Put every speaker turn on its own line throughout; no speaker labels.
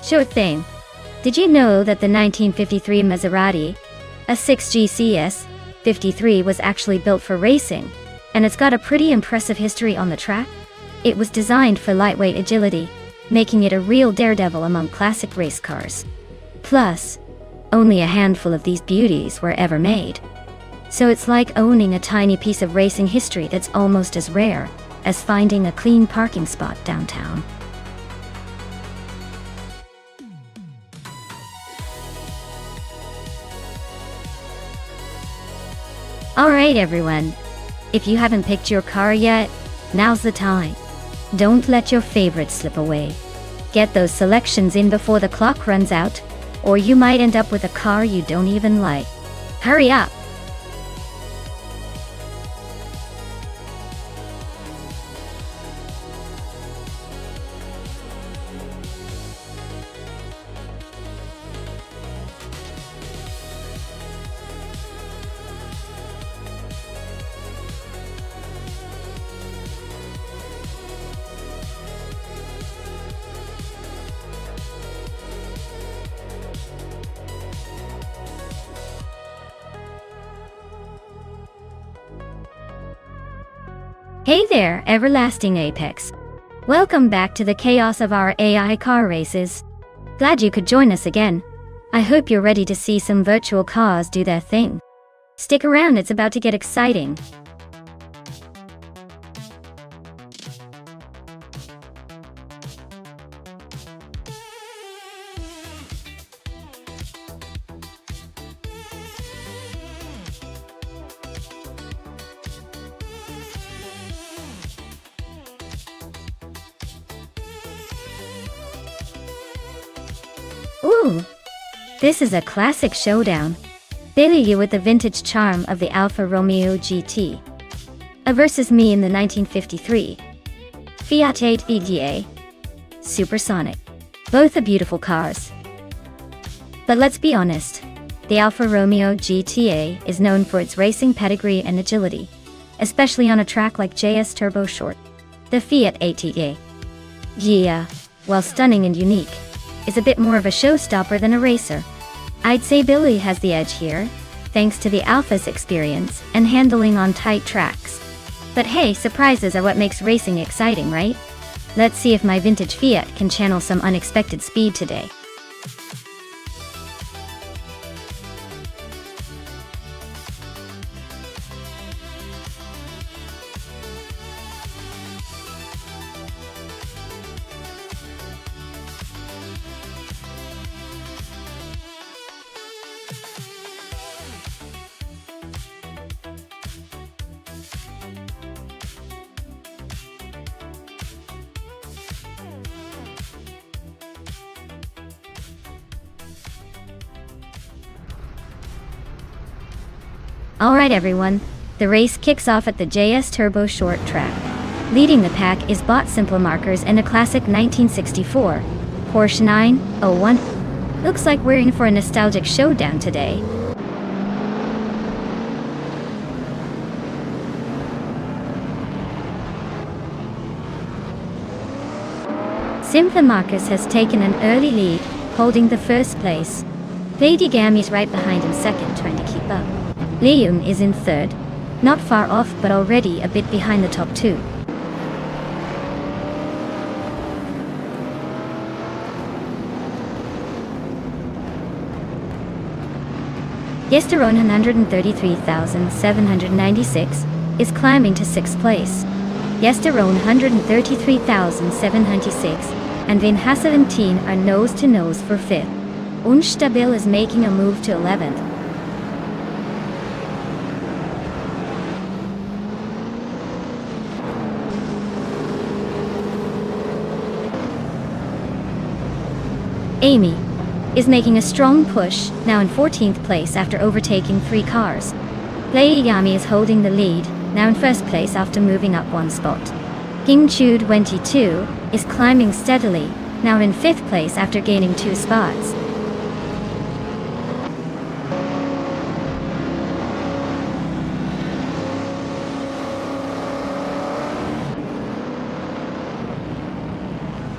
Sure thing. Did you know that the 1953 Maserati, a 6GCS 53, was actually built for racing, and it's got a pretty impressive history on the track? It was designed for lightweight agility, making it a real daredevil among classic race cars. Plus, only a handful of these beauties were ever made. So it's like owning a tiny piece of racing history that's almost as rare as finding a clean parking spot downtown. Alright everyone, if you haven't picked your car yet, now's the time. Don't let your favorites slip away. Get those selections in before the clock runs out, or you might end up with a car you don't even like. Hurry up! Hey there, everlasting Apex. Welcome back to the chaos of our AI car races. Glad you could join us again. I hope you're ready to see some virtual cars do their thing. Stick around, it's about to get exciting. Ooh, this is a classic showdown. Billy you with the vintage charm of the Alfa Romeo GT. Versus me in the 1953 Fiat 8VDA Supersonic. Both are beautiful cars. But let's be honest, the Alfa Romeo GTA is known for its racing pedigree and agility, especially on a track like JS Turbo Short. The Fiat 8VDA, yeah, while stunning and unique, is a bit more of a showstopper than a racer. I'd say Billy has the edge here, thanks to the Alfa's experience and handling on tight tracks. But hey, surprises are what makes racing exciting, right? Let's see if my vintage Fiat can channel some unexpected speed today. Alright everyone, the race kicks off at the JS Turbo Short track. Leading the pack is Bot Simple Markers and a classic 1964 Porsche 901. Looks like we're in for a nostalgic showdown today. Simple Marcus has taken an early lead, holding the first place. Lady Gammy's right behind him second, trying to keep up. Liam is in third, not far off but already a bit behind the top two. Yesterone 133,796 is climbing to 6th place. Yesterone 133,796 and Van Hasselentine are nose to nose for 5th. Unstabil is making a move to 11th. Amy is making a strong push, now in 14th place after overtaking 3 cars. Lady Yami is holding the lead, now in 1st place after moving up 1 spot. King Chu 22 is climbing steadily, now in 5th place after gaining 2 spots.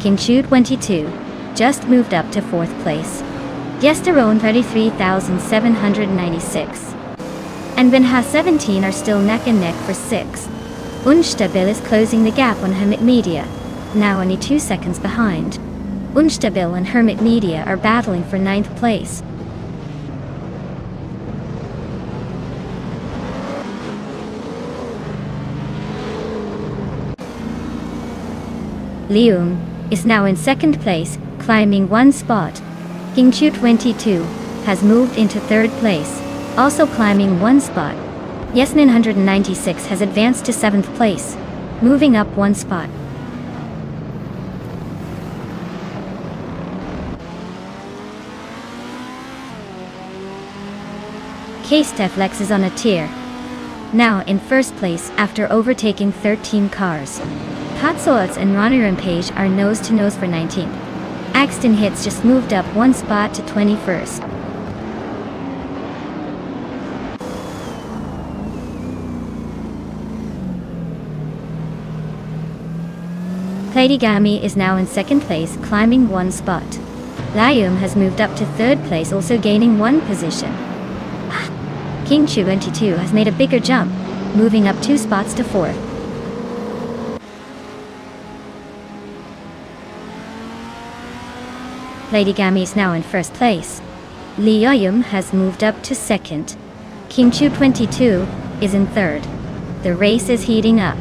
King Chu 22 just moved up to 4th place. Yesterone 33,796. And Vinha 17 are still neck and neck for 6th. Unstabil is closing the gap on Hermit Media, now only 2 seconds behind. Unstabil and Hermit Media are battling for 9th place. Lium is now in 2nd place, climbing 1 spot. Kingchu 22 has moved into 3rd place, also climbing 1 spot. Yesnin 196 has advanced to 7th place, moving up 1 spot. K-Steflex is on a tear, now in 1st place after overtaking 13 cars. Patsoats and Ronnie Page are nose-to-nose for 19th. Axton Hits just moved up 1 spot to 21st. Platigami is now in 2nd place, climbing 1 spot. Lium has moved up to 3rd place, also gaining 1 position. Kingchu 22 has made a bigger jump, moving up 2 spots to 4th. Platigami is now in 1st place. Lium has moved up to 2nd. Kingchu 22 is in 3rd. The race is heating up.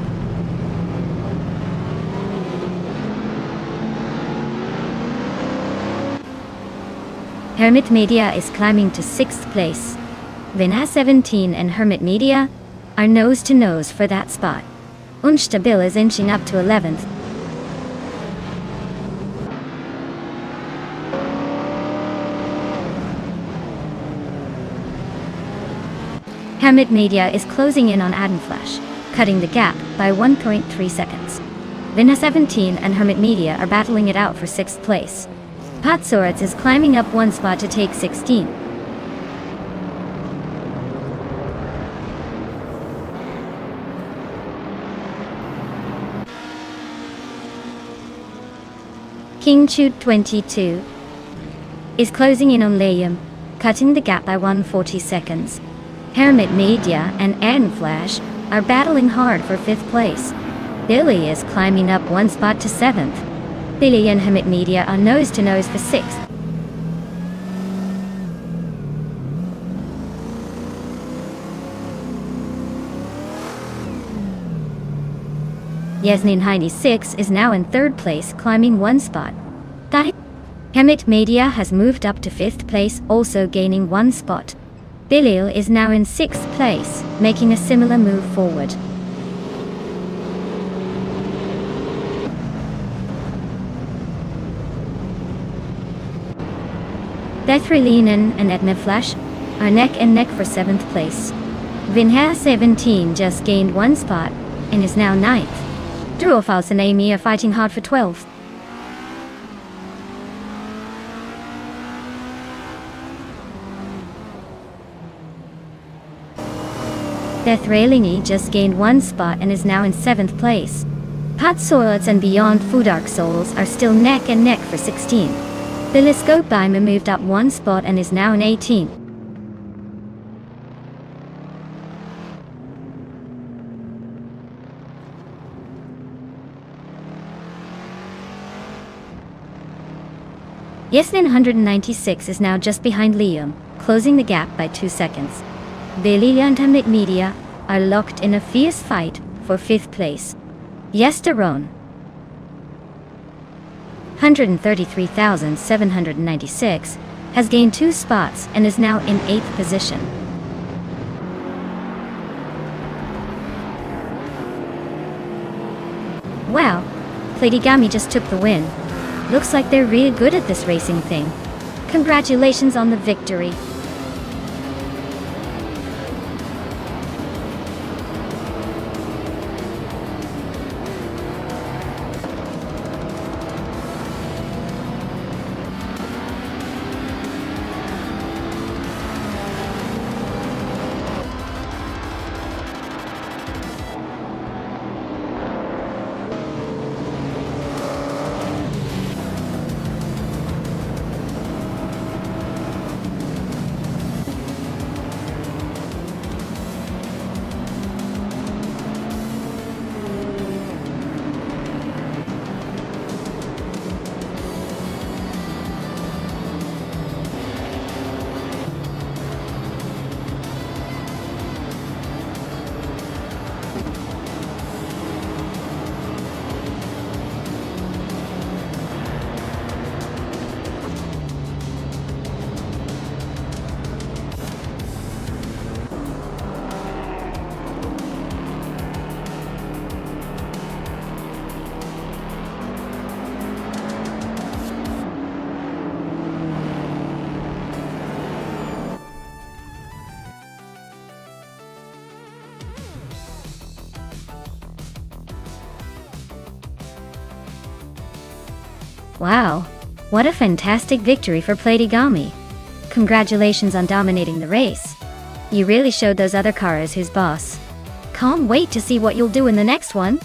Hermit Media is climbing to 6th place. Vinha 17 and Hermit Media are nose-to-nose for that spot. Unstabil is inching up to 11th. Hermit Media is closing in on Adenflash, cutting the gap by 1.3 seconds. Vinha 17 and Hermit Media are battling it out for 6th place. Patsorats is climbing up 1 spot to take 16. Kingchu 22 is closing in on Lium, cutting the gap by 140 seconds. Hermit Media and Adenflash are battling hard for 5th place. Billy is climbing up 1 spot to 7th. Billy and Hermit Media are nose-to-nose for 6th. Yasmin 96 is now in 3rd place, climbing 1 spot. Hermit Media has moved up to 5th place, also gaining 1 spot. Bilil is now in 6th place, making a similar move forward. Bethrylinen and Edna Flash are neck and neck for 7th place. Vinha 17 just gained 1 spot and is now 9th. Duofals and Amy are fighting hard for 12th. Bethrylini just gained 1 spot and is now in 7th place. Patsoils and Beyond Food Dark Souls are still neck and neck for 16. Biliscope Bima moved up 1 spot and is now in 18. Yesnin 196 is now just behind Liam, closing the gap by 2 seconds. Billy and Hermit Media are locked in a fierce fight for 5th place. Yesterone 133,796 has gained 2 spots and is now in 8th position. Wow, Platigami just took the win. Looks like they're really good at this racing thing. Congratulations on the victory. Wow, what a fantastic victory for Platigami. Congratulations on dominating the race. You really showed those other cars who's boss. Can't wait to see what you'll do in the next one.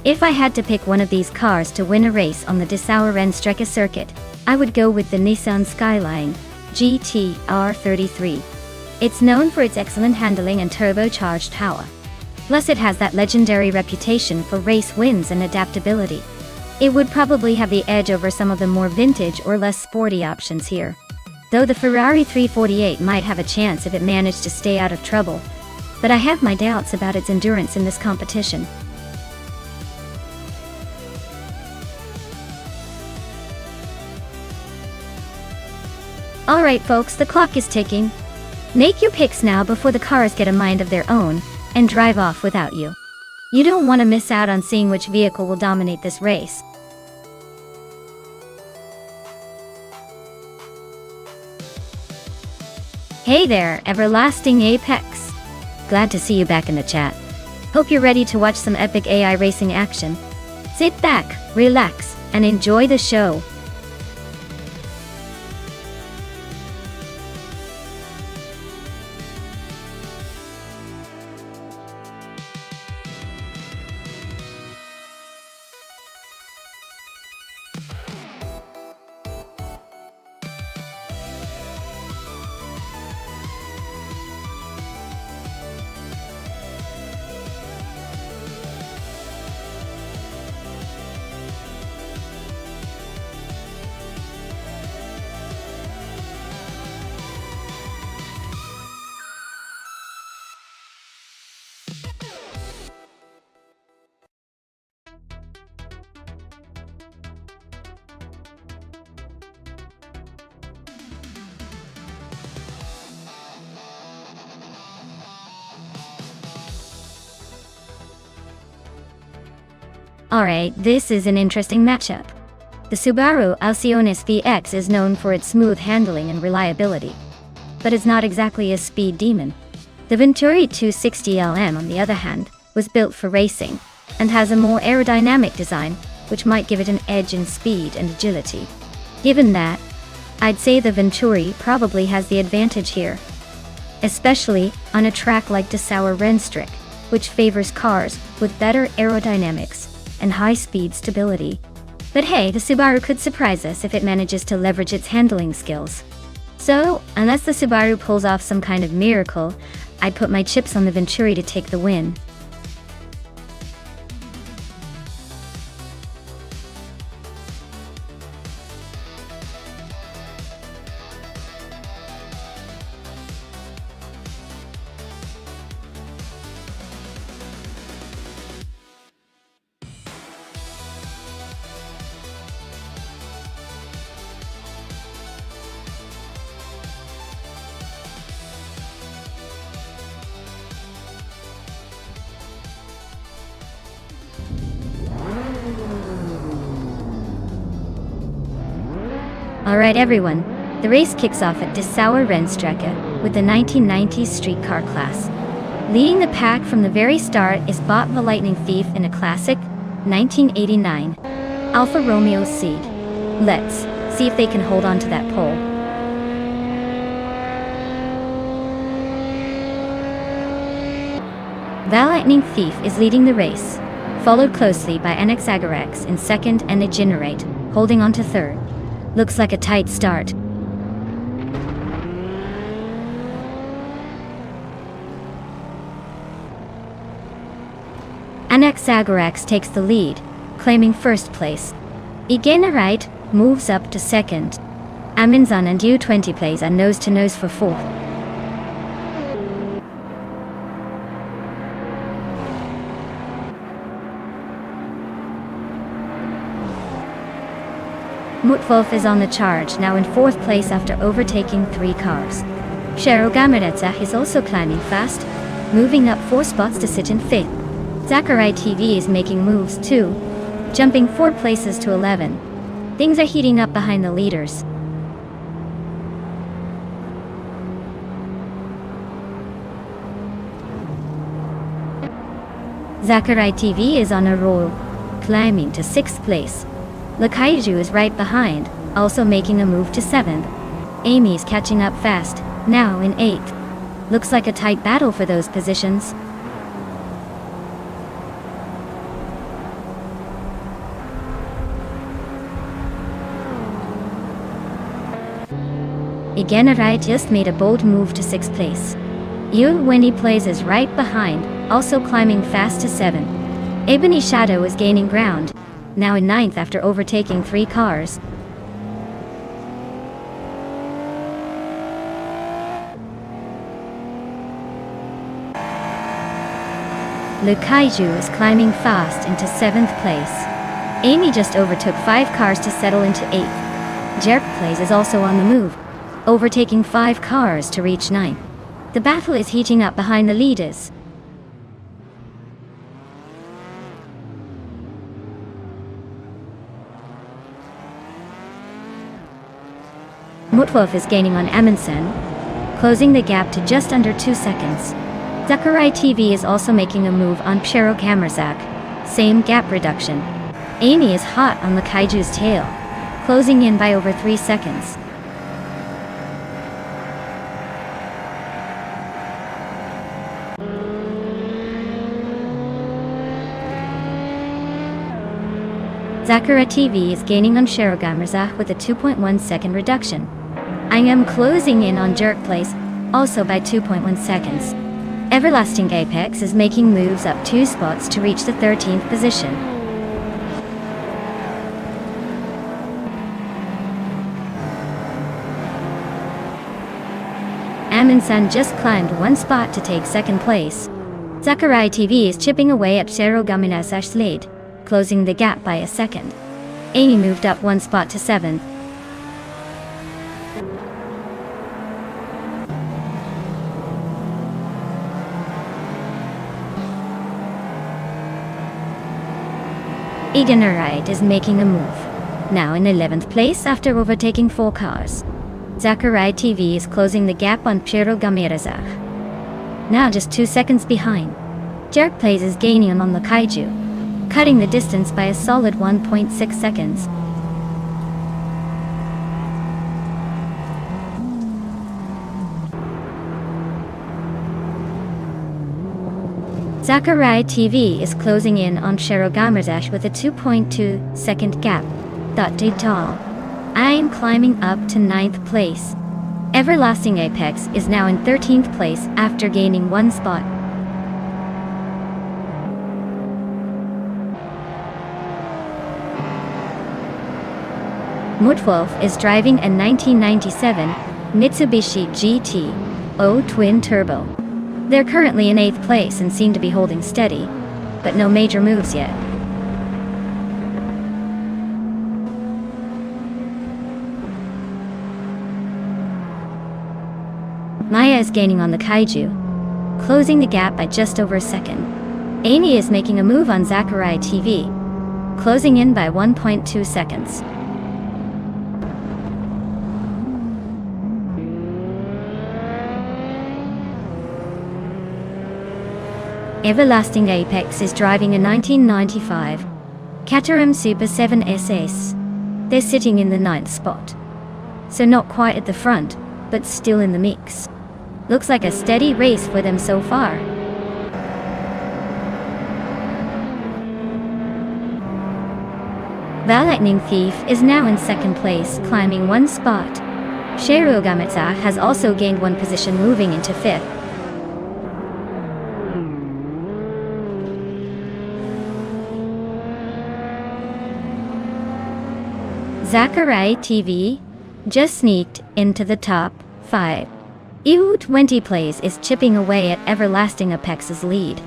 If I had to pick one of these cars to win a race on the Dessauer Rennstrecke circuit, I would go with the Nissan Skyline GT-R33. It's known for its excellent handling and turbocharged power. Plus it has that legendary reputation for race wins and adaptability. It would probably have the edge over some of the more vintage or less sporty options here. Though the Ferrari 348 might have a chance if it managed to stay out of trouble. But I have my doubts about its endurance in this competition. Alright folks, the clock is ticking. Make your picks now before the cars get a mind of their own and drive off without you. You don't want to miss out on seeing which vehicle will dominate this race. Hey there, everlasting Apex. Glad to see you back in the chat. Hope you're ready to watch some epic AI racing action. Sit back, relax, and enjoy the show. Alright, this is an interesting matchup. The Subaru Alcyones VX is known for its smooth handling and reliability, but is not exactly a speed demon. The Venturi 260LM, on the other hand, was built for racing, and has a more aerodynamic design, which might give it an edge in speed and agility. Given that, I'd say the Venturi probably has the advantage here, especially on a track like Dessauer Rennstrecke, which favors cars with better aerodynamics and high-speed stability. But hey, the Subaru could surprise us if it manages to leverage its handling skills. So, unless the Subaru pulls off some kind of miracle, I'd put my chips on the Venturi to take the win. Alright everyone, the race kicks off at Dessauer Rennstrecke with the 1990s streetcar class. Leading the pack from the very start is Bot the Lightning Thief in a classic 1989 Alfa Romeo Seed. Let's see if they can hold on to that pole. The Lightning Thief is leading the race, followed closely by NX Agarex in second and Degenerate, holding on to third. Looks like a tight start. NX Agarex takes the lead, claiming first place. Degenerate moves up to second. Aminzan and U20 plays are nose-to-nose for fourth. Mutwolf is on the charge, now in 4th place after overtaking 3 cars. Sherogameretsa is also climbing fast, moving up 4 spots to sit in 5th. Zachary TV is making moves too, jumping 4 places to 11. Things are heating up behind the leaders. Zachary TV is on a roll, climbing to 6th place. Lakaiju is right behind, also making a move to 7th. Amy's catching up fast, now in 8th. Looks like a tight battle for those positions. Igenarai just made a bold move to 6th place. Yun Wendy plays is right behind, also climbing fast to 7th. Ebony Shadow is gaining ground, now in 9th after overtaking 3 cars. Lukaiju is climbing fast into 7th place. Amy just overtook 5 cars to settle into 8th. Jerk Plays is also on the move, overtaking 5 cars to reach 9th. The battle is heating up behind the leaders. Mutwolf is gaining on Amundsen, closing the gap to just under 2 seconds. Zachary TV is also making a move on Pshero Kamerzak, same gap reduction. Amy is hot on the Kaiju's tail, closing in by over 3 seconds. Zachary TV is gaining on Sherogamerza with a 2.1 second reduction. I am closing in on Jerk Place, also by 2.1 seconds. Everlasting Apex is making moves up 2 spots to reach the 13th position. Amundsen just climbed 1 spot to take 2nd place. Zachary TV is chipping away at Sherogaminasa's lead, closing the gap by a second. Amy moved up 1 spot to 7th. Eganarite is making a move, now in 11th place after overtaking 4 cars. Zachary TV is closing the gap on Pshero Gamerazak, now just 2 seconds behind. Jerk Plays is gaining on the Kaiju, cutting the distance by a solid 1.6 seconds. Zachary TV is closing in on Sherogamerzash with a 2.2 second gap. Tall. I am climbing up to 9th place. Everlasting Apex is now in 13th place after gaining 1 spot. Mutwolf is driving a 1997 Mitsubishi GT-O twin turbo. They're currently in 8th place and seem to be holding steady, but no major moves yet. Maya is gaining on the Kaiju, closing the gap by just over a second. Amy is making a move on Zachary TV, closing in by 1.2 seconds. Everlasting Apex is driving a 1995 Caterham Super 7 SS. They're sitting in the 9th spot, so not quite at the front, but still in the mix. Looks like a steady race for them so far. The Lightning Thief is now in 2nd place, climbing 1 spot. Sherogamitsa has also gained 1 position, moving into 5th. Zachary TV just sneaked into the top 5. EU20 Plays is chipping away at Everlasting Apex's lead,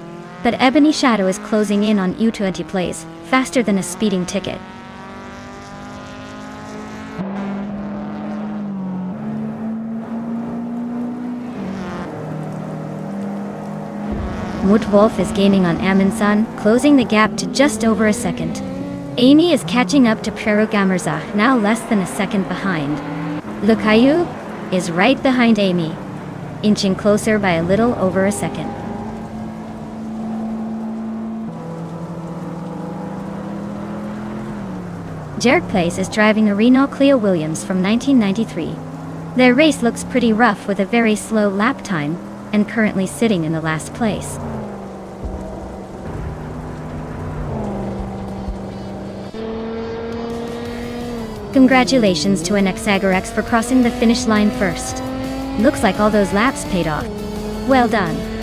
but Ebony Shadow is closing in on EU20 Plays faster than a speeding ticket. Wolf is gaining on Amundsen, closing the gap to just over a second. Amy is catching up to Gamerza, now less than a second behind. Lukayu is right behind Amy, inching closer by a little over a second. Jared Place is driving a Renault Clio Williams from 1993. Their race looks pretty rough with a very slow lap time, and currently sitting in the last place. Congratulations to an Exagorex for crossing the finish line first. Looks like all those laps paid off. Well done.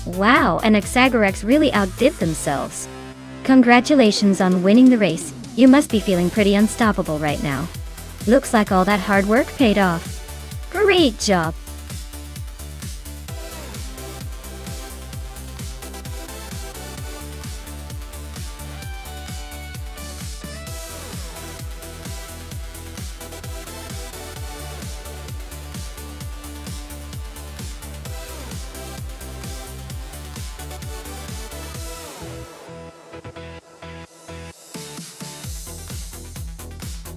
Wow, and Exagorex really outdid themselves. Congratulations on winning the race. You must be feeling pretty unstoppable right now. Looks like all that hard work paid off. Great job!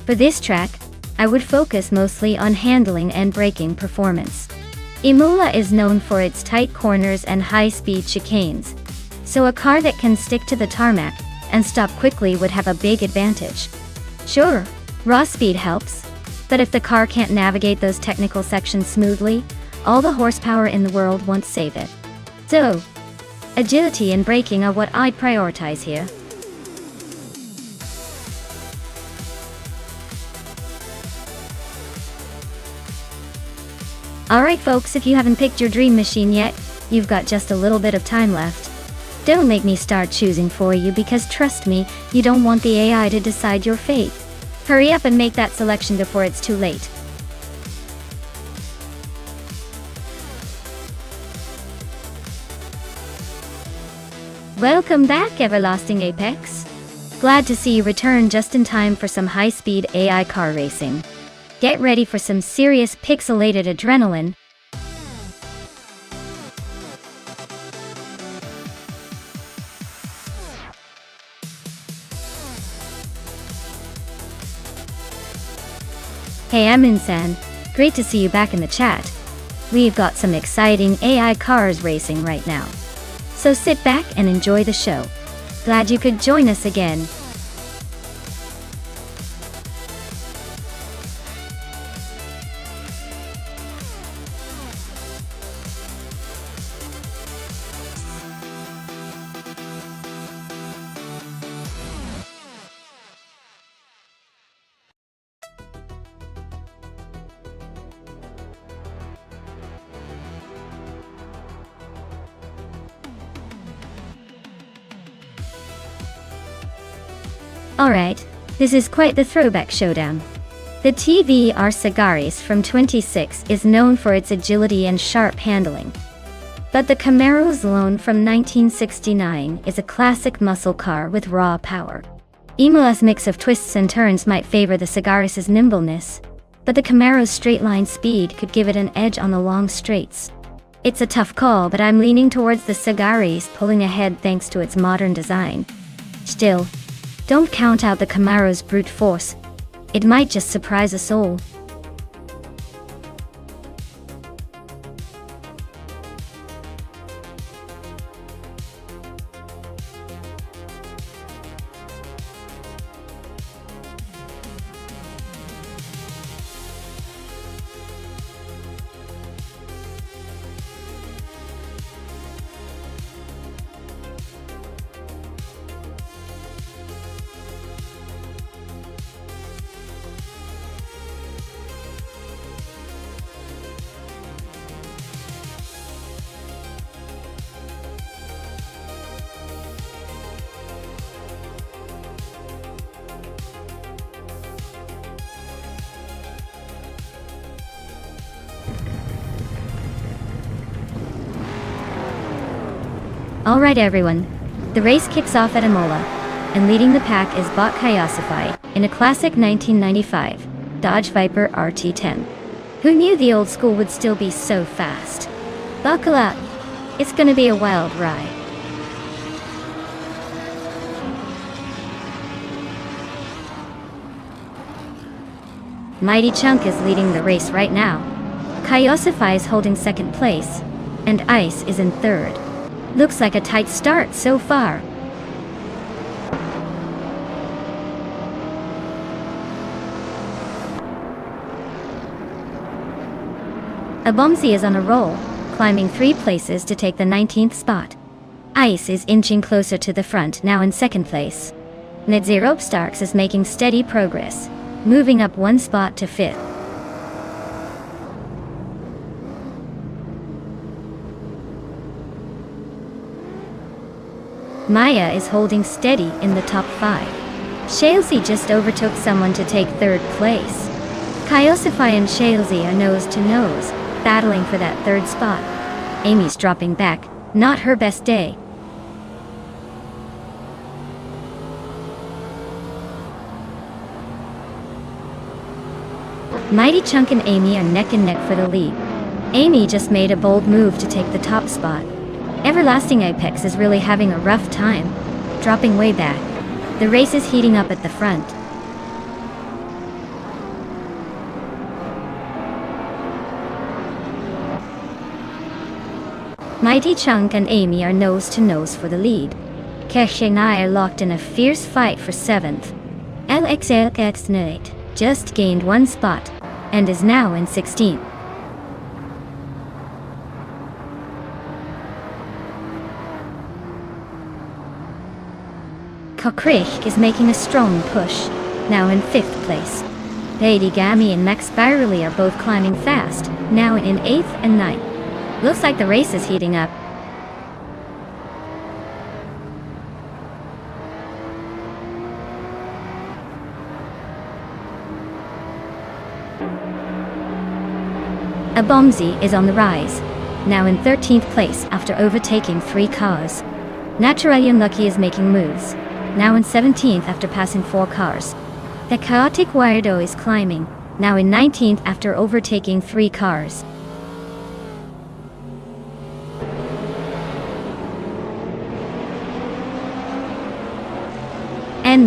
For this track, I would focus mostly on handling and braking performance. Imola is known for its tight corners and high-speed chicanes, so a car that can stick to the tarmac and stop quickly would have a big advantage. Sure, raw speed helps, but if the car can't navigate those technical sections smoothly, all the horsepower in the world won't save it. So, agility and braking are what I'd prioritize here. Alright folks, if you haven't picked your dream machine yet, you've got just a little bit of time left. Don't make me start choosing for you because trust me, you don't want the AI to decide your fate. Hurry up and make that selection before it's too late. Welcome back, Everlasting Apex. Glad to see you return just in time for some high-speed AI car racing. Get ready for some serious pixelated adrenaline. Hey Amundsen, great to see you back in the chat. We've got some exciting AI cars racing right now. So sit back and enjoy the show. Glad you could join us again. Alright, this is quite the throwback showdown. The TVR Sagaris from 26 is known for its agility and sharp handling. But the Camaro Zlone from 1969 is a classic muscle car with raw power. Imola's mix of twists and turns might favor the Sagaris' nimbleness, but the Camaro's straight-line speed could give it an edge on the long straights. It's a tough call, but I'm leaning towards the Sagaris pulling ahead thanks to its modern design. Still, don't count out the Camaro's brute force. It might just surprise us all. Alright everyone, the race kicks off at Imola, and leading the pack is Bot Kyosify in a classic 1995 Dodge Viper RT10. Who knew the old school would still be so fast? Buckle up, it's gonna be a wild ride. Mighty Chunk is leading the race right now. Kyosify is holding second place, and Ice is in third. Looks like a tight start so far. Abomsi is on a roll, climbing 3 places to take the 19th spot. Ice is inching closer to the front, now in second place. Nedzero Starks is making steady progress, moving up 1 spot to 5th. Maya is holding steady in the top 5. Shalesy just overtook someone to take 3rd place. Kyosify and Shalesy are nose to nose, battling for that 3rd spot. Amy's dropping back, not her best day. Mighty Chunk and Amy are neck and neck for the lead. Amy just made a bold move to take the top spot. Everlasting Apex is really having a rough time, dropping way back. The race is heating up at the front. Mighty Chunk and Amy are nose to nose for the lead. Kershe and I are locked in a fierce fight for 7th. LXLX just gained 1 spot, and is now in 16th. Kokrich is making a strong push, now in 5th place. Lady Gami and Max Spirally are both climbing fast, now in 8th and 9th. Looks like the race is heating up. Abomsi is on the rise, now in 13th place after overtaking 3 cars. Naturally Unlucky is making moves, now in 17th after passing 4 cars. The Chaotic Weirdo is climbing, now in 19th after overtaking 3 cars.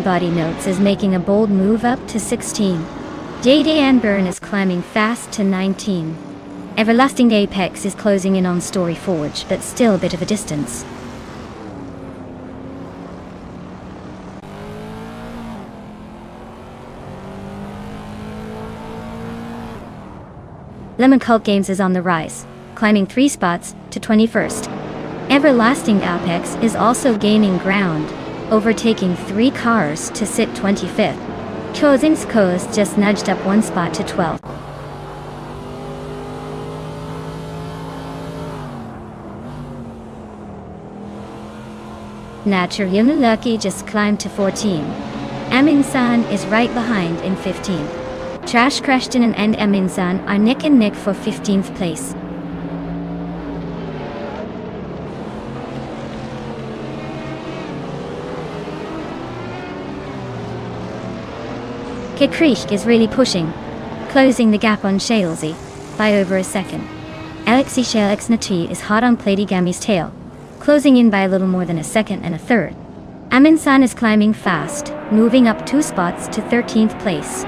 Body Notes is making a bold move up to 16. JD Anburn is climbing fast to 19. Everlasting Apex is closing in on Story Forge, but still a bit of a distance. Lemon Cult Games is on the rise, climbing 3 spots to 21st. Everlasting Apex is also gaining ground, overtaking 3 cars to sit 25th. Chozinsko is just nudged up 1 spot to 12th. Naturally Lucky just climbed to 14. Amin-san is right behind in 15th. Trash Crashton and Amin-san are neck and neck for 15th place. Kokrich is really pushing, closing the gap on Shalesy by over a second. Alexei Shalix Nati is hot on Platygami's tail, closing in by a little more than a second and a third. Amin-san is climbing fast, moving up 2 spots to 13th place.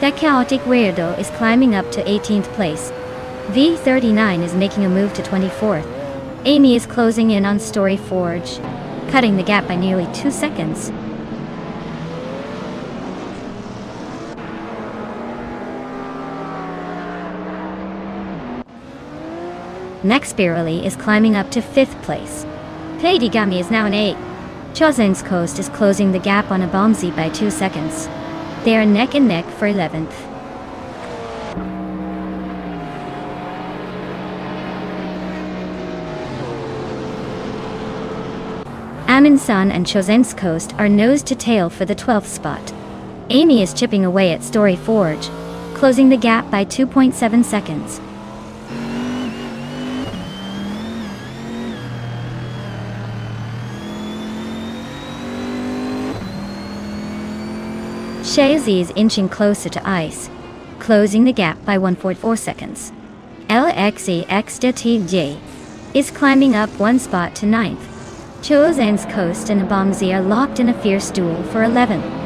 The Chaotic Weirdo is climbing up to 18th place. V39 is making a move to 24th. Amy is closing in on Story Forge, cutting the gap by nearly 2 seconds. Max Spirally is climbing up to 5th place. Platygami is now in 8th. Chozen's Coast is closing the gap on Abomsi by 2 seconds. They are neck and neck for 11th. Amin-san and Chozen's Coast are nose to tail for the 12th spot. Amy is chipping away at Story Forge, closing the gap by 2.7 seconds. Shazi is inching closer to ice, closing the gap by 1.4 seconds. LXEXDTJ is climbing up one spot to 9th. Chosen's Coast and Abomzi are locked in a fierce duel for 11th.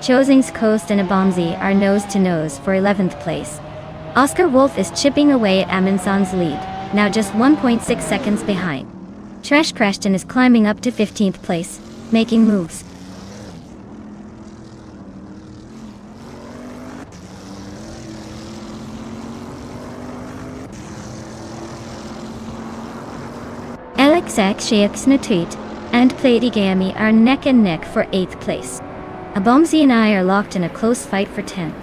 Chosen's Coast and Abomzi are nose-to-nose for 11th place. Oscar Wolf is chipping away at Amundsen's lead, now just 1.6 seconds behind. Trash Preston is climbing up to 15th place, making moves. LXXXNatut and Platigami are neck and neck for 8th place. Abomzi and I are locked in a close fight for 10th.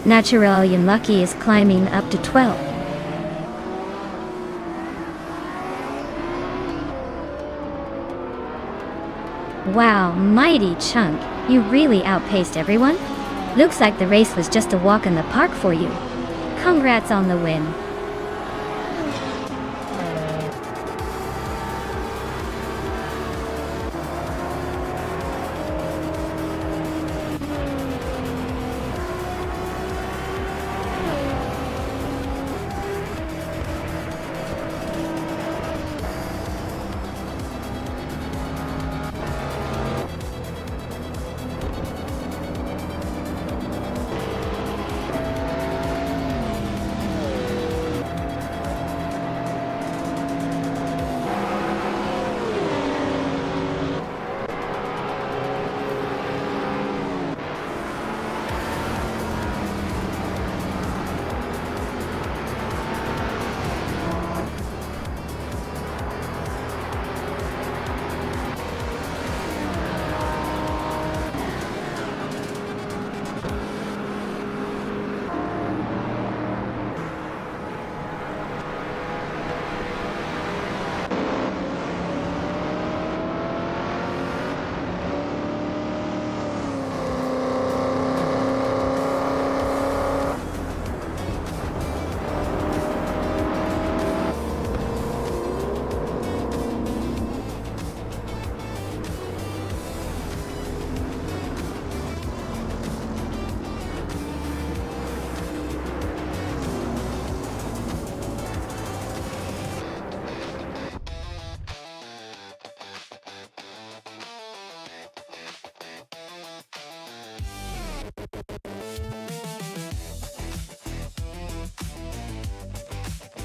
Naturalian Lucky is climbing up to 12th. Wow, mighty Chunk, you really outpaced everyone? Looks like the race was just a walk in the park for you. Congrats on the win.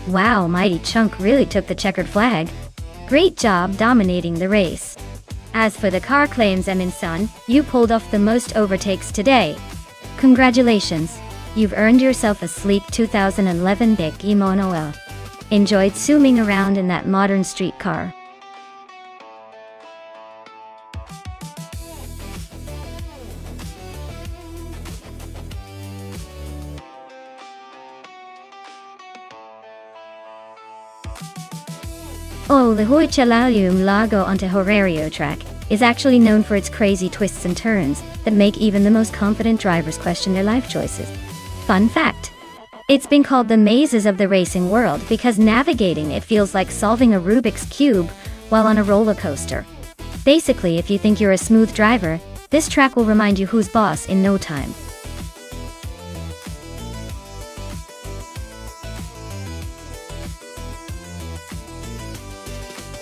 Wow, Mighty Chunk really took the checkered flag. Great job dominating the race. As for the car claims, Emin-san, you pulled off the most overtakes today. Congratulations. You've earned yourself a sleek 2011 Deki Mono. Enjoyed zooming around in that modern street car. Oh, the Huichalalium Lago onto Horario track is actually known for its crazy twists and turns that make even the most confident drivers question their life choices. Fun fact. It's been called the mazes of the racing world because navigating it feels like solving a Rubik's Cube while on a roller coaster. Basically, if you think you're a smooth driver, this track will remind you who's boss in no time.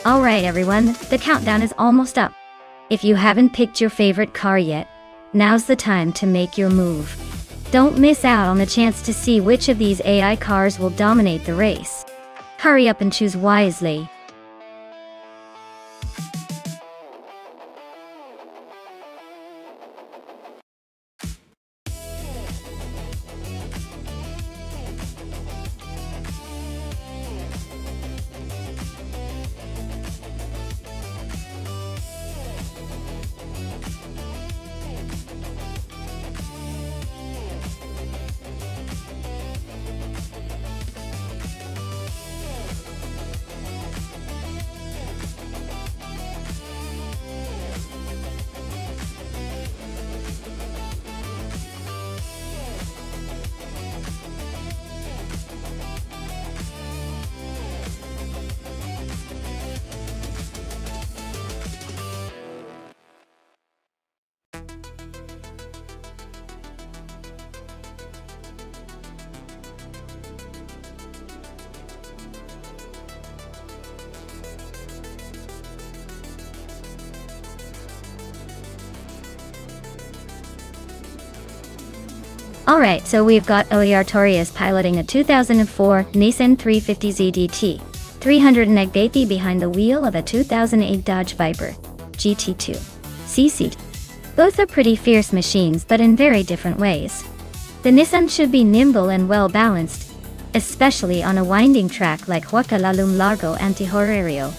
Alright everyone, the countdown is almost up. If you haven't picked your favorite car yet, now's the time to make your move. Don't miss out on the chance to see which of these AI cars will dominate the race. Hurry up and choose wisely. Alright, so we've got Oliartorius piloting a 2004 Nissan 350Z DT, 380 behind the wheel of a 2008 Dodge Viper GT2 C-Seat. Both are pretty fierce machines, but in very different ways. The Nissan should be nimble and well balanced, especially on a winding track like Huacalalum Largo Antihorario.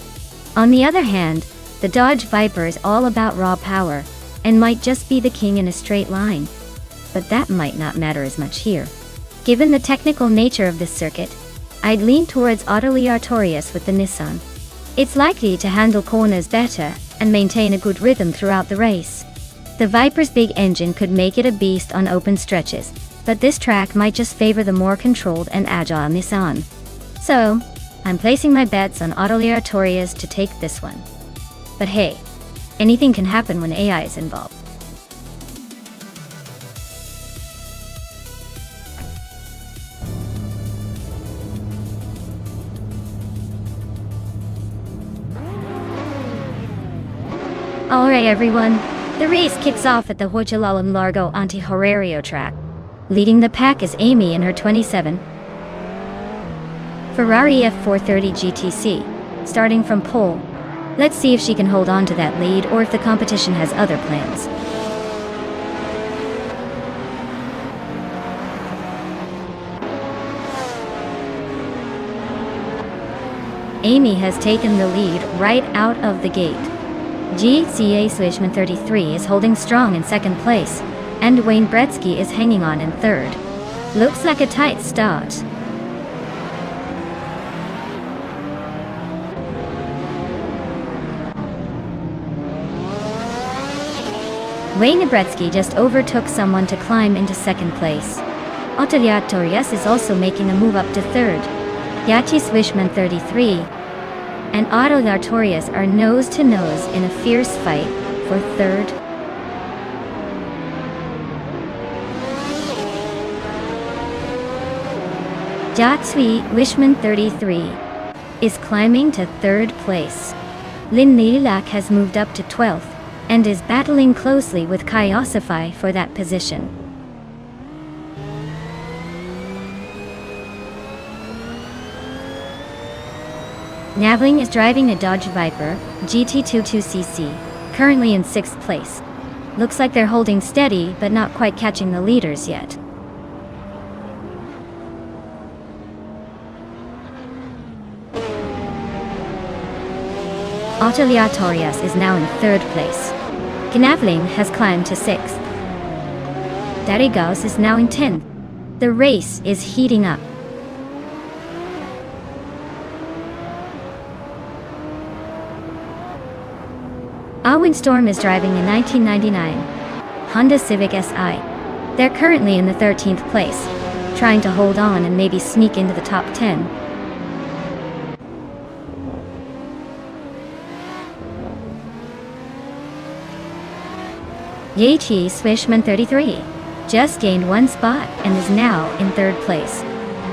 On the other hand, the Dodge Viper is all about raw power, and might just be the king in a straight line. But that might not matter as much here. Given the technical nature of this circuit, I'd lean towards Oliartorius with the Nissan. It's likely to handle corners better and maintain a good rhythm throughout the race. The Viper's big engine could make it a beast on open stretches, but this track might just favor the more controlled and agile Nissan. So, I'm placing my bets on Oliartorius to take this one. But hey, anything can happen when AI is involved. Alright everyone, the race kicks off at the Huacalalum Largo Antihorario track. Leading the pack is Amy in her 27 Ferrari F430 GTC, starting from pole. Let's see if she can hold on to that lead or if the competition has other plans. Amy has taken the lead right out of the gate. GCA Swishman 33 is holding strong in second place, and Wayne Bretsky is hanging on in third. Looks like a tight start. Wayne Bretsky just overtook someone to climb into second place. Oliartorius is also making a move up to third. Yachi Swishman 33 and Oliartorius are nose to nose in a fierce fight for third. Yachi Swishman 33 is climbing to third place. Lin Lilak has moved up to 12th and is battling closely with Kaiosify for that position. Navling is driving a Dodge Viper GT22cc, currently in 6th place. Looks like they're holding steady but not quite catching the leaders yet. Oliartorius is now in 3rd place. Gnavling has climbed to 6th. Darigaus is now in 10th. The race is heating up. Windstorm is driving a 1999 Honda Civic Si. They're currently in the 13th place, trying to hold on and maybe sneak into the top 10. Yachi Swishman 33 just gained 1 spot and is now in 3rd place.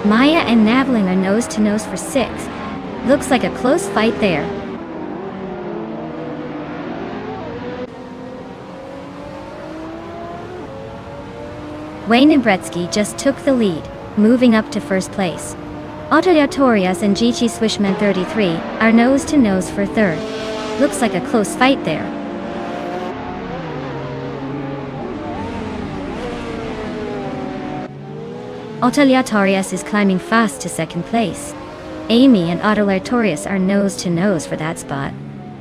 Maya and Navling are nose to nose for 6th. Looks like a close fight there. Wayne and Bretsky just took the lead, moving up to 1st place. Oliartorius and Yachi Swishman 33 are nose to nose for 3rd. Looks like a close fight there. Oliartorius is climbing fast to 2nd place. Amy and Oliartorius are nose to nose for that spot.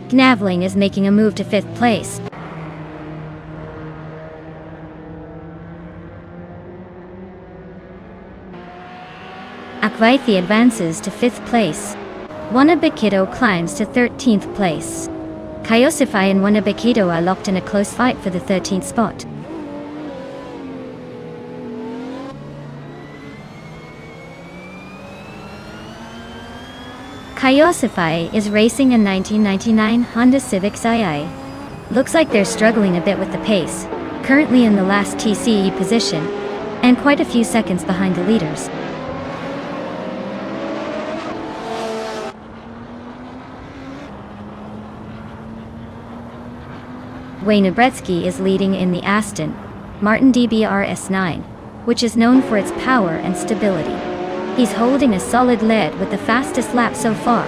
Gnavling is making a move to 5th place. Akvaithi advances to 5th place. Wannabekido climbs to 13th place. Kaiosify and Wannabekido are locked in a close fight for the 13th spot. Kaiosify is racing a 1999 Honda Civic Si. Looks like they're struggling a bit with the pace, currently in the last TCE position, and quite a few seconds behind the leaders. Wayne Bretsky is leading in the Aston Martin DBR S9. which is known for its power and stability. He's holding a solid lead with the fastest lap so far,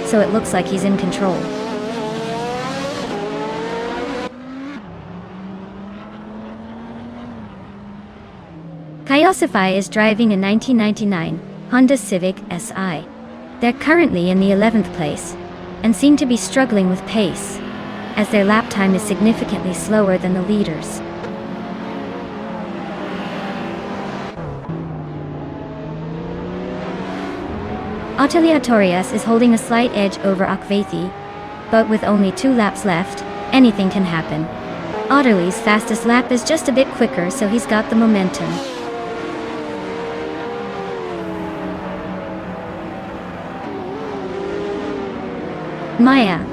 so it looks like he's in control. Kyosify is driving a 1999 Honda Civic Si. They're currently in the 11th place, and seem to be struggling with pace, as their lap time is significantly slower than the leaders. Aleatorius is holding a slight edge over Akvaithi, but with only 2 laps left, anything can happen. Otterly's fastest lap is just a bit quicker, so he's got the momentum. Maya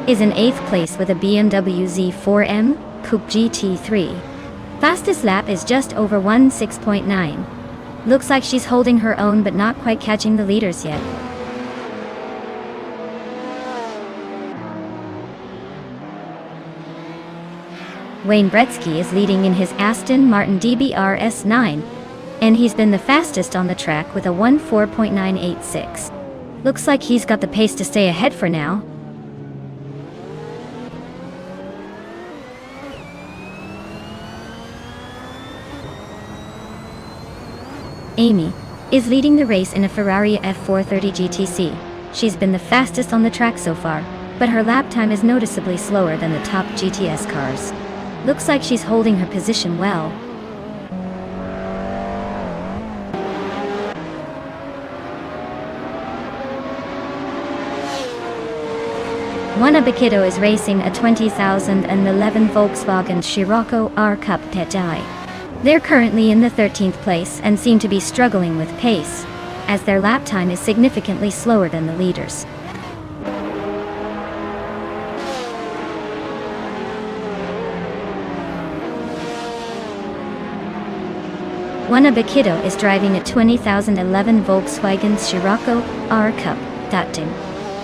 is in 8th place with a BMW Z4M Coupe GT3. Fastest lap is just over 16.9. Looks like she's holding her own but not quite catching the leaders yet. Wayne Gretzky is leading in his Aston Martin DBR S9, and he's been the fastest on the track with a 1:4.986. Looks like he's got the pace to stay ahead for now. Amy is leading the race in a Ferrari F430 GTC. She's been the fastest on the track so far, but her lap time is noticeably slower than the top GTS cars. Looks like she's holding her position well. Juana Baquito is racing a 2011 Volkswagen Scirocco R Cup Tejai. They're currently in the 13th place and seem to be struggling with pace, as their lap time is significantly slower than the leaders. Juana Baquito is driving a 2011 Volkswagen Scirocco R Cup Dating.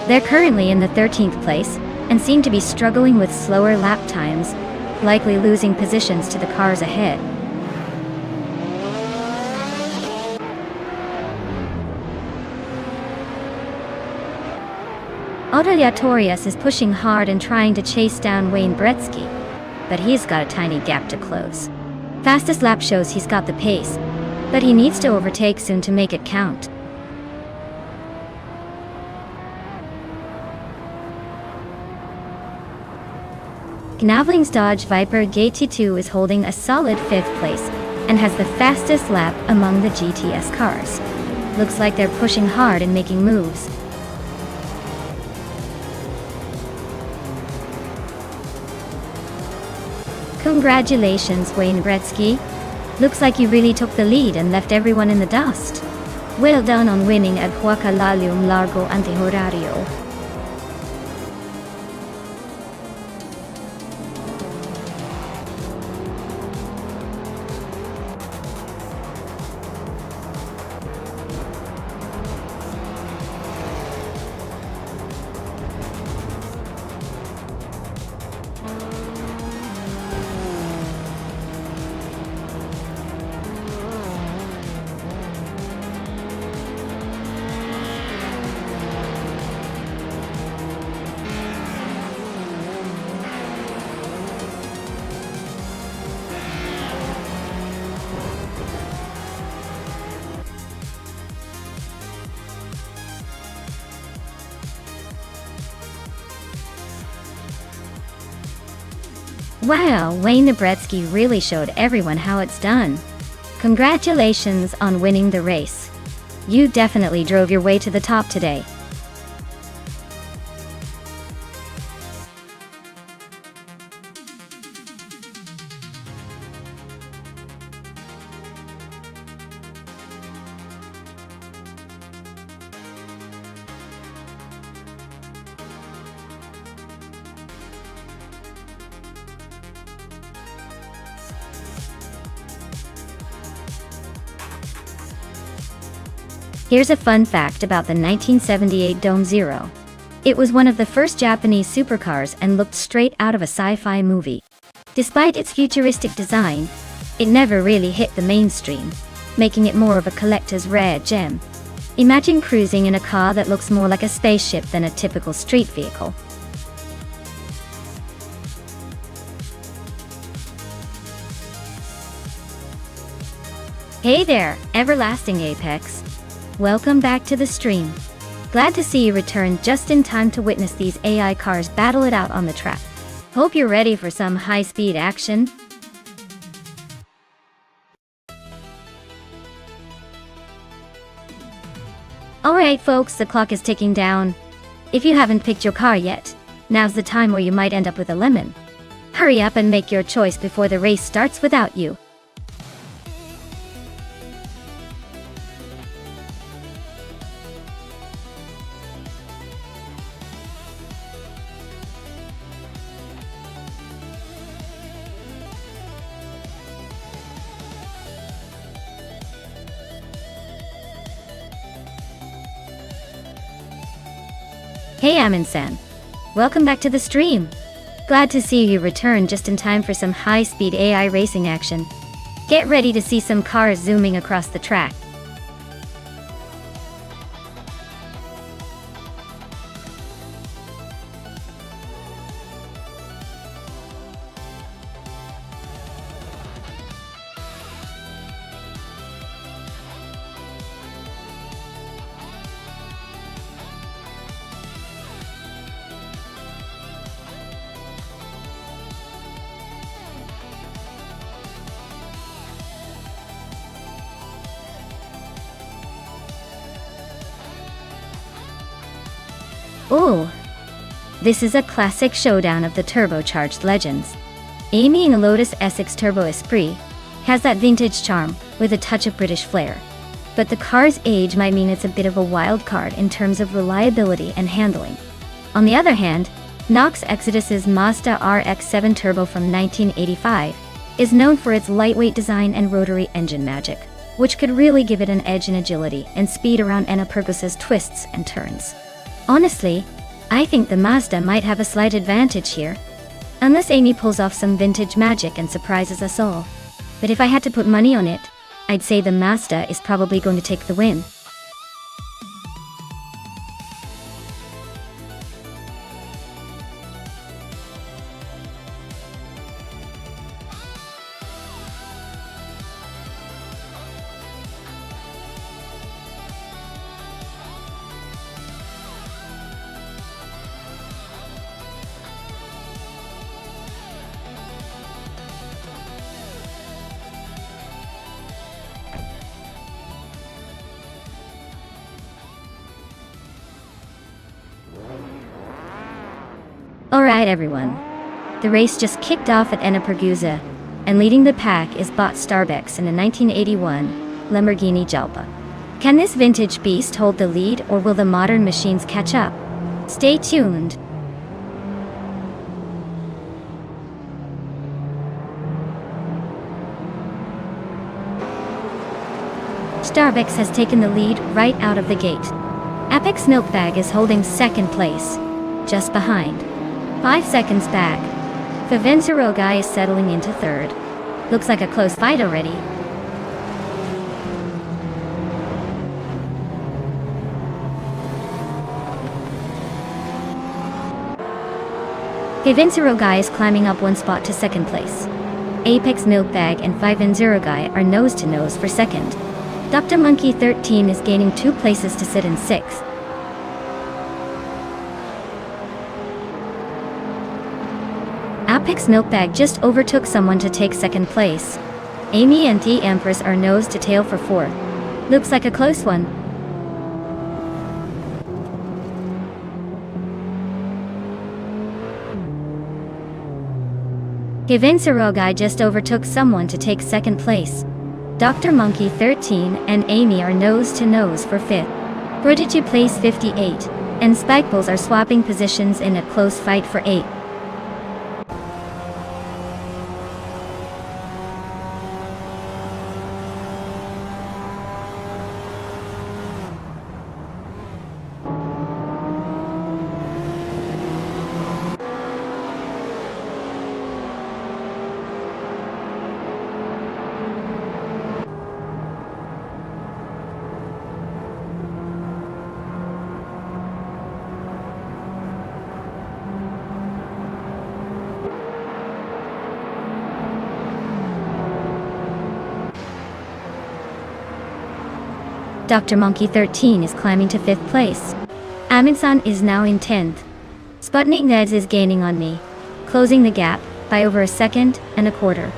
They're currently in the 13th place and seem to be struggling with slower lap times, likely losing positions to the cars ahead. Aleatorius is pushing hard and trying to chase down Wayne Gretzky, but he's got a tiny gap to close. Fastest lap shows he's got the pace, but he needs to overtake soon to make it count. Knavling's Dodge Viper GT2 is holding a solid 5th place and has the fastest lap among the GTS cars. Looks like they're pushing hard and making moves. Congratulations, Wayne Gretzky. Looks like you really took the lead and left everyone in the dust. Well done on winning at Huacalalum Largo Antihorario. Wow, Wayne Gretzky really showed everyone how it's done. Congratulations on winning the race. You definitely drove your way to the top today. Here's a fun fact about the 1978 Dome Zero. It was one of the first Japanese supercars and looked straight out of a sci-fi movie. Despite its futuristic design, It never really hit the mainstream, making it more of a collector's rare gem. Imagine cruising in a car that looks more like a spaceship than a typical street vehicle. Hey there, everlasting Apex. Welcome back to the stream. Glad to see you return just in time to witness these AI cars battle it out on the track. Hope you're ready for some high-speed action. Alright folks, the clock is ticking down. If you haven't picked your car yet, now's the time where you might end up with a lemon. Hurry up and make your choice before the race starts without you. Hey Amin-san, welcome back to the stream. Glad to see you return just in time for some high-speed AI racing action. Get ready to see some cars zooming across the track. Ooh, this is a classic showdown of the turbocharged legends. Amy in a Lotus Essex Turbo Esprit has that vintage charm with a touch of British flair. But the car's age might mean it's a bit of a wild card in terms of reliability and handling. On the other hand, Nox Exodus's Mazda RX-7 Turbo from 1985 is known for its lightweight design and rotary engine magic, which could really give it an edge in agility and speed around Anapergos's twists and turns. Honestly, I think the Mazda might have a slight advantage here, unless Amy pulls off some vintage magic and surprises us all. But if I had to put money on it, I'd say the Mazda is probably going to take the win. Alright everyone, the race just kicked off at Anapergusa, and leading the pack is Bot Starbex in a 1981 Lamborghini Jalpa. Can this vintage beast hold the lead, or will the modern machines catch up? Stay tuned. Starbex has taken the lead right out of the gate. Apex Milkbag is holding second place, just behind. 5 seconds back. Vivencerogai is settling into third. Looks like a close fight already. Vivencerogai is climbing up one spot to second place. Apex Milkbag and Vivencerogai are nose to nose for second. Dr. Monkey 13 is gaining 2 places to sit in 6th. Apex Milkbag just overtook someone to take second place. Amy and The Empress are nose to tail for 4th. Looks like a close one. Vivencerogai just overtook someone to take second place. Dr. Monkey 13 and Amy are nose to nose for 5th. Prodigy plays 58, and Spikeballs are swapping positions in a close fight for 8th. Dr. Monkey 13 is climbing to 5th place. Amin-san is now in 10th. Sputnik Neds is gaining on me, closing the gap by over a second and a quarter.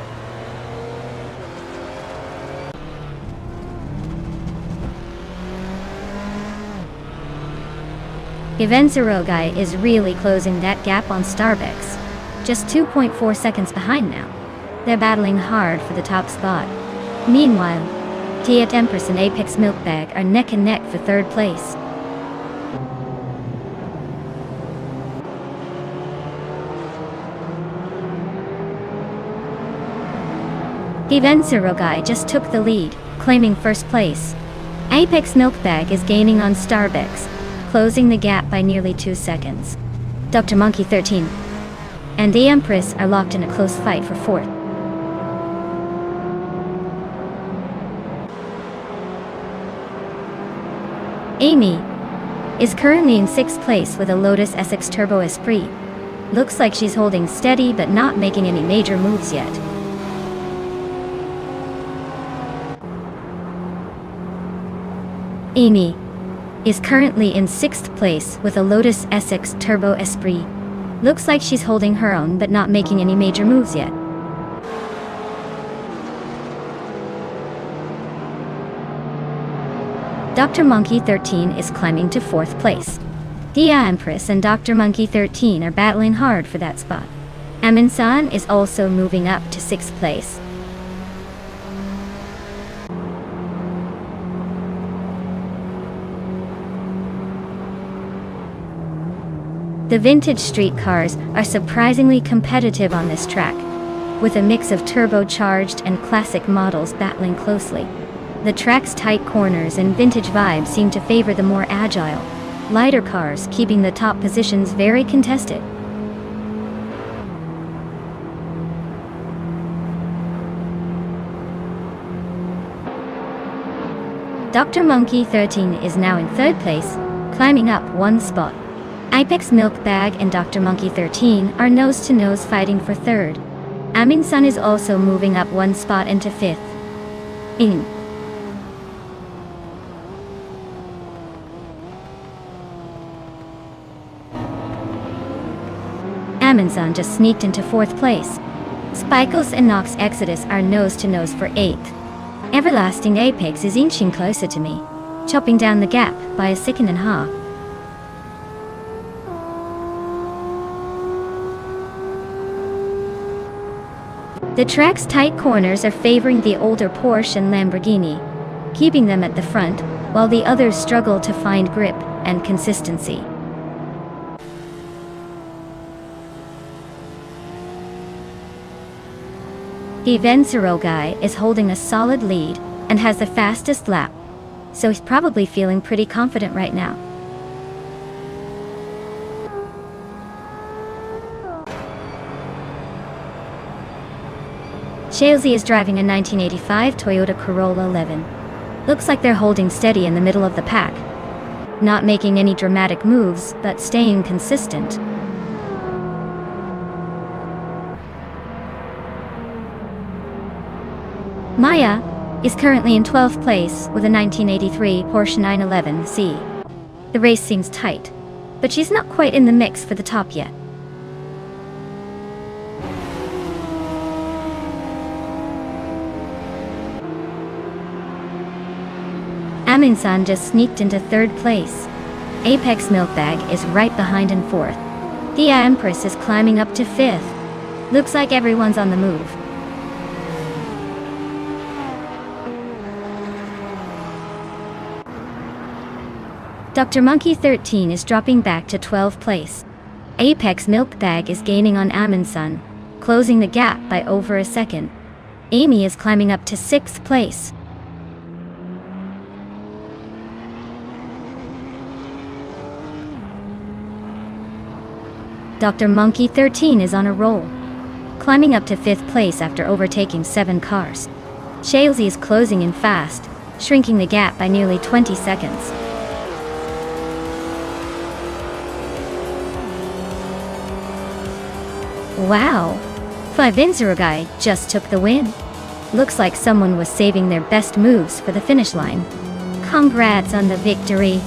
Ivenserogai is really closing that gap on Starbucks. Just 2.4 seconds behind now. They're battling hard for the top spot. Meanwhile, Tiet Empress and Apex Milkbag are neck and neck for 3rd place. Ivenserogai just took the lead, claiming 1st place. Apex Milkbag is gaining on Starbucks, closing the gap by nearly 2 seconds. Dr. Monkey 13 and the Empress are locked in a close fight for 4th. Amy is currently in 6th place with a Lotus SX Turbo Esprit. Looks like she's holding steady but not making any major moves yet. Amy is currently in 6th place with a Lotus SX Turbo Esprit. Looks like she's holding her own but not making any major moves yet. Dr. Monkey 13 is climbing to 4th place. Dia Empress and Dr. Monkey 13 are battling hard for that spot. Amin-san is also moving up to 6th place. The vintage street cars are surprisingly competitive on this track, with a mix of turbocharged and classic models battling closely. The track's tight corners and vintage vibes seem to favor the more agile, lighter cars, keeping the top positions very contested. Dr. Monkey 13 is now in 3rd place, climbing up 1 spot. Apex Milkbag and Dr. Monkey 13 are nose-to-nose fighting for 3rd. Amin-san is also moving up 1 spot into 5th. Amin-san just sneaked into 4th place. Spikos and Nox Exodus are nose-to-nose for 8th. Everlasting Apex is inching closer to me, chopping down the gap by a second and a half. The track's tight corners are favoring the older Porsche and Lamborghini, keeping them at the front, while the others struggle to find grip and consistency. Ivenserogai is holding a solid lead and has the fastest lap, so he's probably feeling pretty confident right now. Shailzy is driving a 1985 Toyota Corolla 11. Looks like they're holding steady in the middle of the pack. Not making any dramatic moves, but staying consistent. Maya is currently in 12th place with a 1983 Porsche 911C. The race seems tight, but she's not quite in the mix for the top yet. Amin-san just sneaked into 3rd place. Apex Milkbag is right behind in 4th. The Empress is climbing up to 5th. Looks like everyone's on the move. Dr. Monkey 13 is dropping back to 12th place. Apex Milkbag is gaining on Amin-san, closing the gap by over a second. Amy is climbing up to 6th place. Dr. Monkey 13 is on a roll, climbing up to 5th place after overtaking 7 cars. Shailzy is closing in fast, shrinking the gap by nearly 20 seconds. Wow! Ivenserogai just took the win. Looks like someone was saving their best moves for the finish line. Congrats on the victory.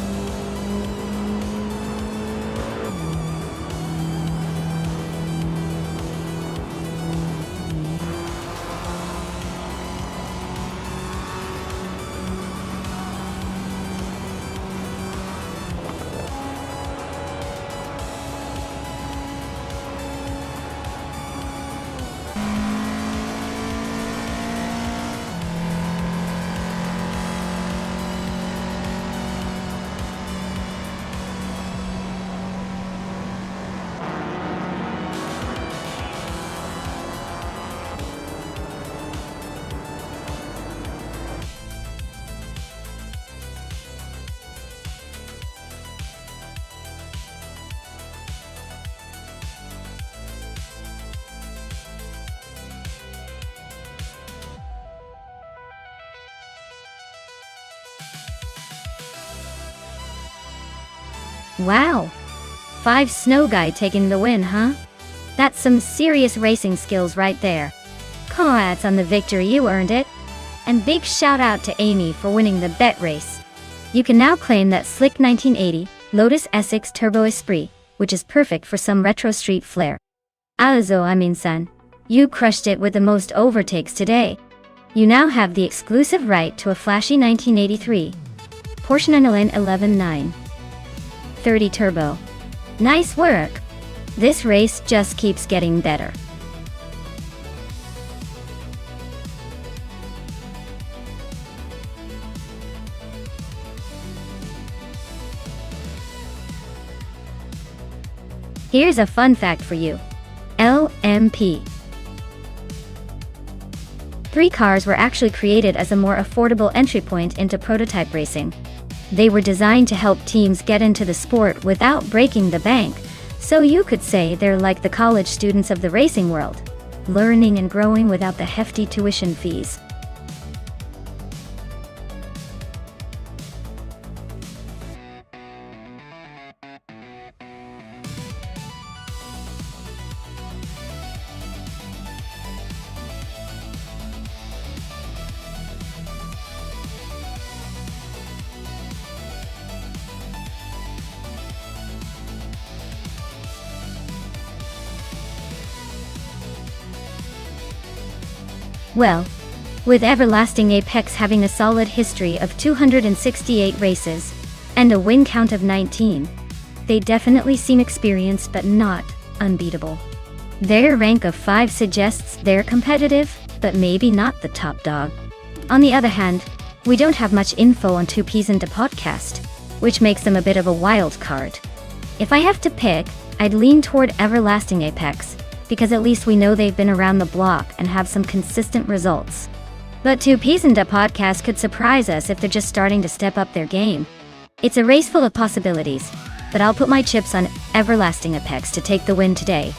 Wow! 5 Snow Guy taking the win, huh? That's some serious racing skills right there. Congrats on the victory, you earned it. And big shout out to Amy for winning the bet race. You can now claim that slick 1980 Lotus SX Turbo Esprit, which is perfect for some retro street flair. Also, Amin-san, you crushed it with the most overtakes today. You now have the exclusive right to a flashy 1983 Porsche 911 30 Turbo. Nice work! This race just keeps getting better. Here's a fun fact for you. LMP. 3 cars were actually created as a more affordable entry point into prototype racing. They were designed to help teams get into the sport without breaking the bank, so you could say they're like the college students of the racing world, learning and growing without the hefty tuition fees. Well, with Everlasting Apex having a solid history of 268 races, and a win count of 19, they definitely seem experienced but not unbeatable. Their rank of 5 suggests they're competitive, but maybe not the top dog. On the other hand, we don't have much info on 2Ps into podcast, which makes them a bit of a wild card. If I have to pick, I'd lean toward Everlasting Apex, because at least we know they've been around the block and have some consistent results. But 2Ps into podcast could surprise us if they're just starting to step up their game. It's a race full of possibilities, but I'll put my chips on Everlasting Apex to take the win today.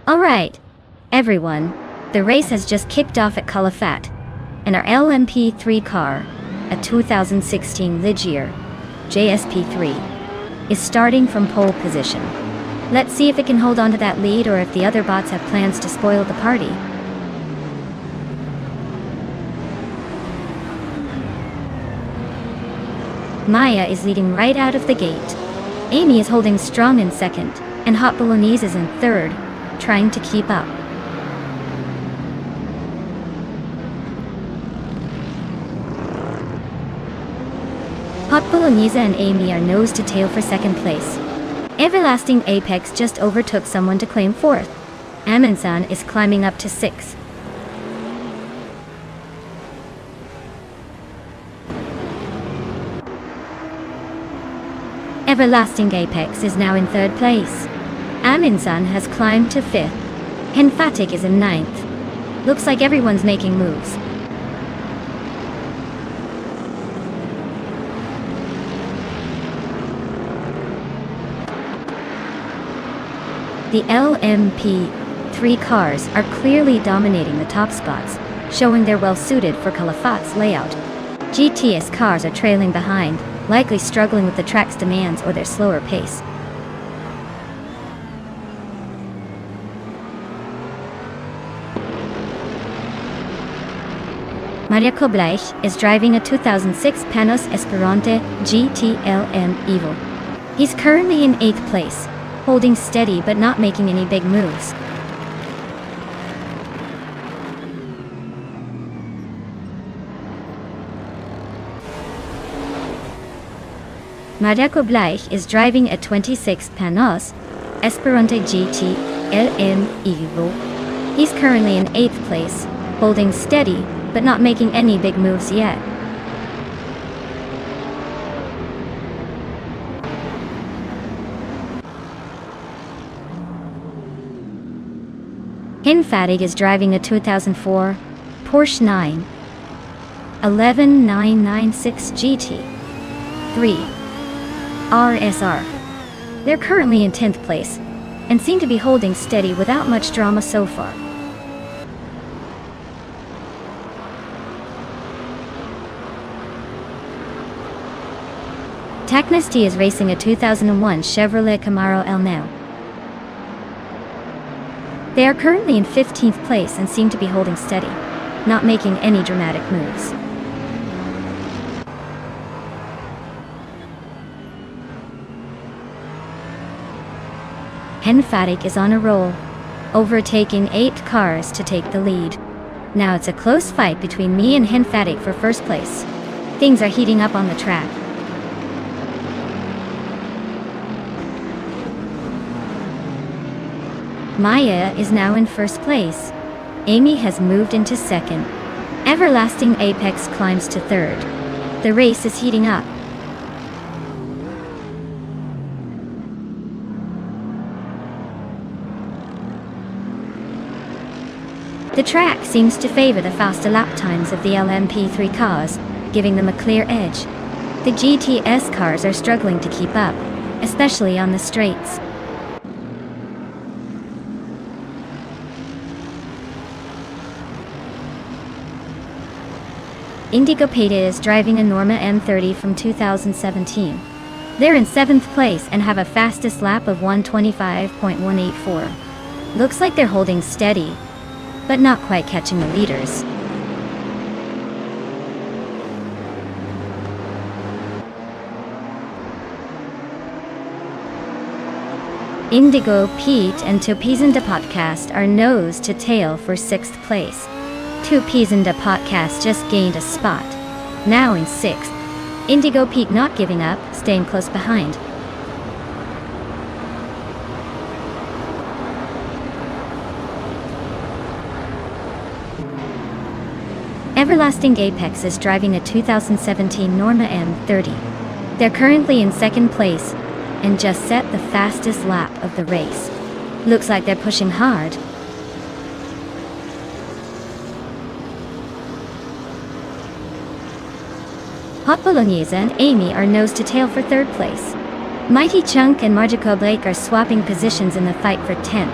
Alright, everyone, the race has just kicked off at Calafat, and our LMP3 car, a 2016 Ligier JSP3, is starting from pole position. Let's see if it can hold on to that lead or if the other bots have plans to spoil the party. Maya is leading right out of the gate. Amy is holding strong in second, and Hot Bolognese is in third, trying to keep up. Hot Bolognese and Amy are nose to tail for second place. Everlasting Apex just overtook someone to claim fourth. Amin-san is climbing up to 6th. Everlasting Apex is now in third place. Amin-san has climbed to 5th. Henfatic is in 9th. Looks like everyone's making moves. The LMP3 cars are clearly dominating the top spots, showing they're well suited for Califat's layout. GTS cars are trailing behind, likely struggling with the track's demands or their slower pace. Maria Kobleich is driving a 2006 Panos Esperante GT-LM Evo. He's currently in 8th place, holding steady but not making any big moves. Maria Kobleich is driving a 26 Panos Esperante GT-LM Evo. He's currently in 8th place, holding steady but not making any big moves yet. Henfatic is driving a 2004 Porsche 911 GT3 RSR. They're currently in 10th place, and seem to be holding steady without much drama so far. Taknasty is racing a 2001 Chevrolet Camaro El Neo. They are currently in 15th place and seem to be holding steady, not making any dramatic moves. Henfatic is on a roll, overtaking 8 cars to take the lead. Now it's a close fight between me and Henfatic for first place. Things are heating up on the track. Maya is now in first place. Amy has moved into second. Everlasting Apex climbs to third. The race is heating up. The track seems to favor the faster lap times of the LMP3 cars, giving them a clear edge. The GTS cars are struggling to keep up, especially on the straights. Indigo Peta is driving a Norma M30 from 2017. They're in 7th place and have a fastest lap of 125.184. Looks like they're holding steady, but not quite catching the leaders. Indigo Pete and Tupizenda Podcast are nose to tail for 6th place. Tupizenda Podcast just gained a spot, now in 6th. Indigo Pete not giving up, staying close behind. Everlasting Apex is driving a 2017 Norma M30. They're currently in 2nd place and just set the fastest lap of the race. Looks like they're pushing hard. Hot Bolognese and Amy are nose to tail for 3rd place. Mighty Chunk and Marjico Blake are swapping positions in the fight for 10th.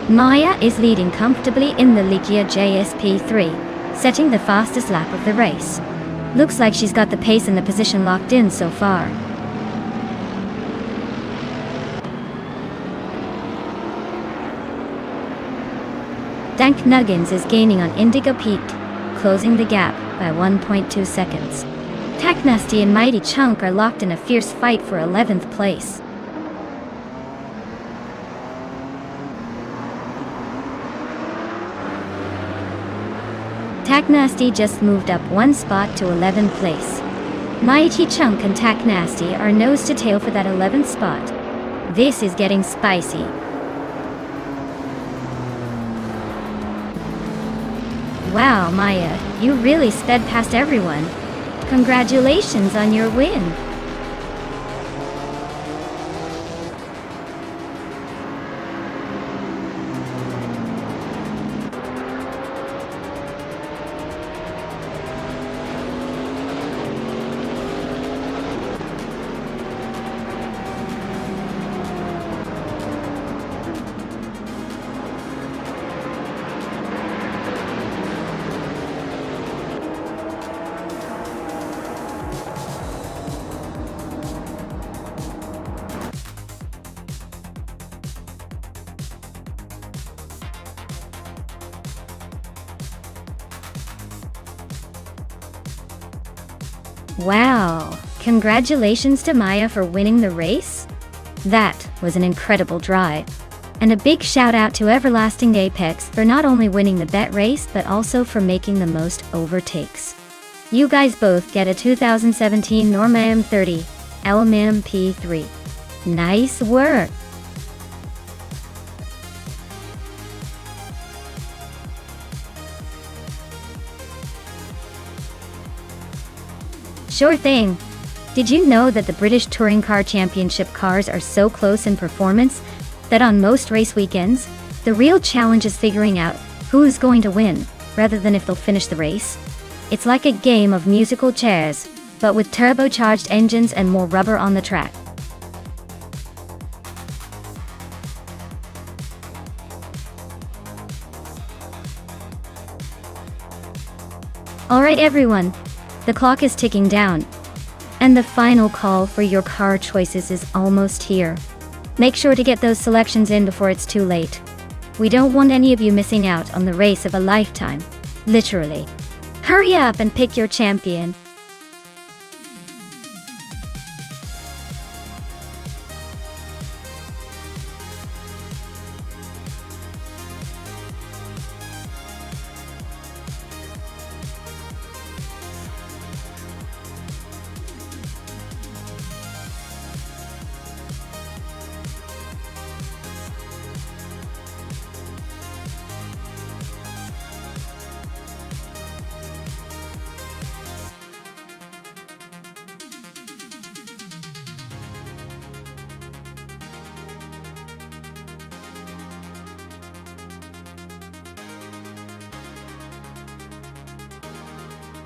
Maya is leading comfortably in the Ligia JSP3, setting the fastest lap of the race. Looks like she's got the pace and the position locked in so far. Dank Nuggins is gaining on Indigo Pete, closing the gap by 1.2 seconds. Taknasty and Mighty Chunk are locked in a fierce fight for 11th place. Taknasty just moved up 1 spot to 11th place. Mighty Chunk and Taknasty are nose to tail for that 11th spot. This is getting spicy. Wow, Maya, you really sped past everyone. Congratulations on your win. Wow, congratulations to Maya for winning the race. That was an incredible drive. And a big shout out to Everlasting Apex for not only winning the bet race but also for making the most overtakes. You guys both get a 2017 Norma M30 LMP3. Nice work! Sure thing. Did you know that the British Touring Car Championship cars are so close in performance that on most race weekends, the real challenge is figuring out who is going to win, rather than if they'll finish the race? It's like a game of musical chairs, but with turbocharged engines and more rubber on the track. Alright everyone, the clock is ticking down. And the final call for your car choices is almost here. Make sure to get those selections in before it's too late. We don't want any of you missing out on the race of a lifetime. Literally. Hurry up and pick your champion.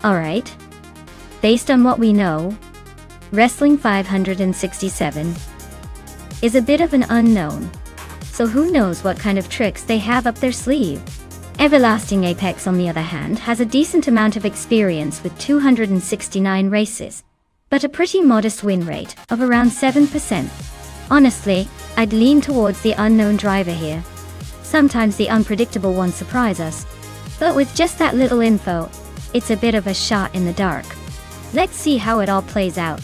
Alright. Based on what we know, Wrestling 567 is a bit of an unknown, so who knows what kind of tricks they have up their sleeve. Everlasting Apex, on the other hand, has a decent amount of experience with 269 races, but a pretty modest win rate of around 7%. Honestly, I'd lean towards the unknown driver here. Sometimes the unpredictable ones surprise us, but with just that little info, it's a bit of a shot in the dark. Let's see how it all plays out.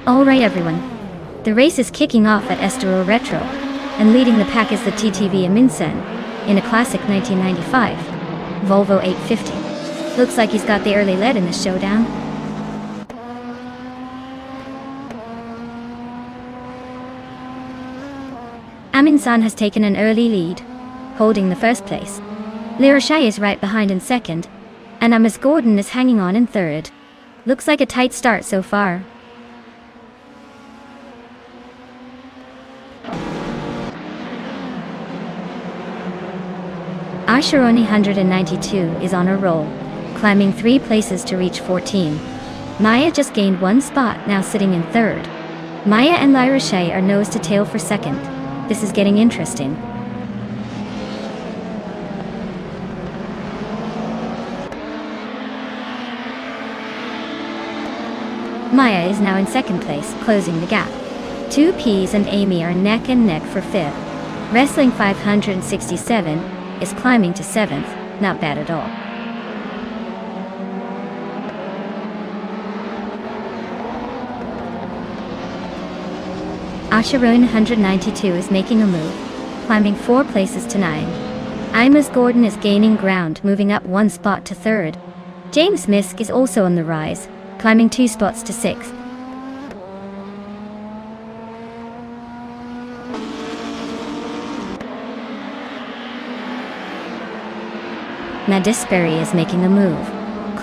Alright everyone, the race is kicking off at Estero Retro, and leading the pack is the TTV Aminsen, in a classic 1995 Volvo 850. Looks like he's got the early lead in the showdown. Aminsan has taken an early lead, holding the first place. Lirashai is right behind in second, and Amos Gordon is hanging on in third. Looks like a tight start so far. Asheroni 192 is on a roll, climbing 3 places to reach 14. Maya just gained 1 spot, now sitting in third. Maya and Lyra Shea are nose to tail for second. This is getting interesting. Maya is now in second place, closing the gap. 2Ps and Amy are neck and neck for fifth. Wrestling 567 is climbing to 7th, not bad at all. Asheron 192 is making a move, climbing 4 places to 9. Imus Gordon is gaining ground, moving up 1 spot to 3rd. James Misk is also on the rise, climbing 2 spots to 6th. Madisbury is making a move,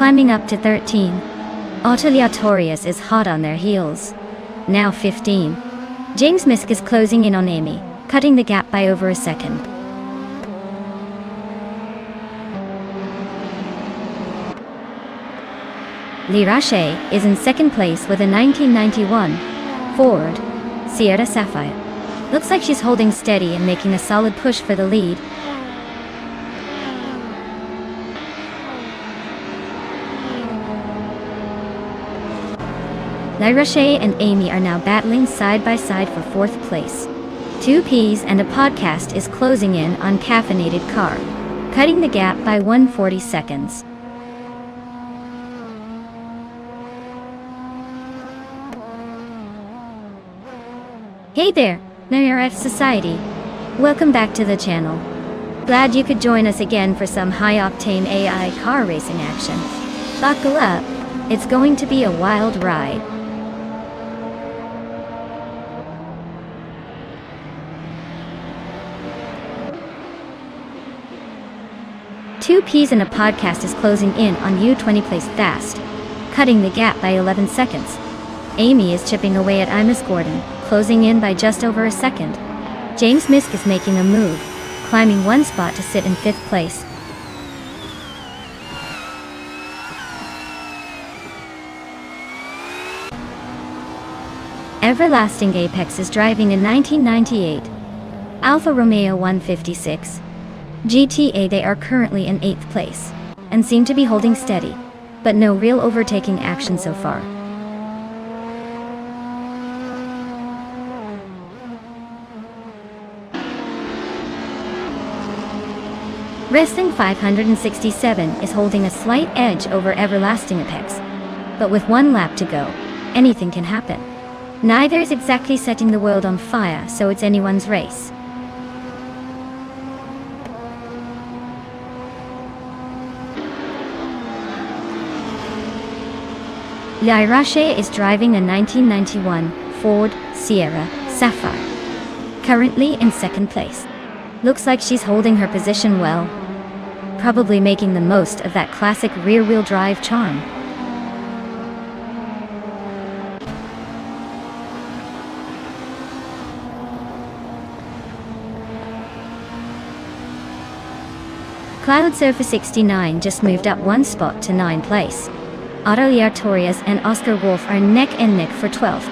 climbing up to 13. Aleatorius is hot on their heels. Now 15. James Misk is closing in on Amy, cutting the gap by over a second. Lirache is in second place with a 1991 Ford Sierra Sapphire. Looks like she's holding steady and making a solid push for the lead. Lirache and Amy are now battling side by side for fourth place. 2 Ps and a podcast is closing in on Caffeinated Car, cutting the gap by 140 seconds. Hey there, NRF Society. Welcome back to the channel. Glad you could join us again for some high-octane AI car racing action. Buckle up, it's going to be a wild ride. Two Ps and a podcast is closing in on U20 place fast, cutting the gap by 11 seconds. Amy is chipping away at Imus Gordon, closing in by just over a second. James Misk is making a move, climbing 1 spot to sit in 5th place. Everlasting Apex is driving a 1998 Alfa Romeo 156 GTA. They are currently in 8th place, and seem to be holding steady, but no real overtaking action so far. Wrestling 567 is holding a slight edge over Everlasting Apex, but with 1 lap to go, anything can happen. Neither is exactly setting the world on fire, so it's anyone's race. Lirache is driving a 1991 Ford Sierra Sapphire, currently in 2nd place. Looks like she's holding her position well, probably making the most of that classic rear-wheel drive charm. Cloud Surfer 69 just moved up 1 spot to 9th place. Aleatorius and Oscar Wolf are neck and neck for 12th.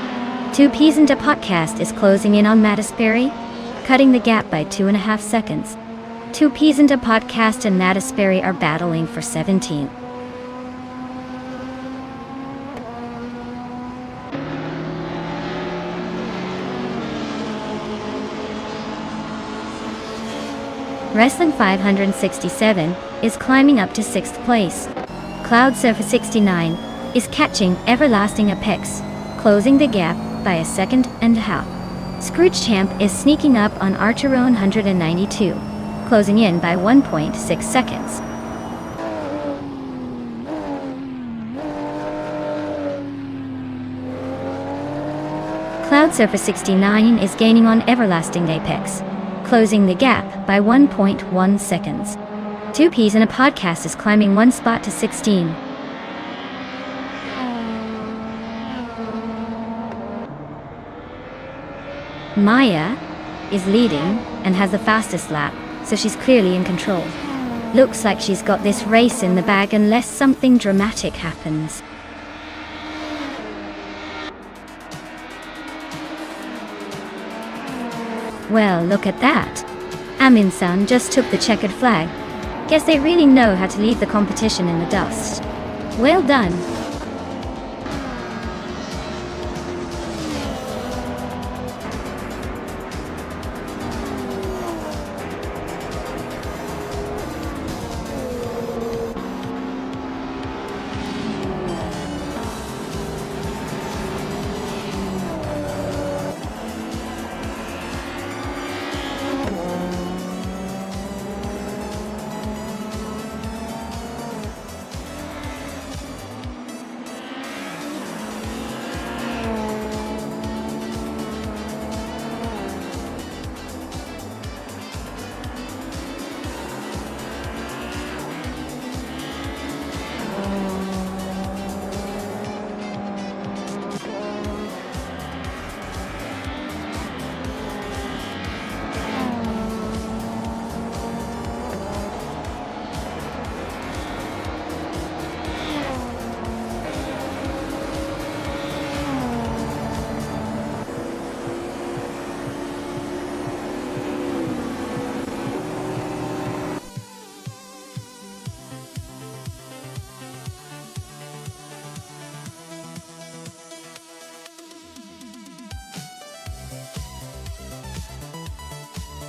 2 Ps and a podcast is closing in on Mattis Berry, cutting the gap by 2.5 seconds. 2 Ps and a podcast and Mattis Berry are battling for 17th. Wrestling 567 is climbing up to 6th place. Cloud Surfer 69 is catching Everlasting Apex, closing the gap by 1.5 seconds. Scrooge Champ is sneaking up on Archeron 192, closing in by 1.6 seconds. Cloud Surfer 69 is gaining on Everlasting Apex, closing the gap by 1.1 seconds. 2 Ps and a podcast is climbing 1 spot to 16. Maya is leading and has the fastest lap, so she's clearly in control. Looks like she's got this race in the bag unless something dramatic happens. Well, look at that. Amin-san just took the checkered flag. Guess they really know how to leave the competition in the dust. Well done.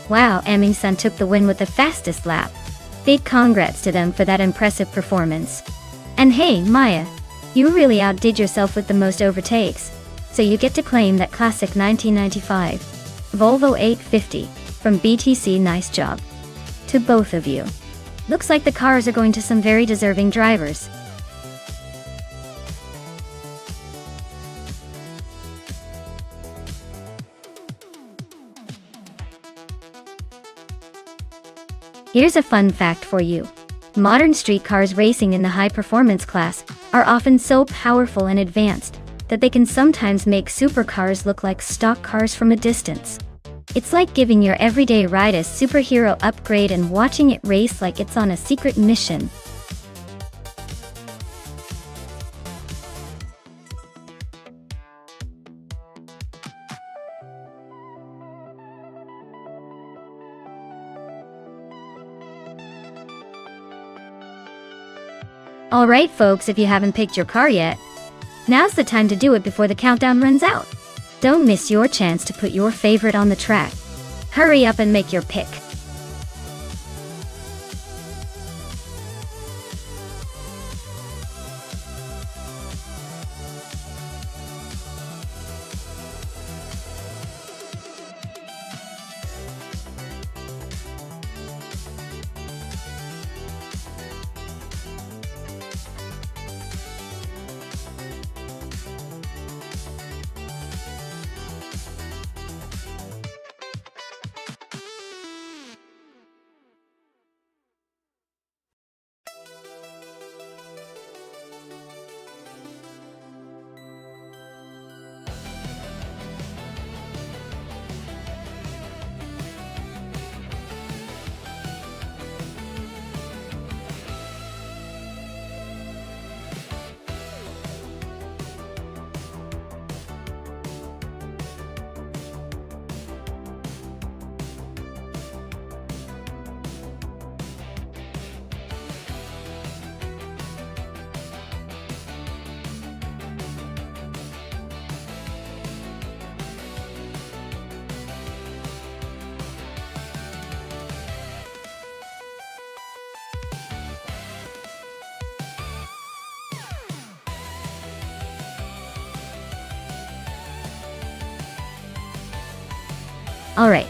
Wow, Aming-san took the win with the fastest lap. Big congrats to them for that impressive performance. And hey, Maya, you really outdid yourself with the most overtakes, so you get to claim that classic 1995 Volvo 850 from BTC. Nice job to both of you. Looks like the cars are going to some very deserving drivers. Here's a fun fact for you. Modern street cars racing in the high-performance class are often so powerful and advanced that they can sometimes make supercars look like stock cars from a distance. It's like giving your everyday ride a superhero upgrade and watching it race like it's on a secret mission. Alright folks, if you haven't picked your car yet, now's the time to do it before the countdown runs out. Don't miss your chance to put your favorite on the track. Hurry up and make your pick. Alright,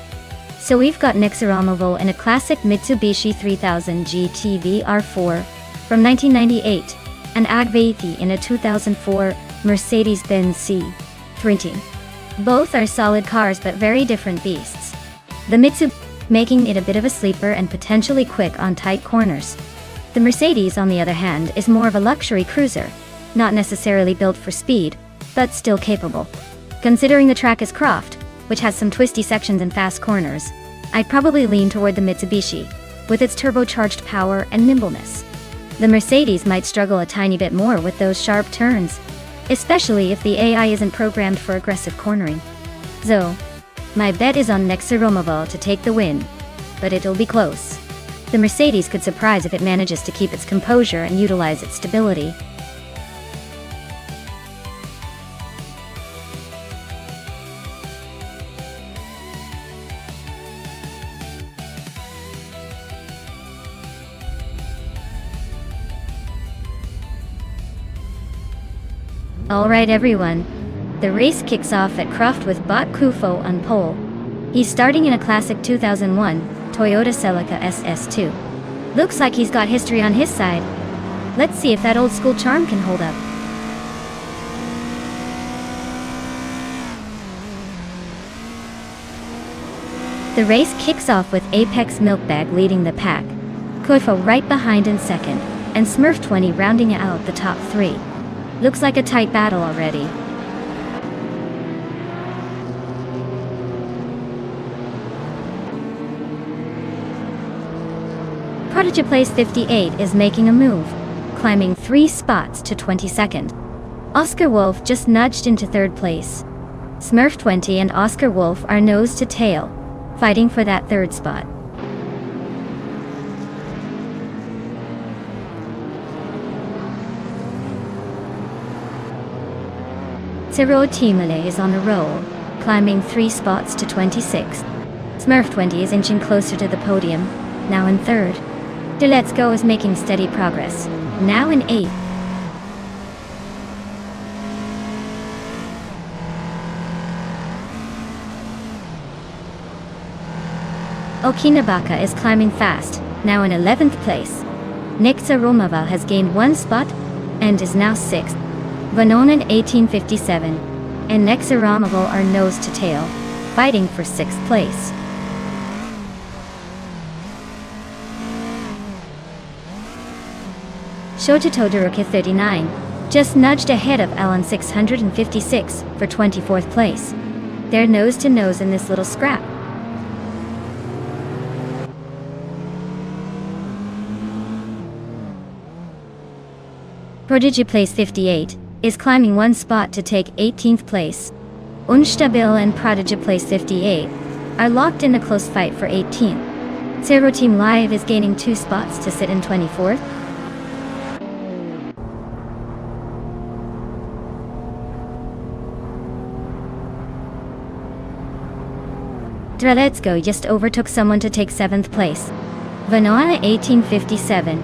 so we've got Nexiramovo in a classic Mitsubishi 3000 GT VR4 from 1998, and Agveiti in a 2004 Mercedes-Benz C3. Both are solid cars but very different beasts. The Mitsubishi making it a bit of a sleeper and potentially quick on tight corners. The Mercedes, on the other hand, is more of a luxury cruiser, not necessarily built for speed, but still capable. Considering the track is Croft, which has some twisty sections and fast corners, I'd probably lean toward the Mitsubishi, with its turbocharged power and nimbleness. The Mercedes might struggle a tiny bit more with those sharp turns, especially if the AI isn't programmed for aggressive cornering. So, my bet is on Nexiramovo to take the win, but it'll be close. The Mercedes could surprise if it manages to keep its composure and utilize its stability. Alright everyone, the race kicks off at Croft with Bot Kufo on pole. He's starting in a classic 2001 Toyota Celica SS2. Looks like he's got history on his side. Let's see if that old school charm can hold up. The race kicks off with Apex Milkbag leading the pack, Kufo right behind in second, and Smurf20 rounding out the top three. Looks like a tight battle already. Prodigy Place 58 is making a move, climbing 3 spots to 22nd. Oscar Wolf just nudged into 3rd place. Smurf20 and Oscar Wolf are nose to tail, fighting for that 3rd spot. Tiro Timale is on a roll, climbing 3 spots to 26th. Smurf 20 is inching closer to the podium, now in 3rd. De Let's Go is making steady progress, now in 8th. Okinabaka is climbing fast, now in 11th place. Nixa Romava has gained 1 spot, and is now 6th. Vanonen 1857 and Nexa Romaval are nose to tail, fighting for 6th place. Shota Todoroki 39 just nudged ahead of Alan 656 for 24th place. They're nose to nose in this little scrap. Prodigy Place 58 is climbing 1 spot to take 18th place. Unstabil and Prodigy Place 58 are locked in a close fight for 18th. Zero Team Live is gaining 2 spots to sit in 24th. Dreletsko just overtook someone to take 7th place. Vanoa 1857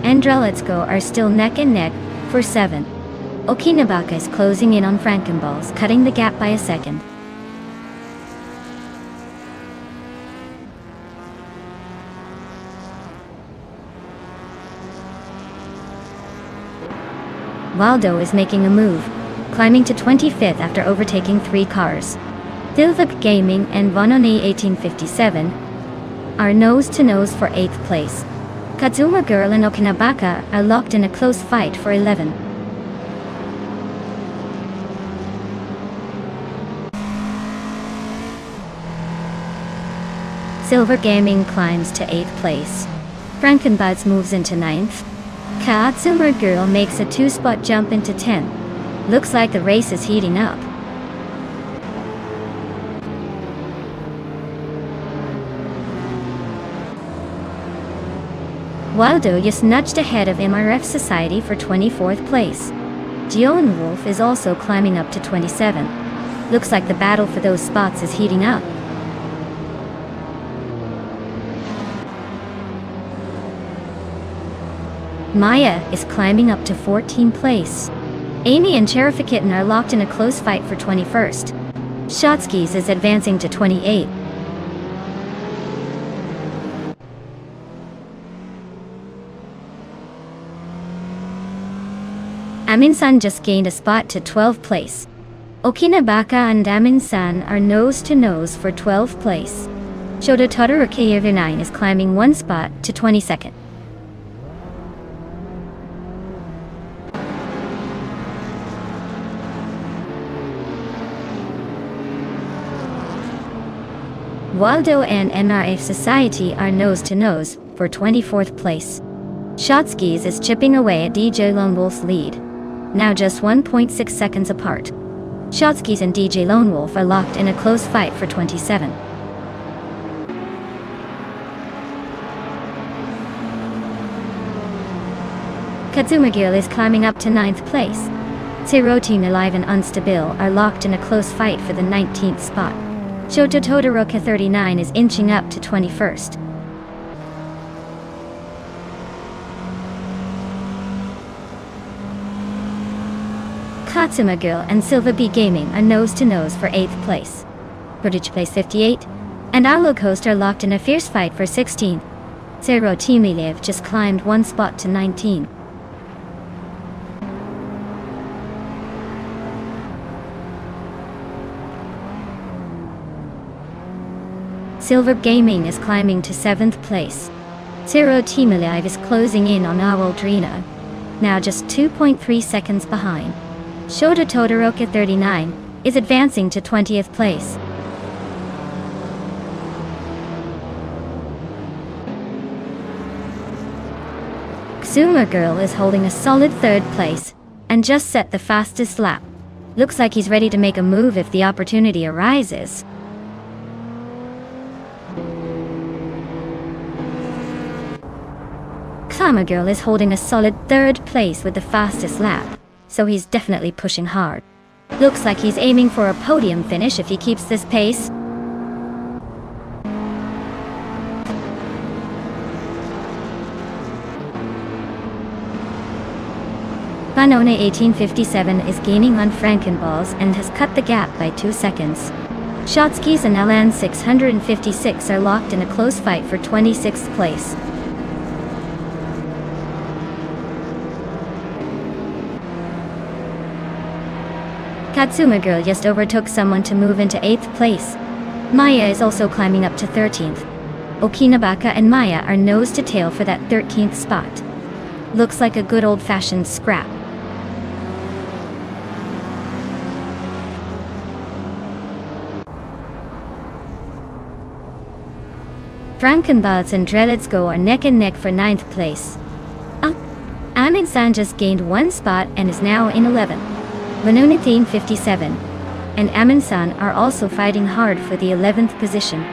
and Dreletsko are still neck and neck for 7th. Okinabaka is closing in on Frankenballs, cutting the gap by a second. Waldo is making a move, climbing to 25th after overtaking 3 cars. Dilvik Gaming and Vanoni 1857 are nose to nose for 8th place. Kazuma Girl and Okinabaka are locked in a close fight for 11th. Silver Gaming climbs to 8th place. Frankenbuds moves into 9th. Katsuma Girl makes a 2-spot jump into 10th. Looks like the race is heating up. Waldo just nudged ahead of MRF Society for 24th place. Geon Wolf is also climbing up to 27th. Looks like the battle for those spots is heating up. Maya is climbing up to 14th place. Amy and Cherifakitten are locked in a close fight for 21st. Shotskis is advancing to 28th. Amin-san just gained a spot to 12th place. Okinabaka and Amin-san are nose to nose for 12th place. Shota Todoroki 9 is climbing 1 spot to 22nd. Waldo and MRF Society are nose to nose for 24th place. Shotskis is chipping away at DJ Lone Wolf's lead, now just 1.6 seconds apart. Shotskis and DJ Lone Wolf are locked in a close fight for 27. Katsumagil is climbing up to 9th place. Zero Team Alive and Unstabil are locked in a close fight for the 19th spot. Shota Todoroki 39 is inching up to 21st. Katsuma Girl and Silva B Gaming are nose to nose for 8th place. Prodigy Place 58 and Arlo Coast are locked in a fierce fight for 16th. Zero Team Eliv just climbed 1 spot to 19. Silver Gaming is climbing to 7th place. Zero Team Alive is closing in on Awaldrina, now just 2.3 seconds behind. Shota Todoroki 39 is advancing to 20th place. Xuma Girl is holding a solid 3rd place and just set the fastest lap. Looks like he's ready to make a move if the opportunity arises. Xuma Girl is holding a solid 3rd place with the fastest lap, so he's definitely pushing hard. Looks like he's aiming for a podium finish if he keeps this pace. Danone 1857 is gaining on Frankenballs and has cut the gap by 2 seconds. Shotskis and LN 656 are locked in a close fight for 26th place. Katsuma Girl just overtook someone to move into 8th place. Maya is also climbing up to 13th. Okinabaka and Maya are nose to tail for that 13th spot. Looks like a good old-fashioned scrap. Frankenballs and Drelitsko are neck and neck for 9th place. Amin-san just gained 1 spot and is now in 11th. Vanunatine 57 and Amin-san are also fighting hard for the 11th position.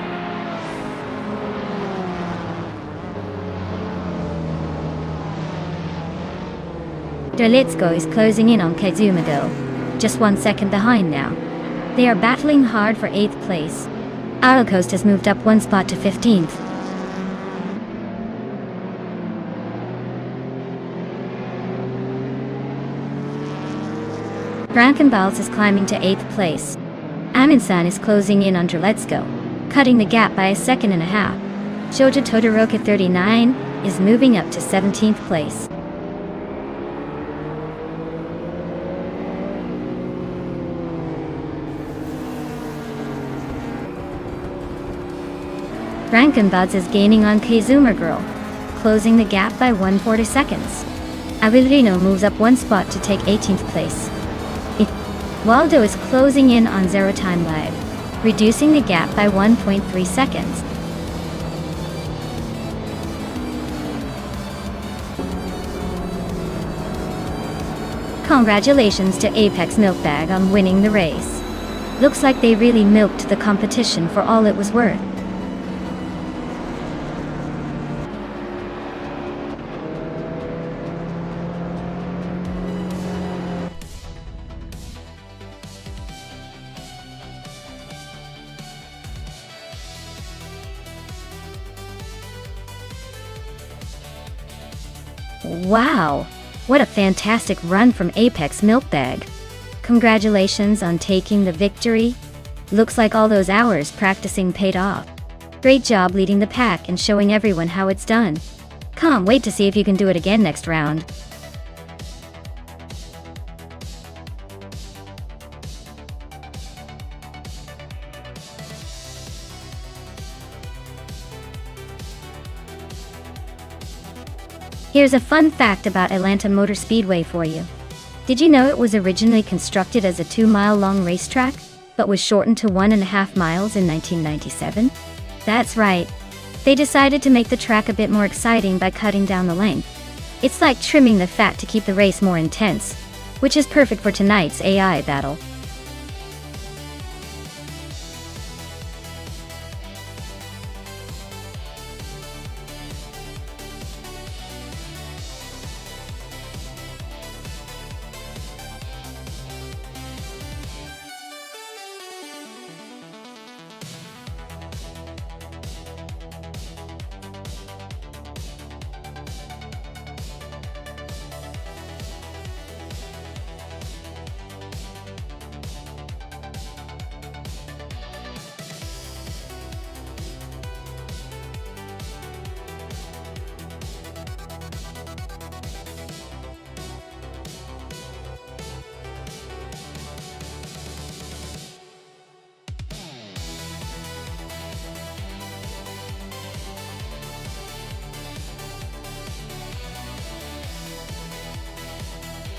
Drelitsko is closing in on Kaizuma Girl, just 1 second behind now. They are battling hard for 8th place. Aocoast has moved up 1 spot to 15th. Frankenballs is climbing to 8th place. Amin-san is closing in on Drelitsko, cutting the gap by 1.5 seconds. Shoujo Todoroki 39 is moving up to 17th place. Frankenballs is gaining on Kaizuma Girl, closing the gap by 140 seconds. Avilino moves up 1 spot to take 18th place. Waldo is closing in on Zero Time Live, reducing the gap by 1.3 seconds. Congratulations to Apex Milkbag on winning the race. Looks like they really milked the competition for all it was worth. Wow! What a fantastic run from Apex Milkbag. Congratulations on taking the victory. Looks like all those hours practicing paid off. Great job leading the pack and showing everyone how it's done. Can't wait to see if you can do it again next round. Here's a fun fact about Atlanta Motor Speedway for you. Did you know it was originally constructed as a 2-mile-long racetrack, but was shortened to 1.5 miles in 1997? That's right. They decided to make the track a bit more exciting by cutting down the length. It's like trimming the fat to keep the race more intense, which is perfect for tonight's AI battle.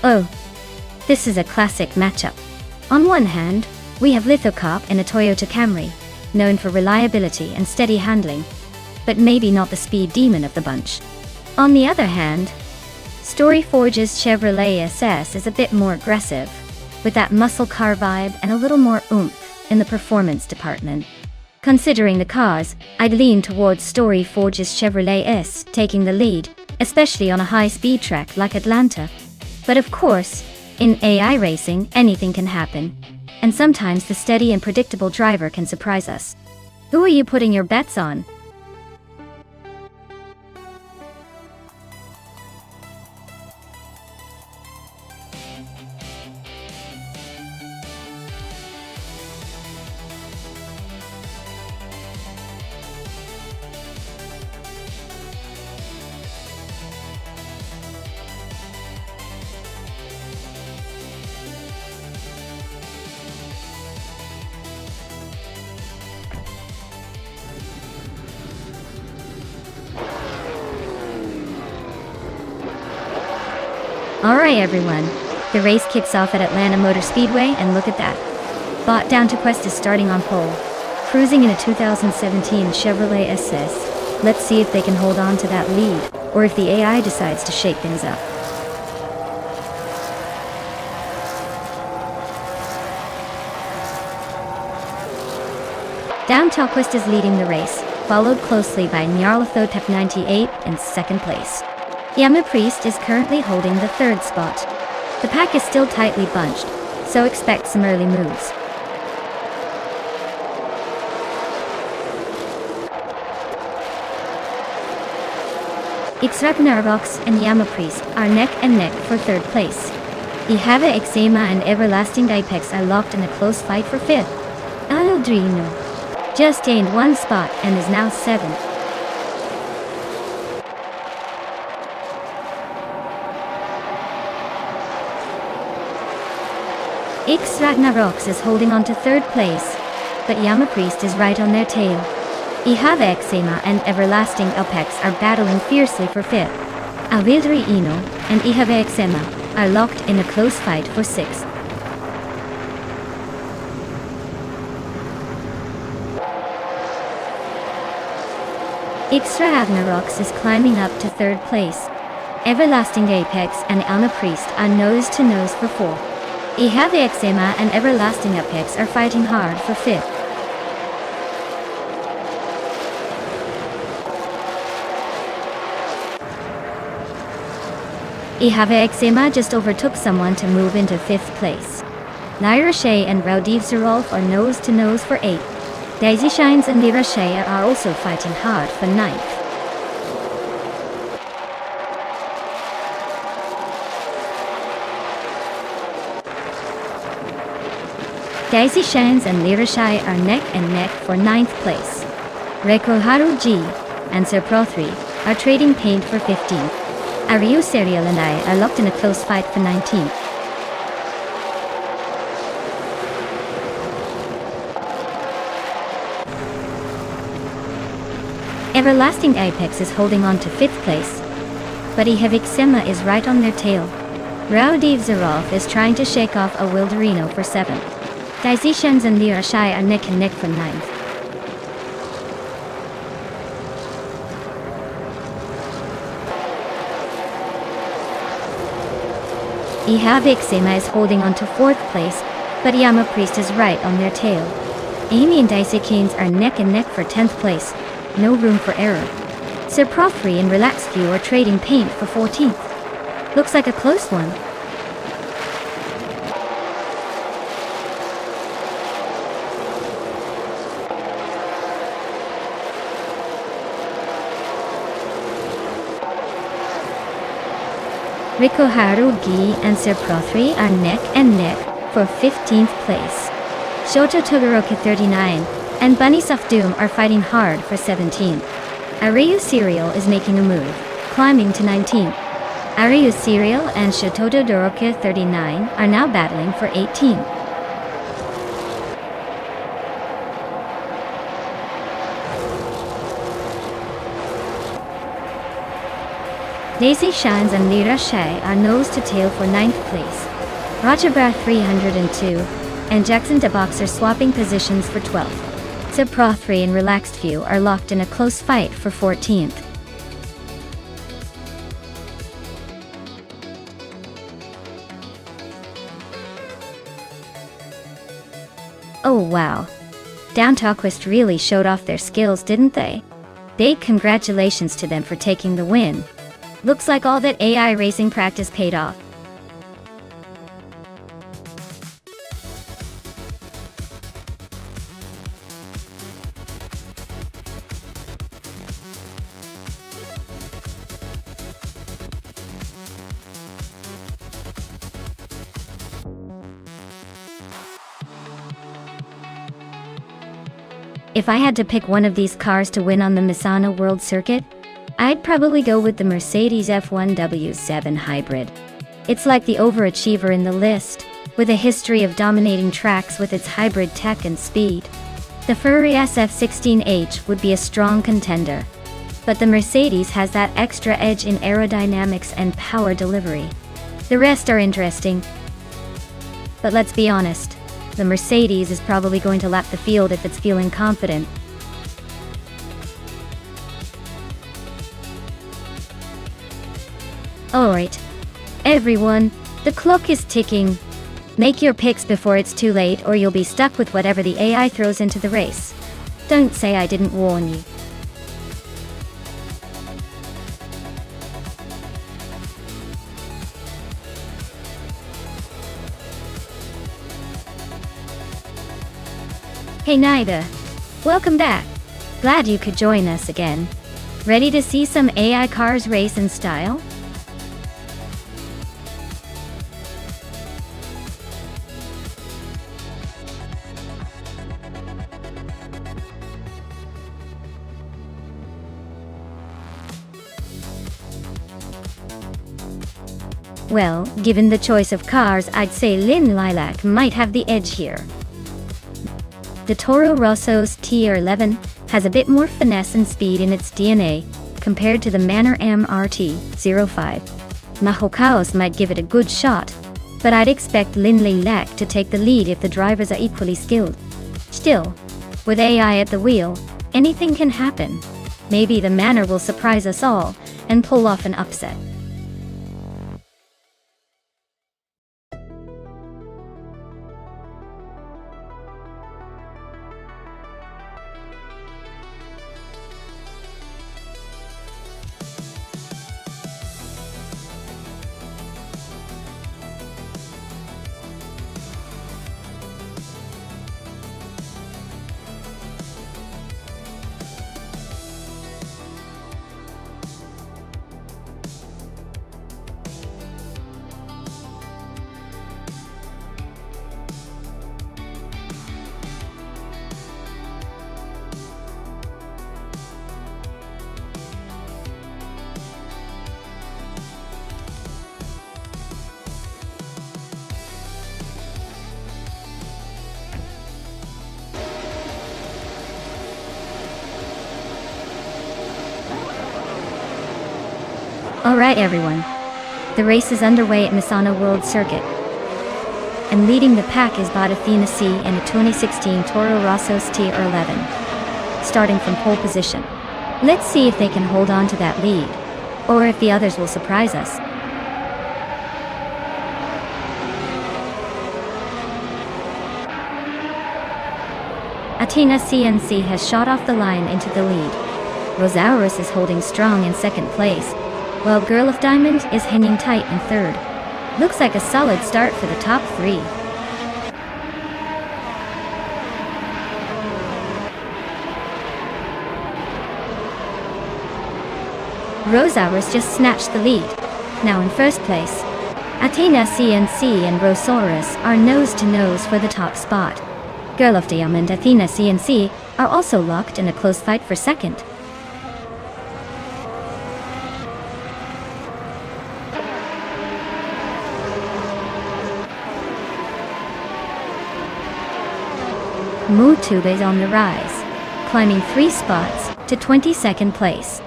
Oh, this is a classic matchup. On one hand, we have Lithocop and a Toyota Camry, known for reliability and steady handling, but maybe not the speed demon of the bunch. On the other hand, Storyforge's Chevrolet SS is a bit more aggressive, with that muscle car vibe and a little more oomph in the performance department. Considering the cars, I'd lean towards Storyforge's Chevrolet S taking the lead, especially on a high-speed track like Atlanta. But of course, in AI racing, anything can happen, and sometimes the steady and predictable driver can surprise us. Who are you putting your bets on? Alright everyone, the race kicks off at Atlanta Motor Speedway and look at that. Bot Down to Quest is starting on pole, cruising in a 2017 Chevrolet SS. Let's see if they can hold on to that lead, or if the AI decides to shake things up. Down to Quest is leading the race, followed closely by Nyarlathotep 98 in second place. Yama Priest is currently holding the third spot. The pack is still tightly bunched, so expect some early moves. Ragnarvox and Yama Priest are neck and neck for third place. Ihava Eczema and Everlasting Apex are locked in a close fight for fifth. Aldrino just gained one spot and is now seventh. Ragnarox is holding on to third place, but Yama Priest is right on their tail. Ihava Eczema and Everlasting Apex are battling fiercely for fifth. Avildri Ino and Ihava Eczema are locked in a close fight for sixth. Ragnarox is climbing up to third place. Everlasting Apex and Yama Priest are nose to nose for fourth. Ihava Eczema and Everlasting Apex are fighting hard for fifth. Ihava Eczema just overtook someone to move into fifth place. Lyra Shea and Raudiv Zerolf are nose to nose for eighth. Daisy Shines and Lyra Shea are also fighting hard for ninth. Daisy Shines and Lyra Shea are neck and neck for ninth place. Rekoharu G and Sir Pro 3 are trading paint for 15th. Ariu Serial and I are locked in a close fight for 19th. Everlasting Apex is holding on to 5th place, but Ihava Eczema is right on their tail. Raudiv Zerolf is trying to shake off a Wilderino for 7th. Daisishans and Lyra Shai are neck and neck for 9th. Ihava Eczema is holding on to 4th place, but Yama Priest is right on their tail. Amy and Daisy are neck and neck for 10th place. No room for error. Sir Pro 3 and Relaxed View are trading paint for 14th. Looks like a close one. Rikoharu Gi and Sir Pro 3 are neck and neck for 15th place. Shoto Todoroki 39 and Bunny Doom are fighting hard for 17th. Ariu Serial is making a move, climbing to 19th. Ariu Serial and Shototo Doroka 39 are now battling for 18th. Daisy Shines and Lyra Shai are nose to tail for 9th place. Rajabra 302 and Jackson DeBox are swapping positions for 12th. Sir Pro 3 and Relaxed View are locked in a close fight for 14th. Oh wow. Down to Quest really showed off their skills, didn't they? Big congratulations to them for taking the win. Looks like all that AI racing practice paid off. If I had to pick one of these cars to win on the Misano World Circuit, I'd probably go with the Mercedes F1 W7 Hybrid. It's like the overachiever in the list, with a history of dominating tracks with its hybrid tech and speed. The Ferrari SF16H would be a strong contender, but the Mercedes has that extra edge in aerodynamics and power delivery. The rest are interesting. But let's be honest, the Mercedes is probably going to lap the field if it's feeling confident. Alright, everyone, the clock is ticking. Make your picks before it's too late or you'll be stuck with whatever the AI throws into the race. Don't say I didn't warn you. Hey Nida, welcome back. Glad you could join us again. Ready to see some AI cars race in style? Well, given the choice of cars, I'd say Lin Lilac might have the edge here. The Toro Rosso's TR11 has a bit more finesse and speed in its DNA compared to the Manor MRT-05. Mahokaos might give it a good shot, but I'd expect Lin Lilac to take the lead if the drivers are equally skilled. Still, with AI at the wheel, anything can happen. Maybe the Manor will surprise us all and pull off an upset. Alright everyone, the race is underway at Misano World Circuit. And leading the pack is Bot Athena C and a 2016 Toro Rosso's TR11, starting from pole position. Let's see if they can hold on to that lead, or if the others will surprise us. Athena CNC has shot off the line into the lead. Rosaurus is holding strong in second place, while Girl of Diamond is hanging tight in third. Looks like a solid start for the top three. Rosaurus just snatched the lead. Now in first place, Athena CNC and Rosaurus are nose to nose for the top spot. Girl of Diamond and Athena CNC are also locked in a close fight for second. Mutube is on the rise, climbing 3 spots to 22nd place.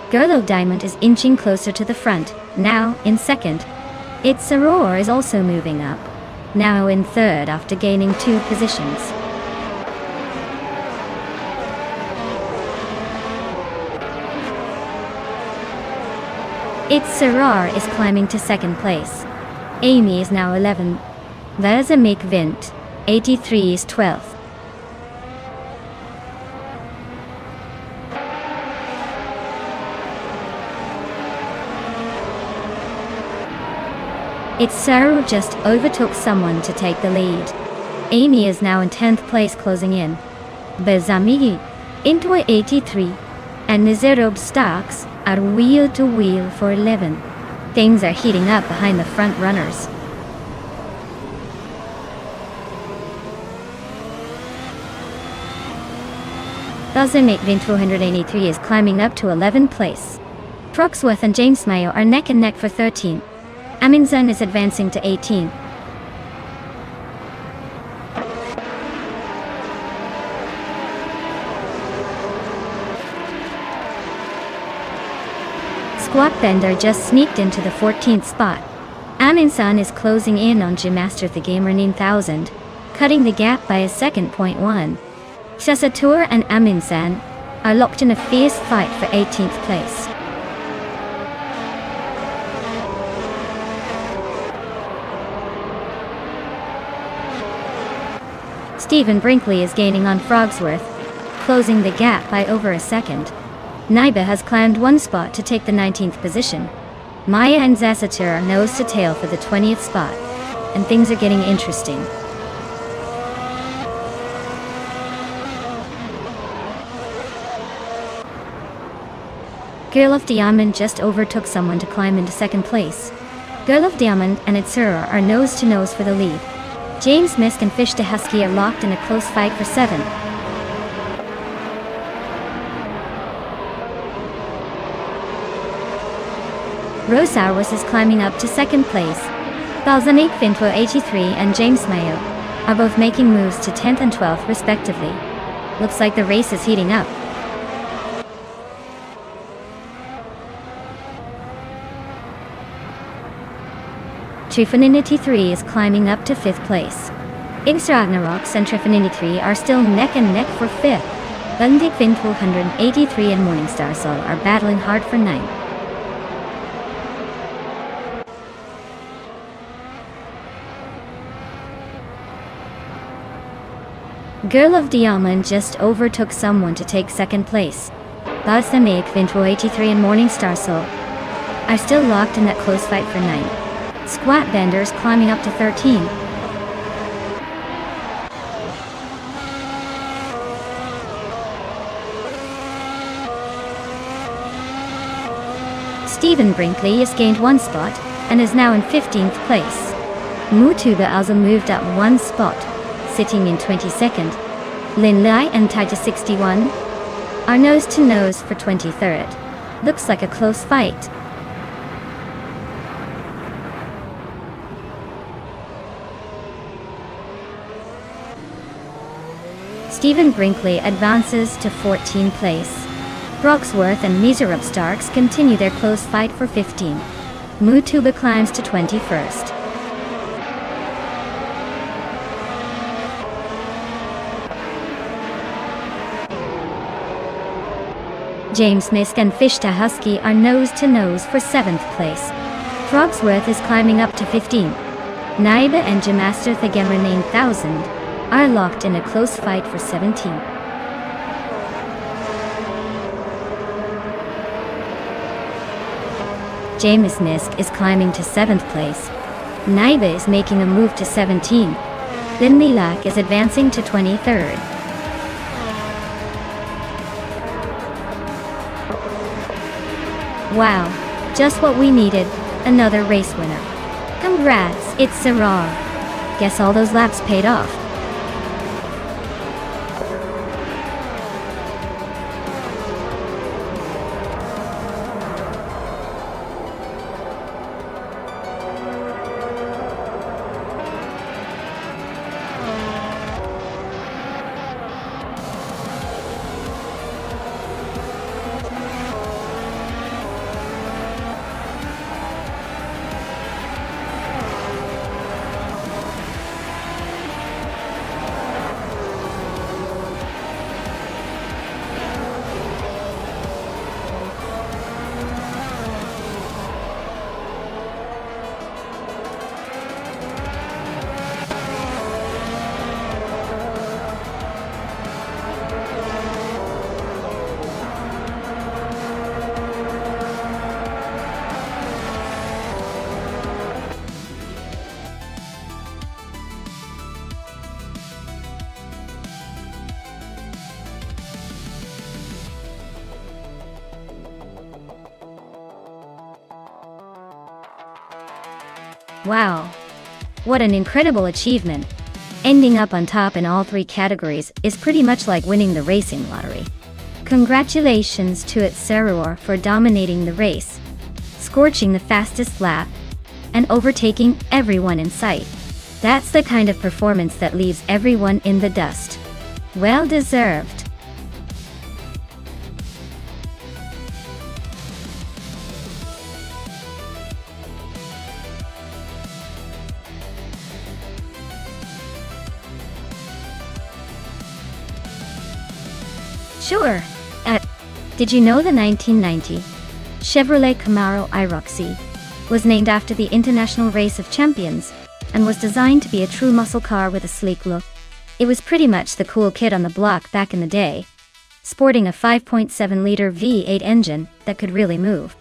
Girl of Diamond is inching closer to the front, now in second. Its Aurora is also moving up, now in third after gaining 2 positions. Its Sarar is climbing to second place. Amy is now 11th. There's a McVint, 83 is 12th. Its Saru just overtook someone to take the lead. Amy is now in 10th place closing in. Bezamigi, into 83, and Nizerob stocks are wheel to wheel for 11. Things are heating up behind the front runners. Bazamate Vint 483 is climbing up to 11th place. Proxworth and James Mayo are neck and neck for 13. Aminzan is advancing to 18. Squat Bender just sneaked into the 14th spot. Amundsen is closing in on Gemaster the Gamer 9000, cutting the gap by a second. 1. Sasatur and Amundsen are locked in a fierce fight for 18th place. Stephen Brinkley is gaining on Frogsworth, closing the gap by over a second. Naiba has climbed one spot to take the 19th position. Maya and Zasatur are nose to tail for the 20th spot, and things are getting interesting. Girl of Diamond just overtook someone to climb into second place. Girl of Diamond and Itsura are nose to nose for the lead. James Misk and Fish the Husky are locked in a close fight for 7. Rosaurus is climbing up to second place. Balsamic Finto 83 and James Mayo are both making moves to 10th and 12th respectively. Looks like the race is heating up. Trifinity 3 is climbing up to 5th place. Ragnarok's and Trifinity 3 are still neck and neck for 5th. Bundik Vint 183 and Morningstar Soul are battling hard for 9th. Girl of Diamond just overtook someone to take second place. Balsamic Vint 83 and Morningstar Soul are still locked in that close fight for 9th. Squat Benders climbing up to 13. Stephen Brinkley has gained one spot and is now in 15th place. Mutuba also moved up one spot, sitting in 22nd. Lin Lai and Taija 61 are nose to nose for 23rd. Looks like a close fight. Stephen Brinkley advances to 14th place. Broxworth and Miserup Starks continue their close fight for 15. Mutuba climbs to 21st. James Misk and Fish the Husky are nose to nose for 7th place. Frogsworth is climbing up to 15. Naiba and Gemaster the Gamer 9000 are locked in a close fight for 17. James Misk is climbing to 7th place. Naiba is making a move to 17. Lin Lilak is advancing to 23rd. Wow, just what we needed, another race winner. Congrats, it's Sarar. Guess all those laps paid off. Wow. What an incredible achievement. Ending up on top in all 3 categories is pretty much like winning the racing lottery. Congratulations to Itseror for dominating the race, scorching the fastest lap, and overtaking everyone in sight. That's the kind of performance that leaves everyone in the dust. Well deserved. Sure. Uh, did you know the 1990 Chevrolet Camaro Iroxy was named after the International Race of Champions and was designed to be a true muscle car with a sleek look? It was pretty much the cool kid on the block back in the day, sporting a 5.7-liter V8 engine that could really move.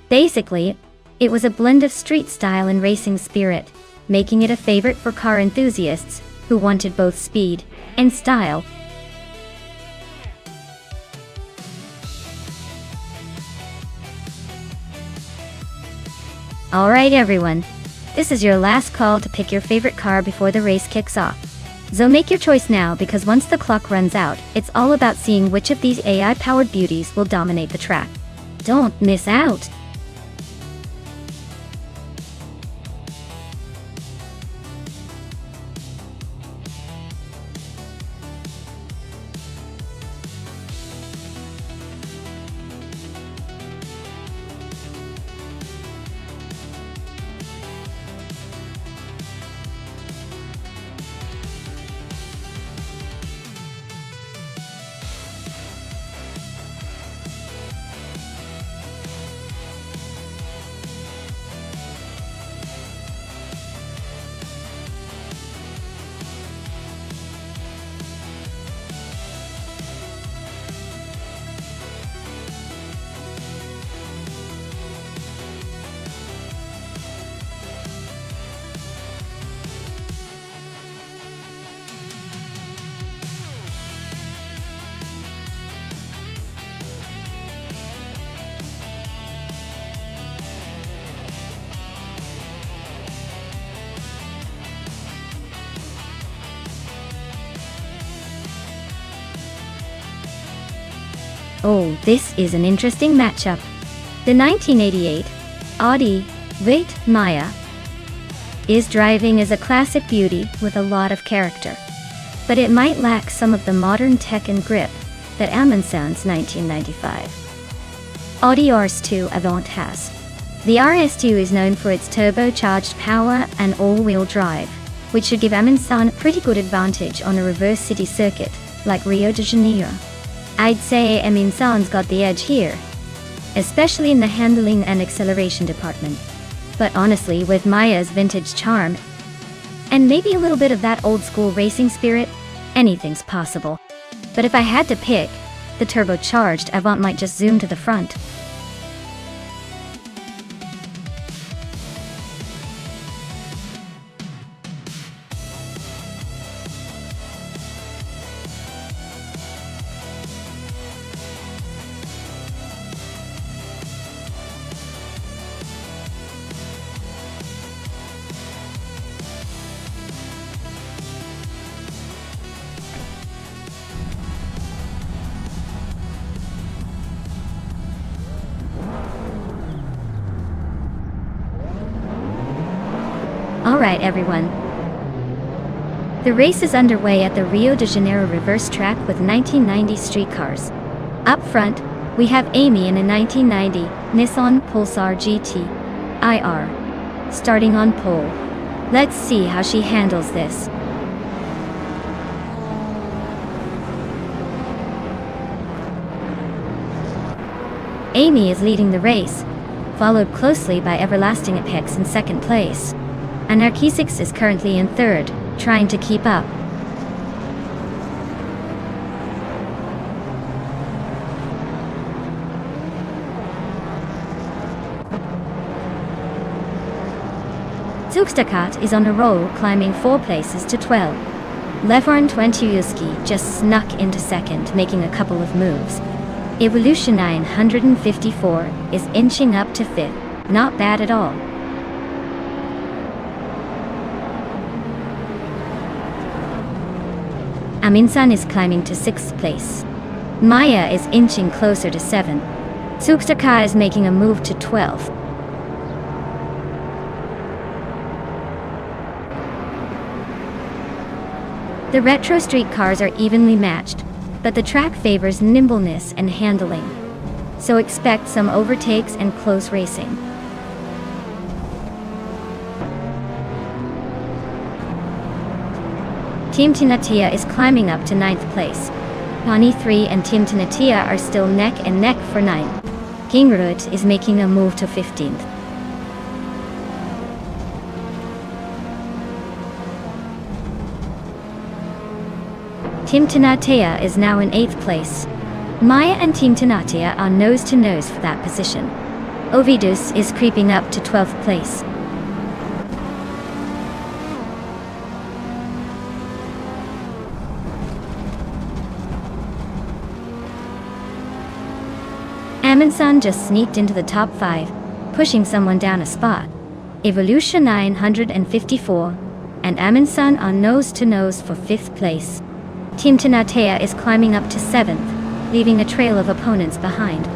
Basically, it was a blend of street style and racing spirit, making it a favorite for car enthusiasts who wanted both speed and style. Alright everyone, this is your last call to pick your favorite car before the race kicks off. So make your choice now, because once the clock runs out, it's all about seeing which of these AI-powered beauties will dominate the track. Don't miss out! Oh, this is an interesting matchup. The 1988 Audi V8 Maya is driving as a classic beauty with a lot of character, but it might lack some of the modern tech and grip that Amundsen's 1995 Audi RS2 Avant has. The RS2 is known for its turbocharged power and all-wheel drive, which should give Amundsen a pretty good advantage on a reverse city circuit like Rio de Janeiro. I'd say Amundsen's got the edge here, especially in the handling and acceleration department. But honestly, with Maya's vintage charm, and maybe a little bit of that old-school racing spirit, anything's possible. But if I had to pick, the turbocharged Avant might just zoom to the front. Alright everyone. The race is underway at the Rio de Janeiro reverse track with 1990 streetcars. Up front, we have Amy in a 1990 Nissan Pulsar GT IR, starting on pole. Let's see how she handles this. Amy is leading the race, followed closely by Everlasting Apex in second place. Anarchisix is currently in third, trying to keep up. Zugstakat is on a roll, climbing 4 places to 12. Levorn Twentuyuski just snuck into second, making a couple of moves. Evolution 954 is inching up to 5th, not bad at all. Amundsen is climbing to 6th place. Maya is inching closer to 7th. Zugstaka is making a move to 12th. The retro streetcars are evenly matched, but the track favors nimbleness and handling, so expect some overtakes and close racing. Team Tinatia is climbing up to 9th place. Pani 3 and Team Tinatia are still neck and neck for 9th. King Root is making a move to 15th. Team Tinatia is now in 8th place. Maya and Team Tinatia are nose to nose for that position. Ovidus is creeping up to 12th place. Amundsen just sneaked into the top 5, pushing someone down a spot. Evolution 954, and Amundsen are nose to nose for 5th place. Team Tinatea is climbing up to 7th, leaving a trail of opponents behind.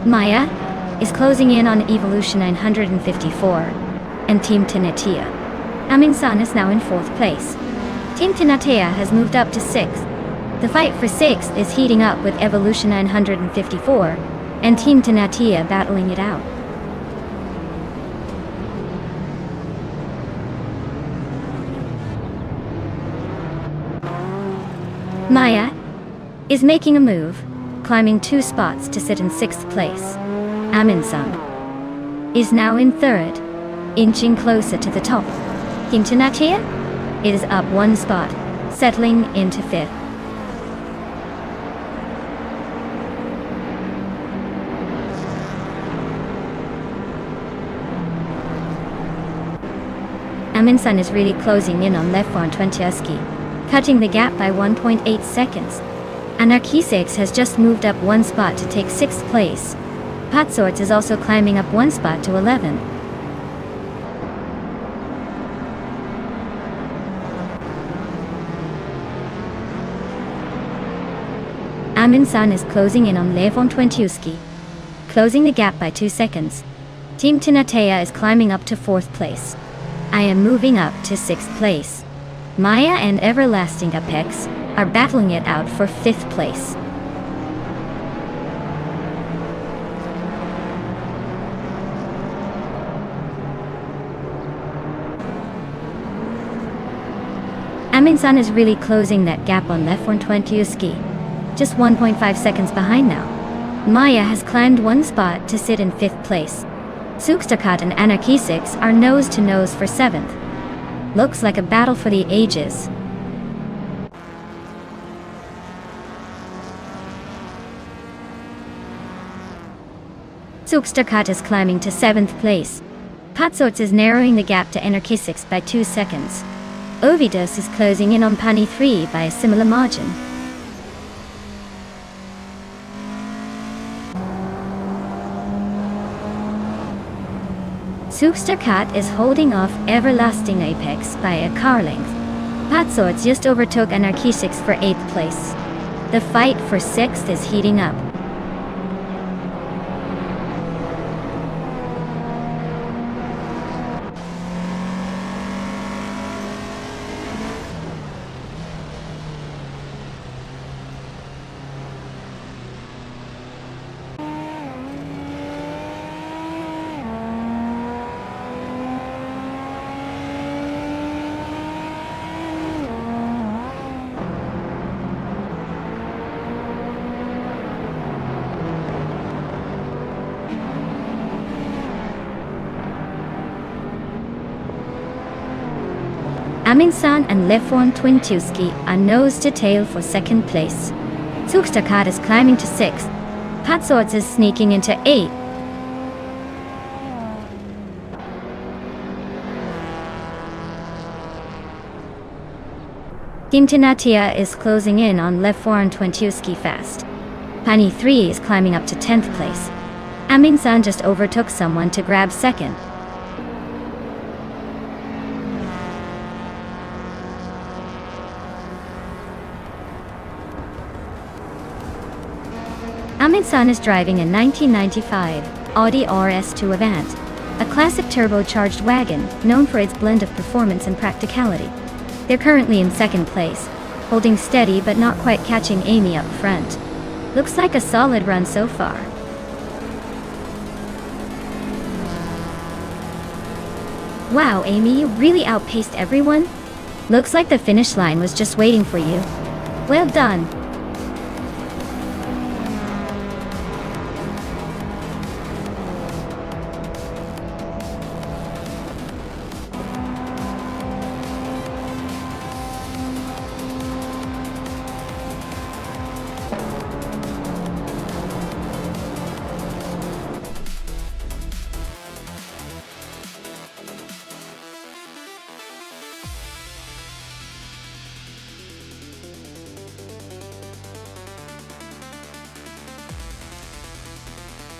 Maya is closing in on Evolution 954 and Team Tinatea. Amundsen is now in 4th place. Team Tinatea has moved up to 6th. The fight for 6th is heating up with Evolution 954 and Team Tinatea battling it out. Maya is making a move, climbing 2 spots to sit in 6th place. Amundsen is now in 3rd, inching closer to the top. Team Tinatea is up 1 spot, settling into 5th. Amundsen is really closing in on Lefron Twentieski, cutting the gap by 1.8 seconds. Anarchisix has just moved up 1 spot to take 6th place. Patsorts is also climbing up 1 spot to 11. Amundsen is closing in on Lefron Twentieski, closing the gap by 2 seconds. Team Tinatea is climbing up to 4th place. I am moving up to 6th place. Maya and Everlasting Apex are battling it out for 5th place. Amundsen is really closing that gap on Lefron Twentieski, just 1.5 seconds behind now. Maya has climbed 1 spot to sit in 5th place. Sukstakat and Anarchisix are nose to nose for 7th. Looks like a battle for the ages. Sukstakat is climbing to 7th place. Patsorts is narrowing the gap to Anarchisix by 2 seconds. Ovidus is closing in on Pani 3 by a similar margin. Sukstakat is holding off Everlasting Apex by a car length. Patsorts just overtook Anarchisix for 8th place. The fight for 6th is heating up. Amundsen and Lefron Twentieski are nose to tail for 2nd place. Sukstakat is climbing to 6th. Patsorts is sneaking into 8th. Team Tinatea is closing in on Lefron Twentieski fast. Pani 3 is climbing up to 10th place. Amundsen just overtook someone to grab 2nd. Amundsen is driving a 1995 Audi RS2 Avant, a classic turbocharged wagon known for its blend of performance and practicality. They're currently in 2nd place, holding steady but not quite catching Amy up front. Looks like a solid run so far. Wow, Amy, you really outpaced everyone? Looks like the finish line was just waiting for you. Well done.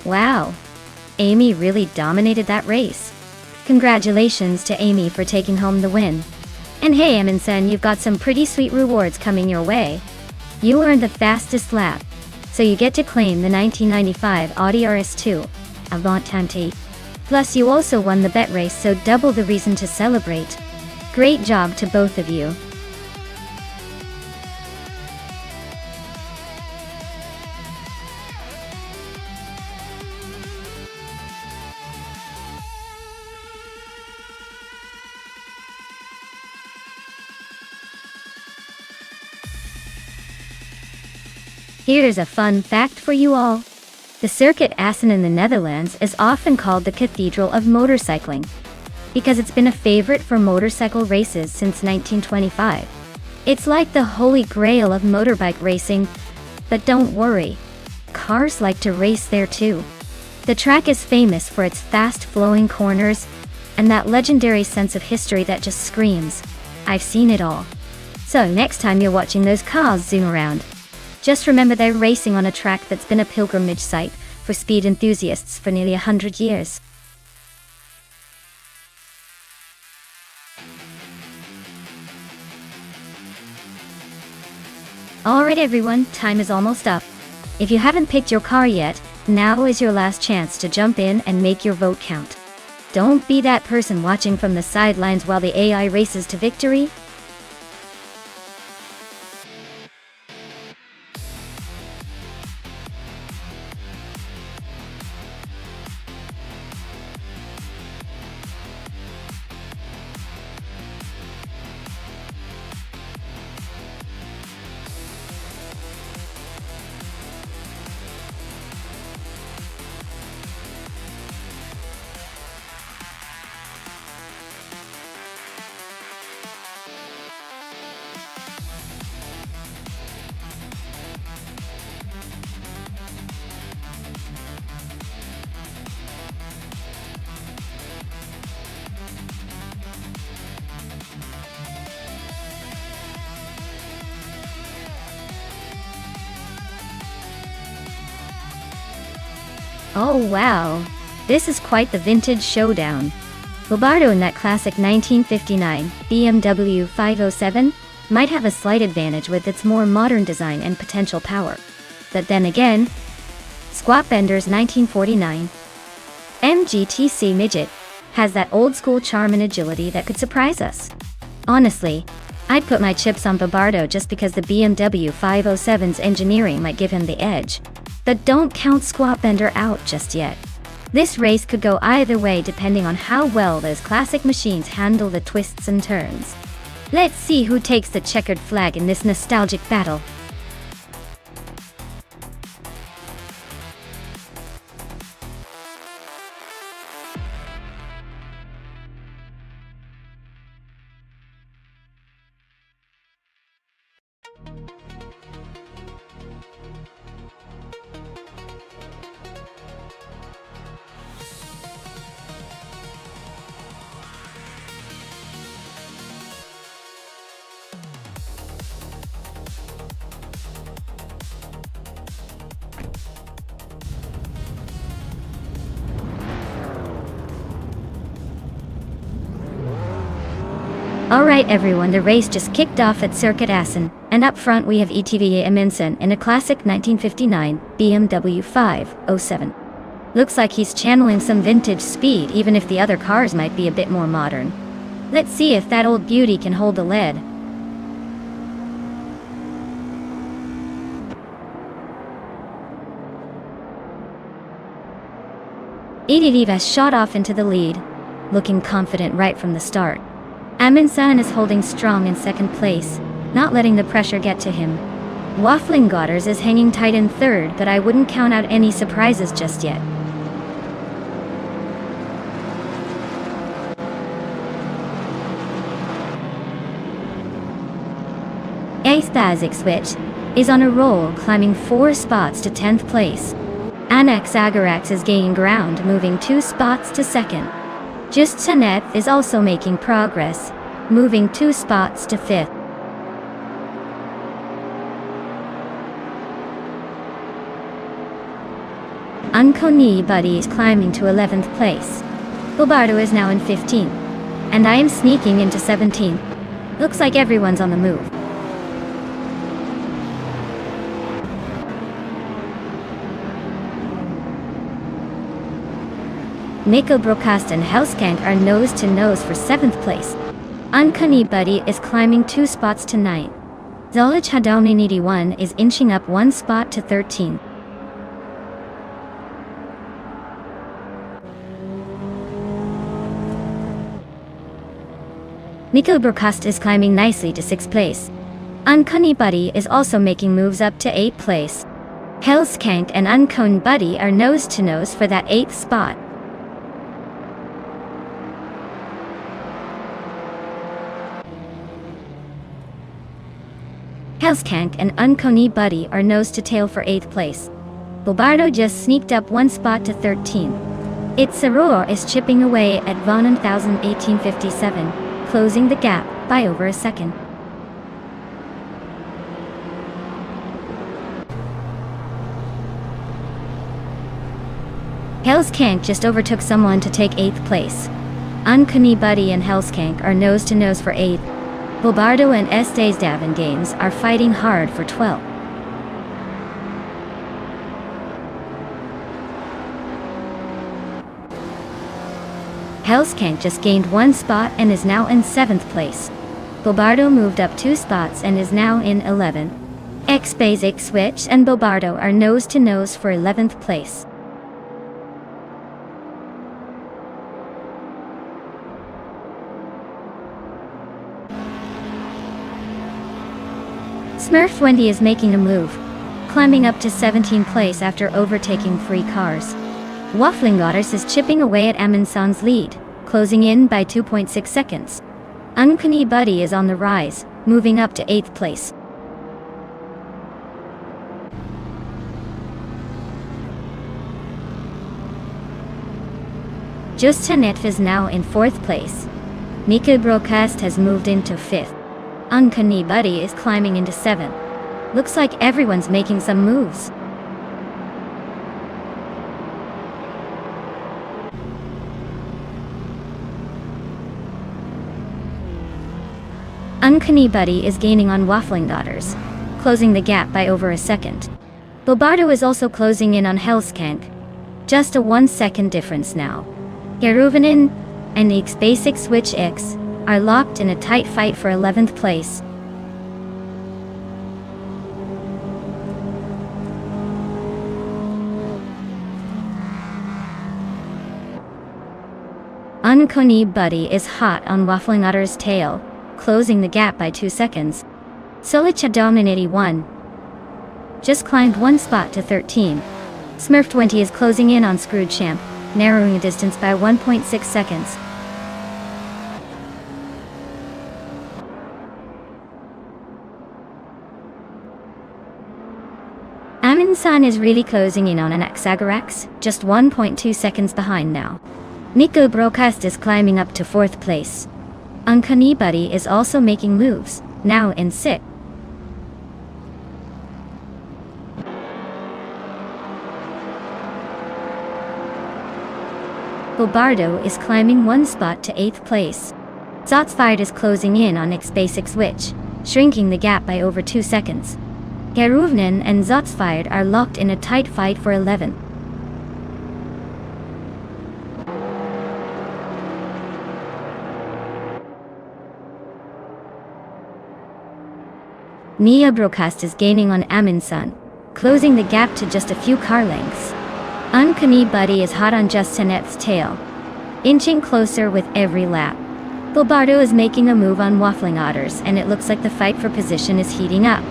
Wow, Amy really dominated that race. Congratulations to Amy for taking home the win. And hey Amundsen, you've got some pretty sweet rewards coming your way. You earned the fastest lap, so you get to claim the 1995 Audi RS2 Avant. Plus you also won the bet race, so double the reason to celebrate. Great job to both of you. Here's a fun fact for you all. The Circuit Assen in the Netherlands is often called the Cathedral of Motorcycling, because it's been a favorite for motorcycle races since 1925. It's like the holy grail of motorbike racing, but don't worry, cars like to race there too. The track is famous for its fast-flowing corners, and that legendary sense of history that just screams, "I've seen it all." So next time you're watching those cars zoom around, just remember they're racing on a track that's been a pilgrimage site for speed enthusiasts for nearly 100 years. Alright everyone, time is almost up. If you haven't picked your car yet, now is your last chance to jump in and make your vote count. Don't be that person watching from the sidelines while the AI races to victory. Oh wow, this is quite the vintage showdown. Lombardo in that classic 1959 BMW 507 might have a slight advantage with its more modern design and potential power. But then again, Squatbender's 1949 MGTC Midget has that old school charm and agility that could surprise us. Honestly, I'd put my chips on Lombardo just because the BMW 507's engineering might give him the edge. But don't count Squatbender out just yet. This race could go either way depending on how well those classic machines handle the twists and turns. Let's see who takes the checkered flag in this nostalgic battle. Alright everyone, the race just kicked off at Circuit Assen, and up front we have ETVA Amundsen in a classic 1959 BMW 507. Looks like he's channeling some vintage speed even if the other cars might be a bit more modern. Let's see if that old beauty can hold the lead. ETVA shot off into the lead. looking confident right from the start. Amundsen is holding strong in second place, not letting the pressure get to him. Waffling Godders is hanging tight in third, but I wouldn't count out any surprises just yet. Aesthasic Switch is on a roll, climbing 4 spots to 10th place. Anaxagorax is gaining ground, moving 2 spots to second. Just Tanet is also making progress, moving 2 spots to 5th. Unconi Buddy is climbing to 11th place. Bobardo is now in 15th. And I am sneaking into 17th. Looks like everyone's on the move. Nico Broadcast and Helskank are nose to nose for 7th place. Unconi Buddy is climbing 2 spots to 9th. Zolich Hadomni 81 is inching up 1 spot to 13th. Nico Broadcast is climbing nicely to 6th place. Unconi Buddy is also making moves up to 8th place. Helskank and Unconi Buddy are nose to nose for that 8th spot. Helskank and Unconi Buddy are nose to tail for 8th place. Bobardo just sneaked up 1 spot to 13th. Itzaror is chipping away at Von 1857, closing the gap by over a second. Helskank just overtook someone to take 8th place. Unconi Buddy and Helskank are nose to nose for 8th. Bobardo and Estes Davin Games are fighting hard for 12th. Helskank just gained 1 spot and is now in 7th place. Bobardo moved up 2 spots and is now in 11th. X-Basic Switch and Bobardo are nose to nose for 11th place. Smurf Wendy is making a move, climbing up to 17th place after overtaking 3 cars. Waffling Goddess is chipping away at Amundsen's lead, closing in by 2.6 seconds. Unconi Buddy is on the rise, moving up to 8th place. Just Tanet is now in 4th place. Nico Broadcast has moved into 5th. Unconi Buddy is climbing into 7th. Looks like everyone's making some moves. Unconi Buddy is gaining on Waffling Daughters, closing the gap by over a second. Bobardo is also closing in on Helskank. Just a 1-second difference now. Geruvanin and the X-Basic Switch X are locked in a tight fight for 11th place. Unconi Buddy is hot on Waffling Otter's tail, closing the gap by 2 seconds. Solichadom 81 just climbed 1 spot to 13. Smurf 20 is closing in on Screwed Champ, narrowing the distance by 1.6 seconds. Amundsen is really closing in on Anaxagorax, just 1.2 seconds behind now. Nico Broadcast is climbing up to 4th place. Unconi Buddy is also making moves, now in 6th. Bobardo is climbing 1 spot to 8th place. Zotsfired is closing in on X-Basic Switch, shrinking the gap by over 2 seconds. Geruvnen and Zotsfired are locked in a tight fight for 11th. Nia Broadcast is gaining on Amundsen, closing the gap to just a few car lengths. Unconi Buddy is hot on Just Tanet's tail. inching closer with every lap. Gilbardo is making a move on Waffling Otters, and it looks like the fight for position is heating up.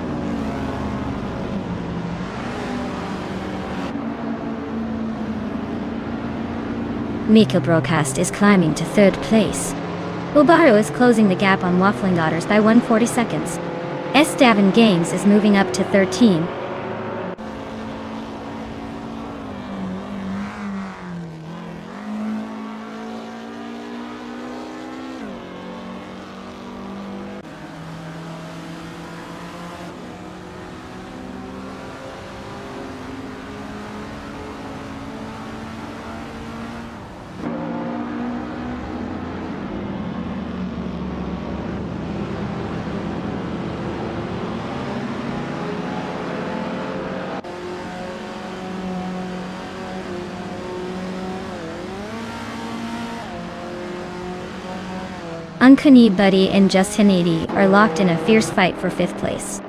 Mikael Broadcast is climbing to third place. Gilbardo is closing the gap on Waffling Otters by 140 seconds. S. Davin Games is moving up to 13. Uncanny Buddy and Justin 80 are locked in a fierce fight for 5th place.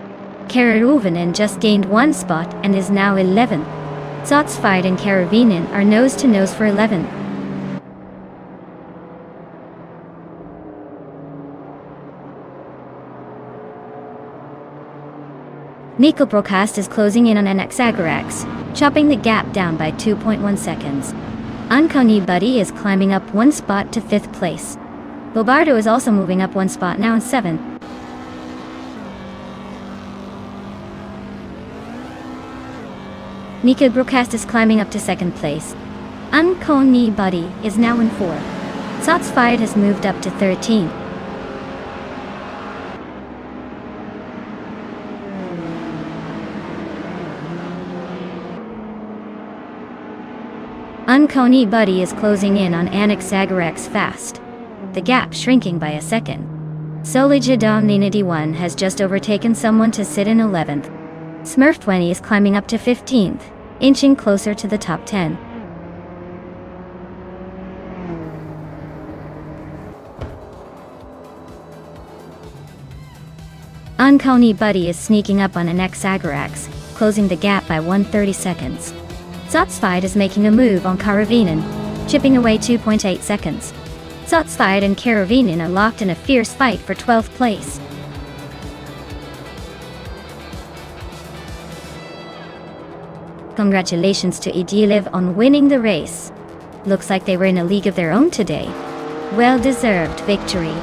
Karavinen just gained 1 spot and is now 11th. Zotsfied and Karavinen are nose to nose for 11th. Mikael Broadcast is closing in on Anaxagarax, chopping the gap down by 2.1 seconds. Uncanny Buddy is climbing up 1 spot to 5th place. Gilbardo is also moving up 1 spot, now in 7th. Mikael Broadcast is climbing up to 2nd place. Uncanny Buddy is now in 4th. Zotsfied has moved up to 13th. Uncanny Buddy is closing in on Anaxagarax fast, the gap shrinking by a second. Solidjadon Ninity 1 has just overtaken someone to sit in 11th. Smurf 20 is climbing up to 15th, inching closer to the top 10. Uncanny Buddy is sneaking up on Anaxagarax, closing the gap by 130 seconds. Zotsfied is making a move on Karavinen, chipping away 2.8 seconds. Zotsfied and Karavinen are locked in a fierce fight for 12th place. Congratulations to Idiliv on winning the race. Looks like they were in a league of their own today. Well-deserved victory.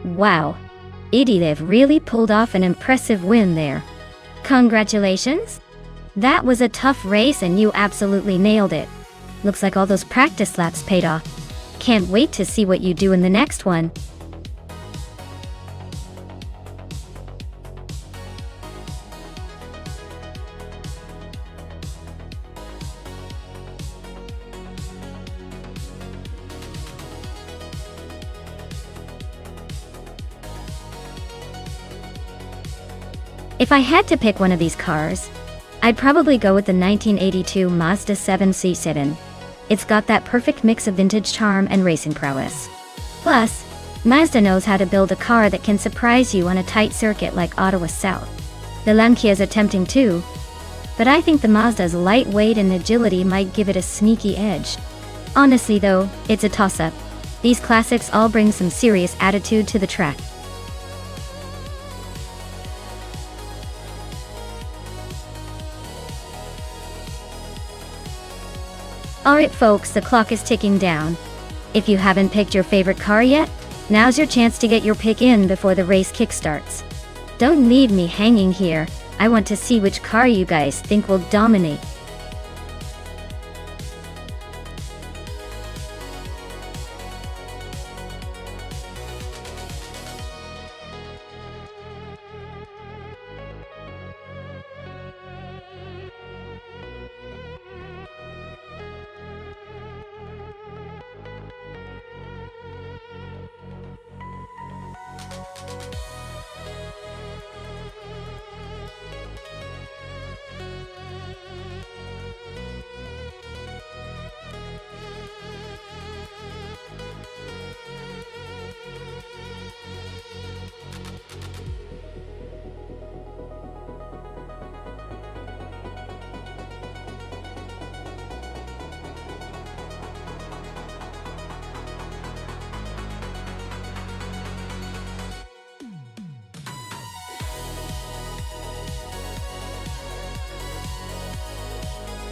Wow, Idiliv really pulled off an impressive win there. Congratulations! That was a tough race and you absolutely nailed it. Looks like all those practice laps paid off. Can't wait to see what you do in the next one. If I had to pick one of these cars, I'd probably go with the 1982 Mazda 7C7. It's got that perfect mix of vintage charm and racing prowess. Plus, Mazda knows how to build a car that can surprise you on a tight circuit like Ottawa South. The Lancias are tempting too, but I think the Mazda's lightweight and agility might give it a sneaky edge. Honestly though, it's a toss-up. These classics all bring some serious attitude to the track. Alright folks, the clock is ticking down. If you haven't picked your favorite car yet, now's your chance to get your pick in before the race kickstarts. Don't leave me hanging here. I want to see which car you guys think will dominate.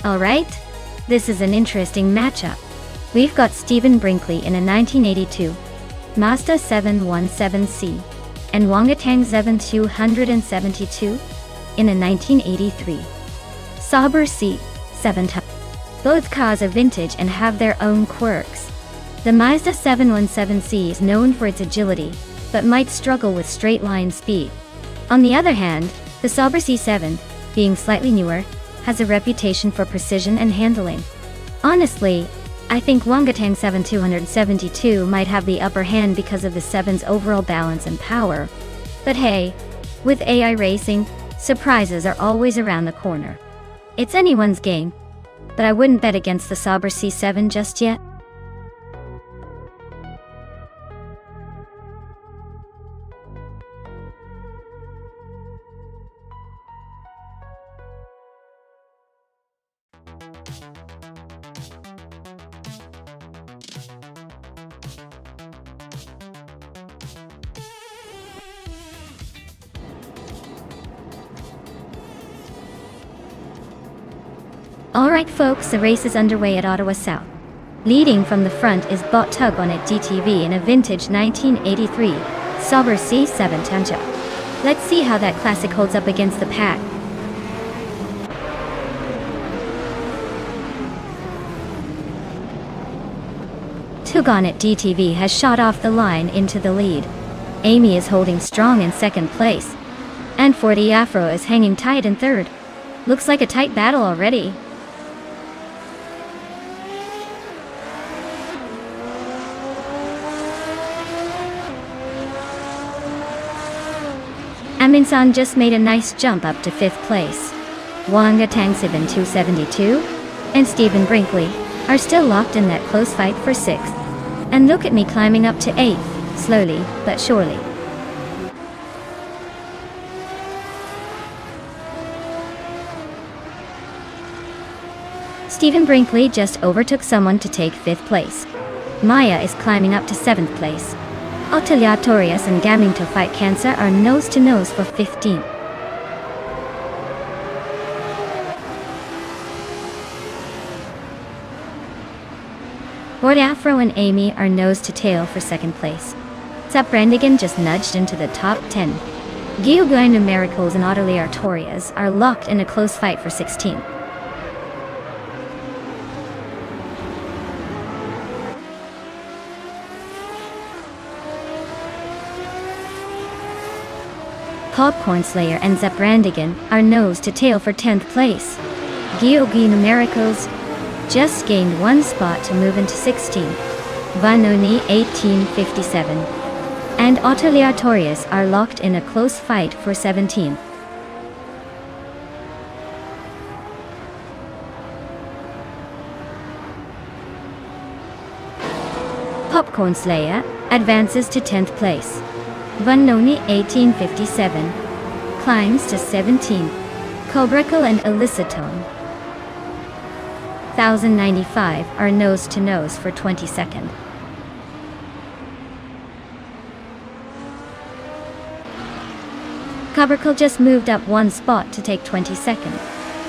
Alright, this is an interesting matchup. We've got Stephen Brinkley in a 1982 Mazda 717C and Wangatang 7272 in a 1983 Sauber C7. Both cars are vintage and have their own quirks. The Mazda 717C is known for its agility, but might struggle with straight-line speed. On the other hand, the Sauber C7, being slightly newer, has a reputation for precision and handling. Honestly, I think Wangatang 7272 might have the upper hand because of the 7's overall balance and power. But hey, with AI racing, surprises are always around the corner. It's anyone's game, but I wouldn't bet against the Sauber C7 just yet. Alright folks, the race is underway at Ottawa South. Leading from the front is Bot Tug on it DTV in a vintage 1983 Sauber C7 Tanja. Let's see how that classic holds up against the pack. Tugonet DTV has shot off the line into the lead. Amy is holding strong in second place. And 40 Afro is hanging tight in third. Looks like a tight battle already. Aminsan just made a nice jump up to 5th place. Wangatang 7272 and Stephen Brinkley are still locked in that close fight for 6th. And look at me climbing up to 8th, slowly but surely. Stephen Brinkley just overtook someone to take 5th place. Maya is climbing up to 7th place. Oteliatorius and Gaminto Fight Cancer are nose to nose for 15th. Lord Afro and Amy are nose to tail for 2nd place. Zaprandigan just nudged into the top 10. Gioguino Miracles and Oteliatorius are locked in a close fight for 16th. Popcorn Slayer and Zaprandigan are nose to tail for 10th place. Giogi Numericals just gained 1 spot to move into 16th. Vanoni 1857 and Oteliatorius are locked in a close fight for 17th. Popcorn Slayer advances to 10th place. Vanoni 1857 climbs to 17th. Cobracle and Eliciton 1095 are nose to nose for 22nd. Cobracle just moved up 1 spot to take 22nd.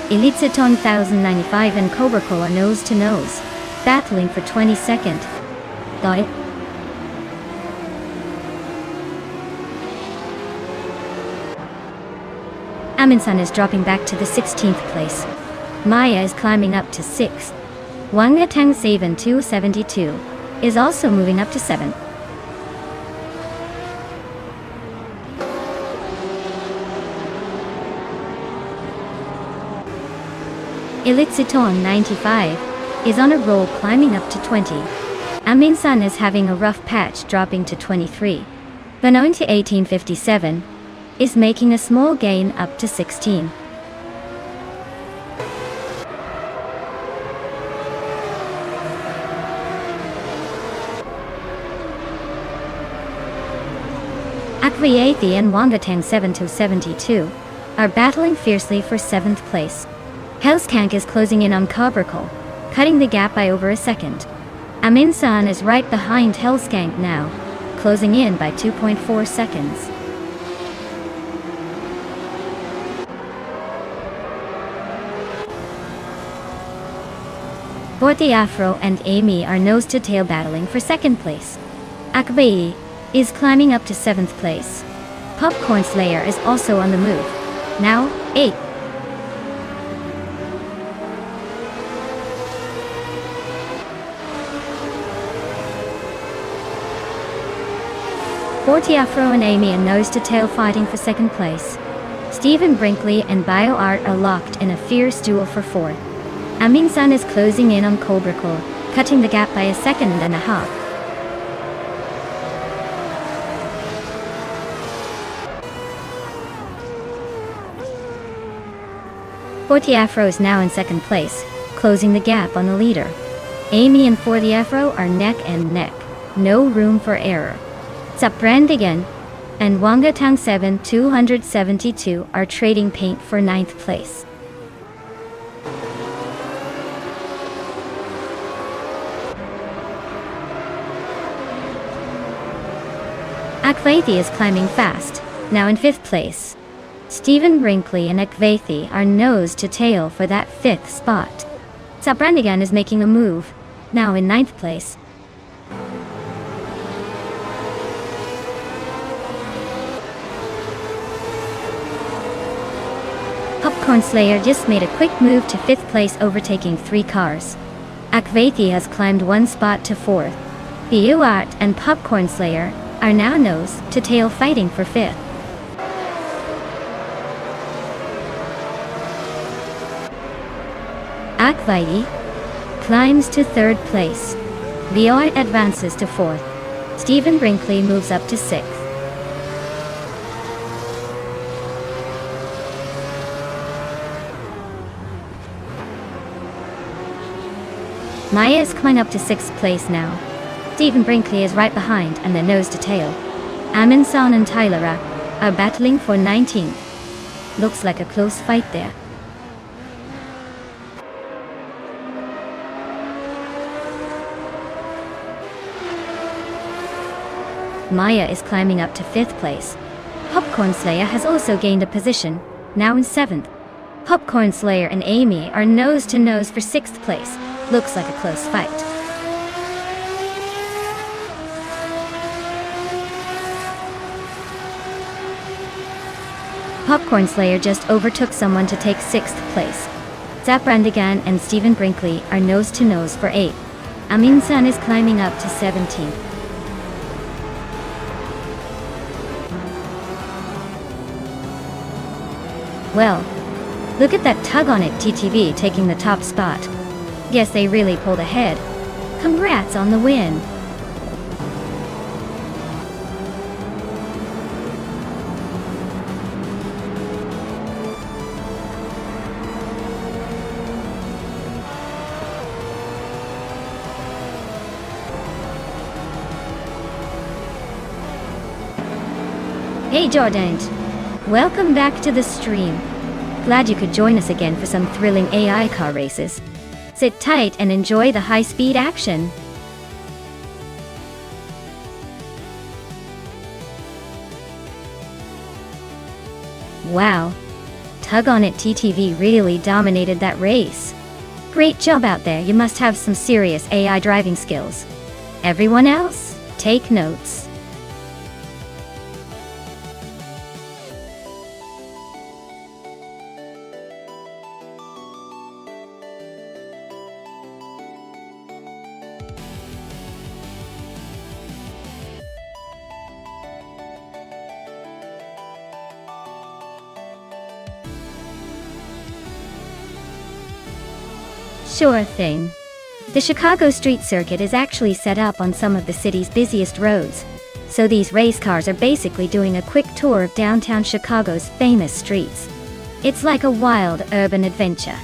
Eliciton 1095 and Cobracle are nose to nose. battling for 22nd. Got it? Aminsan is dropping back to the 16th place. Maya is climbing up to 6th. Wangatang Savan 272 is also moving up to 7th. Elitziton 95 is on a roll climbing up to 20. Aminsan is having a rough patch dropping to 23. Banointi 1857 is making a small gain up to 16. Akvayathi and Wangatang 7-72 are battling fiercely for 7th place. Hellskank is closing in on Cobracol, cutting the gap by over a second. Aminsan is right behind Hellskank now, closing in by 2.4 seconds. Borti Afro and Amy are nose-to-tail battling for 2nd place. Akbai is climbing up to 7th place. Popcorn Slayer is also on the move, now 8th. Afro and Amy are nose-to-tail fighting for 2nd place. Stephen Brinkley and BioArt are locked in a fierce duel for 4th. Aminsan is closing in on Cobracol, cutting the gap by a second and a half. Afro is now in 2nd place, closing the gap on the leader. Amy and Afro are neck and neck, no room for error. Saprandigan and Wangatang 7-272 are trading paint for 9th place. Akvaithi is climbing fast, now in 5th place. Stephen Brinkley and Akvaithi are nose to tail for that 5th spot. Saprandigan is making a move, now in 9th place. Popcorn Slayer just made a quick move to 5th place, overtaking 3 cars. Akvaithi has climbed 1 spot to 4th. BioArt and Popcorn Slayer are now nose to tail fighting for 5th. Akvaithi climbs to 3rd place. BioArt advances to 4th. Stephen Brinkley moves up to 6th. Maya is coming up to 6th place now. Stephen Brinkley is right behind and they're nose to tail. Aminsan and Tylara are battling for 19th. Looks like a close fight there. Maya is climbing up to 5th place. Popcorn Slayer has also gained a position, now in 7th. Popcorn Slayer and Amy are nose to nose for 6th place. Looks like a close fight. Popcorn Slayer just overtook someone to take 6th place. Zaprandigan and Stephen Brinkley are nose to nose for 8th. Aminsan is climbing up to 17th. Well, look at that tug on it, TTV taking the top spot. Guess they really pulled ahead. Congrats on the win. Hey Jordan, welcome back to the stream. Glad you could join us again for some thrilling AI car races. Sit tight and enjoy the high-speed action. Wow, Tug on It TTV really dominated that race. Great job out there, you must have some serious AI driving skills. Everyone else, take notes. Sure thing. The Chicago street circuit is actually set up on some of the city's busiest roads, so these race cars are basically doing a quick tour of downtown Chicago's famous streets. It's like a wild urban adventure,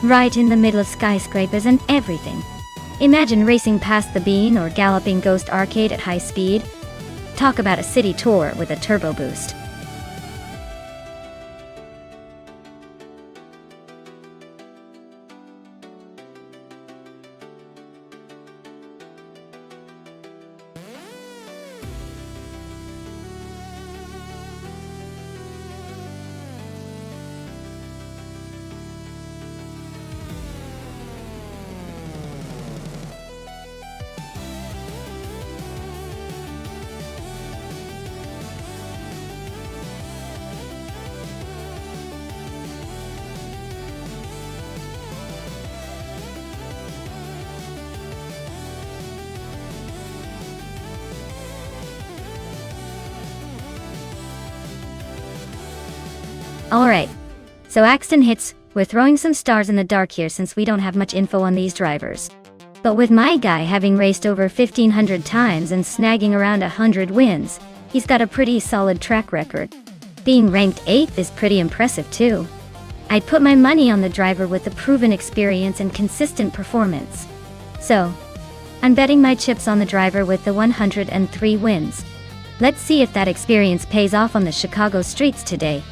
right in the middle of skyscrapers and everything. Imagine racing past the Bean or galloping Ghost Arcade at high speed. Talk about a city tour with a turbo boost. Alright, so Axton hits, we're throwing some stars in the dark here since we don't have much info on these drivers. But with my guy having raced over 1,500 times and snagging around 100 wins, he's got a pretty solid track record. Being ranked 8th is pretty impressive too. I'd put my money on the driver with the proven experience and consistent performance. So, I'm betting my chips on the driver with the 103 wins. Let's see if that experience pays off on the Chicago streets today.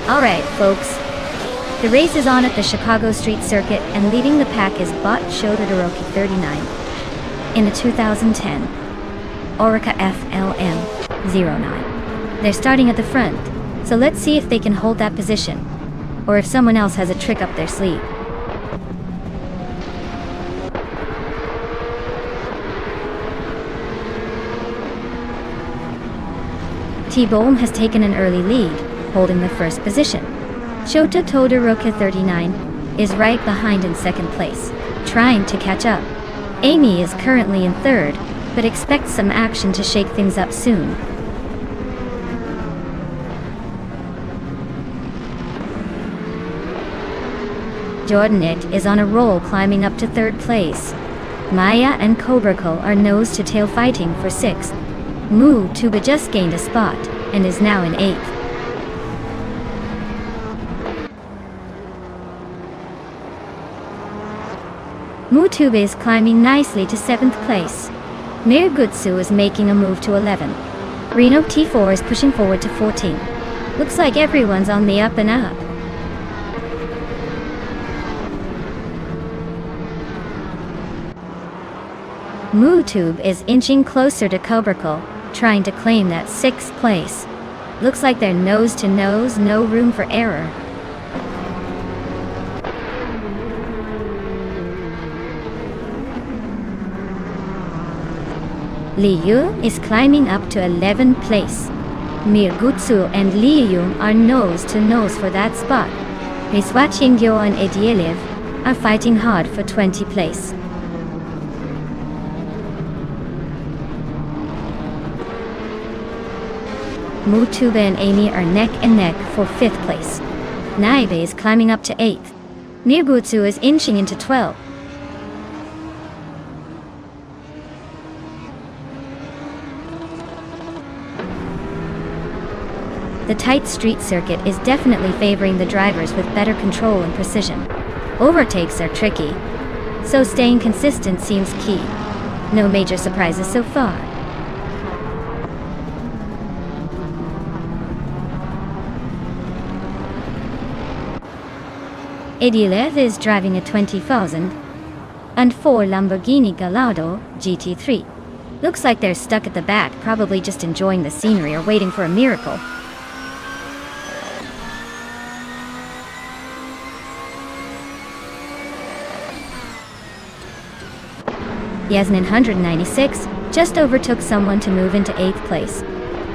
Alright, folks. The race is on at the Chicago Street Circuit, and leading the pack is Bot Todoroki 39 in the 2010 Orica FLM09. They're starting at the front, so let's see if they can hold that position, or if someone else has a trick up their sleeve. T-Bone has taken an early lead, holding the first position. Shota Todoroki 39 is right behind in second place, trying to catch up. Amy is currently in third, but expects some action to shake things up soon. Jordanit is on a roll, climbing up to third place. Maya and Cobraco are nose-to-tail fighting for sixth. Moo Tuba just gained a spot, and is now in eighth. Mutube is climbing nicely to 7th place. Mirgutsu is making a move to 11. Reno T4 is pushing forward to 14. Looks like everyone's on the up and up. Mutube is inching closer to Cobracle, trying to claim that 6th place. Looks like they're nose to nose, no room for error. Liu is climbing up to 11th place. Mirgutsu and Liu are nose to nose for that spot. Riswachingyo and Edielev are fighting hard for 20th place. Mutuba and Amy are neck and neck for 5th place. Naibe is climbing up to 8th. Nirgutsu is inching into 12th. The tight street circuit is definitely favoring the drivers with better control and precision. Overtakes are tricky, so staying consistent seems key. No major surprises so far. Edilev is driving a 2004 Lamborghini Gallardo GT3. Looks like they're stuck at the back, probably just enjoying the scenery or waiting for a miracle. Yasnin 196 just overtook someone to move into 8th place.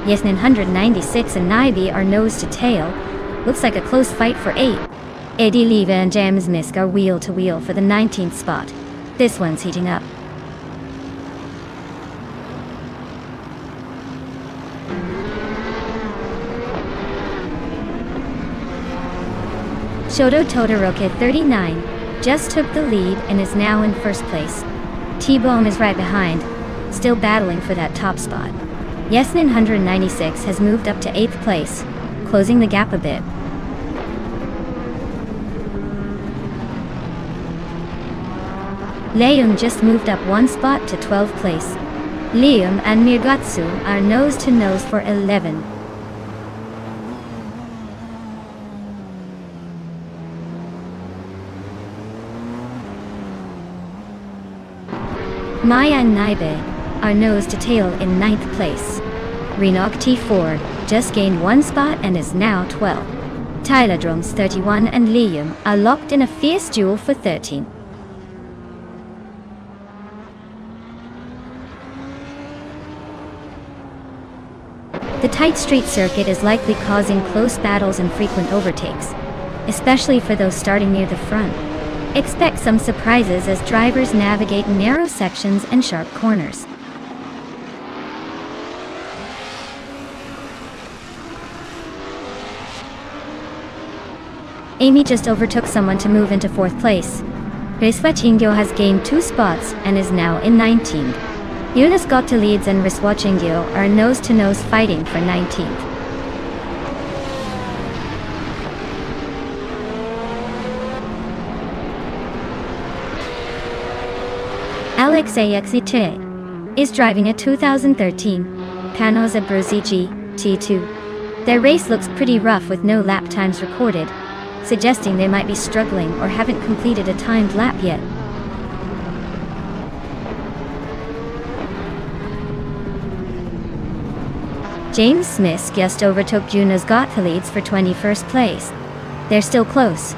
Yasnin 196 and Naibe are nose to tail. Looks like a close fight for 8. Eddie Leva and James Misk are wheel to wheel for the 19th spot. This one's heating up. Shoto Todoroki 39 just took the lead and is now in 1st place. T-Bone is right behind, still battling for that top spot. Yasnin 196 has moved up to 8th place, closing the gap a bit. Leum just moved up 1 spot to 12th place. Leum and Mirgatsu are nose to nose for 11. Maya and Naibe are nose to tail in 9th place. Renok T4 just gained 1 spot and is now 12. Tylodromes 31 and Liam are locked in a fierce duel for 13. The tight street circuit is likely causing close battles and frequent overtakes, especially for those starting near the front. Expect some surprises as drivers navigate narrow sections and sharp corners. Amy just overtook someone to move into 4th place. Riswachingyo has gained 2 spots and is now in 19th. Yunus Gotta leads and Riswachingyo are nose-to-nose fighting for 19th. Alex Axite is driving a 2013 Panoz Abruzzi GT2. Their race looks pretty rough with no lap times recorded, suggesting they might be struggling or haven't completed a timed lap yet. James Smith just overtook Juno's Gottlieds for 21st place. They're still close,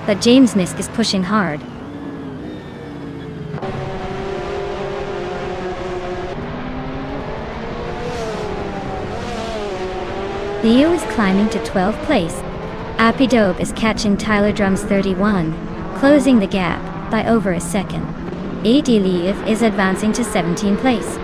but James Misk is pushing hard. Leo is climbing to 12th place. Apidope is catching Tyler Drums 31, closing the gap by over a second. A.D. Leaf is advancing to 17th place.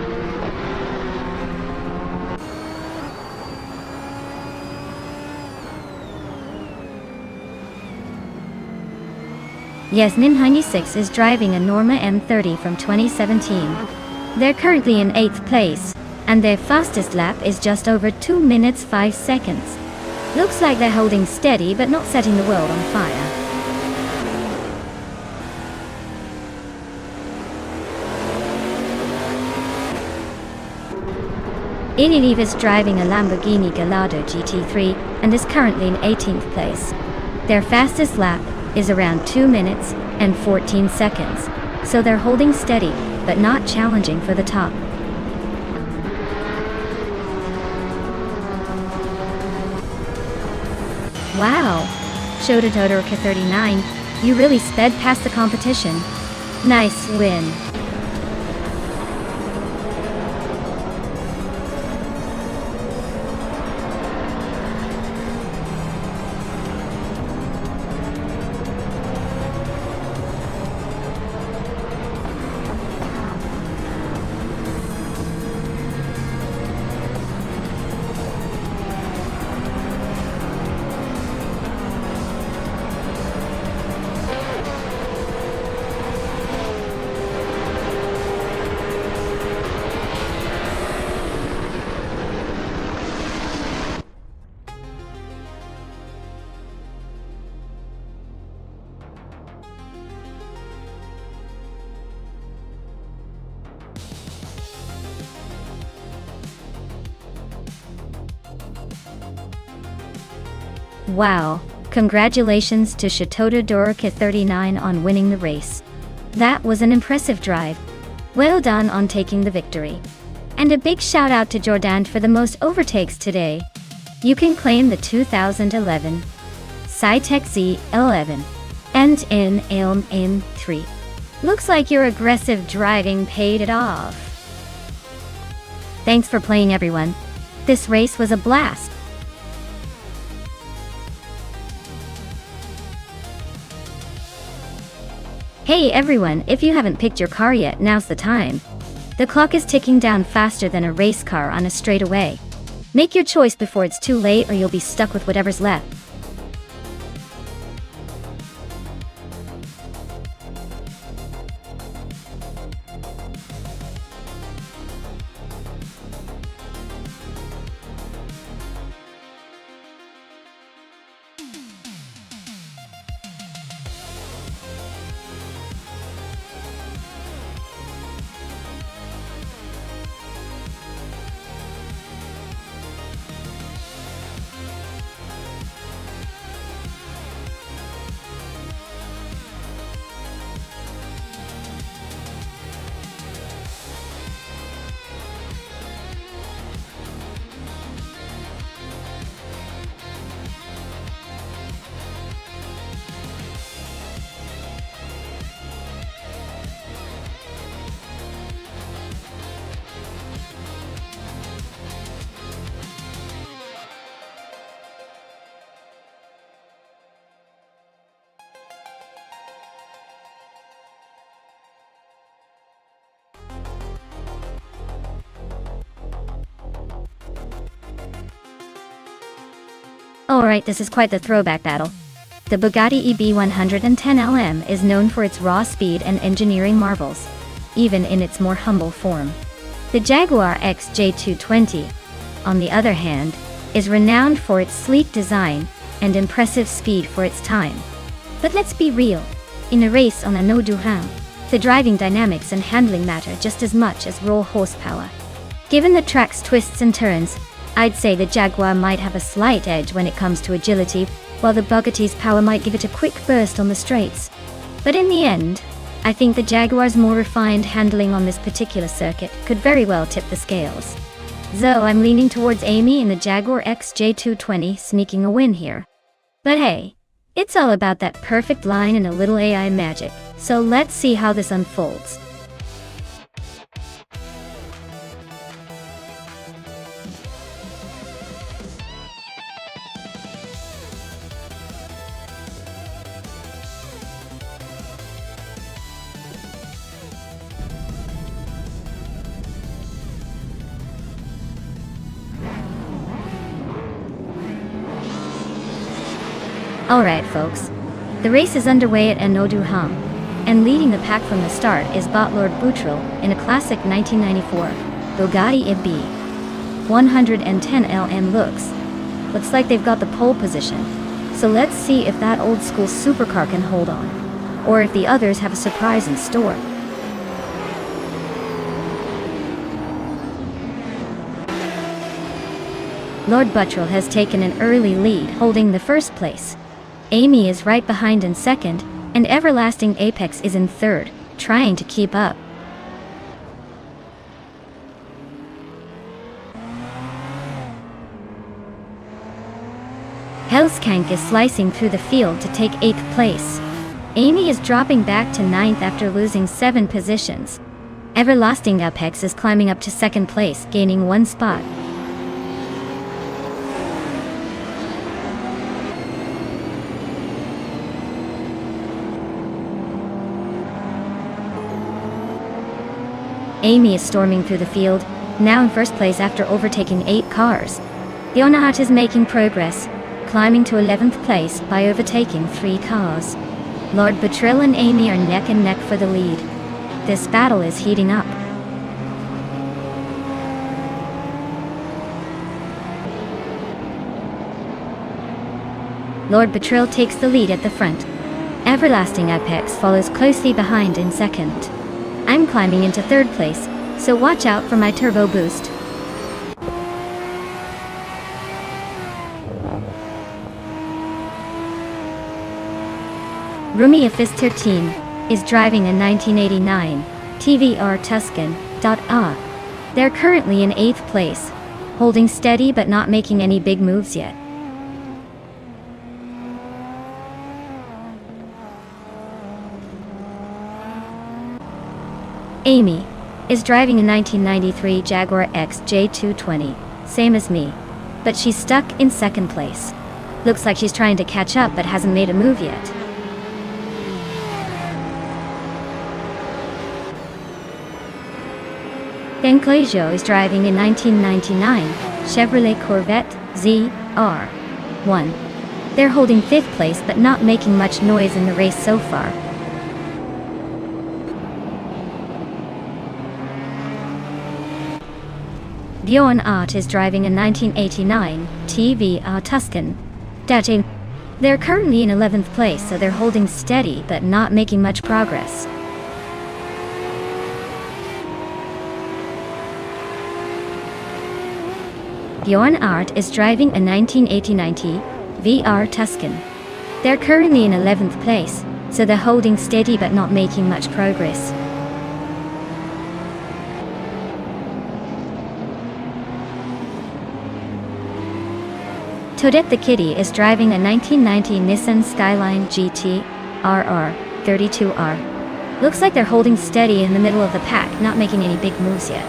Yasmin 96 is driving a Norma M30 from 2017. They're currently in 8th place, and their fastest lap is just over 2 minutes 5 seconds. Looks like they're holding steady but not setting the world on fire. Ililev is driving a Lamborghini Gallardo GT3 and is currently in 18th place. Their fastest lap is around 2 minutes and 14 seconds, so they're holding steady but not challenging for the top. Wow! Shota Todoroki 39, you really sped past the competition. Nice win. Wow, congratulations to Shatoda Dorika 39 on winning the race. That was an impressive drive. Well done on taking the victory. And a big shout out to Jordan for the most overtakes today. You can claim the 2011 Cytec Z11 and in Elm in 3. Looks like your aggressive driving paid it off. Thanks for playing, everyone. This race was a blast. Hey everyone, if you haven't picked your car yet, now's the time. The clock is ticking down faster than a race car on a straightaway. Make your choice before it's too late or you'll be stuck with whatever's left. Alright, this is quite the throwback battle. The Bugatti EB110LM is known for its raw speed and engineering marvels, even in its more humble form. The Jaguar XJ220, on the other hand, is renowned for its sleek design and impressive speed for its time. But let's be real, in a race on a no Durand, the driving dynamics and handling matter just as much as raw horsepower. Given the track's twists and turns, I'd say the Jaguar might have a slight edge when it comes to agility, while the Bugatti's power might give it a quick burst on the straights. But in the end, I think the Jaguar's more refined handling on this particular circuit could very well tip the scales. Though I'm leaning towards Amy in the Jaguar XJ220 sneaking a win here. But hey, it's all about that perfect line and a little AI magic, so let's see how this unfolds. Alright folks, the race is underway at Enoduham, and leading the pack from the start is Botlord Boutril in a classic 1994 Bugatti EB 110LM. Looks like they've got the pole position, so let's see if that old school supercar can hold on, or if the others have a surprise in store. Lord Buttrell has taken an early lead, holding the first place. Amy is right behind in second, and Everlasting Apex is in third, trying to keep up. Hellskank is slicing through the field to take 8th place. Amy is dropping back to 9th after losing 7 positions. Everlasting Apex is climbing up to 2nd place, gaining 1 spot. Amy is storming through the field, now in first place after overtaking 8 cars. Leonhardt is making progress, climbing to 11th place by overtaking 3 cars. Lord Buttrell and Amy are neck and neck for the lead. This battle is heating up. Lord Buttrell takes the lead at the front. Everlasting Apex follows closely behind in second. I'm climbing into 3rd place, so watch out for my turbo boost. Rumia Fis 13 is driving a 1989 TVR Tuscan. They're currently in 8th place, holding steady but not making any big moves yet. Amy is driving a 1993 Jaguar XJ220, same as me, but she's stuck in 2nd place. Looks like she's trying to catch up but hasn't made a move yet. Benclajo is driving a 1999 Chevrolet Corvette ZR1. They're holding 5th place but not making much noise in the race so far. Bjorn Art is driving a 1989 TVR Tuscan. They're currently in 11th place, so they're holding steady but not making much progress. Bjorn Art is driving a 1989 VR Tuscan. They're currently in 11th place, so they're holding steady but not making much progress. Toadette the Kitty is driving a 1990 Nissan Skyline GT RR 32R. Looks like they're holding steady in the middle of the pack, not making any big moves yet.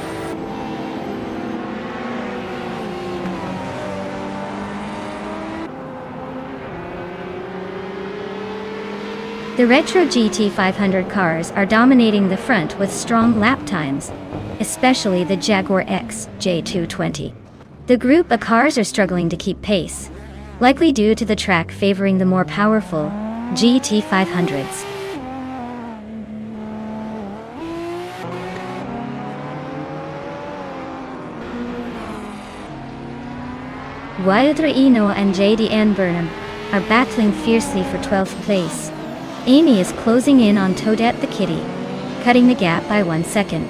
The retro GT 500 cars are dominating the front with strong lap times, especially the Jaguar XJ220. The group of cars are struggling to keep pace, likely due to the track favoring the more powerful GT 500s. Wildra Eno and JD Ann Burnham are battling fiercely for 12th place. Amy is closing in on Toadette the Kitty, cutting the gap by 1 second.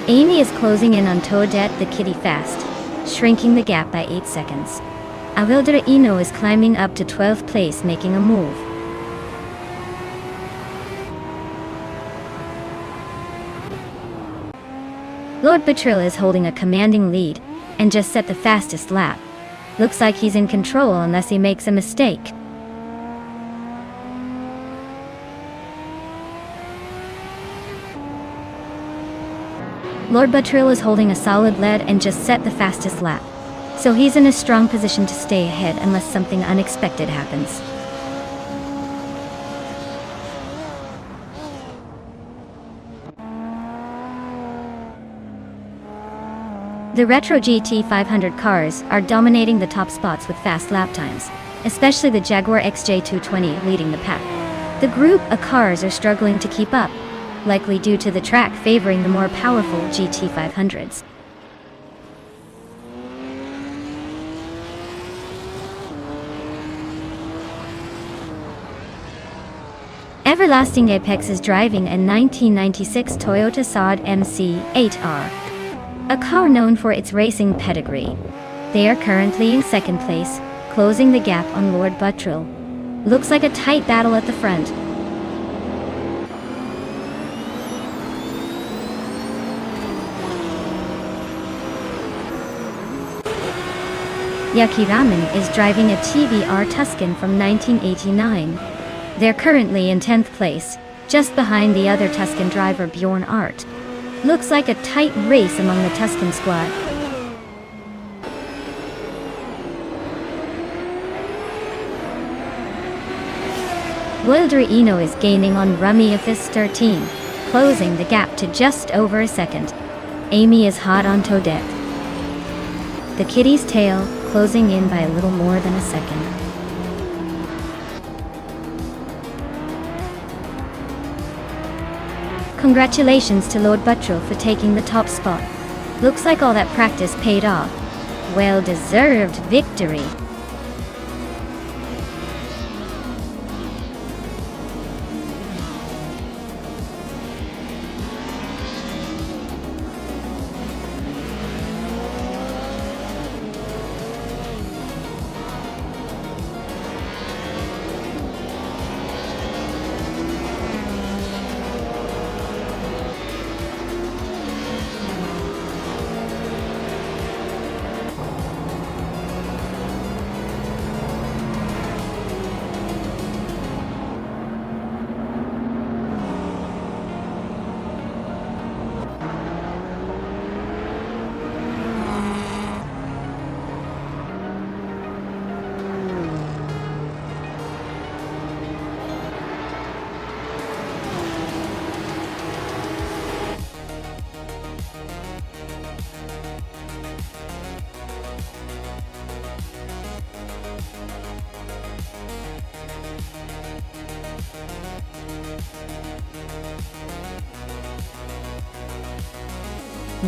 Amy is closing in on Toadette the Kitty fast, shrinking the gap by 8 seconds. Wildra Eno is climbing up to 12th place, making a move. Lord Batril is holding a commanding lead and just set the fastest lap. Looks like he's in control unless he makes a mistake. Lord Batril is holding a solid lead and just set the fastest lap, so he's in a strong position to stay ahead unless something unexpected happens. The retro GT 500 cars are dominating the top spots with fast lap times, especially the Jaguar XJ220 leading the pack. The group of cars are struggling to keep up, likely due to the track favoring the more powerful GT 500s. Everlasting Apex is driving a 1996 Toyota Saab MC8R, a car known for its racing pedigree. They are currently in 2nd place, closing the gap on Lord Batril. Looks like a tight battle at the front. Yuki Ramen is driving a TVR Tuscan from 1989. They're currently in 10th place, just behind the other Tuscan driver Bjorn Art. Looks like a tight race among the Tuscan squad. Wildra Eno is gaining on Rummy Fist 13, closing the gap to just over a second. Amy is hot on Toadette. The Kitty's tail closing in by a little more than a second. Congratulations to Lord Batril for taking the top spot. Looks like all that practice paid off. Well-deserved victory.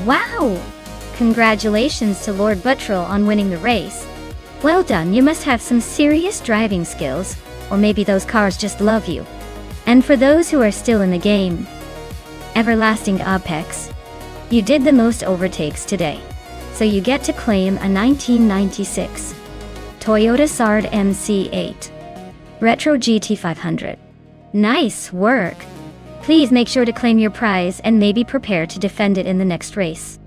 Wow! Congratulations to Lord Buttrell on winning the race. Well done, you must have some serious driving skills, or maybe those cars just love you. And for those who are still in the game, Everlasting Apex, you did the most overtakes today, so you get to claim a 1996 Toyota Sard MC8 Retro GT500. Nice work! Please make sure to claim your prize and maybe prepare to defend it in the next race.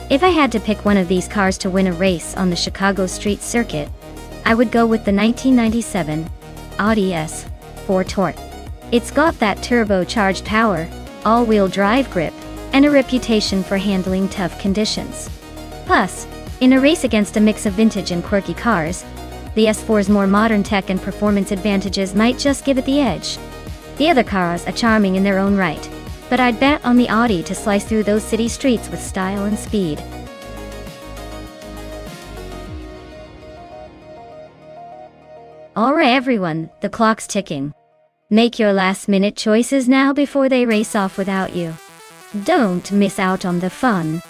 If I had to pick one of these cars to win a race on the Chicago street circuit, I would go with the 1997 Audi S4 Torque. It's got that turbocharged power, all-wheel drive grip, and a reputation for handling tough conditions. Plus, in a race against a mix of vintage and quirky cars, the S4's more modern tech and performance advantages might just give it the edge. The other cars are charming in their own right, but I'd bet on the Audi to slice through those city streets with style and speed. Alright everyone, the clock's ticking. Make your last-minute choices now before they race off without you. Don't miss out on the fun.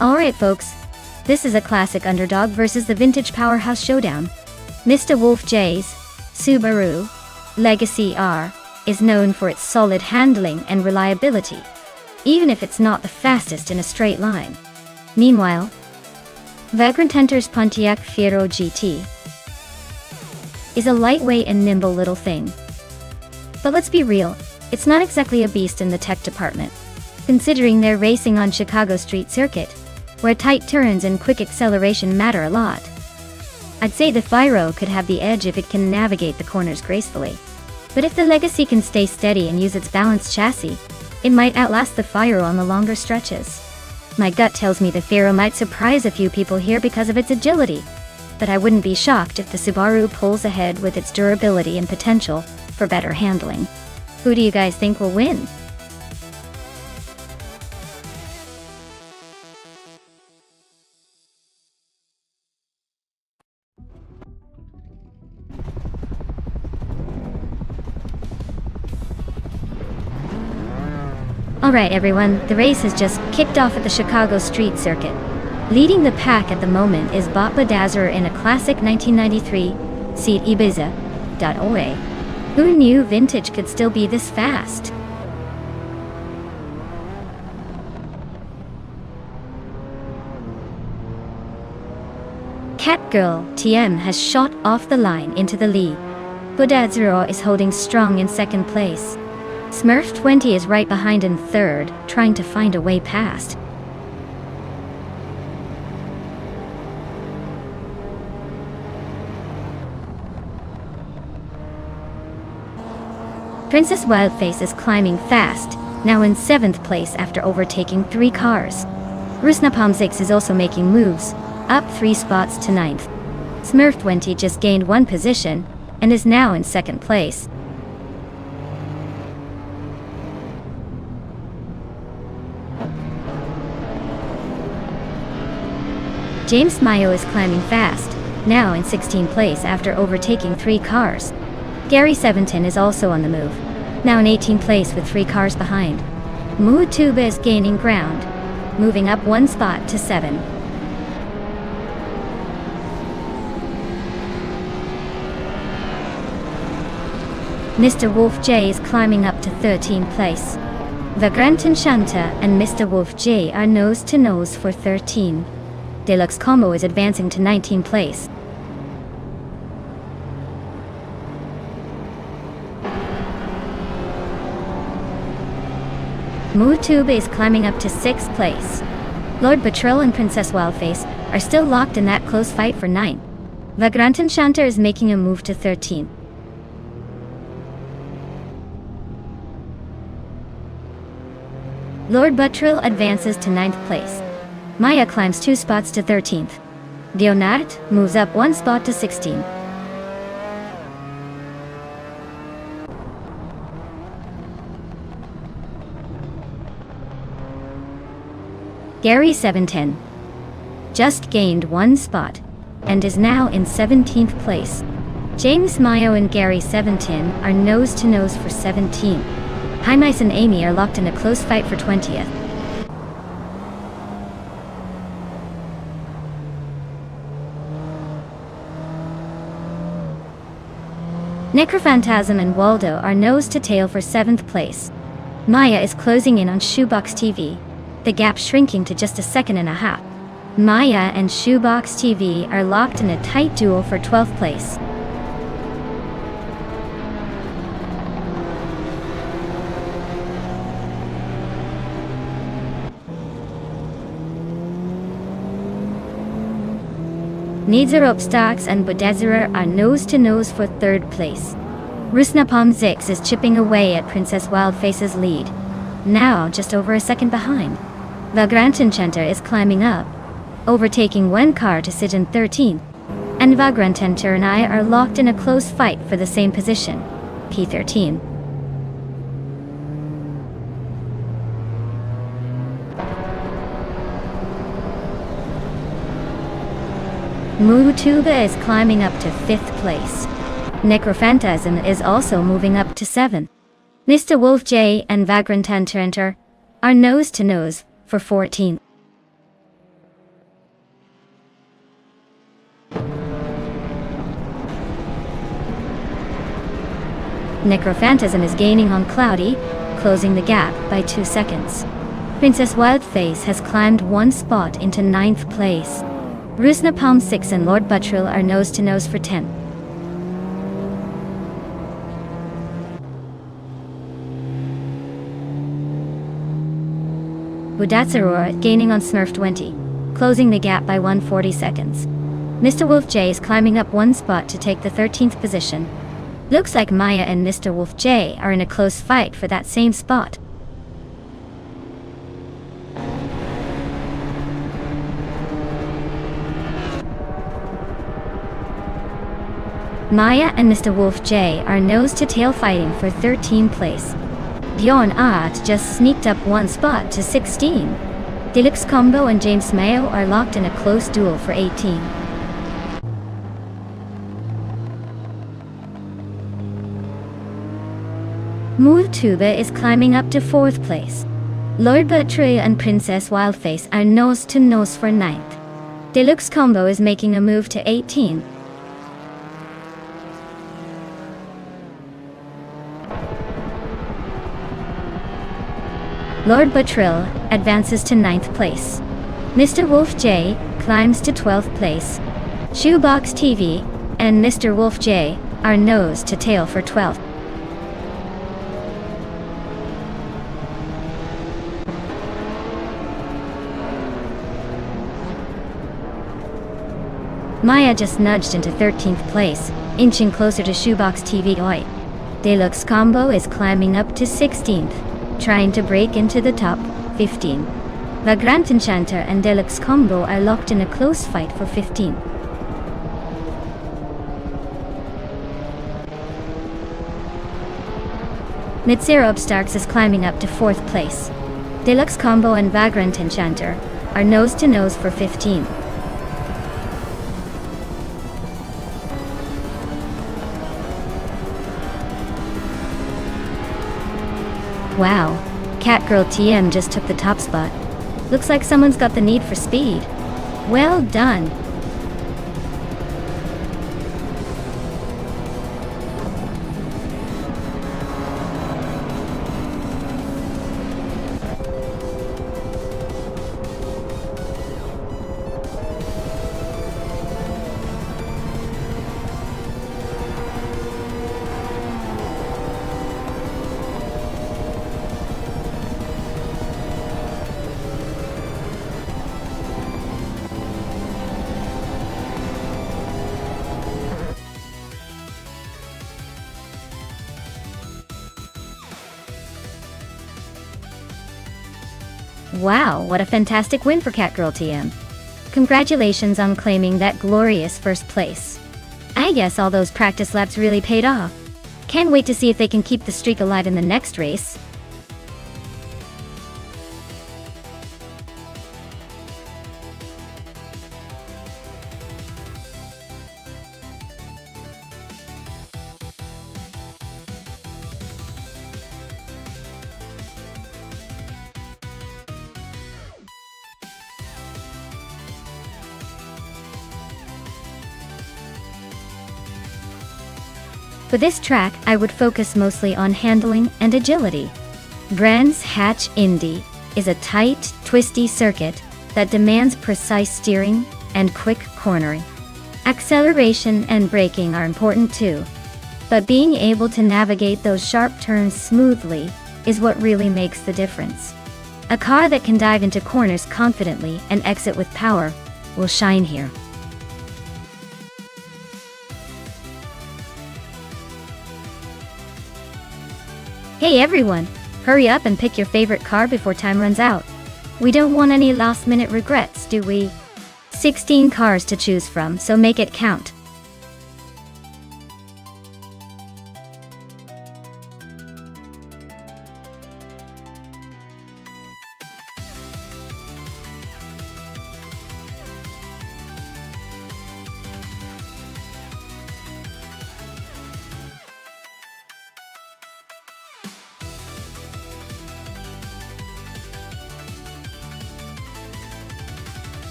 Alright folks, this is a classic underdog versus the vintage powerhouse showdown. Mr. Wolf J's Subaru Legacy R is known for its solid handling and reliability, even if it's not the fastest in a straight line. Meanwhile, Vagrant Hunter's Pontiac Fiero GT is a lightweight and nimble little thing. But let's be real, it's not exactly a beast in the tech department, considering they're racing on Chicago street circuit, where tight turns and quick acceleration matter a lot. I'd say the Fiero could have the edge if it can navigate the corners gracefully. But if the Legacy can stay steady and use its balanced chassis, it might outlast the Fiero on the longer stretches. My gut tells me the Fiero might surprise a few people here because of its agility, but I wouldn't be shocked if the Subaru pulls ahead with its durability and potential for better handling. Who do you guys think will win? Alright everyone, the race has just kicked off at the Chicago street circuit. Leading the pack at the moment is Bob Bedazzler in a classic 1993 Seat Ibiza. Who knew vintage could still be this fast? Catgirl TM has shot off the line into the lead. Bedazzler is holding strong in second place. Smurf 20 is right behind in third, trying to find a way past. Princess Wildface is climbing fast, now in 7th place after overtaking 3 cars. Rusnapalm 6 is also making moves, up 3 spots to 9th. Smurf 20 just gained 1 position, and is now in 2nd place. James Mayo is climbing fast, now in 16th place after overtaking 3 cars. Gary 17 is also on the move, now in 18th place with 3 cars behind. Mutuba is gaining ground, moving up 1 spot to 7. Mr. Wolf J is climbing up to 13th place. Vagrant Enchanter and Mr. Wolf J are nose to nose for 13. Deluxe Combo is advancing to 19th place. Mootube is climbing up to 6th place. Lord Betril and Princess Wildface are still locked in that close fight for 9. Vagrant Enchanter is making a move to 13. Lord Betril advances to 9th place. Maya climbs 2 spots to 13th. Leonard moves up 1 spot to 16. Gary 710 just gained 1 spot and is now in 17th place. James Mayo and Gary 710 are nose to nose for 17. Hymice and Amy are locked in a close fight for 20th. Necrophantasm and Waldo are nose to tail for 7th place. Maya is closing in on Shoebox TV, the gap shrinking to just a 1.5 seconds. Maya and Shoebox TV are locked in a tight duel for 12th place. Needzeropstocks and Bodezerer are nose to nose for 3rd place. Rusnapalm Zix is chipping away at Princess Wildface's lead, now just over a second behind. Vagrant Enchanter is climbing up, overtaking 1 car to sit in 13th, and Vagrant Enchanter and I are locked in a close fight for the same position, P13. Mutuba is climbing up to 5th place. Necrophantasm is also moving up to 7. Mr. Wolf J and Vagrant Enchanter are nose to nose for 14. Necrophantasm is gaining on Cloudy, closing the gap by 2 seconds. Princess Wildface has climbed 1 spot into 9th place. Rusnapalm 6 and Lord Buttrill are nose to nose for 10. Budatsaror gaining on Smurf 20, closing the gap by 140 seconds. Mr. Wolf J is climbing up 1 spot to take the 13th position. Looks like Maya and Mr. Wolf J are in a close fight for that same spot. Maya and Mr. Wolf J are nose to tail fighting for 13th place. Bjorn Art just sneaked up 1 spot to 16. Deluxe Combo and James Mayo are locked in a close duel for 18. Mooltuba is climbing up to 4th place. Lord Bertria and Princess Wildface are nose to nose for 9th. Deluxe Combo is making a move to 18. Lord Buttrill advances to 9th place. Mr. Wolf J climbs to 12th place. Shoebox TV and Mr. Wolf J are nose to tail for 12th. Maya just nudged into 13th place, inching closer to Shoebox TV. Oi. Deluxe Combo is climbing up to 16th, trying to break into the top 15. Vagrant Enchanter and Deluxe Combo are locked in a close fight for 15. Mitsero Starks is climbing up to 4th place. Deluxe Combo and Vagrant Enchanter are nose to nose for 15. Wow, Catgirl TM just took the top spot. Looks like someone's got the need for speed. Well done. Wow, what a fantastic win for Catgirl TM. Congratulations on claiming that glorious first place. I guess all those practice laps really paid off. Can't wait to see if they can keep the streak alive in the next race. For this track, I would focus mostly on handling and agility. Brands Hatch Indy is a tight, twisty circuit that demands precise steering and quick cornering. Acceleration and braking are important too, but being able to navigate those sharp turns smoothly is what really makes the difference. A car that can dive into corners confidently and exit with power will shine here. Hey everyone, hurry up and pick your favorite car before time runs out. We don't want any last-minute regrets, do we? 16 cars to choose from, so make it count.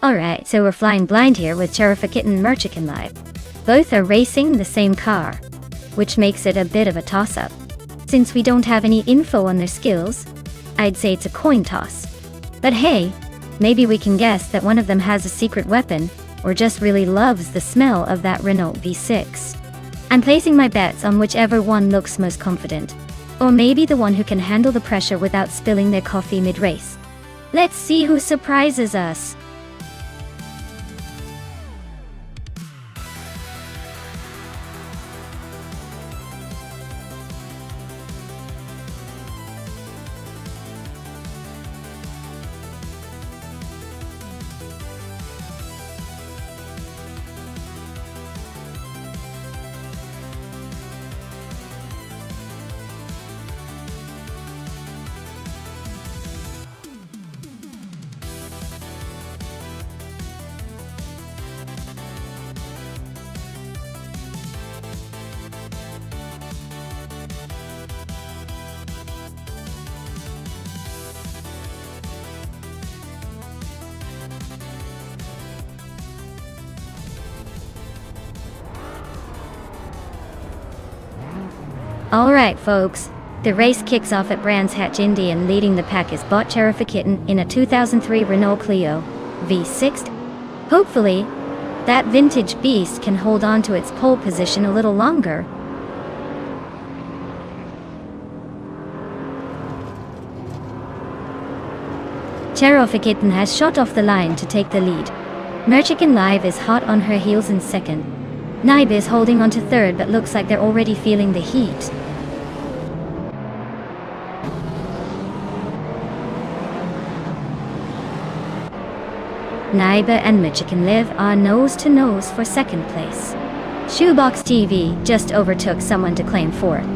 Alright, so we're flying blind here with Kitten and Merchican Live. Both are racing the same car, which makes it a bit of a toss-up. Since we don't have any info on their skills, I'd say it's a coin toss. But hey, maybe we can guess that one of them has a secret weapon, or just really loves the smell of that Renault V6. I'm placing my bets on whichever one looks most confident. Or maybe the one who can handle the pressure without spilling their coffee mid-race. Let's see who surprises us. Alright folks, the race kicks off at Brands Hatch Indy and leading the pack is Kitten in a 2003 Renault Clio V6. Hopefully, that vintage beast can hold on to its pole position a little longer. Kitten has shot off the line to take the lead. Merchican Live is hot on her heels in second. Naiba is holding on to third, but looks like they're already feeling the heat. Naiba and Merchican Live are nose to nose for second place. Shoebox TV just overtook someone to claim fourth.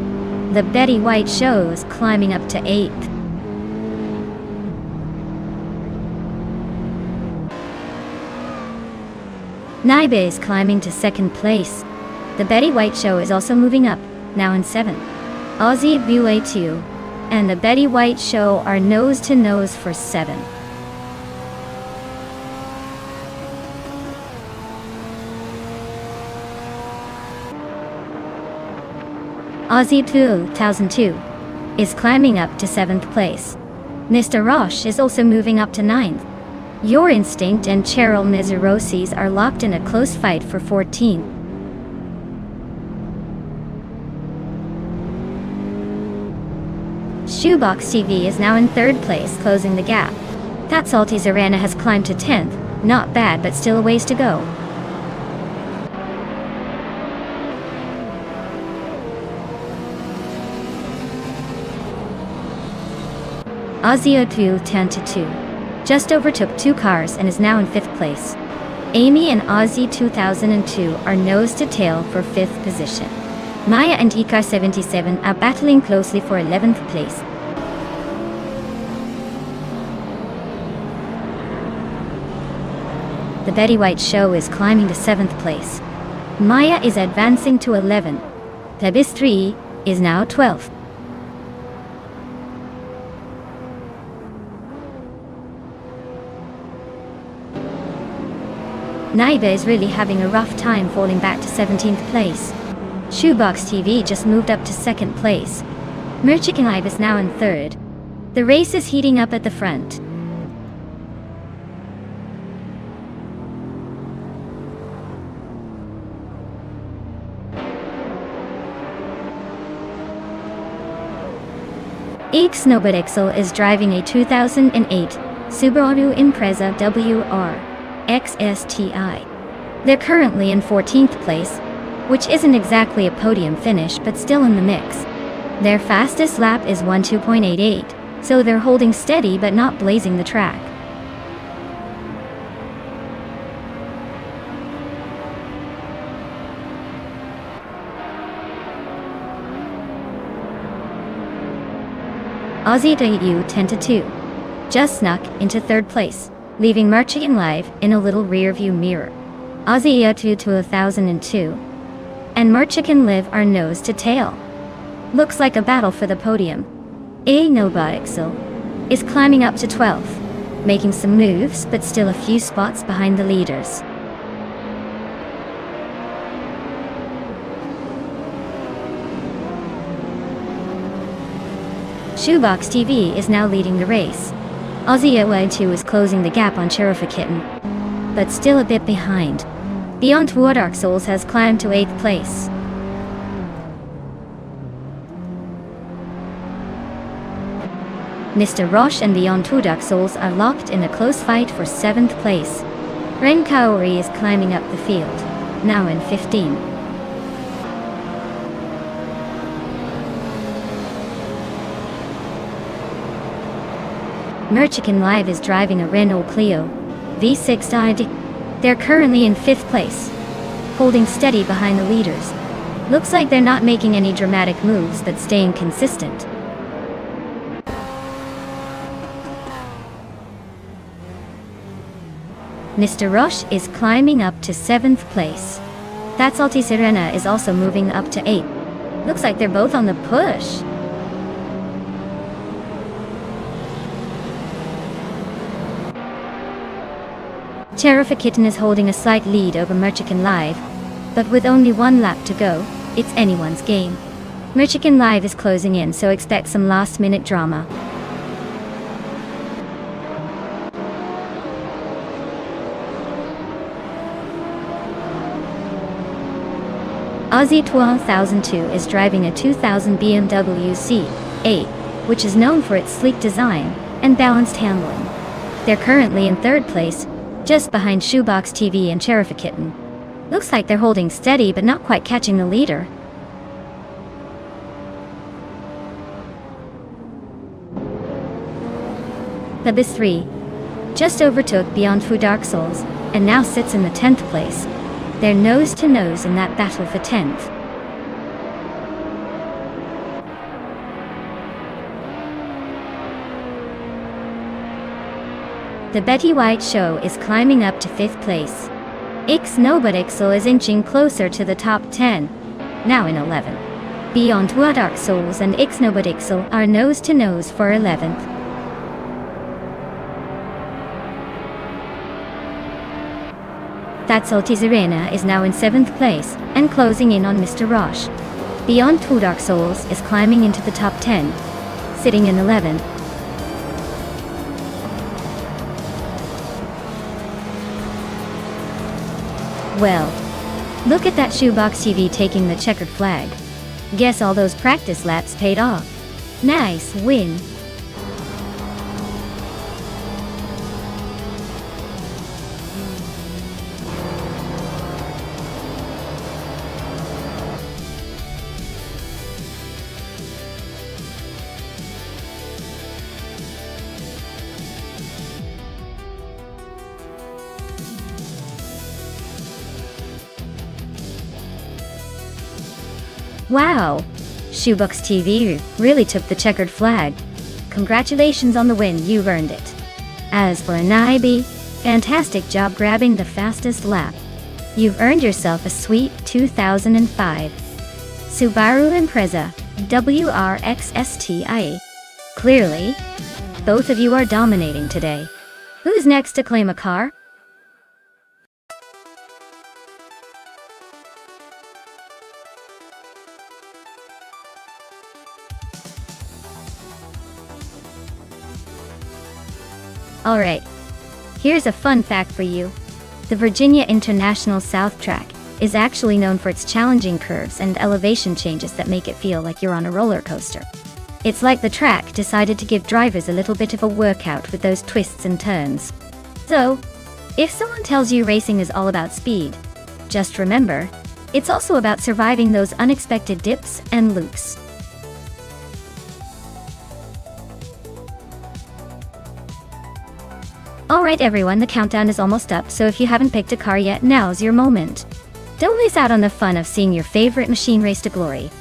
The Betty White Show is climbing up to 8th. Naiba is climbing to second place. The Betty White Show is also moving up, now in 7th. Aussie Bua 2 and the Betty White Show are nose to nose for 7th. Aussie 2002 is climbing up to 7th place. Mr. Roche is also moving up to 9th. Your Instinct and Cheryl Mizurosis are locked in a close fight for 14th. Shoebox TV is now in 3rd place, closing the gap. That Salty Zarana has climbed to 10th. Not bad, but still a ways to go. Aussie 10-2 just overtook 2 cars and is now in 5th place. Amy and Aussie 2002 are nose to tail for 5th position. Maya and Ikar 77 are battling closely for 11th place. The Betty White Show is climbing to 7th place. Maya is advancing to 11th. Tebis 3 is now 12th. Naiba is really having a rough time falling back to 17th place. Shoebox TV just moved up to 2nd place. Merchican Live is now in 3rd. The race is heating up at the front. Snowbird Excel is driving a 2008 Subaru Impreza WR XSTI. They're currently in 14th place, which isn't exactly a podium finish but still in the mix. Their fastest lap is 12.88, so they're holding steady but not blazing the track. Aussie EU 10-2 just snuck into 3rd place, leaving Merchican Live in a little rear-view mirror. Aussie 2002 and Merchican Live are nose to tail. Looks like a battle for the podium. Nobixel is climbing up to 12th, making some moves but still a few spots behind the leaders. Shoebox TV is now leading the race. Aussie 2 is closing the gap on Kitten, but still a bit behind. Beyond Two Dark Souls has climbed to 8th place. Mr. Roche and Beyond Two Dark Souls are locked in a close fight for 7th place. Ren Kaori is climbing up the field, now in 15. Merchican Live is driving a Renault Clio V6 ID. They're currently in 5th place, holding steady behind the leaders. Looks like they're not making any dramatic moves but staying consistent. Mr. Roche is climbing up to 7th place. That Salty Sirena is also moving up to 8th. Looks like they're both on the push. Kitten is holding a slight lead over Merchican Live, but with only 1 lap to go, it's anyone's game. Merchican Live is closing in, so expect some last-minute drama. Aussie 2002 is driving a 2000 BMW C8, which is known for its sleek design and balanced handling. They're currently in third place, just behind Shoebox TV and Sheriff a Kitten. Looks like they're holding steady but not quite catching the leader. The Abyss 3 just overtook Beyond Food Dark Souls and now sits in the 10th place. They're nose to nose in that battle for 10th. The Betty White Show is climbing up to 5th place. Ixnobodixel is inching closer to the top 10, now in 11th. Beyond Two Dark Souls and Ixnobodixel are nose to nose for 11th. That Salty Sirena is now in 7th place and closing in on Mr. Roche. Beyond Two Dark Souls is climbing into the top 10, sitting in 11th. Well, look at that Shoebox TV taking the checkered flag. Guess all those practice laps paid off. Nice win. Wow! Shoebox TV really took the checkered flag. Congratulations on the win, you've earned it. As for Naibi, fantastic job grabbing the fastest lap. You've earned yourself a sweet 2005 Subaru Impreza WRXSTI. Clearly, both of you are dominating today. Who's next to claim a car? Alright, here's a fun fact for you. The Virginia International South Track is actually known for its challenging curves and elevation changes that make it feel like you're on a roller coaster. It's like the track decided to give drivers a little bit of a workout with those twists and turns. So, if someone tells you racing is all about speed, just remember, it's also about surviving those unexpected dips and loops. Alright everyone, the countdown is almost up, so if you haven't picked a car yet, now's your moment. Don't miss out on the fun of seeing your favorite machine race to glory.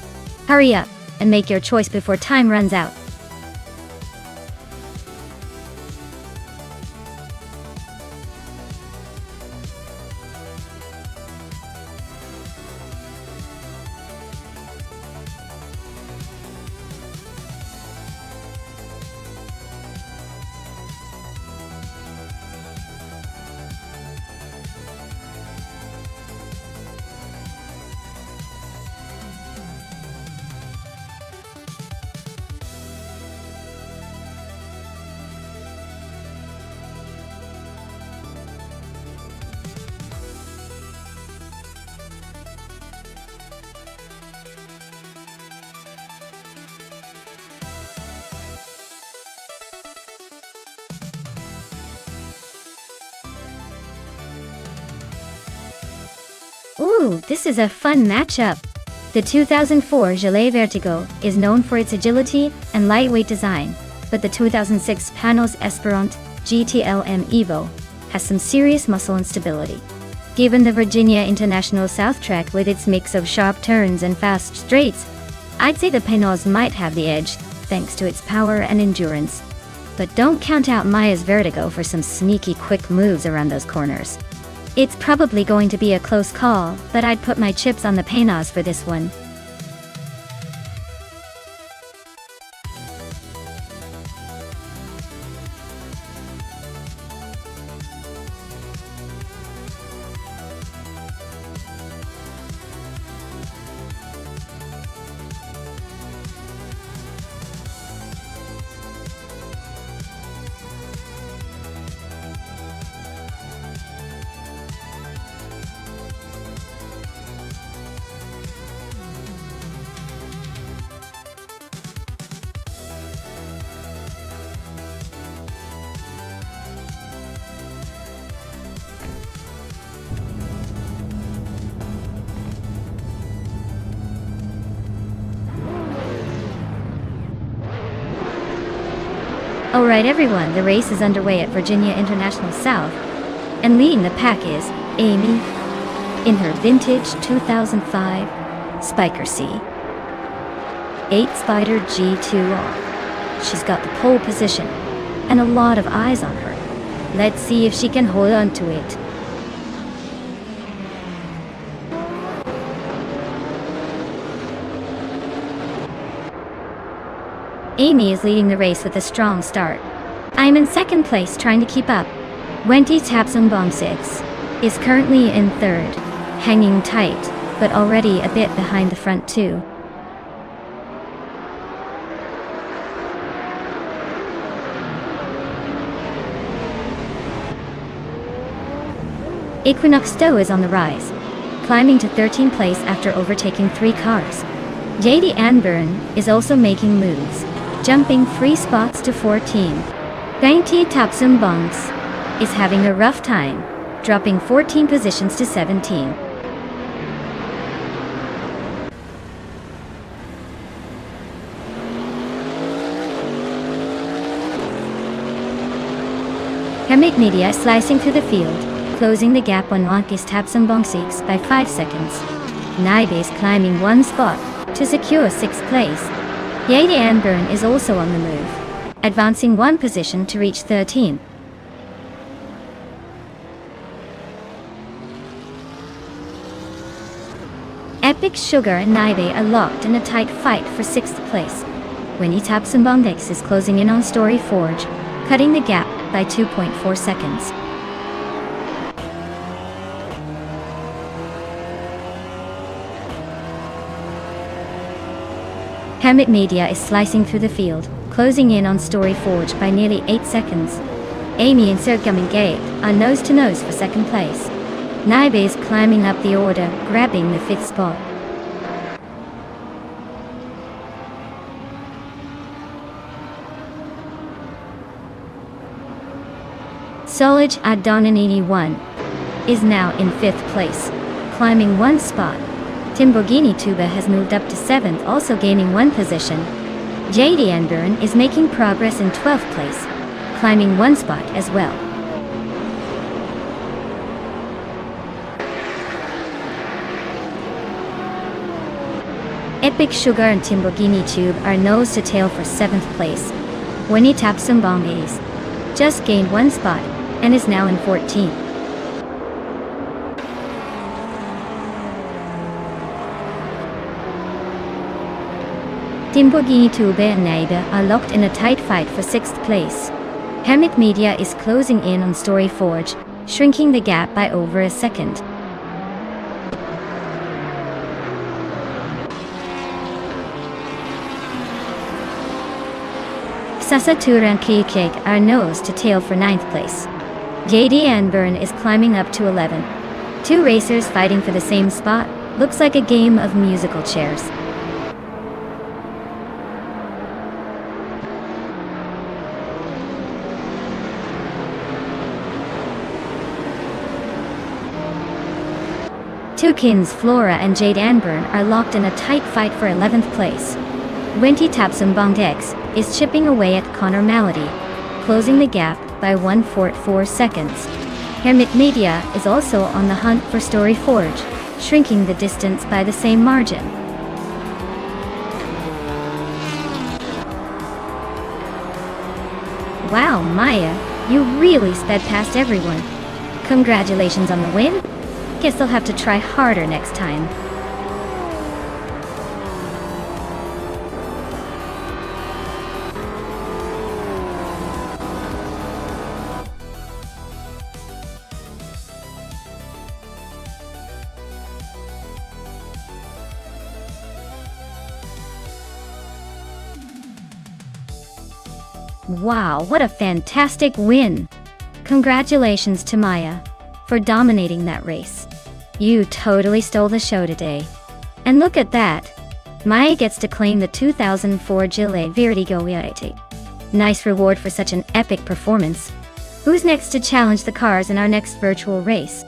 Hurry up, and make your choice before time runs out. Ooh, this is a fun matchup. The 2004 Gilet Vertigo is known for its agility and lightweight design, but the 2006 Panos Esperant GTLM Evo has some serious muscle and stability. Given the Virginia International South Track with its mix of sharp turns and fast straights, I'd say the Panos might have the edge, thanks to its power and endurance. But don't count out Maya's Vertigo for some sneaky quick moves around those corners. It's probably going to be a close call, but I'd put my chips on the Panos for this one. Alright everyone, the race is underway at Virginia International South, and leading the pack is Amy in her vintage 2005 Spiker C 8 Spider G2R. She's got the pole position and a lot of eyes on her. Let's see if she can hold on to it. Amy is leading the race with a strong start. I'm in second place trying to keep up. Wendy Tapsumbong 6 is currently in third, hanging tight, but already a bit behind the front two. Equinox Stowe is on the rise, climbing to 13th place after overtaking 3 cars. JD Anburn is also making moves, jumping 3 spots to 14. Dainty Tapsumbongs is having a rough time, dropping 14 positions to 17. Hemit Media is slicing through the field, closing the gap on Wankis Tapsumbong 6 by 5 seconds. Naibe is climbing 1 spot to secure 6th place. Yade Anburn is also on the move, advancing 1 position to reach 13. Epic Sugar and Naibe are locked in a tight fight for 6th place. Winnie Tapsumbong X is closing in on Story Forge, cutting the gap by 2.4 seconds. Hemit Media is slicing through the field, closing in on Story Forge by nearly 8 seconds. Amy and Sirguming Gate are nose-to-nose for 2nd place. Naibe is climbing up the order, grabbing the 5th spot. Solage Adonanini 1 is now in 5th place, climbing 1 spot. Timbogini Tuba has moved up to 7th, also gaining 1 position. JD Anburn is making progress in 12th place, climbing 1 spot as well. Epic Sugar and Timbogini Tube are nose to tail for 7th place. Winnie Tapsumbong Ace just gained 1 spot and is now in 14th. Timbogini Tube and Naibe are locked in a tight fight for 6th place. Hemit Media is closing in on Story Forge, shrinking the gap by over a second. Sasatura and Kiyake are nose to tail for 9th place. JD Anburn is climbing up to 11. 2 racers fighting for the same spot. Looks like a game of musical chairs. Tukins, Flora and Jade Anburn are locked in a tight fight for 11th place. Winty Tapsumbong X is chipping away at Connor Malady, closing the gap by 1.4 seconds. Hemit Media is also on the hunt for Story Forge, shrinking the distance by the same margin. Wow, Maya, you really sped past everyone. Congratulations on the win. Guess I'll have to try harder next time. Wow, what a fantastic win! Congratulations to Maya for dominating that race. You totally stole the show today. And look at that! Maya gets to claim the 2004 Gile Vertigo Reality. Nice reward for such an epic performance. Who's next to challenge the cars in our next virtual race?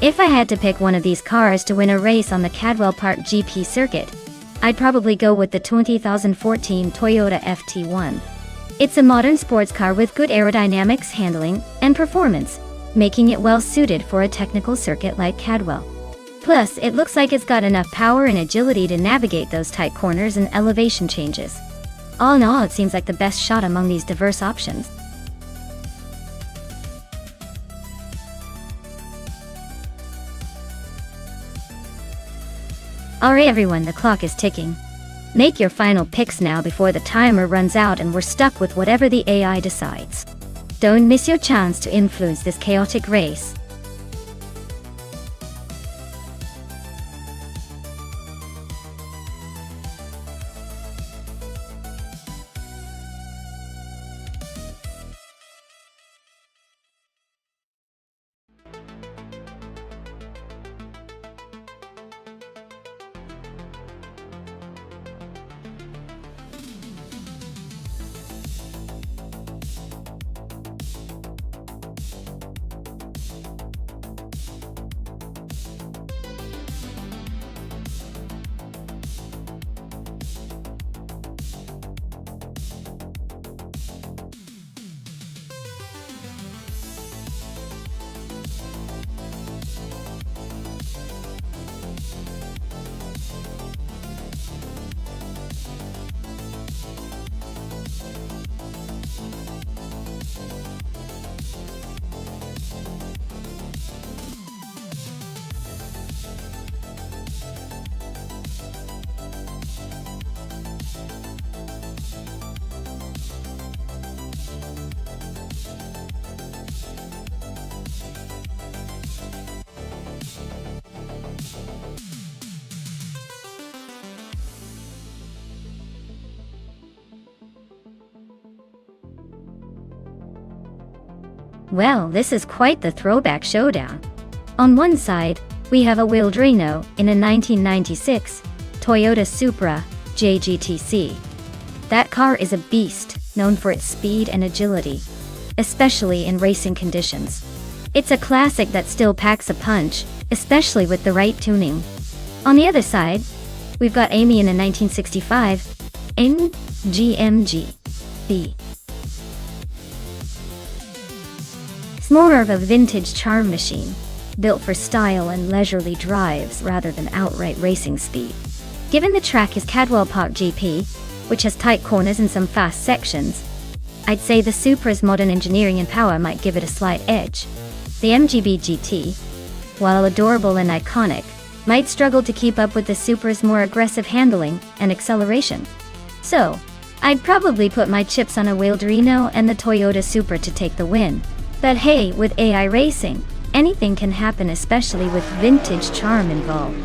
If I had to pick one of these cars to win a race on the Cadwell Park GP circuit, I'd probably go with the 2014 Toyota FT1. It's a modern sports car with good aerodynamics, handling, and performance, making it well suited for a technical circuit like Cadwell. Plus, it looks like it's got enough power and agility to navigate those tight corners and elevation changes. All in all, it seems like the best shot among these diverse options. Alright everyone, the clock is ticking. Make your final picks now before the timer runs out and we're stuck with whatever the AI decides. Don't miss your chance to influence this chaotic race. Well, this is quite the throwback showdown. On one side, we have a Wildrino in a 1996 Toyota Supra JGTC. That car is a beast, known for its speed and agility, especially in racing conditions. It's a classic that still packs a punch, especially with the right tuning. On the other side, we've got Amy in a 1965 GMG B. It's more of a vintage charm machine, built for style and leisurely drives rather than outright racing speed. Given the track is Cadwell Park GP, which has tight corners and some fast sections, I'd say the Supra's modern engineering and power might give it a slight edge. The MGB GT, while adorable and iconic, might struggle to keep up with the Supra's more aggressive handling and acceleration. So, I'd probably put my chips on a Wildrino and the Toyota Supra to take the win. But hey, with AI racing, anything can happen, especially with vintage charm involved.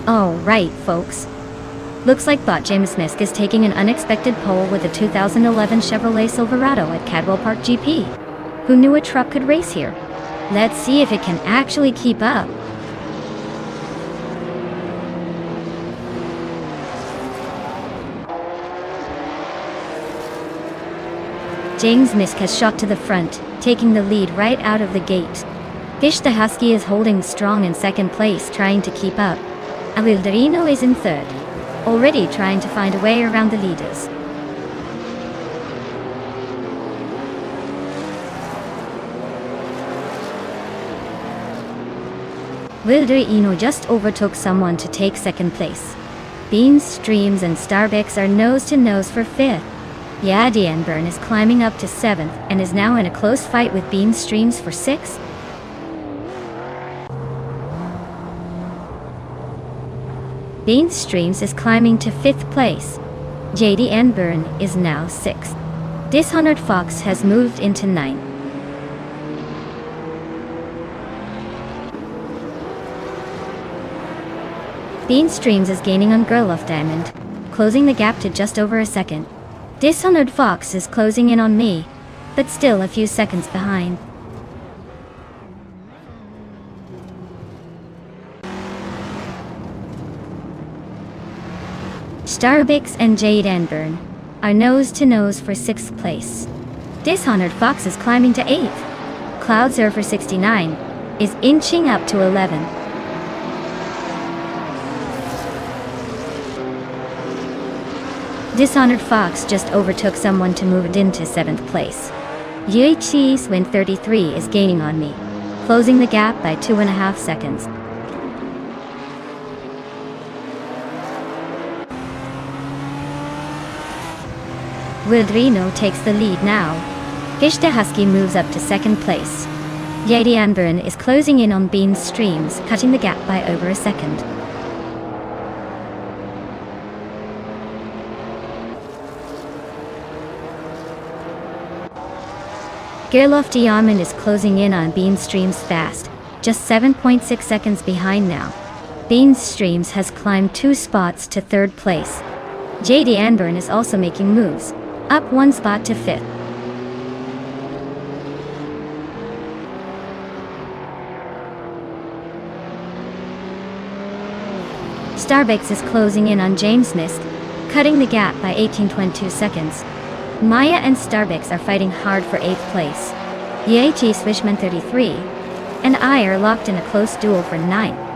Oh, right, folks. Looks like bot James Misk is taking an unexpected pole with the 2011 Chevrolet Silverado at Cadwell Park GP. Who knew a truck could race here? Let's see if it can actually keep up. James Misk has shot to the front, taking the lead right out of the gate. Fish the Husky is holding strong in second place, trying to keep up. Wildrino is in third, already trying to find a way around the leaders. Wildrino just overtook someone to take second place. Beans, Streams, and Starbucks are nose-to-nose for fifth. Yadienburn is climbing up to 7th and is now in a close fight with Bean Streams for 6th. Bean Streams is climbing to 5th place. JD Enburn is now 6th. Dishonored Fox has moved into 9th. Bean Streams is gaining on Gerloff Diamond, closing the gap to just over a second. Dishonored Fox is closing in on me, but still a few seconds behind. Starbucks and Jade Enburn are nose to nose for 6th place. Dishonored Fox is climbing to 8th. Cloud Surfer 69 is inching up to 11. Dishonored Fox just overtook someone to move it into 7th place. Yuichi Swin 33 is gaining on me, closing the gap by 2.5 seconds. Wildrino takes the lead now. Fish the Husky moves up to 2nd place. Yeti Anburn is closing in on Bean's Streams, cutting the gap by over a second. Gerlof Diamond is closing in on Bean's Streams fast, just 7.6 seconds behind now. Bean's Streams has climbed 2 spots to 3rd place. JD Anburn is also making moves, up 1 spot to 5th. Starbucks is closing in on James Mist, cutting the gap by 18.2 seconds. Maya and Starbucks are fighting hard for 8th place. Yuichi Swishman 33 and I are locked in a close duel for 9th.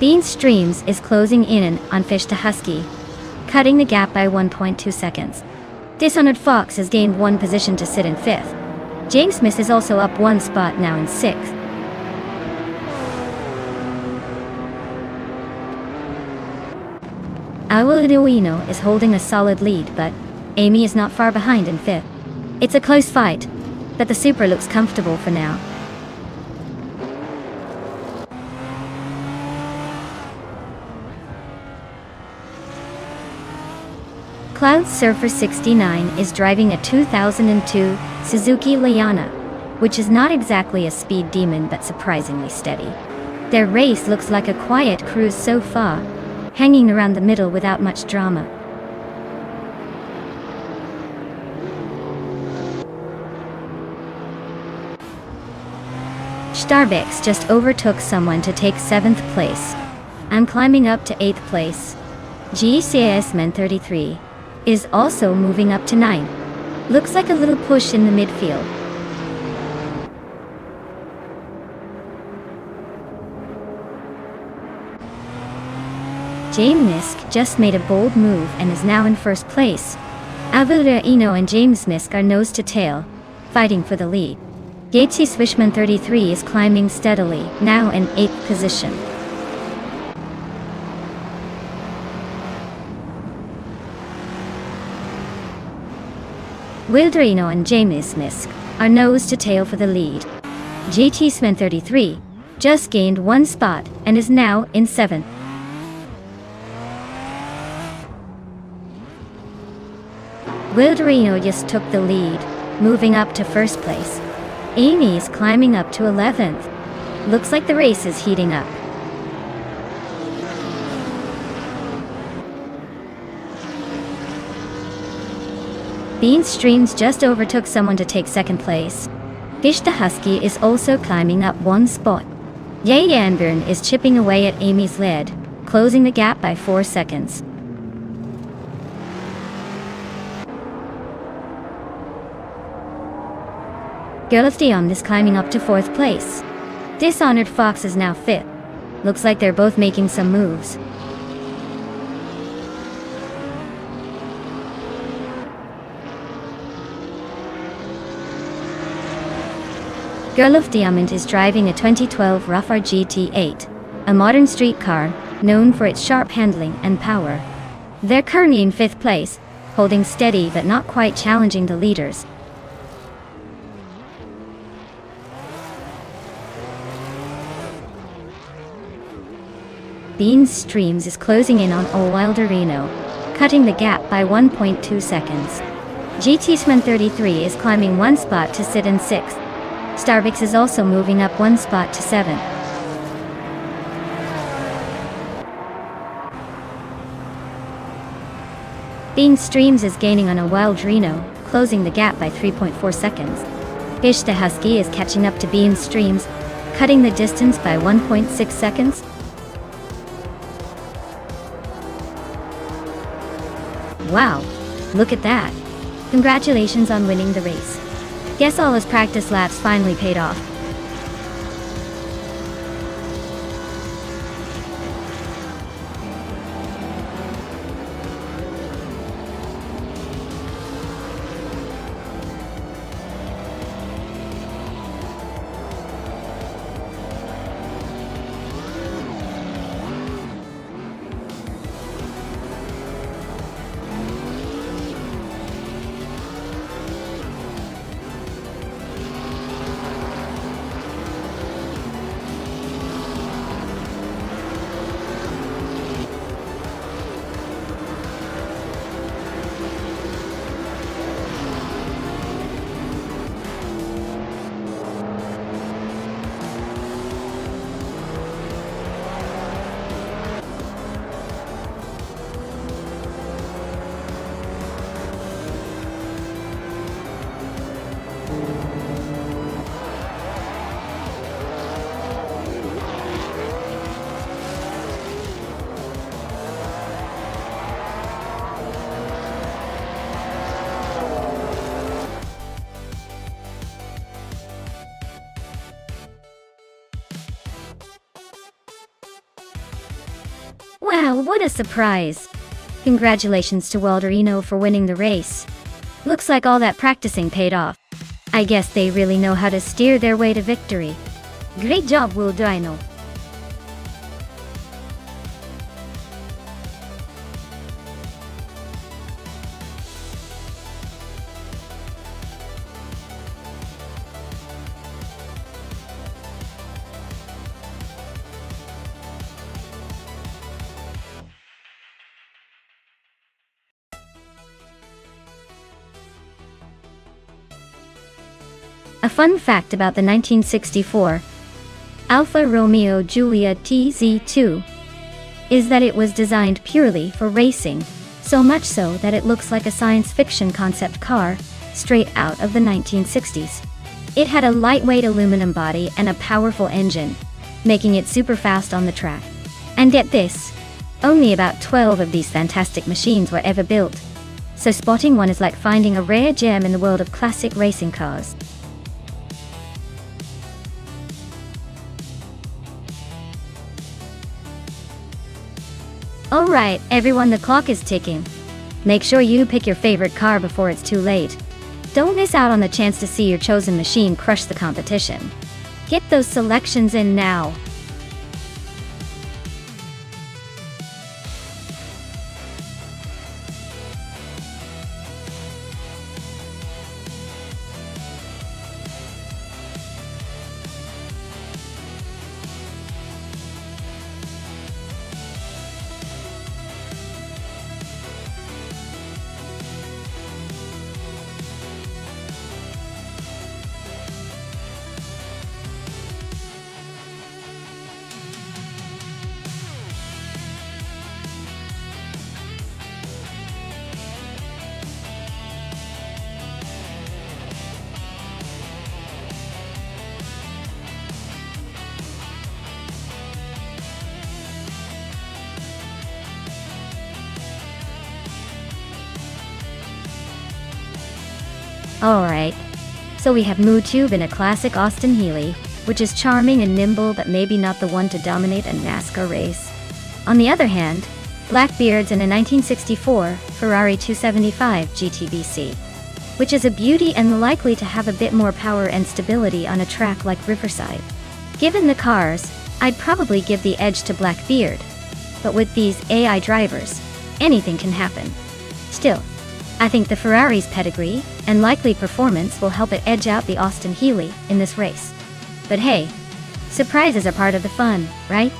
Bean Streams is closing in on Fish the Husky, cutting the gap by 1.2 seconds. Dishonored Fox has gained 1 position to sit in 5th. James Smith is also up 1 spot now in 6th. Awuluino is holding a solid lead, but Amy is not far behind in 5th. It's a close fight, but the Super looks comfortable for now. Cloud Surfer 69 is driving a 2002 Suzuki Liana, which is not exactly a speed demon but surprisingly steady. Their race looks like a quiet cruise so far, hanging around the middle without much drama. Starbucks just overtook someone to take 7th place. I'm climbing up to 8th place. GCAS Men 33 is also moving up to 9. Looks like a little push in the midfield. James Misk just made a bold move and is now in 1st place. Avulera and James Misk are nose to tail, fighting for the lead. Yatesy Swishman 33 is climbing steadily, now in 8th position. Wildrino and James Misk are nose to tail for the lead. JT Sven 33 just gained 1 spot and is now in 7th. Wildrino just took the lead, moving up to 1st place. Amy is climbing up to 11th. Looks like the race is heating up. Bean Streams just overtook someone to take 2nd place. Fish the Husky is also climbing up 1 spot. Yay Anburn is chipping away at Amy's lead, closing the gap by 4 seconds. Girl of Dion is climbing up to 4th place. Dishonored Fox is now 5th. Looks like they're both making some moves. Girl of Diamond is driving a 2012 Rougher GT8, a modern street car known for its sharp handling and power. They're currently in 5th place, holding steady but not quite challenging the leaders. Bean Streams is closing in on Wildrino, cutting the gap by 1.2 seconds. GTSman 33 is climbing 1 spot to sit in 6th. Starbucks is also moving up 1 spot to 7th. Bean Streams is gaining on Wildrino, closing the gap by 3.4 seconds. Fish the Husky is catching up to Bean Streams, cutting the distance by 1.6 seconds. Wow, look at that. Congratulations on winning the race. Guess all those practice laps finally paid off. Wow, what a surprise! Congratulations to Walderino for winning the race. Looks like all that practicing paid off. I guess they really know how to steer their way to victory. Great job, Walderino. A fun fact about the 1964 Alfa Romeo Giulia TZ2 is that it was designed purely for racing, so much so that it looks like a science fiction concept car straight out of the 1960s. It had a lightweight aluminum body and a powerful engine, making it super fast on the track. And get this, only about 12 of these fantastic machines were ever built, so spotting one is like finding a rare gem in the world of classic racing cars. Alright, everyone, the clock is ticking. Make sure you pick your favorite car before it's too late. Don't miss out on the chance to see your chosen machine crush the competition. Get those selections in now. Alright, so we have MooTube in a classic Austin Healey, which is charming and nimble but maybe not the one to dominate a NASCAR race. On the other hand, Blackbeard's in a 1964 Ferrari 275 GTBC, which is a beauty and likely to have a bit more power and stability on a track like Riverside. Given the cars, I'd probably give the edge to Blackbeard, but with these AI drivers, anything can happen. Still, I think the Ferrari's pedigree and likely performance will help it edge out the Austin Healey in this race. But hey, surprises are part of the fun, right?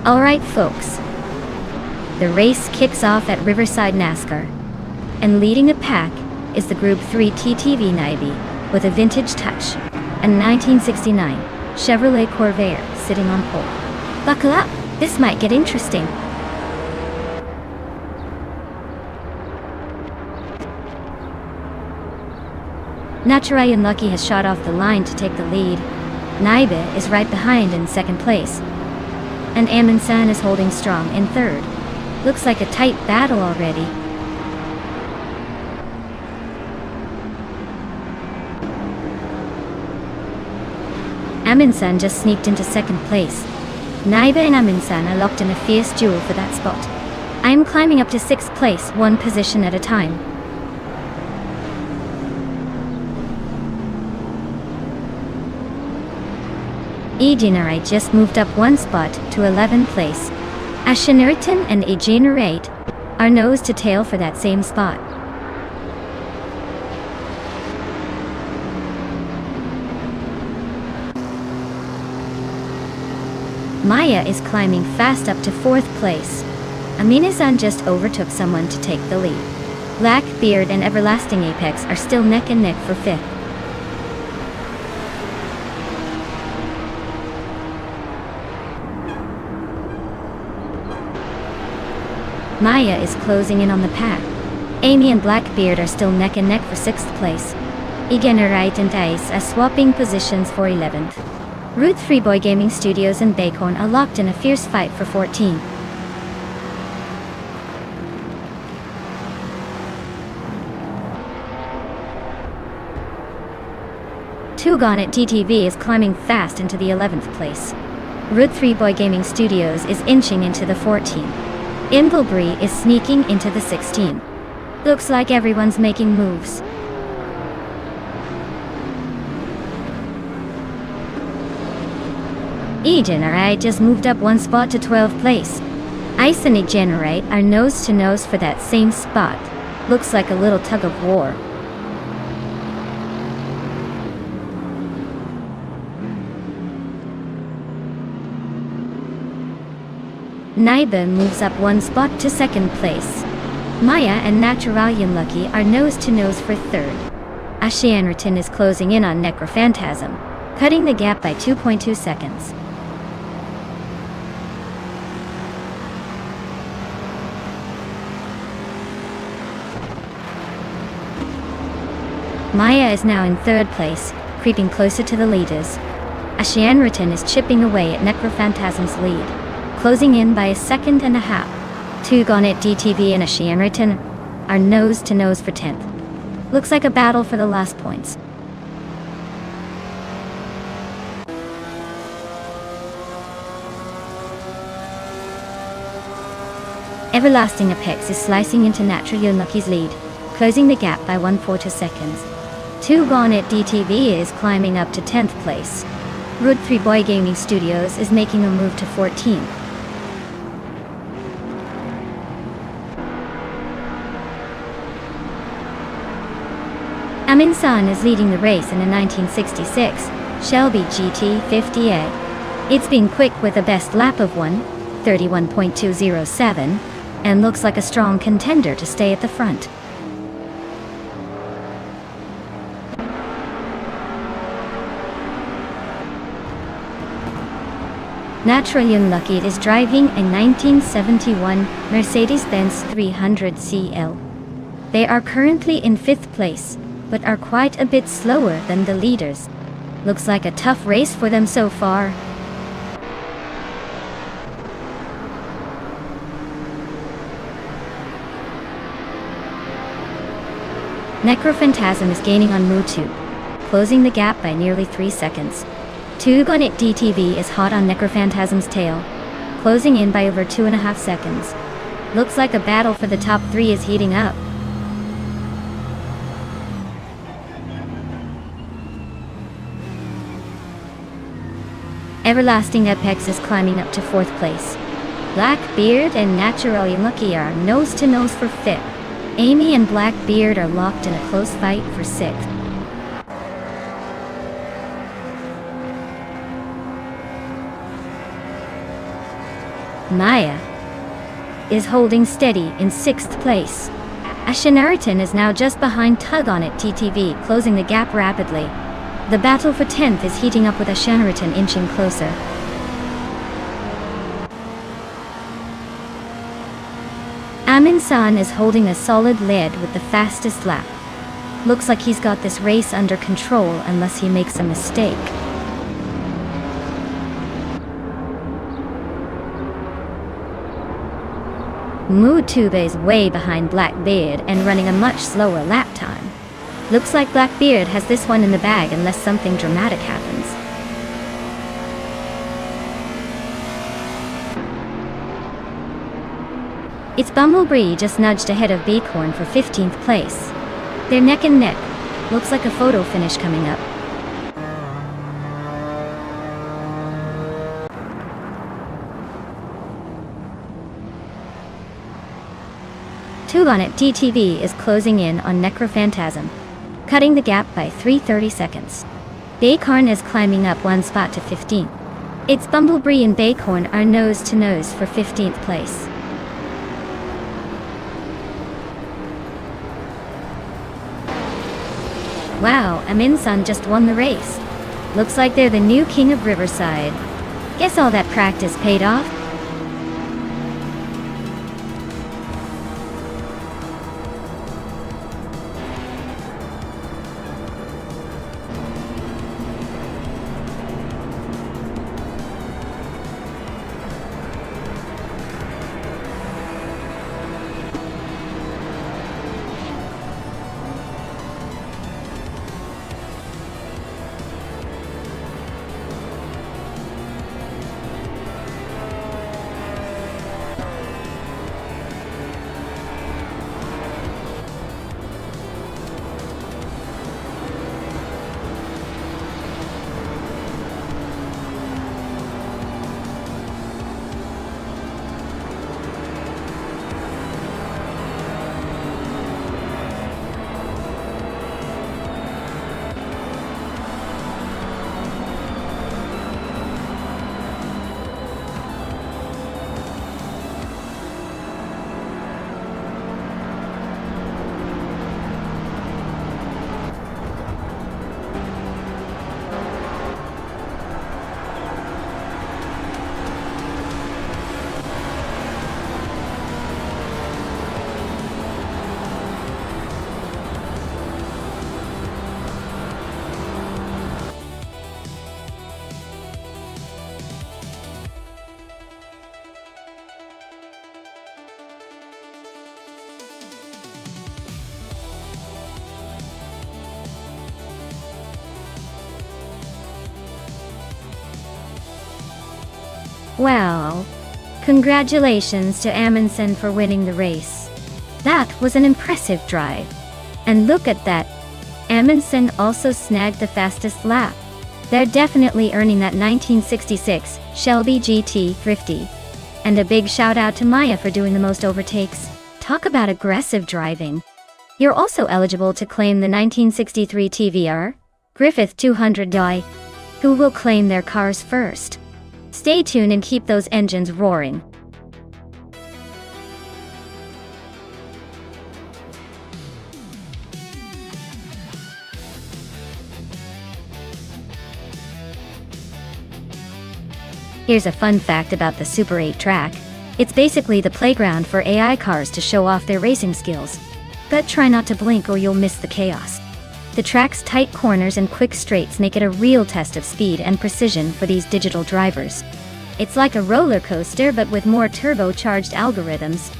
Alright folks, the race kicks off at Riverside NASCAR, and leading the pack is the Group 3 TTV Naibi with a vintage touch, a 1969 Chevrolet Corvair sitting on pole. Buckle up, this might get interesting. Natural Unlucky has shot off the line to take the lead. Naibe is right behind in second place, and Amundsen is holding strong in third. Looks like a tight battle already. Amundsen just sneaked into second place. Naibe and Amundsen are locked in a fierce duel for that spot. I am climbing up to sixth place, one position at a time. Egenerate just moved up one spot to 11th place. Asheneriton and Egenerate are nose to tail for that same spot. Maya is climbing fast up to 4th place. Aminazan just overtook someone to take the lead. Blackbeard and Everlasting Apex are still neck and neck for 5th. Maya is closing in on the pack. Amy and Blackbeard are still neck and neck for 6th place. Egenerite and Ice are swapping positions for 11th. Route 3 Boy Gaming Studios and Bacon are locked in a fierce fight for 14. Tugon at TTV is climbing fast into the 11th place. Route 3 Boy Gaming Studios is inching into the 14. Imblebrie is sneaking into the 16. Looks like everyone's making moves. Egenerate just moved up one spot to 12th place. Ice and Egenerate are nose to nose for that same spot. Looks like a little tug of war. Naibe moves up one spot to 2nd place. Maya and Natural Unlucky are nose to nose for 3rd. Ashianriton is closing in on Necrophantasm, cutting the gap by 2.2 seconds. Maya is now in 3rd place, creeping closer to the leaders. Ashianriton is chipping away at Necrophantasm's lead, closing in by a second and a half. Tugon at DTV and Ashianriton are nose to nose for 10th. Looks like a battle for the last points. Everlasting Apex is slicing into Natural Unlucky's lead, closing the gap by 1/4 seconds. Tugon at DTV is climbing up to 10th place. Route 3 Boy Gaming Studios is making a move to 14. Aminsan is leading the race in a 1966 Shelby GT50A. It's been quick with a best lap of 1:31.207 and looks like a strong contender to stay at the front. Natural Unlucky is driving a 1971 Mercedes-Benz 300 CL. They are currently in 5th place, but are quite a bit slower than the leaders. Looks like a tough race for them so far. Necrophantasm is gaining on Mutu, closing the gap by nearly 3 seconds. Tugon at DTV is hot on Necrophantasm's tail, closing in by over 2.5 seconds. Looks like a battle for the top 3 is heating up. Everlasting Apex is climbing up to 4th place. Blackbeard and Natural Unlucky are nose to nose for 5th. Amy and Blackbeard are locked in a close fight for 6th. Maya is holding steady in 6th place. Ashanaritan is now just behind Tug on It TTV, closing the gap rapidly. The battle for 10th is heating up with Ashanaritan inching closer. Amin San is holding a solid lead with the fastest lap. Looks like he's got this race under control unless he makes a mistake. Mutube is way behind Blackbeard and running a much slower lap time. Looks like Blackbeard has this one in the bag unless something dramatic happens. It's Bumblebee just nudged ahead of Bighorn for 15th place. They're neck and neck. Looks like a photo finish coming up. Tug on It DTV is closing in on Necrophantasm, cutting the gap by 3/30 seconds. Bighorn is climbing up one spot to 15th. It's Bumblebee and Bighorn are nose to nose for 15th place. Wow, Amin-san just won the race. Looks like they're the new king of Riverside. Guess all that practice paid off. Wow. Congratulations to Amundsen for winning the race. That was an impressive drive. And look at that. Amundsen also snagged the fastest lap. They're definitely earning that 1966 Shelby GT thrifty. And a big shout out to Maya for doing the most overtakes. Talk about aggressive driving. You're also eligible to claim the 1963 TVR Griffith 200i. Who will claim their cars first? Stay tuned and keep those engines roaring. Here's a fun fact about the Super 8 track. It's basically the playground for AI cars to show off their racing skills. But try not to blink or you'll miss the chaos. The track's tight corners and quick straights make it a real test of speed and precision for these digital drivers. It's like a roller coaster but with more turbocharged algorithms.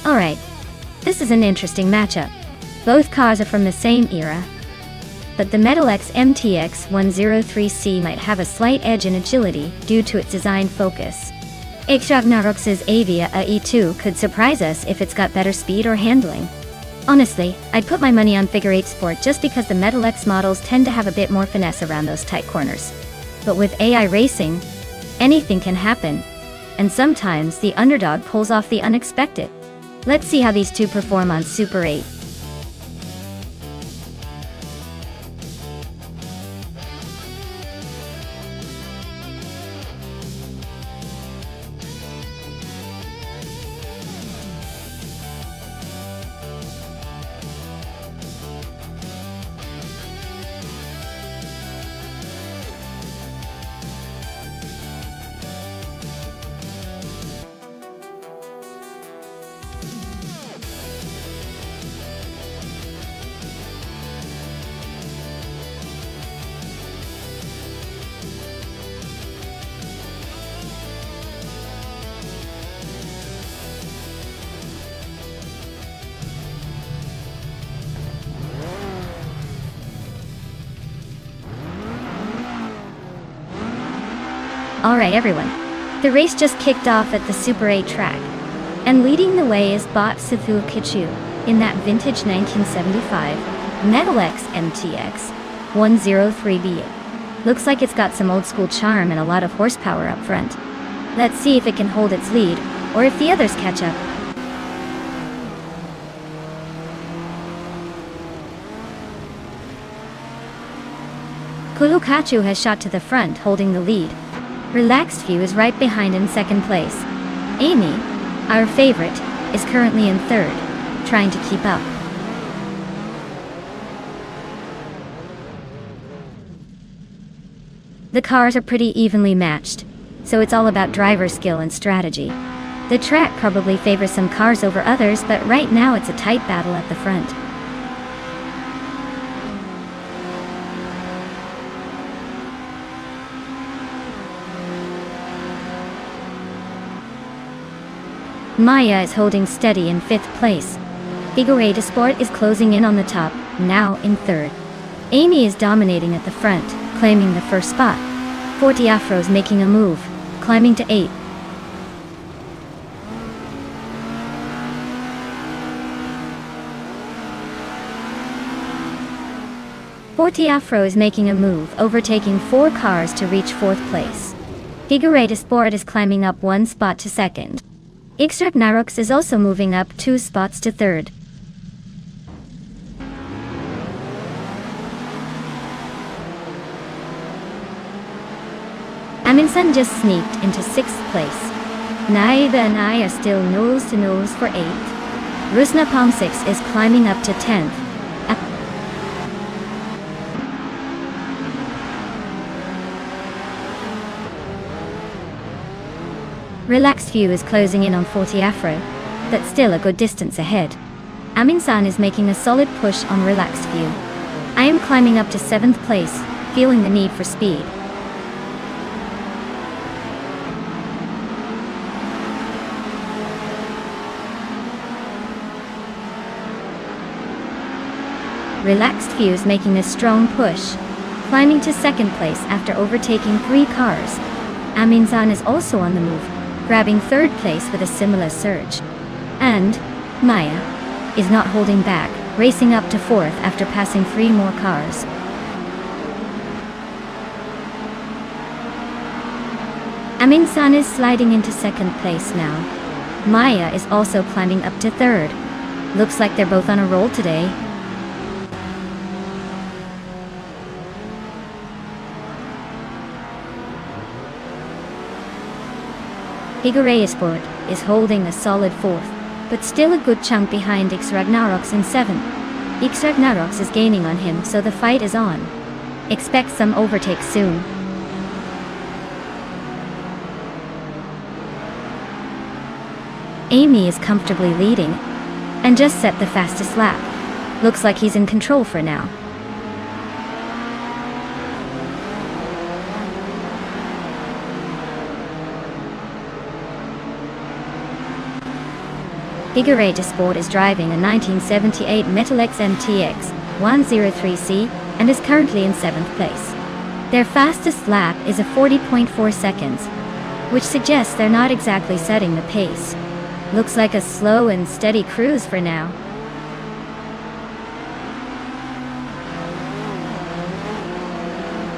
Alright, this is an interesting matchup. Both cars are from the same era. but the Metal X MTX 103C might have a slight edge in agility due to its design focus. Xragnarox's Avia AE2 could surprise us if it's got better speed or handling. Honestly, I'd put my money on Figure 8 Sport just because the Metal X models tend to have a bit more finesse around those tight corners. But with AI racing, anything can happen, and sometimes the underdog pulls off the unexpected. Let's see how these two perform on Super 8. Alright everyone, the race just kicked off at the Super 8 track, and leading the way is Bot Sithu Kichu in that vintage 1975 Metal X MTX 103B. Looks like it's got some old school charm and a lot of horsepower up front. Let's see if it can hold its lead, or if the others catch up. Kulukachu has shot to the front, holding the lead. Relaxed View is right behind in second place. Amy, our favorite, is currently in third, trying to keep up. The cars are pretty evenly matched, so it's all about driver skill and strategy. The track probably favors some cars over others, but right now it's a tight battle at the front. Maya is holding steady in fifth place. Figure Sport is closing in on the top, now in third. Amy is dominating at the front, claiming the first spot. Forty Afro's making a move, climbing to 8th. Forty Afro is making a move, overtaking 4 cars to reach 4th place. Figure Sport is climbing up 1 spot to 2nd. Xragnarox is also moving up 2 spots to 3rd. Aminsan just sneaked into 6th place. Naida and I are still nose to nose for 8th. Rusna Palm 6 is climbing up to 10th. Relaxed View is closing in on 40 Afro, but still a good distance ahead. Aminsan is making a solid push on Relaxed View. I am climbing up to 7th place, feeling the need for speed. Relaxed View is making a strong push, climbing to 2nd place after overtaking 3 cars. Aminsan is also on the move, grabbing 3rd place with a similar surge. And Maya is not holding back, racing up to 4th after passing 3 more cars. Aminsan is sliding into 2nd place now. Maya is also climbing up to 3rd. Looks like they're both on a roll today. Figure Sport is holding a solid 4th, but still a good chunk behind Xragnarox in 7th. Xragnarox is gaining on him, so the fight is on. Expect some overtakes soon. Amy is comfortably leading, and just set the fastest lap. Looks like he's in control for now. Figure Sport is driving a 1978 Metal X MTX 103C and is currently in 7th place. Their fastest lap is a 40.4 seconds, which suggests they're not exactly setting the pace. Looks like a slow and steady cruise for now.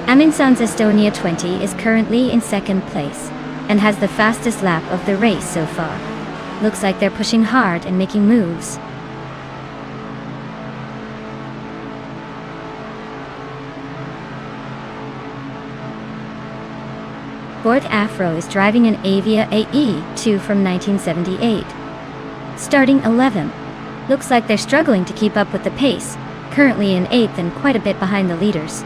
Amundsen's Estonia 20 is currently in 2nd place, and has the fastest lap of the race so far. Looks like they're pushing hard and making moves. Bort Afro is driving an Avia AE2 from 1978. Starting 11th. Looks like they're struggling to keep up with the pace, currently in 8th and quite a bit behind the leaders.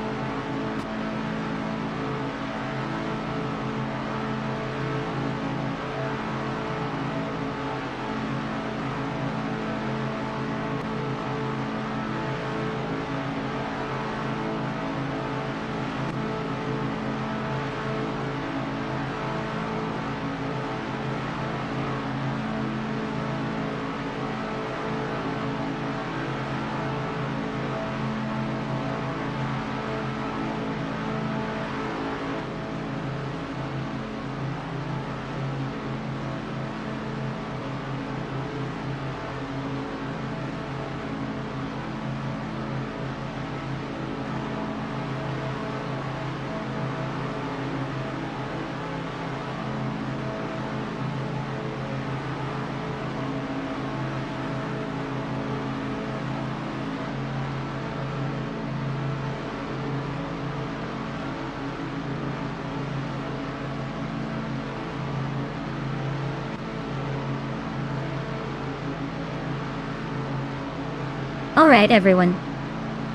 Alright everyone.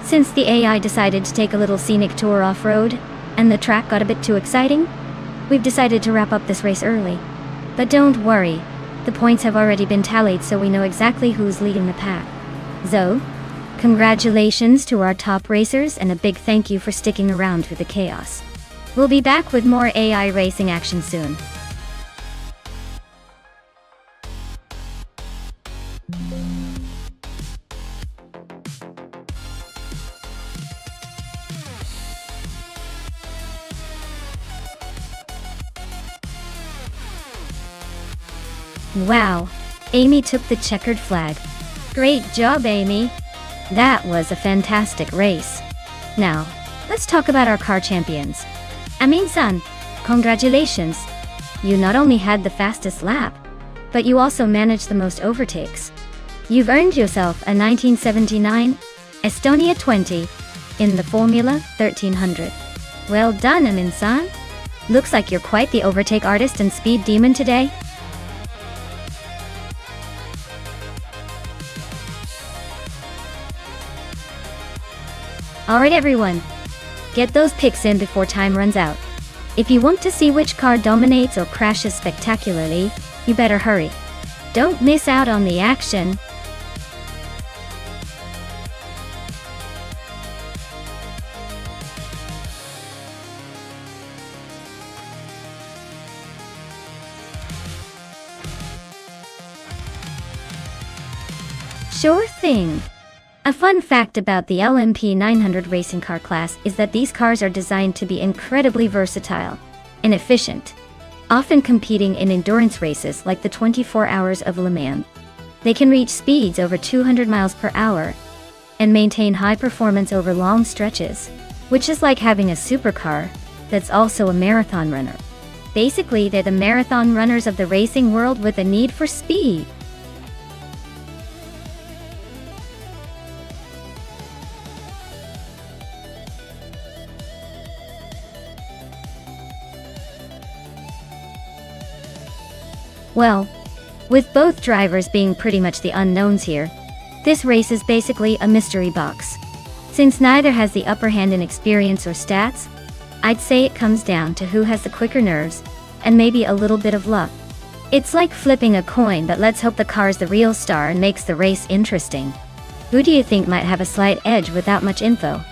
Since the AI decided to take a little scenic tour off-road, and the track got a bit too exciting, we've decided to wrap up this race early. But don't worry, the points have already been tallied so we know exactly who's leading the pack. So, congratulations to our top racers and a big thank you for sticking around through the chaos. We'll be back with more AI racing action soon. Wow, Amy took the checkered flag. Great job, Amy. That was a fantastic race. Now, let's talk about our car champions. Amundsen, congratulations. You not only had the fastest lap, but you also managed the most overtakes. You've earned yourself a 1979 Estonia 20 in the Formula 1300. Well done, Amundsen. Looks like you're quite the overtake artist and speed demon today. Alright everyone, get those pics in before time runs out. If you want to see which car dominates or crashes spectacularly, you better hurry. Don't miss out on the action. Sure thing. A fun fact about the LMP 900 racing car class is that these cars are designed to be incredibly versatile and efficient, often competing in endurance races like the 24 Hours of Le Mans. They can reach speeds over 200 miles per hour and maintain high performance over long stretches, which is like having a supercar that's also a marathon runner. Basically, they're the marathon runners of the racing world with a need for speed. Well, with both drivers being pretty much the unknowns here, this race is basically a mystery box. Since neither has the upper hand in experience or stats, I'd say it comes down to who has the quicker nerves, and maybe a little bit of luck. It's like flipping a coin, but let's hope the car's the real star and makes the race interesting. Who do you think might have a slight edge without much info?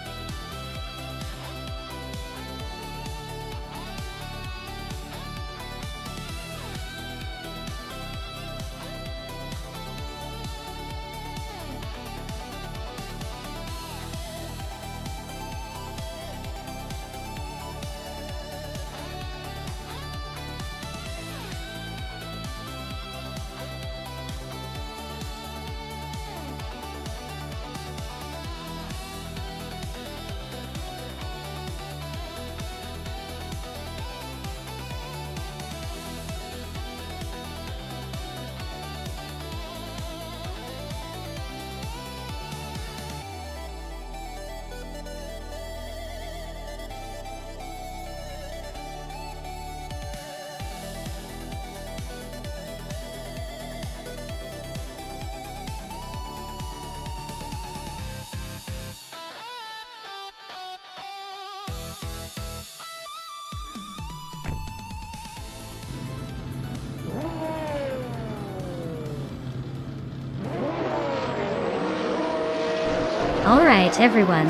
Alright everyone,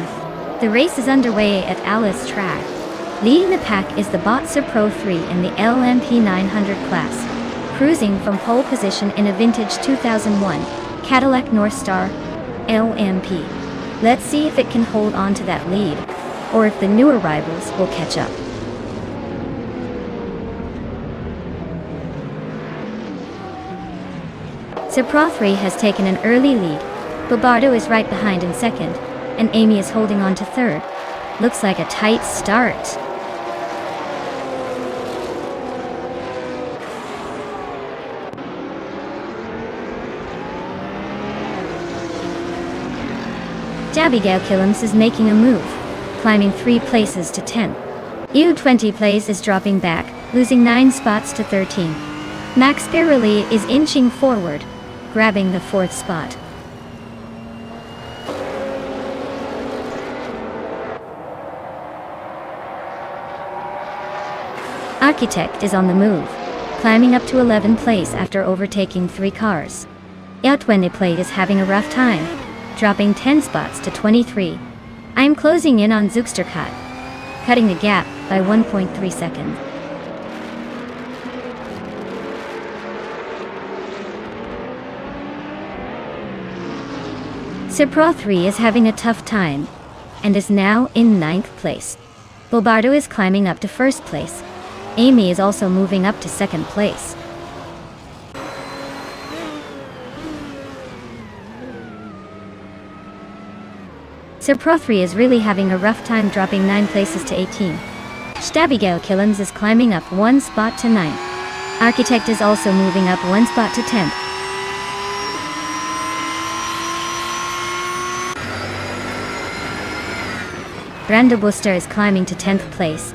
the race is underway at Alice track. Leading the pack is the Boxer Pro 3 in the LMP 900 class, cruising from pole position in a vintage 2001 Cadillac Northstar LMP. Let's see if it can hold on to that lead, or if the newer rivals will catch up. Pro 3 has taken an early lead. Bobardo is right behind in second, and Amy is holding on to third. Looks like a tight start. Abigail Killams is making a move, climbing 3 places to 10. U20 Plays is dropping back, losing 9 spots to 13. Max Pirelli is inching forward, grabbing the 4th spot. Architect is on the move, climbing up to 11th place after overtaking 3 cars. U20 Play is having a rough time, dropping 10 spots to 23. I'm closing in on Zugsterkat, cutting the gap by 1.3 seconds. Pro 3 is having a tough time, and is now in 9th place. Bobardo is climbing up to 1st place. Amy is also moving up to 2nd place. Pro 3 is really having a rough time, dropping 9 places to 18. Abigail Killams is climbing up 1 spot to 9th. Architect is also moving up 1 spot to 10th. Brando Booster is climbing to 10th place.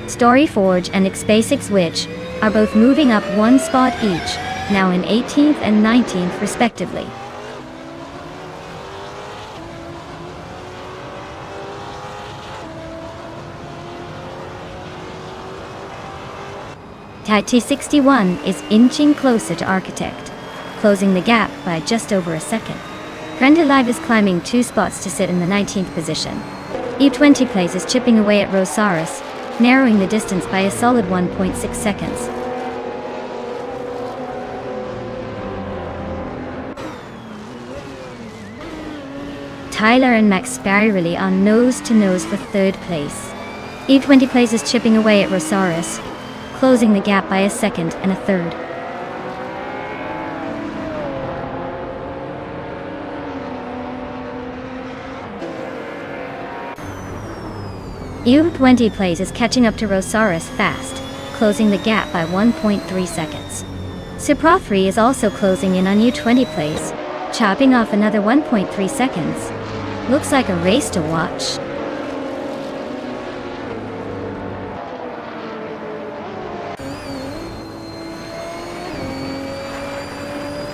Storyforge and X-Basics Witch are both moving up 1 spot each, now in 18th and 19th respectively. T61 is inching closer to Architect, closing the gap by just over a second. Brenda Live is climbing 2 spots to sit in the 19th position. U20 Plays is chipping away at Rosaris, narrowing the distance by a solid 1.6 seconds. Tyler and Max Pirelli are nose-to-nose for 3rd place. U20 Plays is chipping away at Rosaris, closing the gap by a second and a third. U20 Plays is catching up to Rosaris fast, closing the gap by 1.3 seconds. Pro 3 is also closing in on U20 Plays, chopping off another 1.3 seconds. Looks like a race to watch.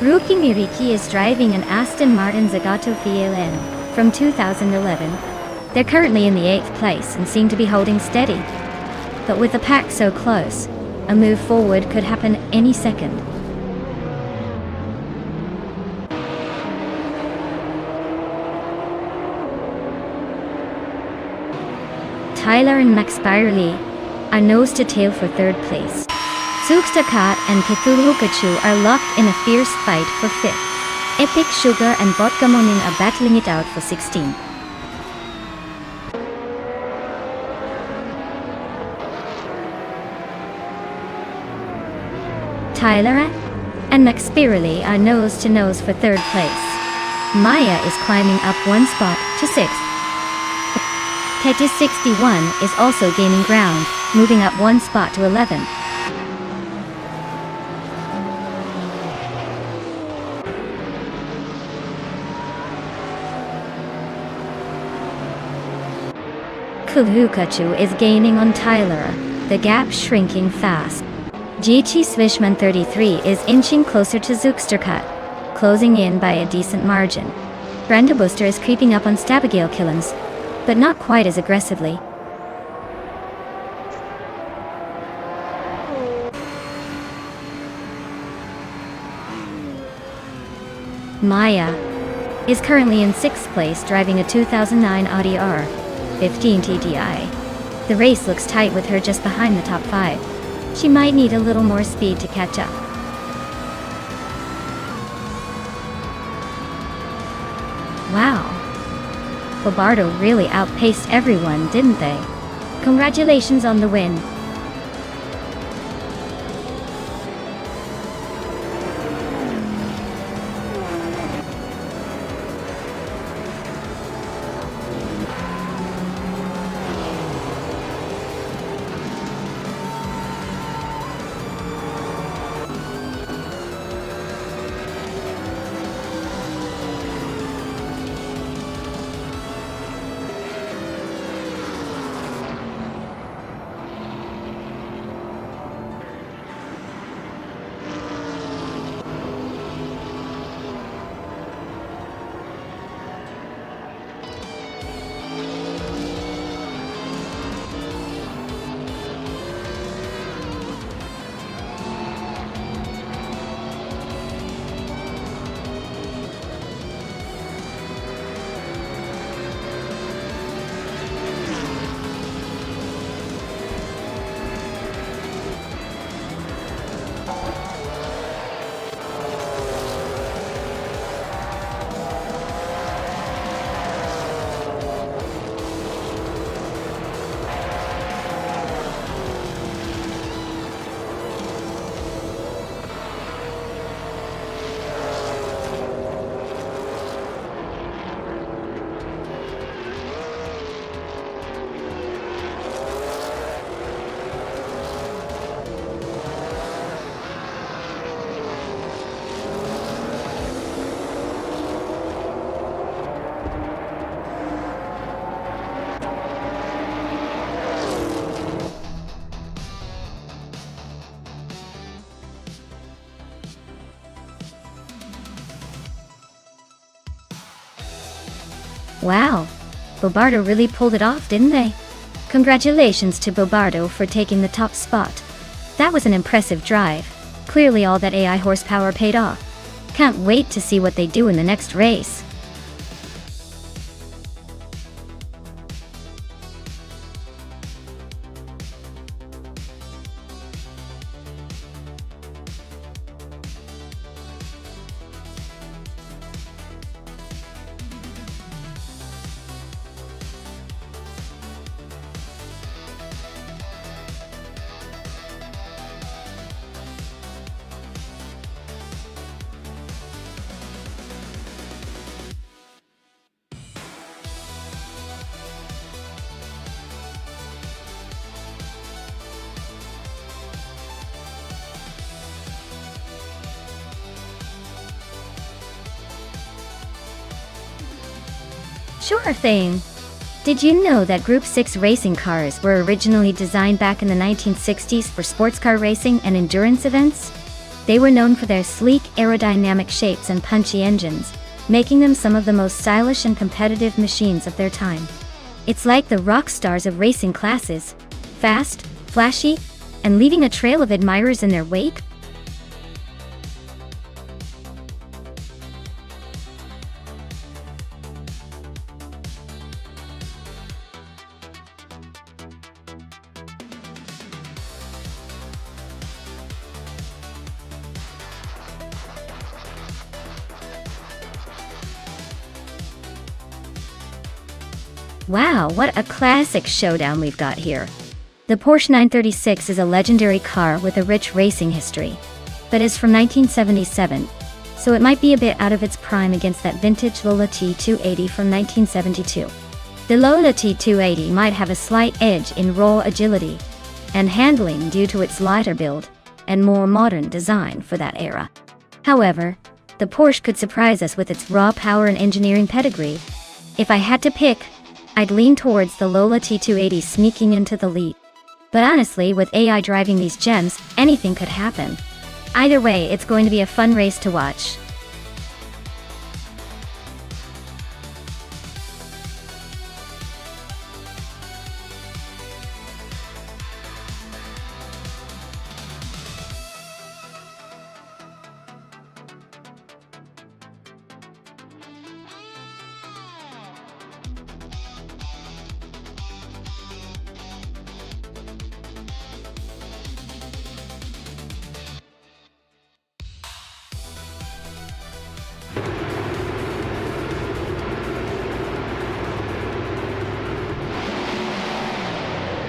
Rookie Miriki is driving an Aston Martin Zagato VLN from 2011. They're currently in the 8th place and seem to be holding steady. But with the pack so close, a move forward could happen any second. Tyler and Max Pirelli are nose to tail for 3rd place. Zugsterkat and Cthulhu Pikachu are locked in a fierce fight for 5th. Epic Sugar and Botgamoning are battling it out for 16th. Tyler and Max Pirelli are nose-to-nose for 3rd place. Maya is climbing up 1 spot to 6th. T61 is also gaining ground, moving up 1 spot to 11th. Cthulhu is gaining on Tyler, the gap shrinking fast. GT Swishman 33 is inching closer to Zugsterkat, closing in by a decent margin. Brenda Booster is creeping up on Abigail Killams, but not quite as aggressively. Maya is currently in 6th place driving a 2009 Audi R15 TDI. The race looks tight with her just behind the top 5. She might need a little more speed to catch up. Wow. Bobardo really outpaced everyone, didn't they? Congratulations on the win. Wow, Bobardo really pulled it off, didn't they? Congratulations to Bobardo for taking the top spot. That was an impressive drive. Clearly all that AI horsepower paid off. Can't wait to see what they do in the next race. Sure thing. Did you know that Group 6 racing cars were originally designed back in the 1960s for sports car racing and endurance events? They were known for their sleek, aerodynamic shapes and punchy engines, making them some of the most stylish and competitive machines of their time. It's like the rock stars of racing classes, fast, flashy, and leaving a trail of admirers in their wake. Wow, what a classic showdown we've got here. The Porsche 936 is a legendary car with a rich racing history, but is from 1977, so it might be a bit out of its prime against that vintage Lola T280 from 1972. The Lola T280 might have a slight edge in raw agility and handling due to its lighter build and more modern design for that era. However, the Porsche could surprise us with its raw power and engineering pedigree. If I had to pick, I'd lean towards the Lola T280 sneaking into the lead. But honestly, with AI driving these gems, anything could happen. Either way, it's going to be a fun race to watch.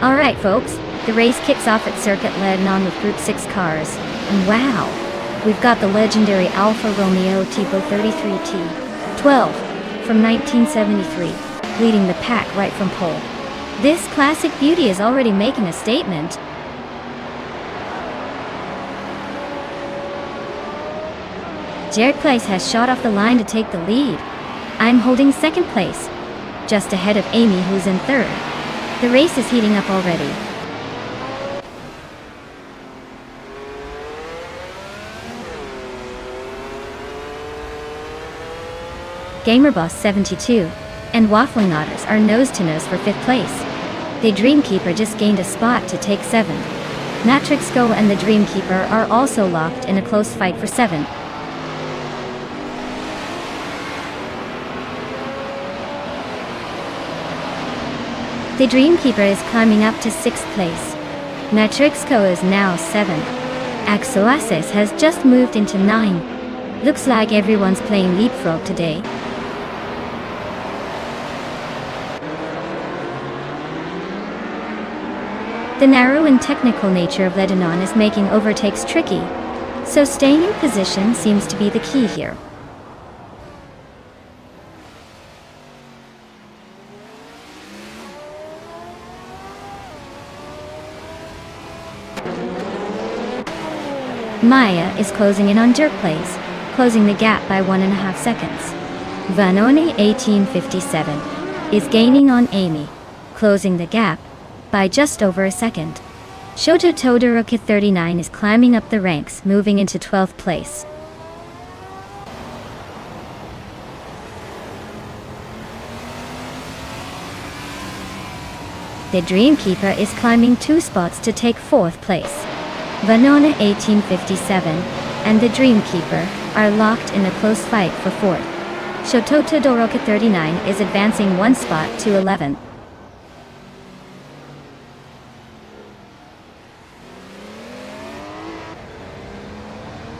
Alright folks, the race kicks off at Circuit Lebanon with Group 6 cars. And wow! We've got the legendary Alfa Romeo Tipo 33T12 from 1973, leading the pack right from pole. This classic beauty is already making a statement. Jared Place has shot off the line to take the lead. I'm holding second place, just ahead of Amy, who's in third. The race is heating up already. GamerBoss72 and Waffling Otters are nose-to-nose for 5th place. The Dreamkeeper just gained a spot to take 7th. Matrix Go and the Dreamkeeper are also locked in a close fight for 7th. The Dreamkeeper is climbing up to 6th place. Matrix Go is now 7th. Axoasis has just moved into 9. Looks like everyone's playing leapfrog today. The narrow and technical nature of Lebanon is making overtakes tricky, so staying in position seems to be the key here. Maya is closing in on Jerk Place, closing the gap by 1.5 seconds. Vanoni 1857 is gaining on Amy, closing the gap by just over a second. Shoto Todoroki 39 is climbing up the ranks, moving into 12th place. The Dreamkeeper is climbing 2 spots to take 4th place. Vanona 1857 and the Dreamkeeper are locked in a close fight for 4th. Shoto Todoroki 39 is advancing 1 spot to 11th.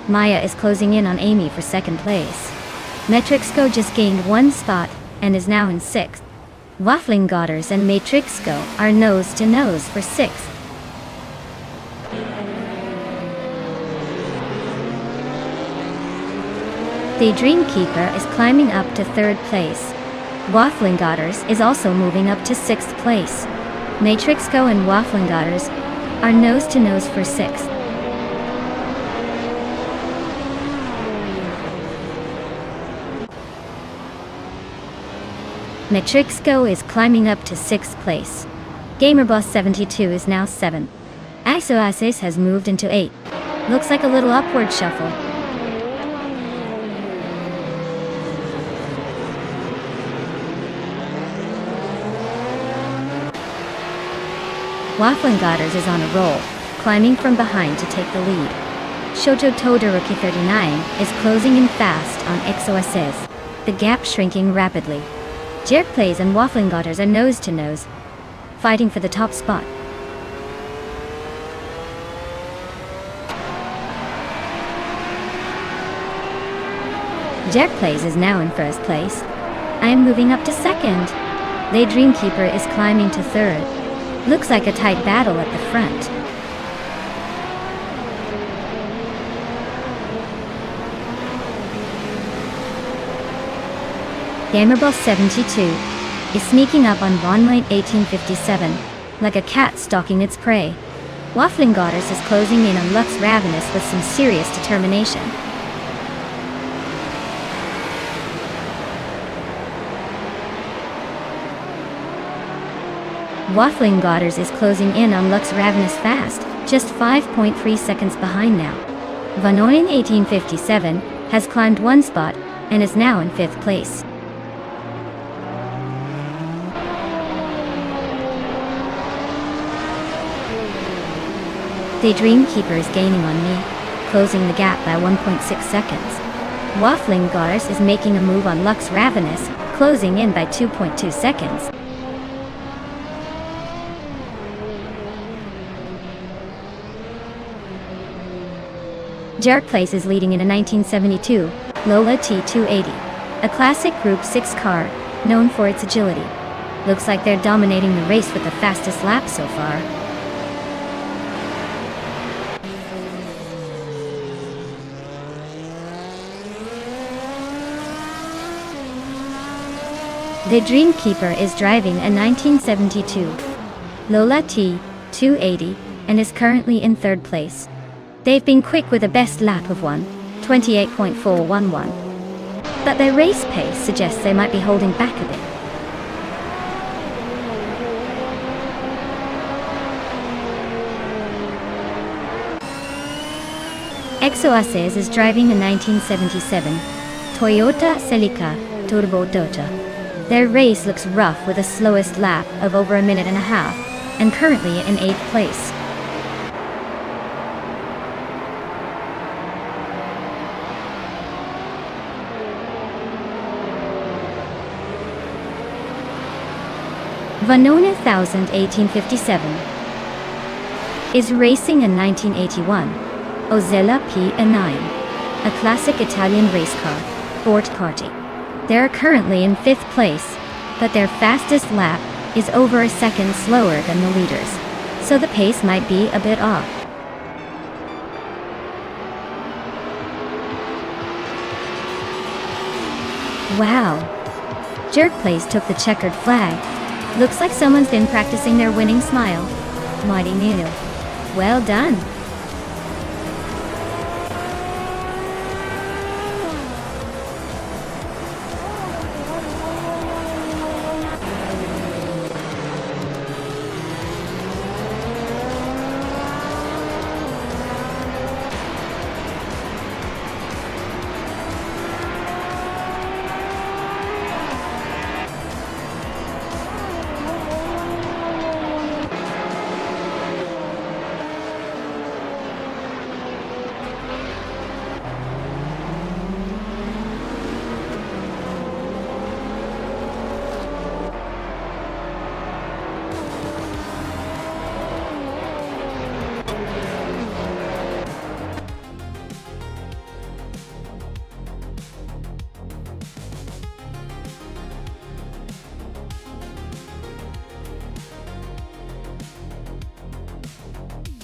Maya is closing in on Amy for 2nd place. Matrix Go just gained 1 spot and is now in 6th. Waffling Godders and Matrix Go are nose-to-nose for 6th. The Dreamkeeper is climbing up to 3rd place. Waffling Godders is also moving up to 6th place. Matrix Go and Waffling Godders are nose-to-nose for 6th. Matrix Go is climbing up to 6th place. GamerBoss72 is now 7th. Axoasis has moved into 8th. Looks like a little upward shuffle. Waffling Godders is on a roll, climbing from behind to take the lead. Shoto Todoroki 39 is closing in fast on Axoasis, the gap shrinking rapidly. Jerk Plays and Waffling Godders are nose-to-nose, fighting for the top spot. Jerk Plays is now in 1st place. I am moving up to 2nd. The Dreamkeeper is climbing to 3rd. Looks like a tight battle at the front. GamerBoss72 is sneaking up on Vonlight 1857 like a cat stalking its prey. Waffling Godders is closing in on Lux Ravenous with some serious determination. Waffling Godders is closing in on Lux Ravenous fast, just 5.3 seconds behind now. Vanonin 1857 has climbed 1 spot and is now in 5th place. The Dreamkeeper is gaining on me, closing the gap by 1.6 seconds. Waffling Godders is making a move on Lux Ravenous, closing in by 2.2 seconds. Jerk Place is leading in a 1972 Lola T280, a classic Group 6 car known for its agility. Looks like they're dominating the race with the fastest lap so far. The Dreamkeeper is driving a 1972 Lola T 280 and is currently in third place. They've been quick with a best lap of 1:28.411. But their race pace suggests they might be holding back a bit. Exoaces is driving a 1977 Toyota Celica Turbo Dota. Their race looks rough with a slowest lap of over a minute and a half, and currently in 8th place. Vanona 1857 is racing a 1981 Ozella P9, a classic Italian race car, Ford Carti. They're currently in 5th place, but their fastest lap is over a second slower than the leaders, so the pace might be a bit off. Wow! Jerk Place took the checkered flag. Looks like someone's been practicing their winning smile. Mighty new. Well done!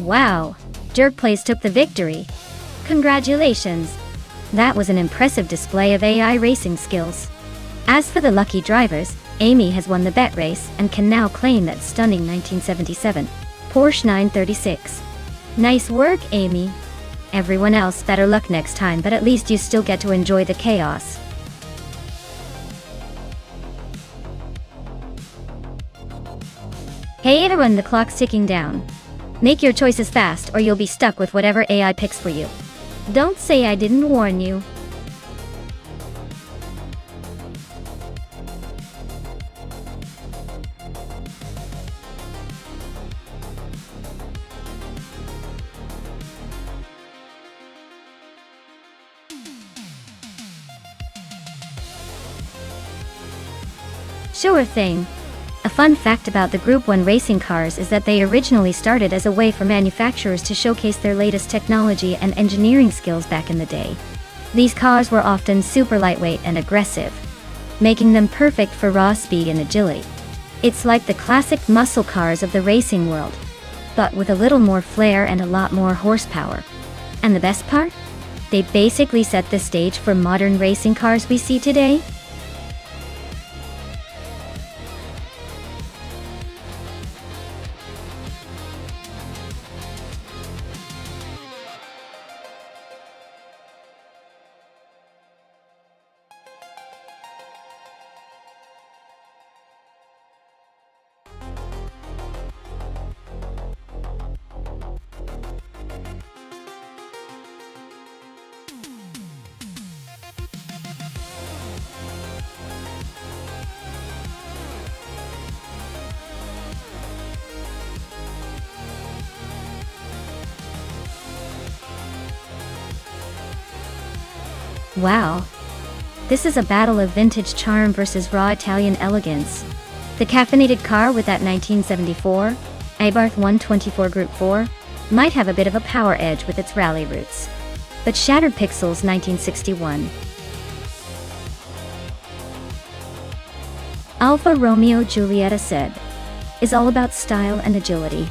Wow! Jerk Place took the victory. Congratulations! That was an impressive display of AI racing skills. As for the lucky drivers, Amy has won the bet race and can now claim that stunning 1977 Porsche 936. Nice work, Amy. Everyone else better luck next time, but at least you still get to enjoy the chaos. Hey everyone, the clock's ticking down. Make your choices fast or you'll be stuck with whatever AI picks for you. Don't say I didn't warn you. Sure thing. A fun fact about the Group 1 racing cars is that they originally started as a way for manufacturers to showcase their latest technology and engineering skills back in the day. These cars were often super lightweight and aggressive, making them perfect for raw speed and agility. It's like the classic muscle cars of the racing world, but with a little more flair and a lot more horsepower. And the best part? They basically set the stage for modern racing cars we see today. Wow. This is a battle of vintage charm versus raw Italian elegance. The caffeinated car with that 1974 Abarth 124 Group 4 might have a bit of a power edge with its rally roots. But Shattered Pixels 1961 Alfa Romeo Giulietta said, is all about style and agility.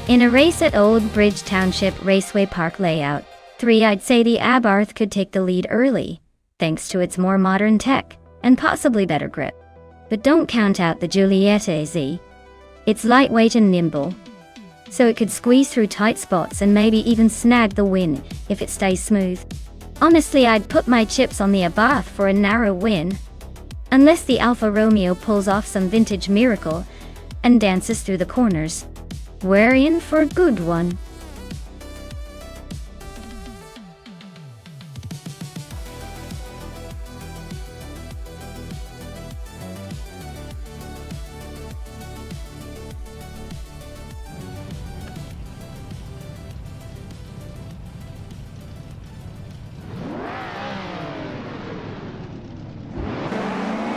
In a race at Old Bridge Township Raceway Park layout, 3 I'd say the Abarth could take the lead early, thanks to its more modern tech, and possibly better grip. But don't count out the Giulietta Z. It's lightweight and nimble, so it could squeeze through tight spots and maybe even snag the win if it stays smooth. Honestly, I'd put my chips on the Abarth for a narrow win, unless the Alfa Romeo pulls off some vintage miracle and dances through the corners. We're in for a good one.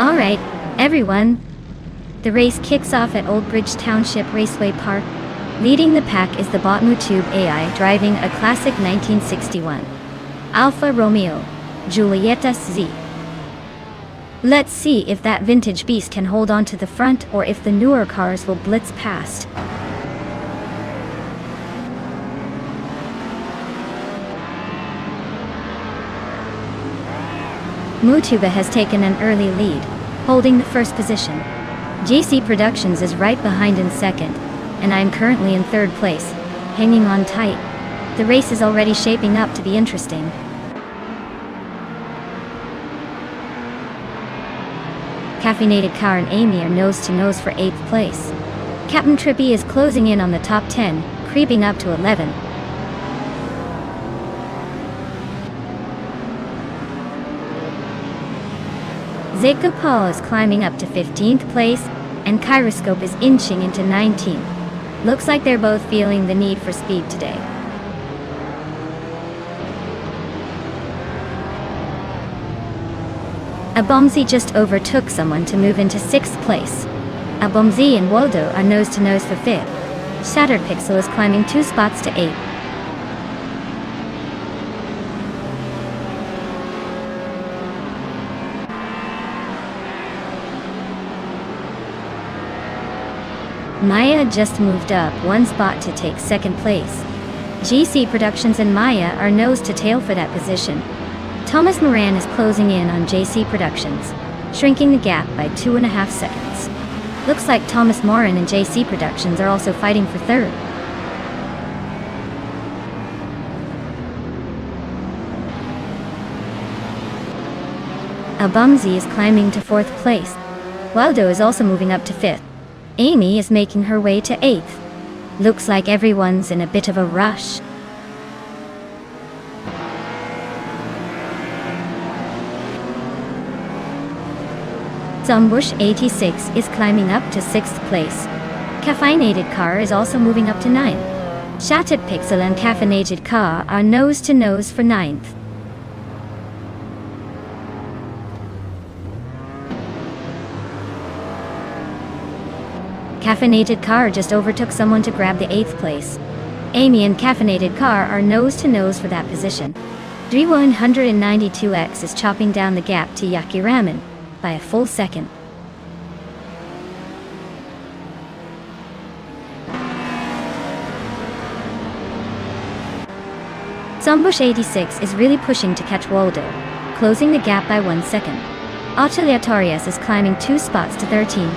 Alright, everyone. The race kicks off at Old Bridge Township Raceway Park. Leading the pack is the Botmu Tube AI driving a classic 1961 Alfa Romeo Giulietta Z. Let's see if that vintage beast can hold on to the front or if the newer cars will blitz past. Mutuba has taken an early lead, holding the first position. JC Productions is right behind in second, and I'm currently in third place, hanging on tight. The race is already shaping up to be interesting. Caffeinated Car and Amy are nose-to-nose for 8th place. Captain Trippy is closing in on the top 10, creeping up to 11. Zeka Paul is climbing up to 15th place, and Kyroscope is inching into 19th. Looks like they're both feeling the need for speed today. Abomzi just overtook someone to move into 6th place. Abomzi and Waldo are nose-to-nose for 5th. Shattered Pixel is climbing 2 spots to 8th. Maya just moved up 1 spot to take 2nd place. GC Productions and Maya are nose-to-tail for that position. Thomas Moran is closing in on JC Productions, shrinking the gap by 2.5 seconds. Looks like Thomas Moran and JC Productions are also fighting for 3rd. Abumzi is climbing to 4th place. Waldo is also moving up to 5th. Amy is making her way to 8th. Looks like everyone's in a bit of a rush. Zombush 86 is climbing up to 6th place. Caffeinated Car is also moving up to 9th. Shattered Pixel and Caffeinated Car are nose-to-nose for 9th. Caffeinated Car just overtook someone to grab the 8th place. Amy and Caffeinated Car are nose-to-nose for that position. 3192X is chopping down the gap to Yaki Ramen by a full second. Zombush 86 is really pushing to catch Waldo, closing the gap by 1 second. Aleatorius is climbing 2 spots to 13.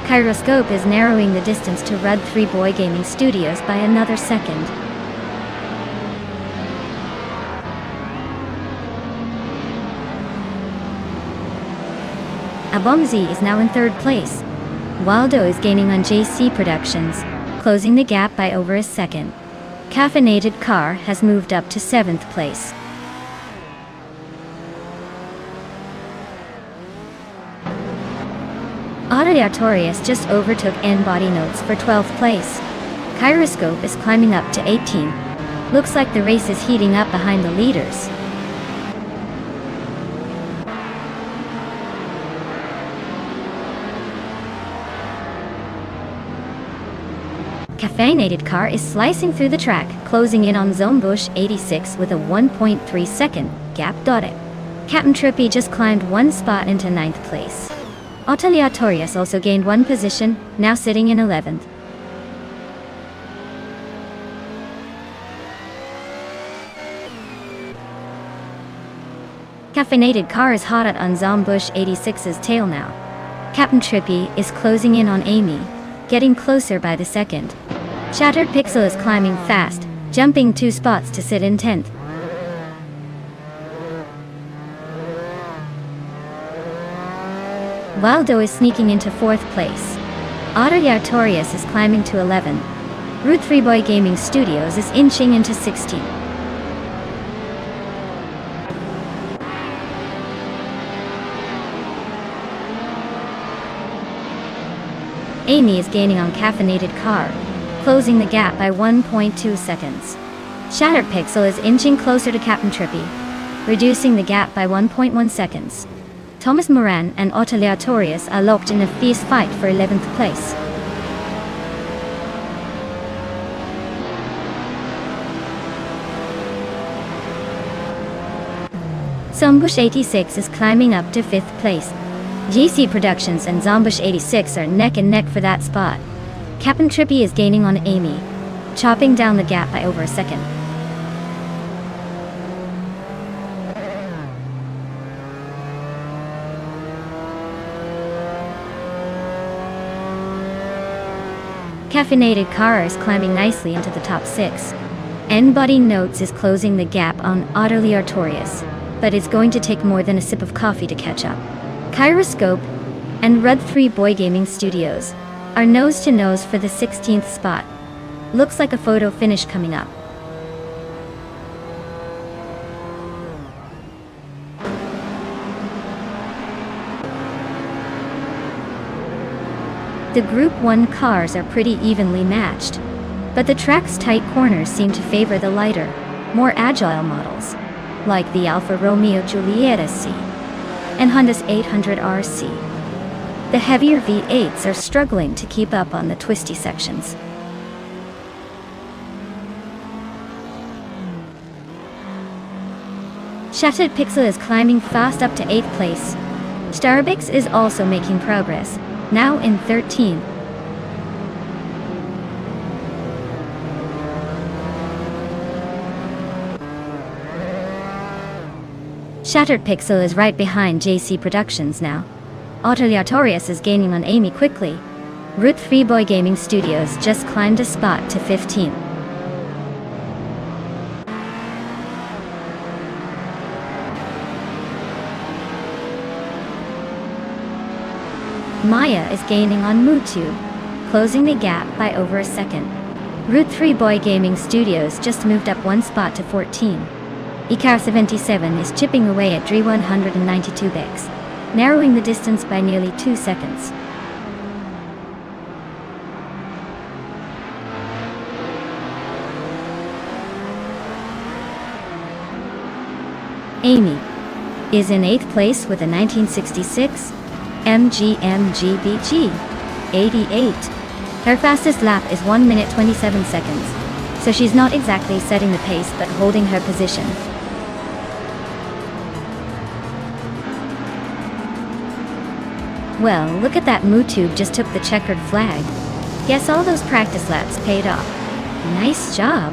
Kyroscope is narrowing the distance to Rud 3 Boy Gaming Studios by another second. Abomzi is now in 3rd place. Waldo is gaining on JC Productions, closing the gap by over a second. Caffeinated Car has moved up to 7th place. Aleatorius just overtook N-Body Notes for 12th place. Kyroscope is climbing up to 18. Looks like the race is heating up behind the leaders. Caffeinated Car is slicing through the track, closing in on Zombush 86 with a 1.3 second gap. Captain Trippy just climbed 1 spot into 9th place. Aleatorius also gained one position, now sitting in 11th. Caffeinated car is hot on Zombush 86's tail now. Captain Trippy is closing in on Amy, getting closer by the second. Shattered Pixel is climbing fast, jumping 2 spots to sit in 10th. Waldo is sneaking into 4th place. Aleatorius is climbing to 11. Root 3 Boy Gaming Studios is inching into 16. Amy is gaining on Caffeinated Car, closing the gap by 1.2 seconds. Shattered Pixel is inching closer to Captain Trippy, reducing the gap by 1.1 seconds. Thomas Moran and Aleatorius are locked in a fierce fight for 11th place. Zombush 86 is climbing up to 5th place. GC Productions and Zombush 86 are neck and neck for that spot. Captain Trippy is gaining on Amy, chopping down the gap by over a second. Caffeinated Car is climbing nicely into the top 6. N-Body Notes is closing the gap on Aleatorius, but it's going to take more than a sip of coffee to catch up. Kyroscope and Rud 3 Boy Gaming Studios are nose to nose for the 16th spot. Looks like a photo finish coming up. The Group 1 cars are pretty evenly matched, but the track's tight corners seem to favor the lighter, more agile models, like the Alfa Romeo Giulietta C and Honda's 800 RC. The heavier V8s are struggling to keep up on the twisty sections. Shattered Pixel is climbing fast up to 8th place. Starbix is also making progress, now in 13th. Shattered Pixel is right behind JC Productions now. Aleatorius is gaining on Amy quickly. Root 3 Boy Gaming Studios just climbed a spot to 15. Maya is gaining on MooTube, closing the gap by over a second. Root 3 Boy Gaming Studios just moved up 1 spot to 14. Icar77 is chipping away at Dre 192 Bex, narrowing the distance by nearly 2 seconds. Amy is in 8th place with a 1966 MGMGBG 88. Her fastest lap is 1 minute 27 seconds, so she's not exactly setting the pace but holding her position. Well, look at that MooTube just took the checkered flag. Guess all those practice laps paid off. Nice job.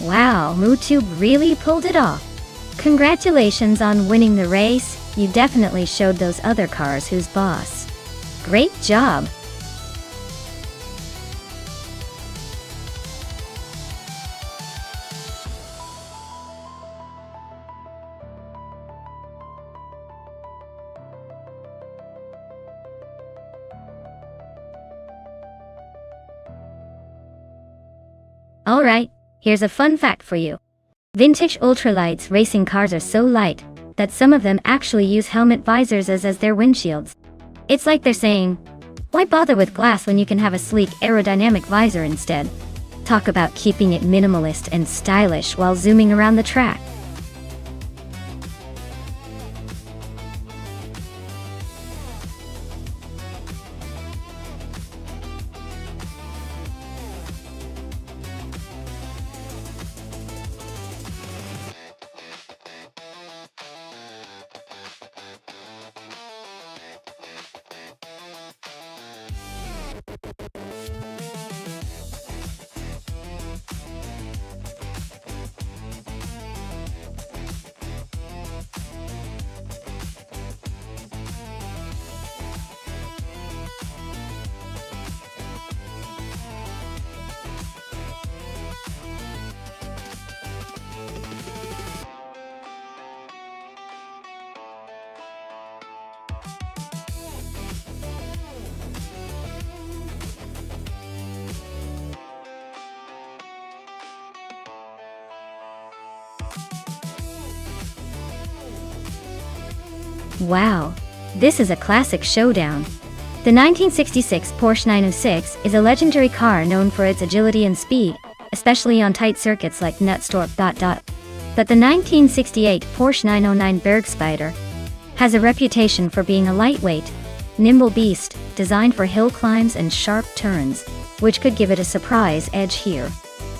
Wow, MooTube really pulled it off. Congratulations on winning the race. You definitely showed those other cars who's boss. Great job. Alright, here's a fun fact for you. Vintage ultralights racing cars are so light that some of them actually use helmet visors as their windshields. It's like they're saying, why bother with glass when you can have a sleek aerodynamic visor instead? Talk about keeping it minimalist and stylish while zooming around the track. Wow, this is a classic showdown. The 1966 Porsche 906 is a legendary car known for its agility and speed, especially on tight circuits like Nonstop. But the 1968 Porsche 909 Bergspider has a reputation for being a lightweight, nimble beast designed for hill climbs and sharp turns, which could give it a surprise edge here.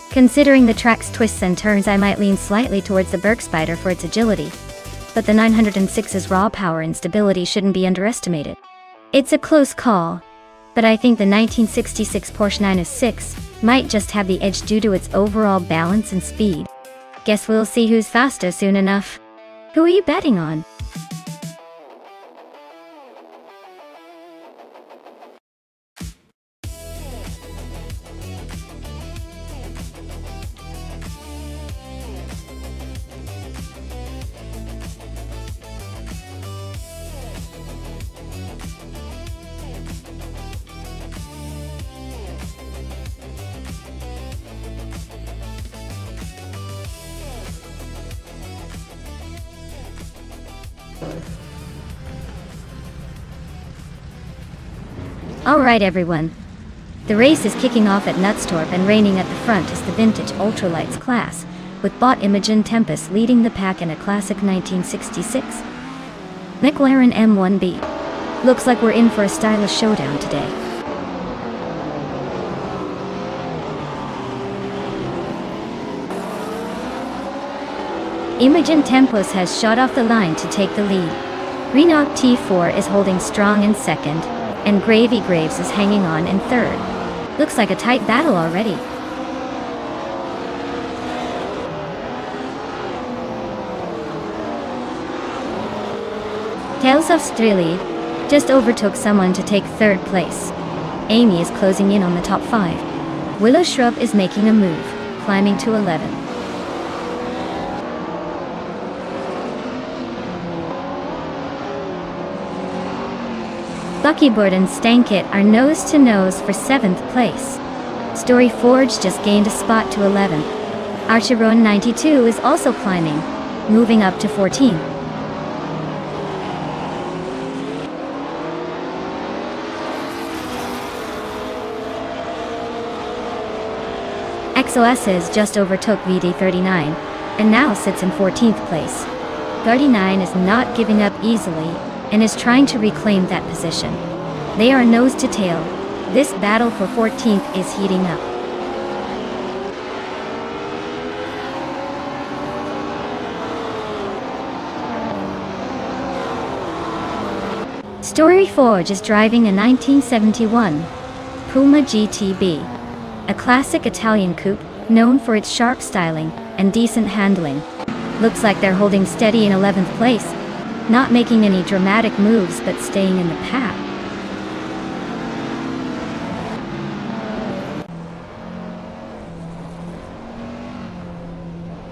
Considering the track's twists and turns, I might lean slightly towards the Bergspider for its agility, but the 906's raw power and stability shouldn't be underestimated. It's a close call, but I think the 1966 Porsche 906 might just have the edge due to its overall balance and speed. Guess we'll see who's faster soon enough. Who are you betting on? Alright everyone, the race is kicking off at Nonstop, and reigning at the front is the vintage ultralights class, with bot Imogen Tempest leading the pack in a classic 1966 McLaren M1B. Looks like we're in for a stylish showdown today. Imogen Tempest has shot off the line to take the lead. Renault T4 is holding strong in second, and Gravy Graves is hanging on in third. Looks like a tight battle already. Tales of Strili just overtook someone to take third place. Amy is closing in on the top 5. Willow Shrub is making a move, climbing to 11. Buckybird and Stankit are nose-to-nose for 7th place. Story Forge just gained a spot to 11th. Archeron 92 is also climbing, moving up to 14th. XOS's just overtook VD39, and now sits in 14th place. 39 is not giving up easily, and is trying to reclaim that position. They are nose to tail. This battle for 14th is heating up. Story Forge is driving a 1971 Puma GTB, a classic Italian coupe known for its sharp styling and decent handling. Looks like they're holding steady in 11th place, not making any dramatic moves but staying in the pack.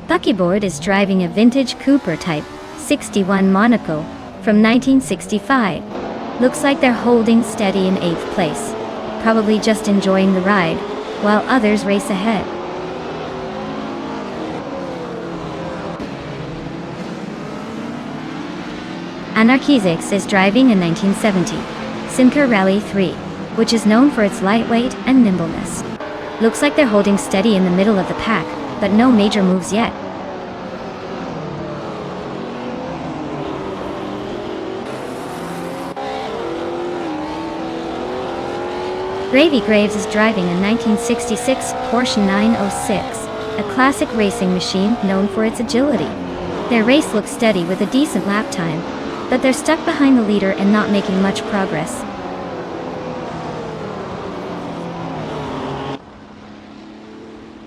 Buckybird is driving a vintage Cooper Type 61 Monaco from 1965. Looks like they're holding steady in 8th place, probably just enjoying the ride, while others race ahead. Anarchizix is driving a 1970 Simca Rally 3, which is known for its lightweight and nimbleness. Looks like they're holding steady in the middle of the pack, but no major moves yet. Gravy Graves is driving a 1966 Porsche 906, a classic racing machine known for its agility. Their race looks steady with a decent lap time, but they're stuck behind the leader and not making much progress.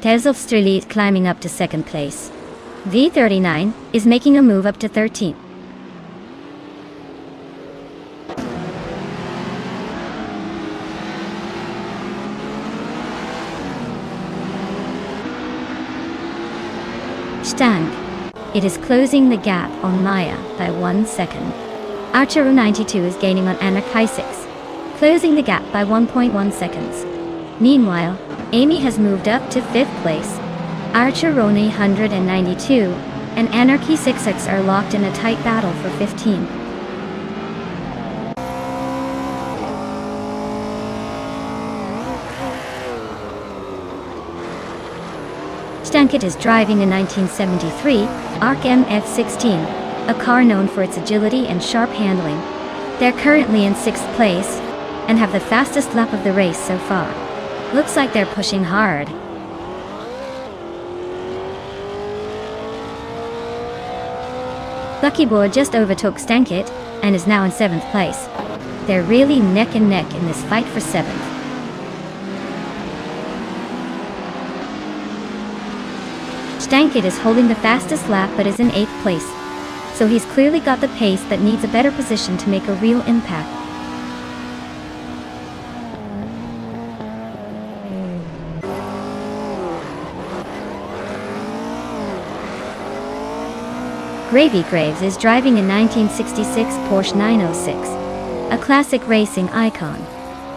Terzovstrelite climbing up to second place. V39 is making a move up to 13th. Stank. It is closing the gap on Maya by 1 second. Archero 92 is gaining on Anarchizix, closing the gap by 1.1 seconds. Meanwhile, Amy has moved up to 5th place. Archeroni 192 and Anarchizix are locked in a tight battle for 15. Stankit is driving a 1973 ARC MF16, a car known for its agility and sharp handling. They're currently in 6th place and have the fastest lap of the race so far. Looks like they're pushing hard. Lucky Boy just overtook Stankit and is now in 7th place. They're really neck and neck in this fight for 7th. Stankit is holding the fastest lap but is in 8th place, so he's clearly got the pace but needs a better position to make a real impact. Gravy Graves is driving a 1966 Porsche 906, a classic racing icon.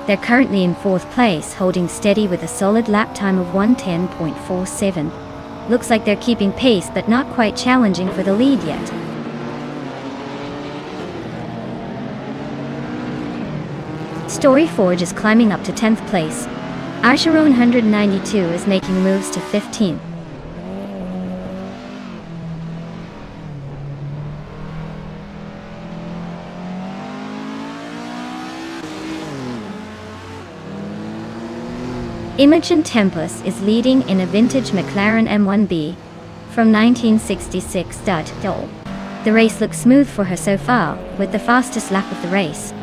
They're currently in 4th place, holding steady with a solid lap time of 1:10.47. Looks like they're keeping pace but not quite challenging for the lead yet. Story Forge is climbing up to 10th place. Archeron 192 is making moves to 15th. Imogen Tempus is leading in a vintage McLaren M1B from 1966. The race looks smooth for her so far, with the fastest lap of the race.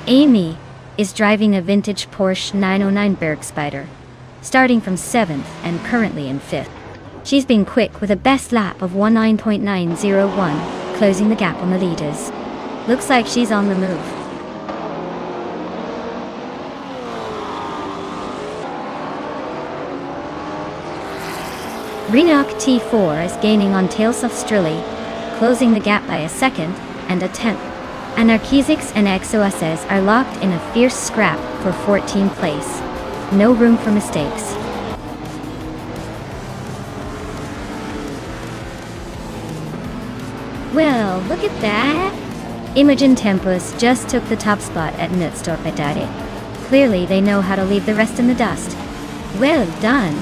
Amy is driving a vintage Porsche 909 Bergspider, starting from 7th and currently in 5th. She's been quick with a best lap of 19.901. Closing the gap on the leaders. Looks like she's on the move. Renok T4 is gaining on Terzovstrelite, closing the gap by a 2nd and a 10th. Anarchizix and XOSs are locked in a fierce scrap for 14th place. No room for mistakes. Well, look at that! Imogen Tempus just took the top spot at Nonstop. Clearly they know how to leave the rest in the dust. Well done!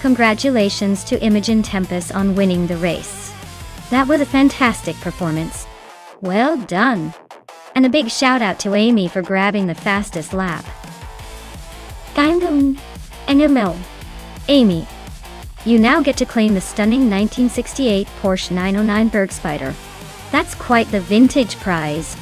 Congratulations to Imogen Tempest on winning the race. That was a fantastic performance. Well done. And a big shout out to Amy for grabbing the fastest lap. And Amy, you now get to claim the stunning 1968 Porsche 909 Bergspider. That's quite the vintage prize.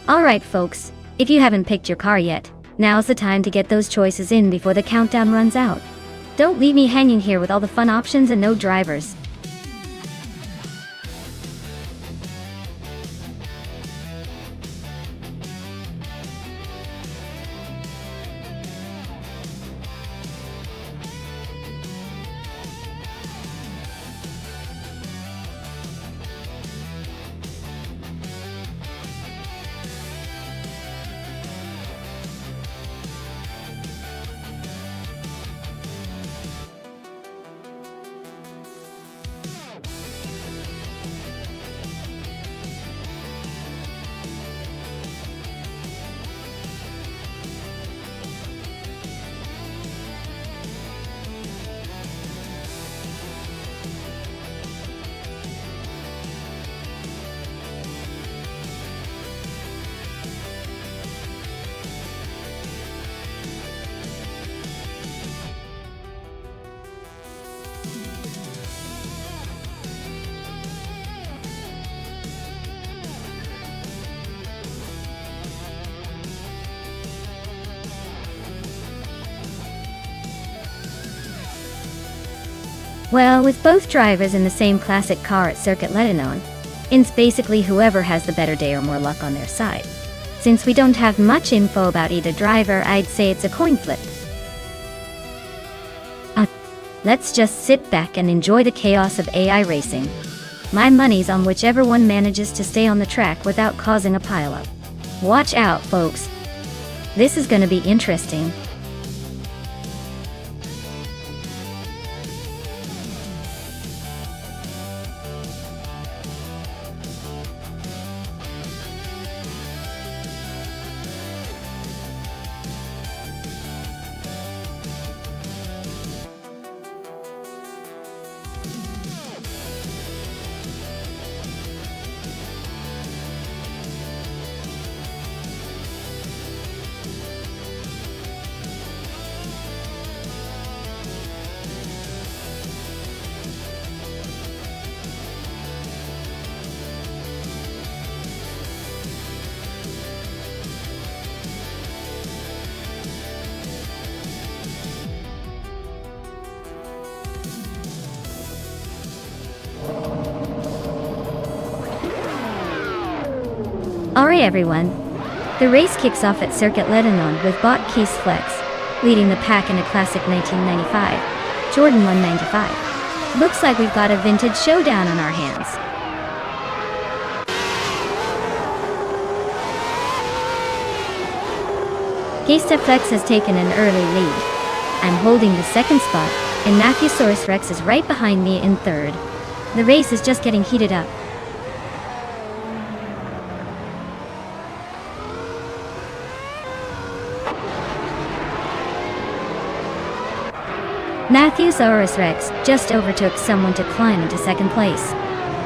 Alright folks, if you haven't picked your car yet, now's the time to get those choices in before the countdown runs out. Don't leave me hanging here with all the fun options and no drivers. Well, with both drivers in the same classic car at Circuit Lebanon, it's basically whoever has the better day or more luck on their side. Since we don't have much info about either driver, I'd say it's a coin flip. Let's just sit back and enjoy the chaos of AI racing. My money's on whichever one manages to stay on the track without causing a pileup. Watch out, folks. This is gonna be interesting. Alright everyone, the race kicks off at Circuit Lebanon with Bot Keys Flex, leading the pack in a classic 1995, Jordan 195. Looks like we've got a vintage showdown on our hands. Keista Flex has taken an early lead. I'm holding the second spot, and Matthewsaurus Rex is right behind me in third. The race is just getting heated up. Matthewsaurus Rex just overtook someone to climb into second place.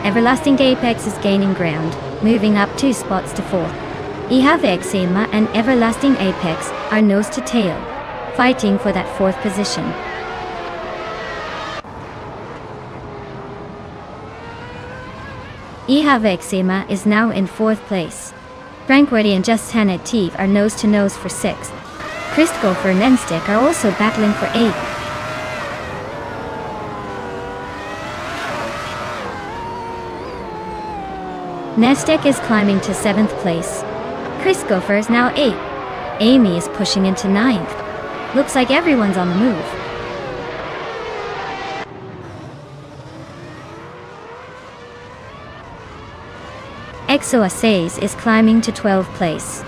Everlasting Apex is gaining ground, moving up 2 spots to 4th. Ihave Eczema and Everlasting Apex are nose to tail, fighting for that 4th position. Ihave Eczema is now in 4th place. Frankretti and Just Hanet Teeve are nose to nose for 6th. Christopher and Nonstop are also battling for 8th. Nestek is climbing to 7th place. Chris Gopher is now 8th. Amy is pushing into 9th. Looks like everyone's on the move. Exo Assays is climbing to 12th place.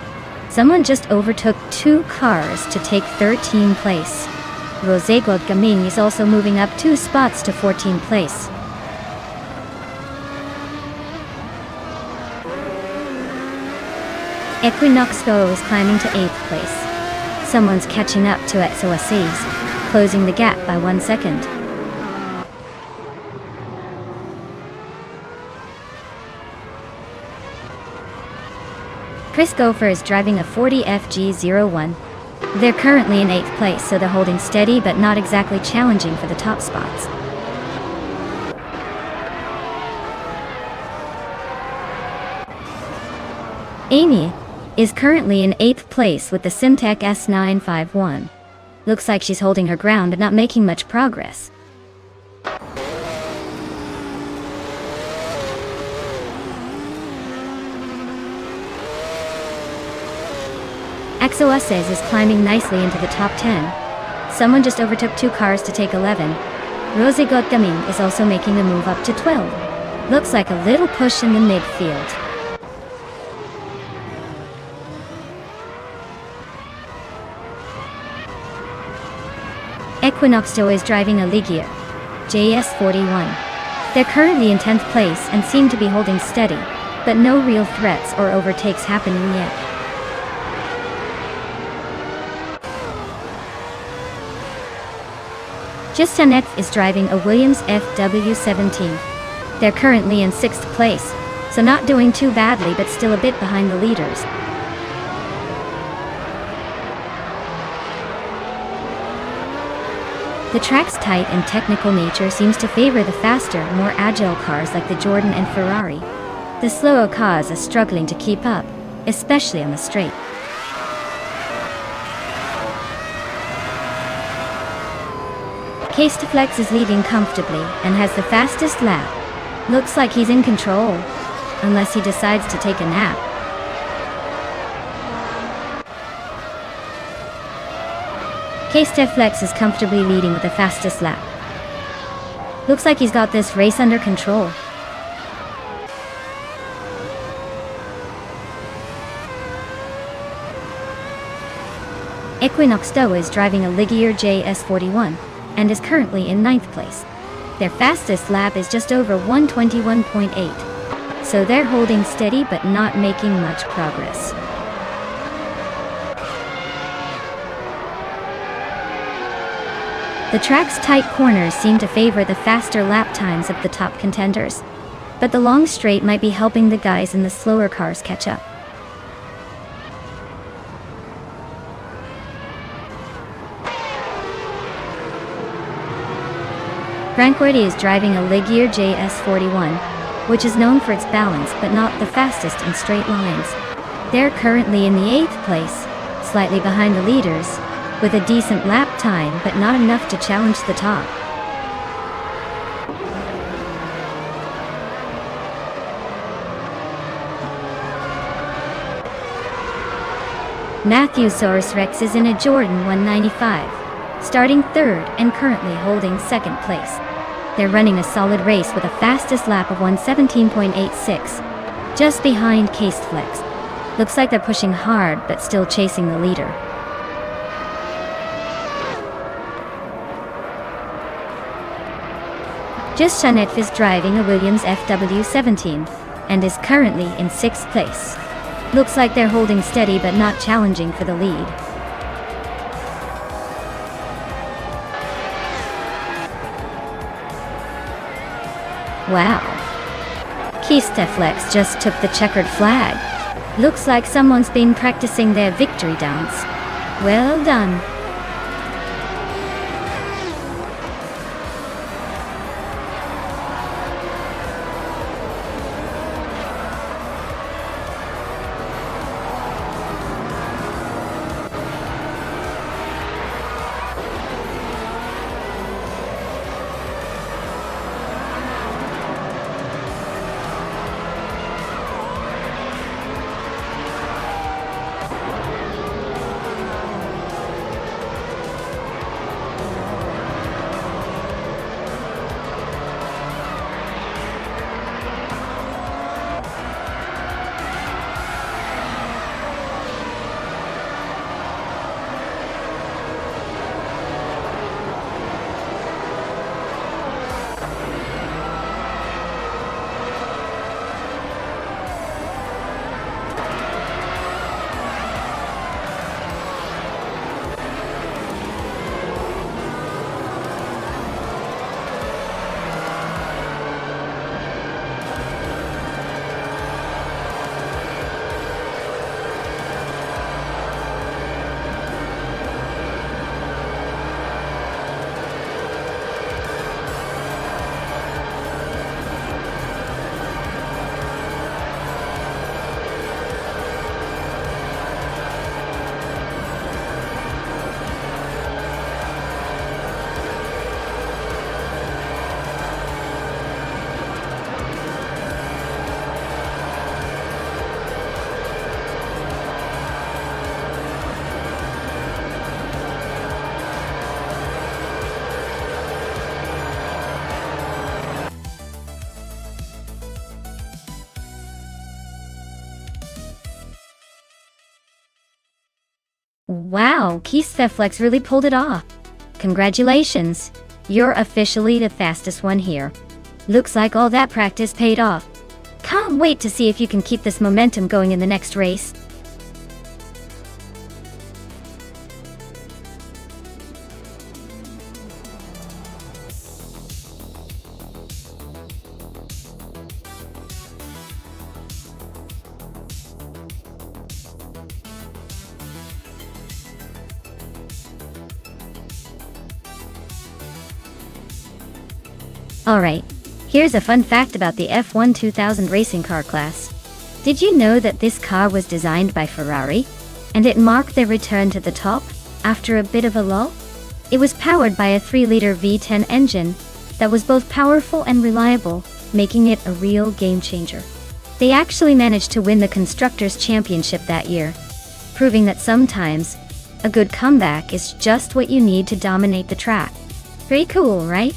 Someone just overtook 2 cars to take 13th place. Rosegod Gaming is also moving up 2 spots to 14th place. Equinox Go is climbing to 8th place. Someone's catching up to XOSA's, closing the gap by 1 second. Chris Gopher is driving a 40 FG01. They're currently in 8th place, so they're holding steady but not exactly challenging for the top spots. Amy is currently in 8th place with the Simtek S951. Looks like she's holding her ground but not making much progress. XOSA's is climbing nicely into the top 10. Someone just overtook 2 cars to take 11. Rosie Gotgaming is also making a move up to 12. Looks like a little push in the midfield. Equinox Joe is driving a Ligier JS41. They're currently in 10th place and seem to be holding steady, but no real threats or overtakes happening yet. Justanet is driving a Williams FW17. They're currently in 6th place, so not doing too badly but still a bit behind the leaders. The track's tight and technical nature seems to favor the faster, more agile cars like the Jordan and Ferrari. The slower cars are struggling to keep up, especially on the straight. Case2Flex is leading comfortably and has the fastest lap. Looks like he's in control, unless he decides to take a nap. Case2Flex is comfortably leading with the fastest lap. Looks like he's got this race under control. Equinox Stowe is driving a Ligier JS41 and is currently in 9th place. Their fastest lap is just over 121.8, so they're holding steady but not making much progress. The track's tight corners seem to favor the faster lap times of the top contenders, but the long straight might be helping the guys in the slower cars catch up. Brancordi is driving a Ligier JS41, which is known for its balance but not the fastest in straight lines. They're currently in the 8th place, slightly behind the leaders, with a decent lap time but not enough to challenge the top. Matthew Saurus Rex is in a Jordan 195, starting 3rd and currently holding 2nd place. They're running a solid race with a fastest lap of 117.86, just behind Case2Flex. Looks like they're pushing hard but still chasing the leader. Justanet is driving a Williams FW17 and is currently in 6th place. Looks like they're holding steady but not challenging for the lead. Wow. Case2Flex just took the checkered flag. Looks like someone's been practicing their victory dance. Well done. Wow, Keisteflex really pulled it off. Congratulations! You're officially the fastest one here. Looks like all that practice paid off. Can't wait to see if you can keep this momentum going in the next race. Alright, here's a fun fact about the F1 2000 racing car class. Did you know that this car was designed by Ferrari? And it marked their return to the top, after a bit of a lull? It was powered by a 3-liter V10 engine that was both powerful and reliable, making it a real game changer. They actually managed to win the Constructors' Championship that year, proving that sometimes, a good comeback is just what you need to dominate the track. Pretty cool, right?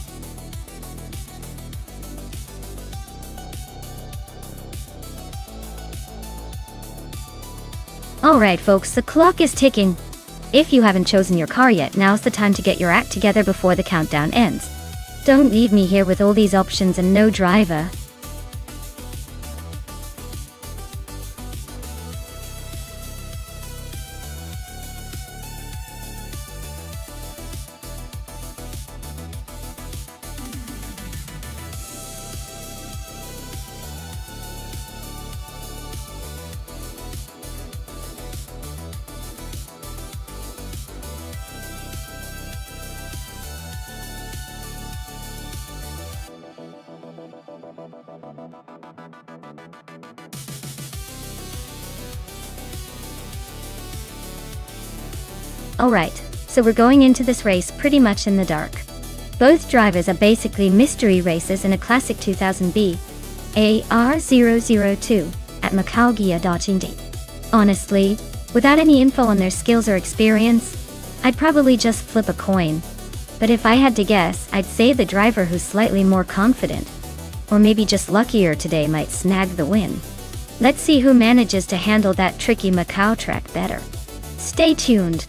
Alright folks, the clock is ticking. If you haven't chosen your car yet, now's the time to get your act together before the countdown ends. Don't leave me here with all these options and no driver. Alright, so we're going into this race pretty much in the dark. Both drivers are basically mystery races in a classic 2000B AR002 at Macau-Gia.Indy. Honestly, without any info on their skills or experience, I'd probably just flip a coin. But if I had to guess, I'd say the driver who's slightly more confident, or maybe just luckier today, might snag the win. Let's see who manages to handle that tricky Macau track better. Stay tuned.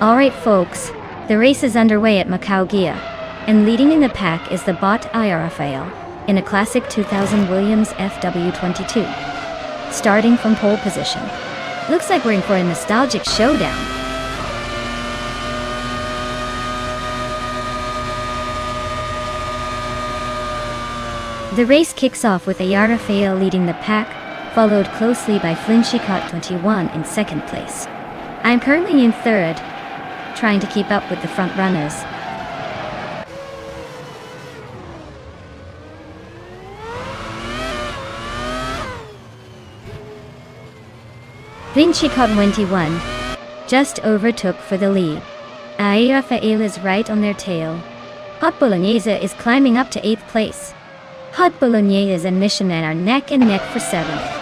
Alright folks, the race is underway at Macau-Gia, and leading in the pack is the bot Rafael, in a classic 2000 Williams FW22. Starting from pole position. Looks like we're in for a nostalgic showdown. The race kicks off with Rafael leading the pack, followed closely by Flinchicott21 in second place. I'm currently in third, trying to keep up with the front runners. Flinchicott21 just overtook for the lead. Rafael is right on their tail. Hot Bolognese is climbing up to 8th place. Hot Bolognese and Michelin are neck and neck for 7th.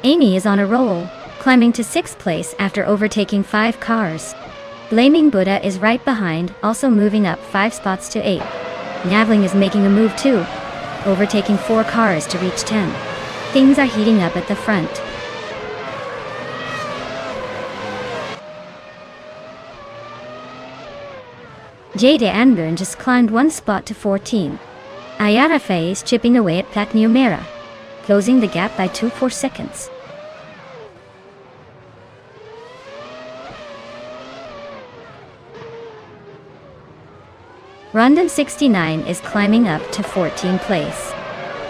Amy is on a roll, climbing to 6th place after overtaking 5 cars. Blaming Buddha is right behind, also moving up 5 spots to 8. Navling is making a move too, overtaking 4 cars to reach 10. Things are heating up at the front. Jade Anburn just climbed 1 spot to 14. Ayarafe is chipping away at Pat Numera, closing the gap by 2.4 seconds. Rondon 69 is climbing up to 14th place.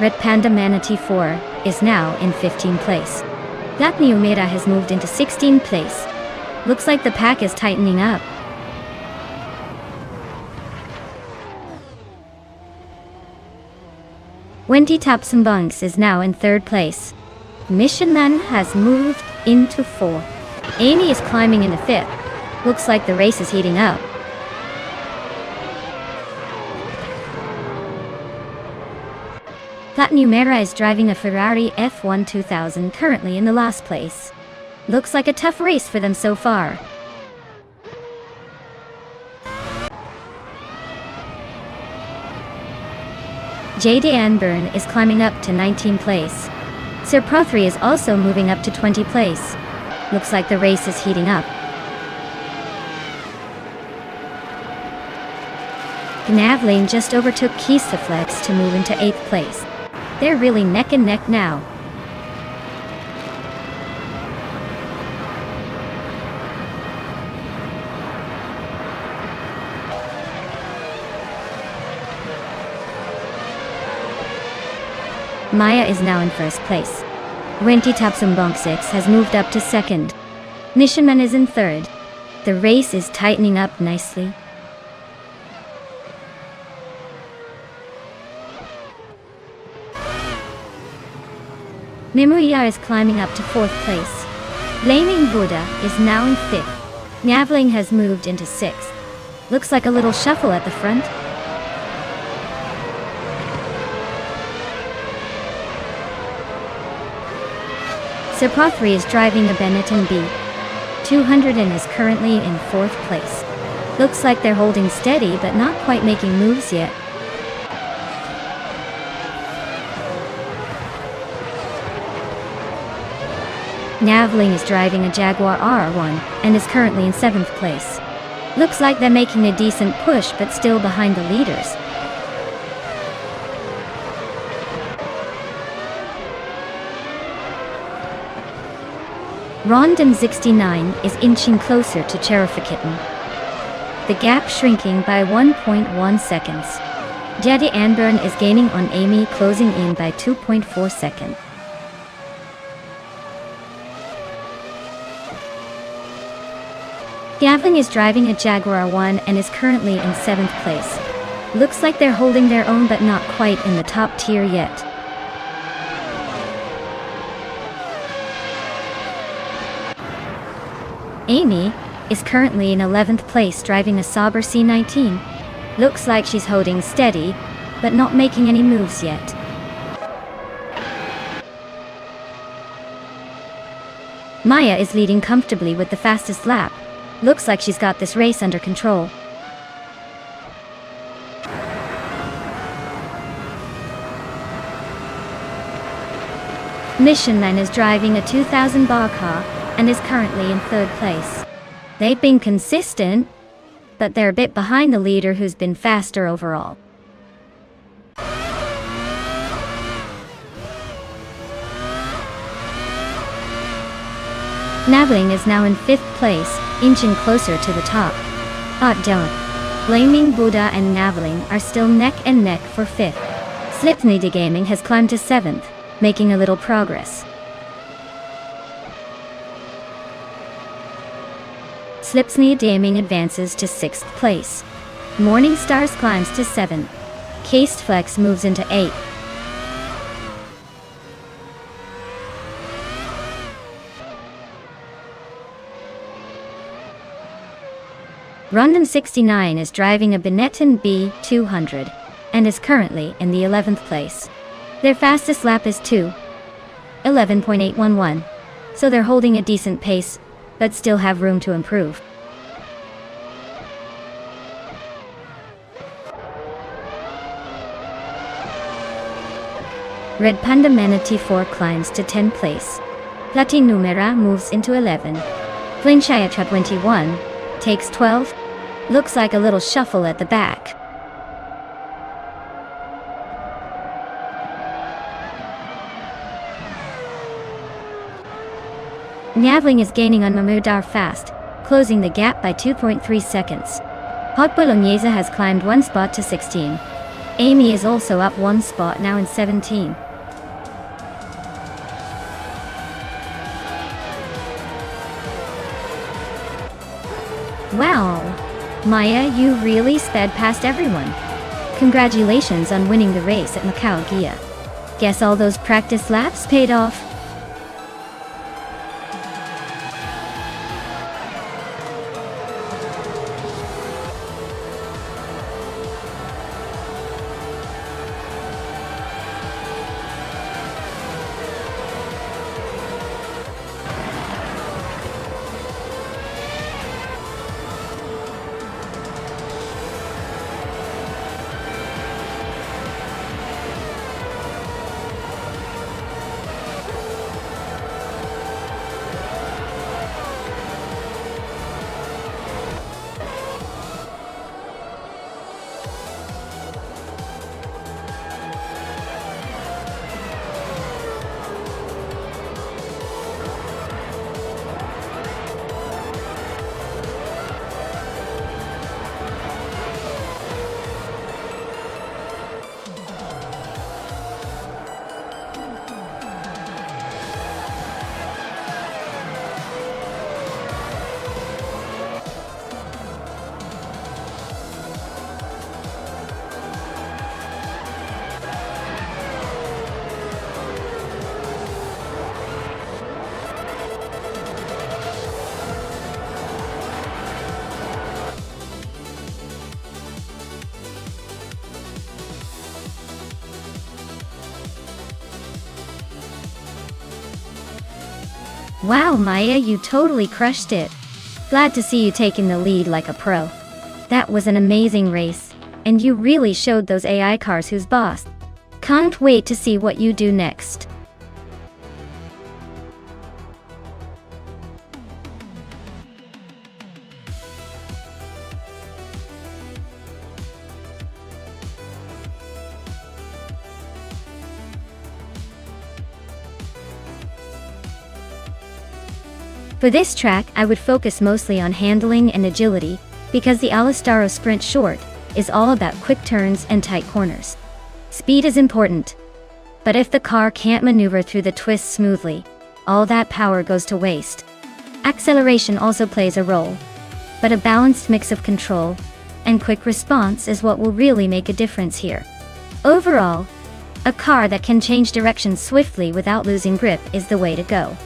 Red Panda Manatee 4 is now in 15th place. Black Umeda has moved into 16th place. Looks like the pack is tightening up. Wendy Tapsambunks is now in 3rd place. Mission Man has moved into 4th. Amy is climbing into 5th. Looks like the race is heating up. Flat Numera is driving a Ferrari F1 2000 currently in the last place. Looks like a tough race for them so far. J.D. Anburn is climbing up to 19th place. Sir Prothry is also moving up to 20th place. Looks like the race is heating up. Gnavling just overtook Keistaflex to move into 8th place. They're really neck and neck now. Maya is now in 1st place. Wenty Tapsumbonk 6 has moved up to 2nd. Nishanman is in 3rd. The race is tightening up nicely. Nimuya is climbing up to 4th place. Blaming Buddha is now in 5th. Navling has moved into 6th. Looks like a little shuffle at the front. Sir Prothry is driving a Benetton B200 and is currently in 4th place. Looks like they're holding steady but not quite making moves yet. Navling is driving a Jaguar R1 and is currently in 7th place. Looks like they're making a decent push but still behind the leaders. Rondon 69 is inching closer to Cherifakitten. The gap shrinking by 1.1 seconds. Jedi Anburn is gaining on Amy, closing in by 2.4 seconds. Gavin is driving a Jaguar 1 and is currently in 7th place. Looks like they're holding their own but not quite in the top tier yet. Amy is currently in 11th place driving a Sauber C19. Looks like she's holding steady, but not making any moves yet. Maya is leading comfortably with the fastest lap. Looks like she's got this race under control. Mission Man is driving a 2000 bar car and is currently in 3rd place. They've been consistent, but they're a bit behind the leader who's been faster overall. Navling is now in 5th place, inching closer to the top. Blaming Buddha and Navling are still neck and neck for 5th. Slipney Gaming has climbed to 7th, making a little progress. Slipsney Gaming advances to 6th place. Morning Stars climbs to 7th. Cased Flex moves into 8th. Rondon 69 is driving a Benetton B200 and is currently in the 11th place. Their fastest lap is 2:11.811, so they're holding a decent pace, but still have room to improve. Red Panda Manatee 4 climbs to 10th place. Plati Numera moves into 11. Flinchayatra 21 takes 12. Looks like a little shuffle at the back. Navling is gaining on Mamudar fast, closing the gap by 2.3 seconds. Hot Bolognese has climbed one spot to 16. Amy is also up one spot, now in 17. Wow! Maya, you really sped past everyone. Congratulations on winning the race at Macau Gia. Guess all those practice laps paid off. Wow, Maya, you totally crushed it. Glad to see you taking the lead like a pro. That was an amazing race, and you really showed those AI cars who's boss. Can't wait to see what you do next. For this track, I would focus mostly on handling and agility, because the Alistaro Sprint Short is all about quick turns and tight corners. Speed is important, but if the car can't maneuver through the twists smoothly, all that power goes to waste. Acceleration also plays a role, but a balanced mix of control and quick response is what will really make a difference here. Overall, a car that can change direction swiftly without losing grip is the way to go.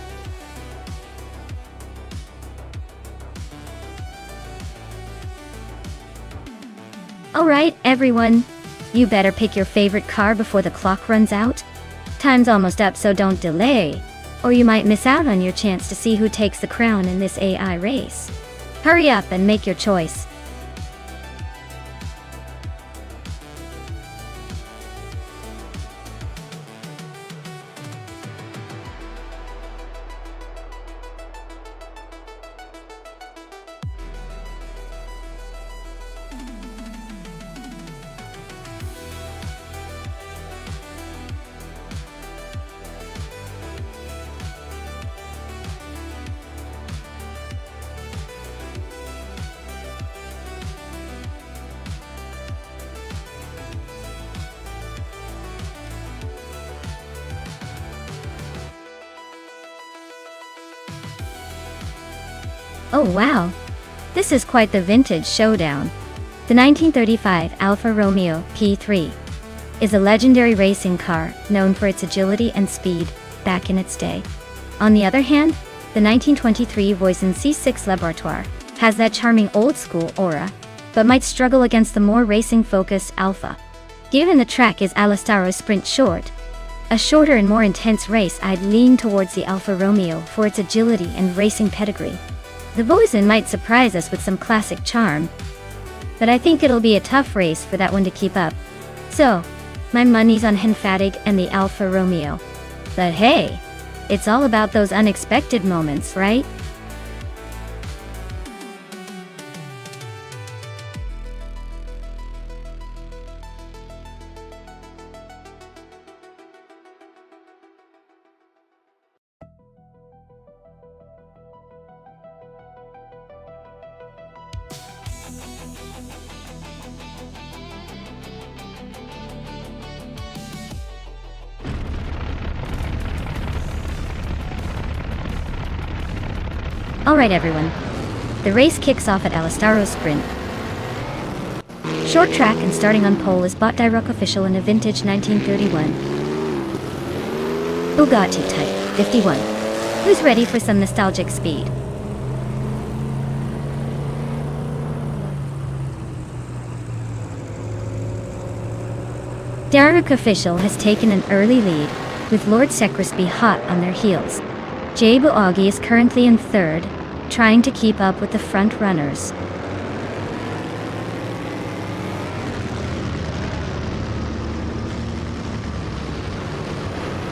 Alright, everyone, you better pick your favorite car before the clock runs out. Time's almost up, so don't delay, or you might miss out on your chance to see who takes the crown in this AI race. Hurry up and make your choice. Oh wow! This is quite the vintage showdown. The 1935 Alfa Romeo P3 is a legendary racing car known for its agility and speed back in its day. On the other hand, the 1923 Voisin C6 Laboratoire has that charming old-school aura, but might struggle against the more racing-focused Alfa. Given the track is Alistaro Sprint Short, a shorter and more intense race, I'd lean towards the Alfa Romeo for its agility and racing pedigree. The Voisin might surprise us with some classic charm, but I think it'll be a tough race for that one to keep up. So, my money's on Henfatig and the Alfa Romeo. But hey, it's all about those unexpected moments, right? Alright everyone, the race kicks off at Alistaro Sprint. Short track and starting on pole is Bot Rock official in a vintage 1931 Bugatti Type 51. Who's ready for some nostalgic speed? Daruk official has taken an early lead, with Lord Secrisby hot on their heels. Jabu Augie is currently in third, trying to keep up with the front runners.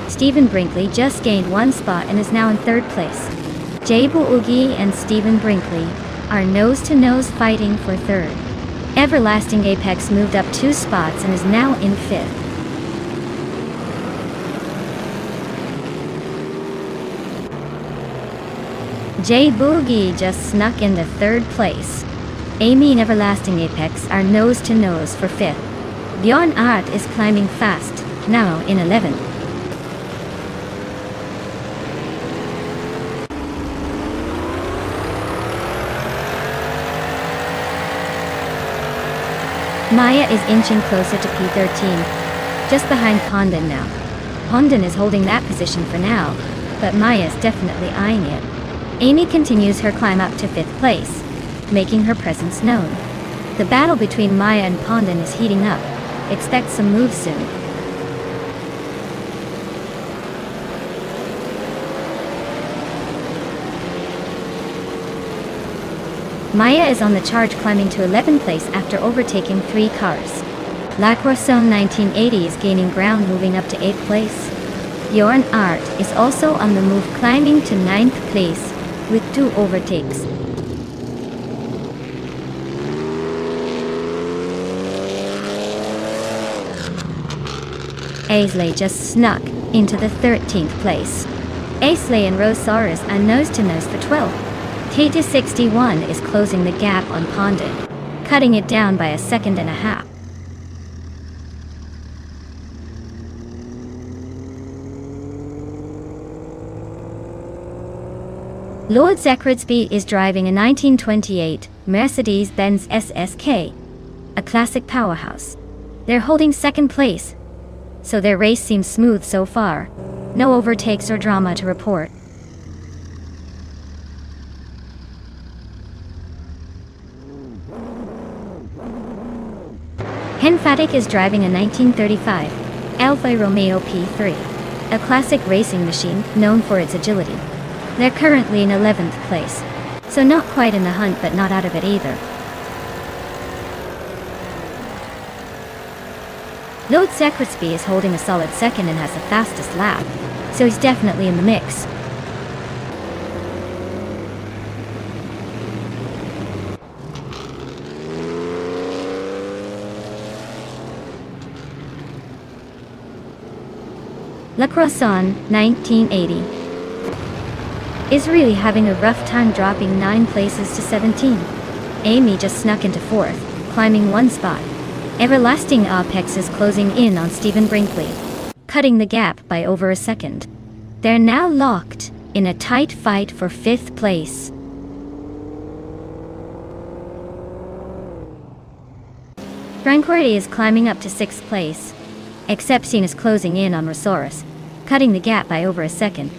Stephen Brinkley just gained one spot and is now in third place. Jabu Augie and Stephen Brinkley are nose-to-nose fighting for third. Everlasting Apex moved up 2 spots and is now in fifth. Jay Boogie just snuck into third place. Amy and Everlasting Apex are nose-to-nose for fifth. Bjorn Art is climbing fast, now in 11th. Maya is inching closer to P13, just behind Pondon now. Pondon is holding that position for now, but Maya is definitely eyeing it. Amy continues her climb up to 5th place, making her presence known. The battle between Maya and Pondon is heating up. Expect some moves soon. Maya is on the charge, climbing to 11th place after overtaking 3 cars. La Croissant 1980 is gaining ground, moving up to 8th place. Bjorn Art is also on the move, climbing to 9th place with 2 overtakes. Aisley just snuck into the 13th place. Aisley and Rosaurus are nose-to-nose for 12th. KT61 is closing the gap on Pondon, cutting it down by 1.5 seconds. Lord Zekridsby is driving a 1928 Mercedes-Benz SSK, a classic powerhouse. They're holding 2nd place, so their race seems smooth so far. No overtakes or drama to report. Henfatic is driving a 1935 Alfa Romeo P3, a classic racing machine known for its agility. They're currently in 11th place, so not quite in the hunt but not out of it either. Lord Secrisby is holding a solid 2nd and has the fastest lap, so he's definitely in the mix. La Croissant 1980 is really having a rough time, dropping 9 places to 17. Amy just snuck into 4th, climbing 1 spot. Everlasting Apex is closing in on Stephen Brinkley, cutting the gap by over 1 second. They're now locked in a tight fight for 5th place. Tranquility is climbing up to 6th place. Exception is closing in on Rosaurus, cutting the gap by over 1 second.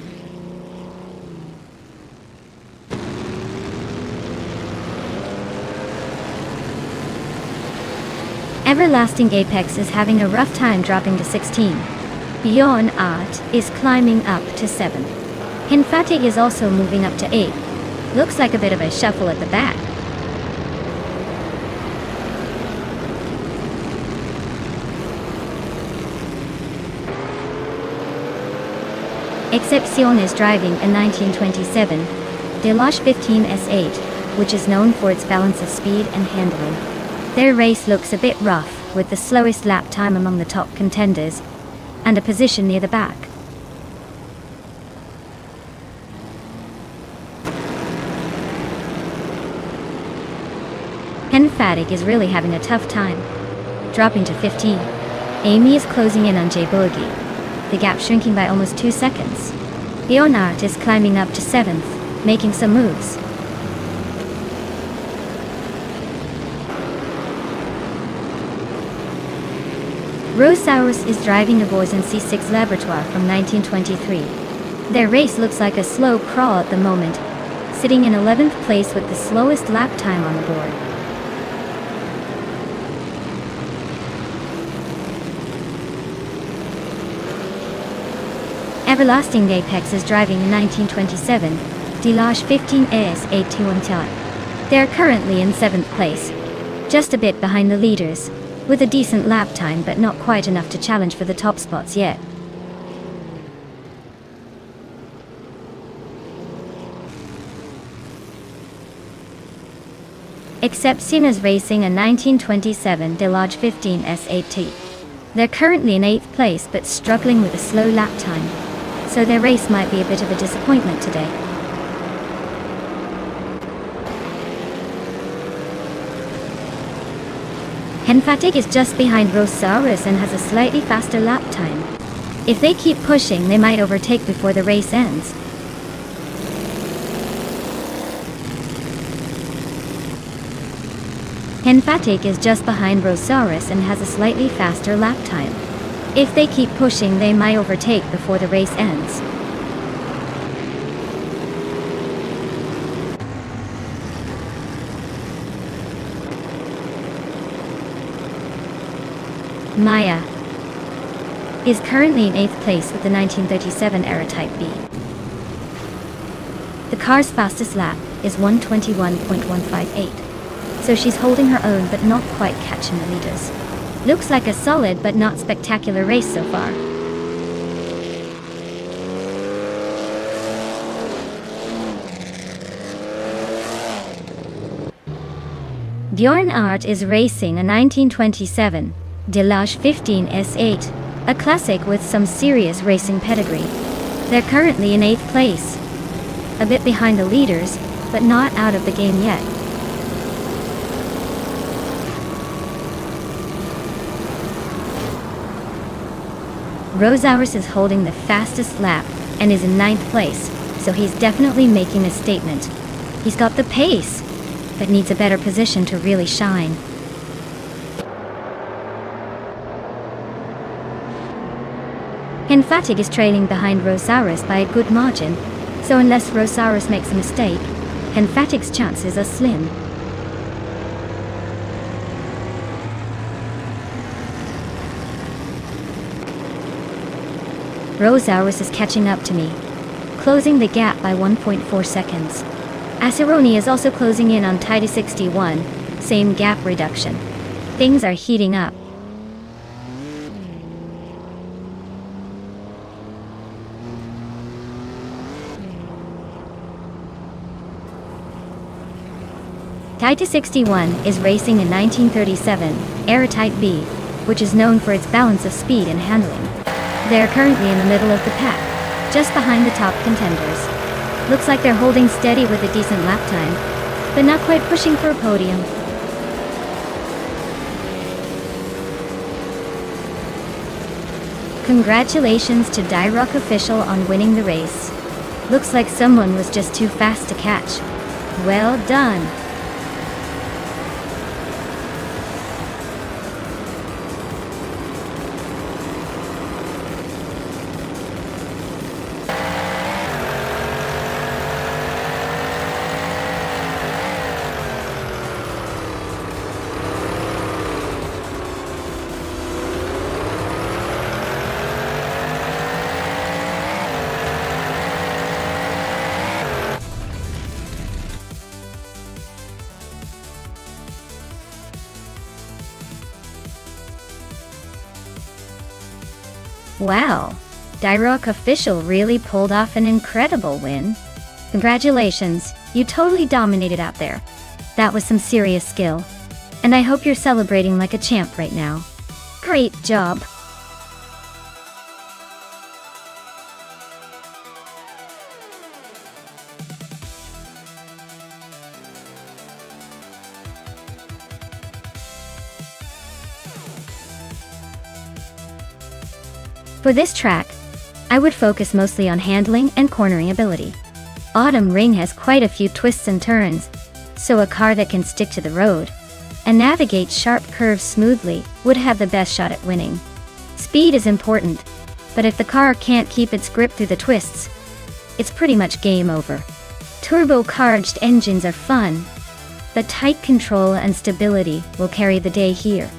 Everlasting Apex is having a rough time, dropping to 16. Bjorn Art is climbing up to 7. Henfatic is also moving up to 8. Looks like a bit of a shuffle at the back. Exception is driving a 1927 Deloche 15 S8, which is known for its balance of speed and handling. Their race looks a bit rough, with the slowest lap time among the top contenders, and a position near the back. Hen Fatic is really having a tough time, dropping to 15. Amy is closing in on Jay Boogie, the gap shrinking by almost 2 seconds. Leonard is climbing up to 7th, making some moves. Rosaurus is driving a Voisin C6 Laboratoire from 1923. Their race looks like a slow crawl at the moment, sitting in 11th place with the slowest lap time on the board. Everlasting Apex is driving a 1927 Delage 15 AS821 They're currently in 7th place, just a bit behind the leaders, with a decent lap time but not quite enough to challenge for the top spots yet. Exception is racing a 1927 Delage 15 S8T. They're currently in 8th place but struggling with a slow lap time, so their race might be a bit of a disappointment today. Henfatic is just behind Rosaurus and has a slightly faster lap time. If they keep pushing, they might overtake before the race ends. Henfatic is just behind Rosaurus and has a slightly faster lap time. If they keep pushing, they might overtake before the race ends. Maya is currently in 8th place with the 1937 era Type B. The car's fastest lap is 121.158, so she's holding her own but not quite catching the leaders. Looks like a solid but not spectacular race so far. Bjorn Art is racing a 1927 Delage 15 S8, a classic with some serious racing pedigree. They're currently in 8th place, a bit behind the leaders, but not out of the game yet. Rosaurus is holding the fastest lap and is in 9th place, so he's definitely making a statement. He's got the pace, but needs a better position to really shine. Henfatic is trailing behind Rosaurus by a good margin, so unless Rosaurus makes a mistake, Henfatic's chances are slim. Rosaurus is catching up to me, closing the gap by 1.4 seconds. Aceroni is also closing in on Titus 61, same gap reduction. Things are heating up. Titus 61 is racing a 1937 era Type B, which is known for its balance of speed and handling. They are currently in the middle of the pack, just behind the top contenders. Looks like they're holding steady with a decent lap time, but not quite pushing for a podium. Congratulations to Dyrock Official on winning the race. Looks like someone was just too fast to catch. Well done. Wow, Dyrock Official really pulled off an incredible win. Congratulations, you totally dominated out there. That was some serious skill. And I hope you're celebrating like a champ right now. Great job. For this track, I would focus mostly on handling and cornering ability. Autumn Ring has quite a few twists and turns, so a car that can stick to the road and navigate sharp curves smoothly would have the best shot at winning. Speed is important, but if the car can't keep its grip through the twists, it's pretty much game over. Turbo-charged engines are fun, but tight control and stability will carry the day here.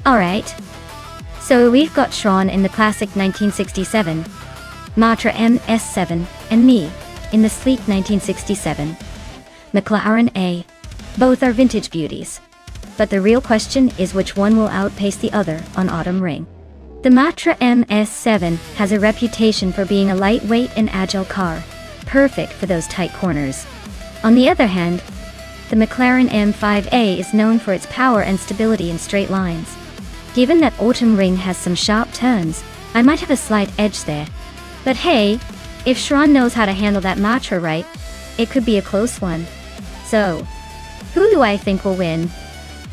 Alright, so we've got Sean in the classic 1967, Matra MS7, and me in the sleek 1967 McLaren A. Both are vintage beauties, but the real question is which one will outpace the other on Autumn Ring. The Matra MS7 has a reputation for being a lightweight and agile car, perfect for those tight corners. On the other hand, the McLaren M5A is known for its power and stability in straight lines. Given that Autumn Ring has some sharp turns, I might have a slight edge there. But hey, if Shran knows how to handle that Matra right, it could be a close one. So, who do I think will win?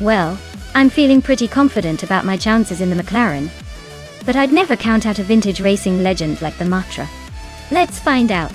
Well, I'm feeling pretty confident about my chances in the McLaren. But I'd never count out a vintage racing legend like the Matra. Let's find out.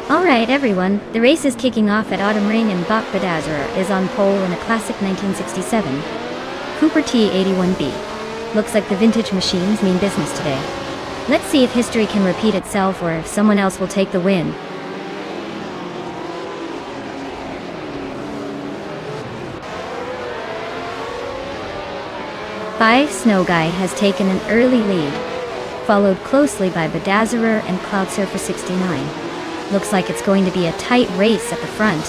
Alright everyone, the race is kicking off at Autumn Ring and Bach Badazzer is on pole in a classic 1967 Cooper T81B. Looks like the vintage machines mean business today. Let's see if history can repeat itself or if someone else will take the win. Five Snow Guide has taken an early lead, followed closely by Badazzerer and Cloudsurfer 69. Looks like it's going to be a tight race at the front.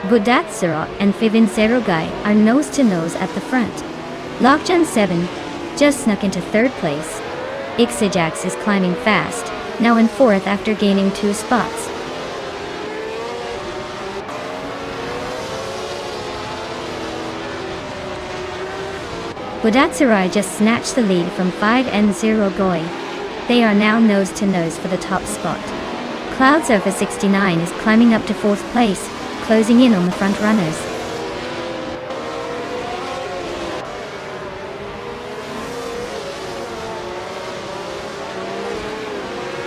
Budatsura and Fivincerogai are nose-to-nose at the front. Lockjan 7 just snuck into third place. Ixijax is climbing fast, now in fourth after gaining 2 spots. Budatsurai just snatched the lead from 5N0 Goi. They are now nose-to-nose for the top spot. Cloudsurfer 69 is climbing up to 4th place, closing in on the front runners.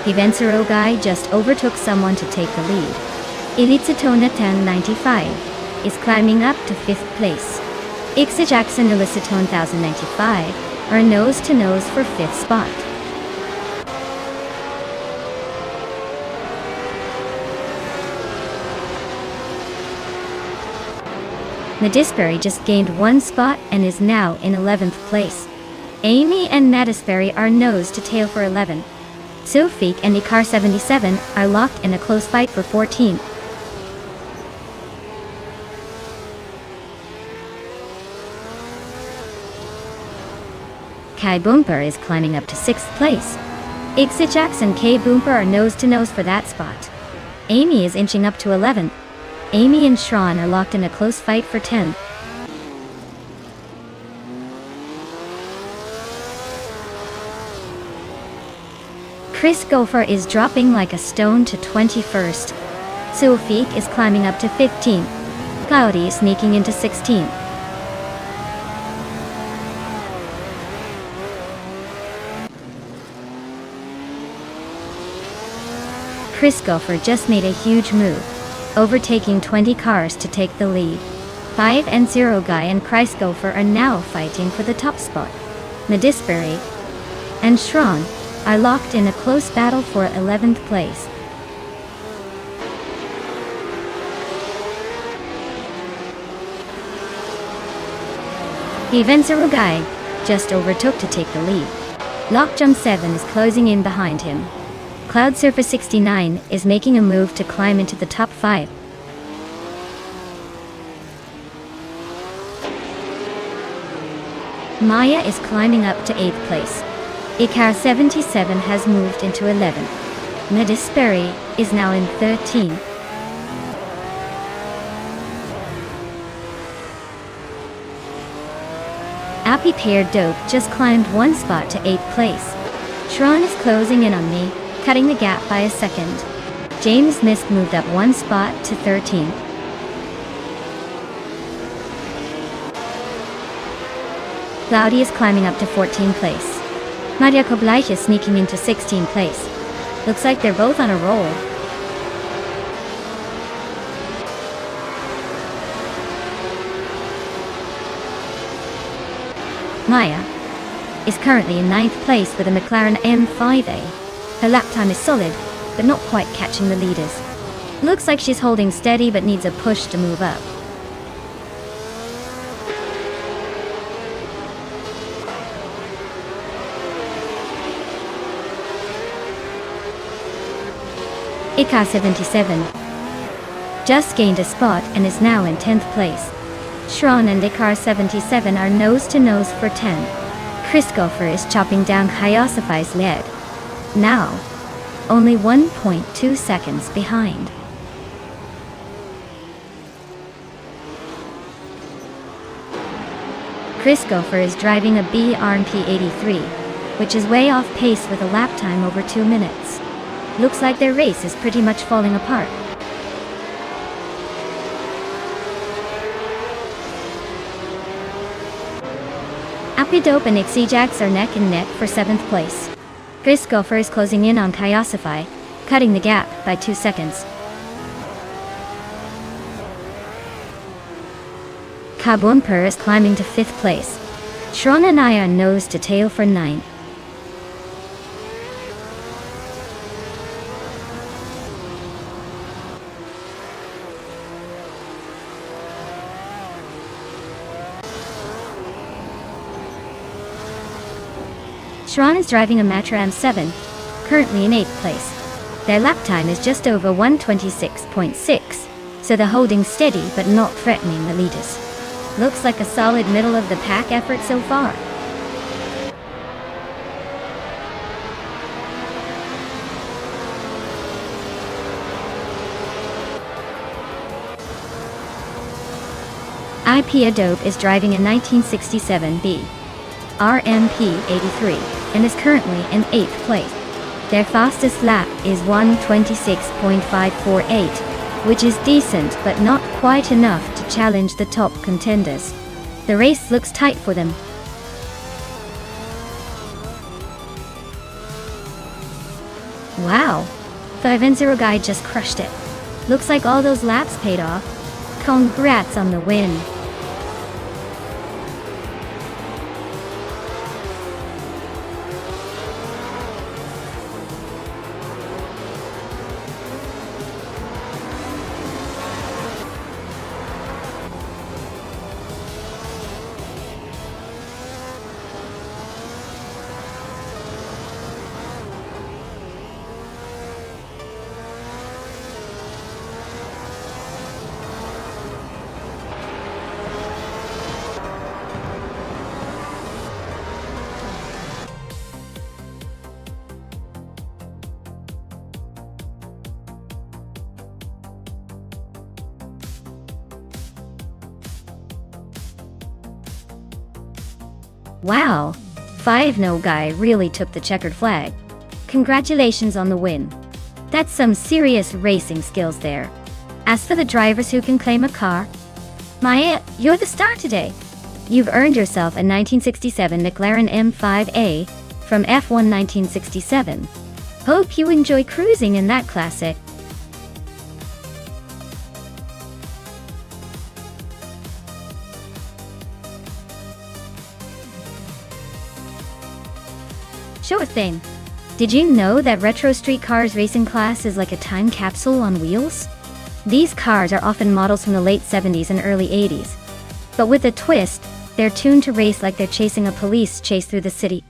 Hivenserogai just overtook someone to take the lead. Elitsatona 1095 is climbing up to 5th place. Ixijax and Elicitone 1095 are nose-to-nose for 5th spot. Nadisberry just gained 1 spot and is now in 11th place. Amy and Nadisberry are nose-to-tail for 11th. Sofik and Ikar 77 are locked in a close fight for 14th. Kai Boomper is climbing up to 6th place. Ixijax and K Boomper are nose-to-nose for that spot. Amy is inching up to 11th. Amy and Shran are locked in a close fight for 10th. Chris Gopher is dropping like a stone to 21st. Sulfik is climbing up to 15th. Cloudy is sneaking into 16th. Chris Gopher just made a huge move, overtaking 20 cars to take the lead. 5 and 0 Guy and Chris Gopher are now fighting for the top spot. Nadisbury and Shron are locked in a close battle for 11th place. Even 0 Guy just overtook to take the lead. Lockjump 7 is closing in behind him. Cloud Surfer 69 is making a move to climb into the top 5. Maya is climbing up to 8th place. Ikar 77 has moved into 11th. Nadisbury is now in 13th. Appy Pear Dope just climbed 1 spot to 8th place. Shron is closing in on me, cutting the gap by a second. James Mist moved up 1 spot to 13th. Cloudy is climbing up to 14th place. Nadia Koblaich is sneaking into 16th place. Looks like they're both on a roll. Maya is currently in 9th place with a McLaren M5A. Her lap time is solid, but not quite catching the leaders. Looks like she's holding steady but needs a push to move up. Ika 77 just gained a spot and is now in 10th place. Shron and Ikar 77 are nose to nose for 10. Chris Gopher is chopping down Hyosophi's lead. Now, only 1.2 seconds behind. Chris Gopher is driving a BRP 83, which is way off pace with a lap time over 2 minutes. Looks like their race is pretty much falling apart. Apidope and Ixijax are neck and neck for 7th place. Chris Gopher is closing in on Hyosophi, cutting the gap by 2 seconds. Kabumper is climbing to 5th place. Shron and I are nose to tail for 9th. Shron is driving a Matra M7, currently in 8th place. Their lap time is just over 126.6, so they're holding steady but not threatening the leaders. Looks like a solid middle of the pack effort so far. IP Adobe is driving a 1967B RMP 83 and is currently in 8th place. Their fastest lap is 1:26.548, which is decent but not quite enough to challenge the top contenders. The race looks tight for them. Wow, 5-0 guy just crushed it. Looks like all those laps paid off. Congrats on the win. Wow, 5-0 guy really took the checkered flag. Congratulations on the win. That's some serious racing skills there. As for the drivers who can claim a car, Maya, you're the star today. You've earned yourself a 1967 McLaren M5A from F1 1967. Hope you enjoy cruising in that classic. Sure thing. Did you know that Retro Street Cars racing class is like a time capsule on wheels? These cars are often models from the late 70s and early 80s. But with a twist, they're tuned to race like they're chasing a police chase through the city.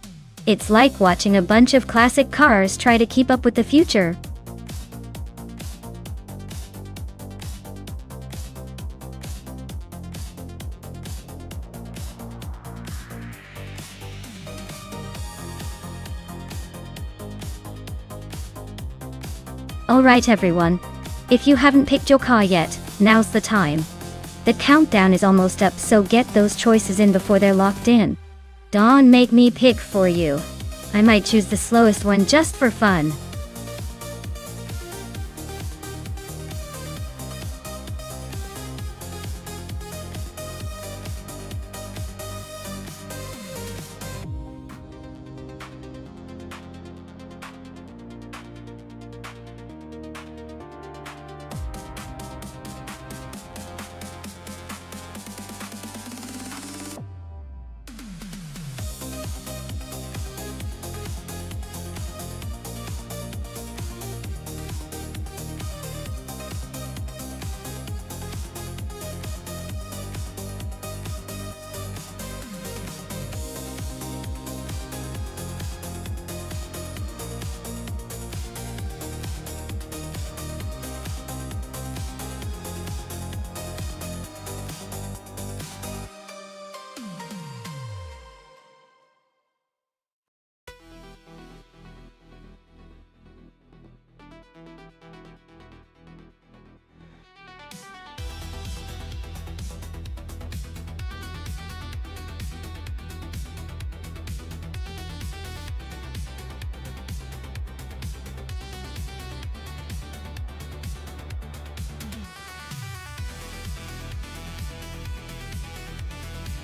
It's like watching a bunch of classic cars try to keep up with the future. Alright everyone, if you haven't picked your car yet, now's the time. The countdown is almost up, so get those choices in before they're locked in. Don't make me pick for you. I might choose the slowest one just for fun.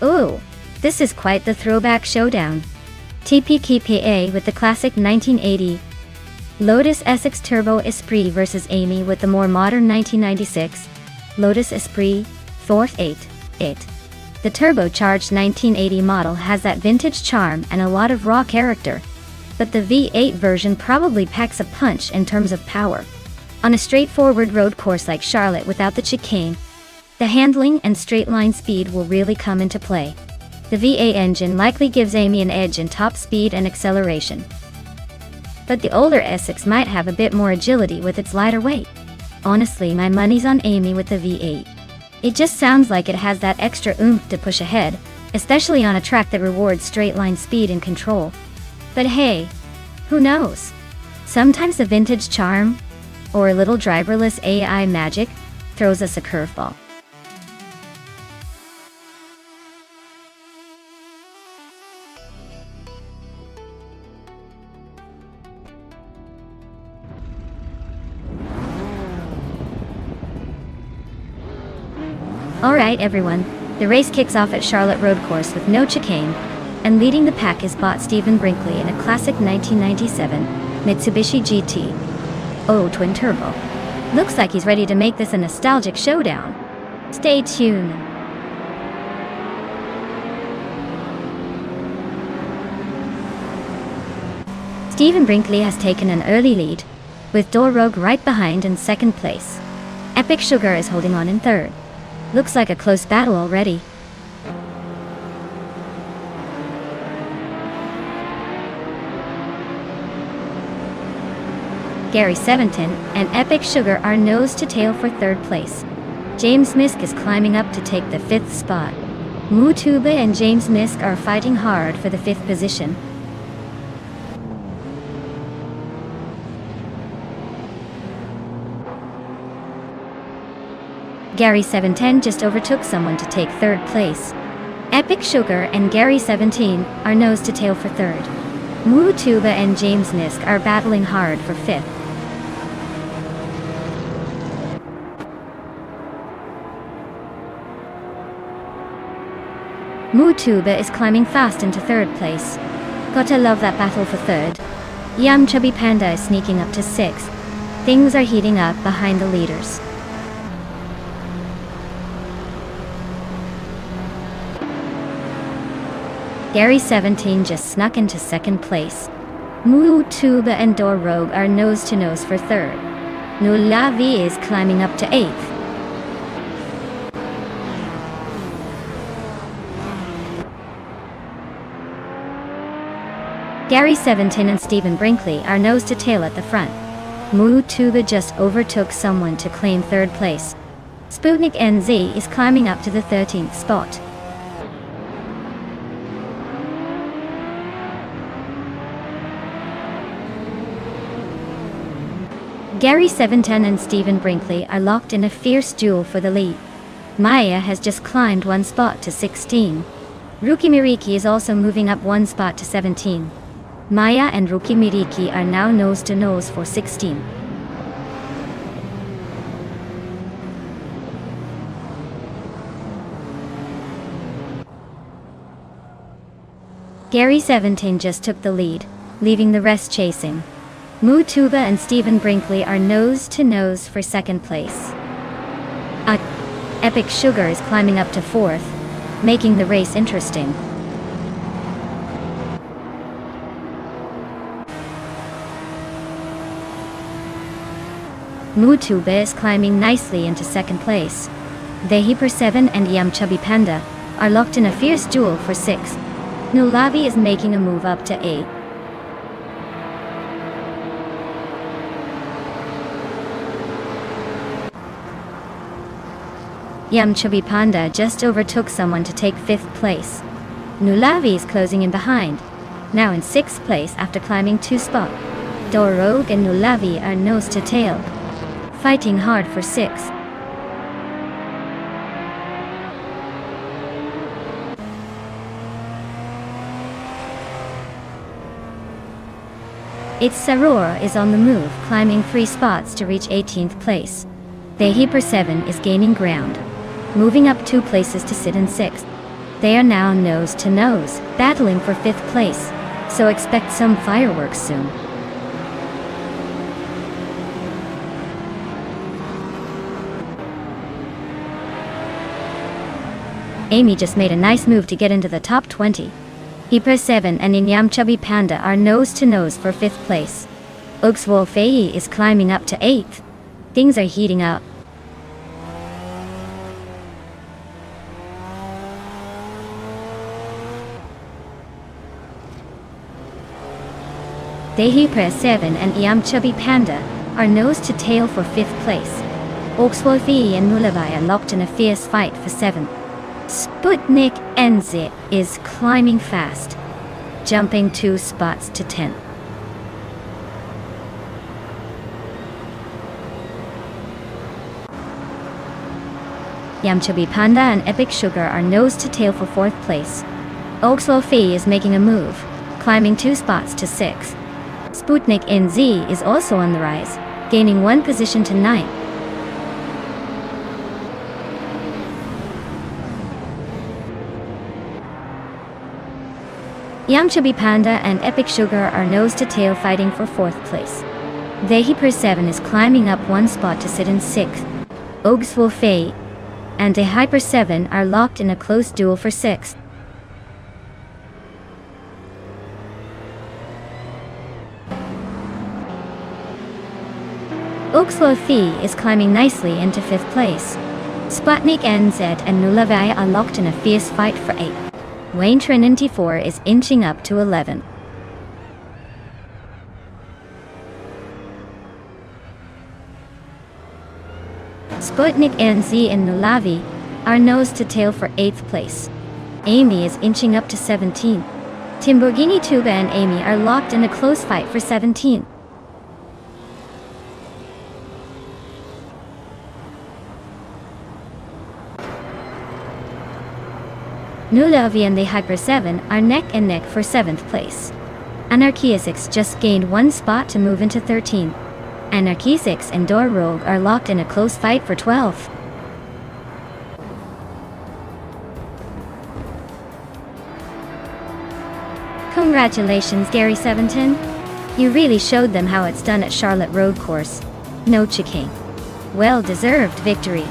Ooh, this is quite the throwback showdown. TPKPA with the classic 1980 Lotus Essex Turbo Esprit versus Amy with the more modern 1996 Lotus Esprit 488. The turbocharged 1980 model has that vintage charm and a lot of raw character, but the V8 version probably packs a punch in terms of power. On a straightforward road course like Charlotte without the chicane, the handling and straight-line speed will really come into play. The V8 engine likely gives Amy an edge in top speed and acceleration. But the older Essex might have a bit more agility with its lighter weight. Honestly, my money's on Amy with the V8. It just sounds like it has that extra oomph to push ahead, especially on a track that rewards straight-line speed and control. But hey, who knows? Sometimes the vintage charm, or a little driverless AI magic, throws us a curveball. Alright everyone, the race kicks off at Charlotte Road Course with no chicane, and leading the pack is bot Stephen Brinkley in a classic 1997 Mitsubishi GT. Oh, twin turbo. Looks like he's ready to make this a nostalgic showdown. Stay tuned. Stephen Brinkley has taken an early lead, with Rogue right behind in second place. Epic Sugar is holding on in third. Looks like a close battle already. Gary 17 and Epic Sugar are nose to tail for third place. James Misk is climbing up to take the fifth spot. Mutuba and James Misk are fighting hard for the fifth position. Gary 710 just overtook someone to take third place. Epic Sugar and Gary 17 are nose to tail for third. Mutuba and James Misk are battling hard for fifth. Mutuba is climbing fast into 3rd place. Gotta love that battle for 3rd. Yum Chubby Panda is sneaking up to 6th. Things are heating up behind the leaders. Gary 17 just snuck into 2nd place. Mutuba and Door Rogue are nose to nose for 3rd. Nulavi is climbing up to 8th. Gary 17 and Stephen Brinkley are nose to tail at the front. Mutuba just overtook someone to claim 3rd place. Sputnik NZ is climbing up to the 13th spot. Gary 710 and Stephen Brinkley are locked in a fierce duel for the lead. Maya has just climbed 1 spot to 16. Ruki Miriki is also moving up 1 spot to 17. Maya and Ruki Miriki are now nose to nose for 16. Gary 17 just took the lead, leaving the rest chasing. Mutuba and Stephen Brinkley are nose to nose for 2nd place. Epic Sugar is climbing up to 4th, making the race interesting. Mutuba is climbing nicely into 2nd place. Vehiper 7 and Yum Chubby Panda are locked in a fierce duel for 6th. Nulavi is making a move up to 8th. Yum Chubby Panda just overtook someone to take 5th place. Nulavi is closing in behind, now in 6th place after climbing 2 spots. Dorog and Nulavi are nose to tail, fighting hard for 6th. It's Saror is on the move, climbing 3 spots to reach 18th place. Vehiper 7 is gaining ground, moving up 2 places to sit in 6th. They are now nose to nose, battling for 5th place, so expect some fireworks soon. Amy just made a nice move to get into the top 20. Vehiper 7 and Yum Chubby Panda are nose to nose for 5th place. Uxwolfei is climbing up to 8th. Things are heating up. Vehiper 7 and Yum Chubby Panda are nose to tail for 5th place. Oxwolfei and Mulavai are locked in a fierce fight for 7th. Sputnik NZ is climbing fast, jumping 2 spots to 10th. Yum Chubby Panda and Epic Sugar are nose to tail for 4th place. Oxwolfei is making a move, climbing 2 spots to 6th. Sputnik NZ is also on the rise, gaining 1 position to 9th. Yum Chubby Panda and Epic Sugar are nose to tail fighting for 4th place. Vehiper 7 is climbing up 1 spot to sit in 6th. Oxwolfei and Vehiper 7 are locked in a close duel for 6th. Oxwolfei is climbing nicely into 5th place. Sputnik NZ and Nulavai are locked in a fierce fight for 8th. Wayne Trinity 4 is inching up to 11. Sputnik NZ and Nulavi are nose to tail for 8th place. Amy is inching up to 17. Timborghini Tuba and Amy are locked in a close fight for 17. Nulavi and the Hyper 7 are neck and neck for 7th place. Anarchy 6 just gained 1 spot to move into 13th. Anarchy 6 and Door Rogue are locked in a close fight for 12th. Congratulations, Gary 17. You really showed them how it's done at Charlotte Road Course. No chicken. Well-deserved victory.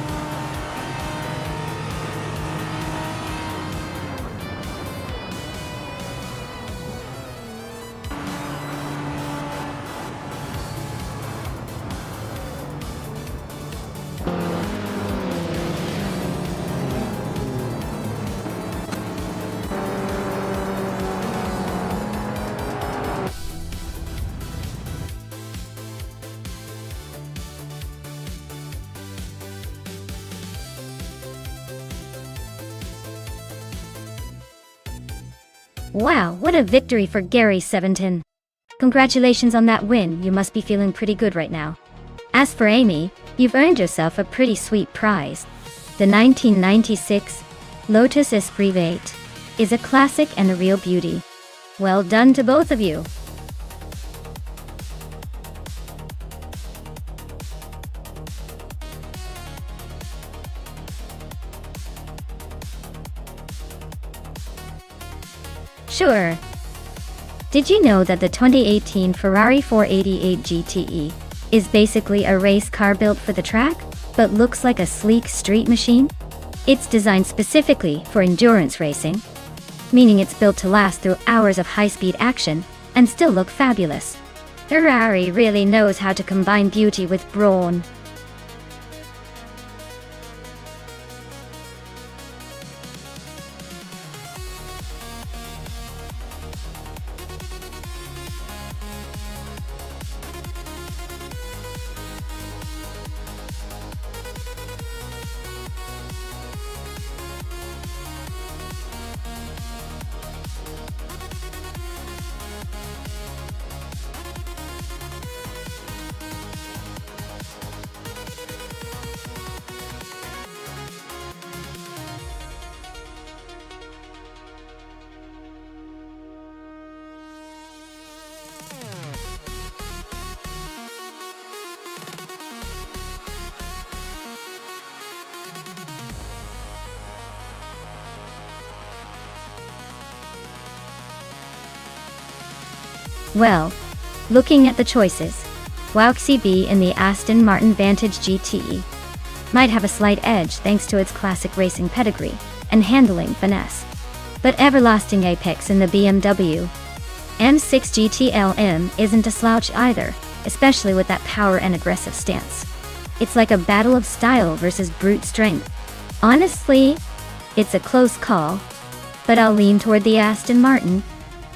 Wow, what a victory for Gary 17. Congratulations on that win, you must be feeling pretty good right now. As for Amy, you've earned yourself a pretty sweet prize. The 1996 Lotus Esprit 8 is a classic and a real beauty. Well done to both of you. Sure. Did you know that the 2018 Ferrari 488 GTE is basically a race car built for the track, but looks like a sleek street machine? It's designed specifically for endurance racing, meaning it's built to last through hours of high-speed action and still look fabulous. Ferrari really knows how to combine beauty with brawn. Well, looking at the choices, Wauxi B in the Aston Martin Vantage GTE might have a slight edge thanks to its classic racing pedigree and handling finesse. But everlasting apex in the BMW M6 GTLM isn't a slouch either, especially with that power and aggressive stance. It's like a battle of style versus brute strength. Honestly, it's a close call, but I'll lean toward the Aston Martin,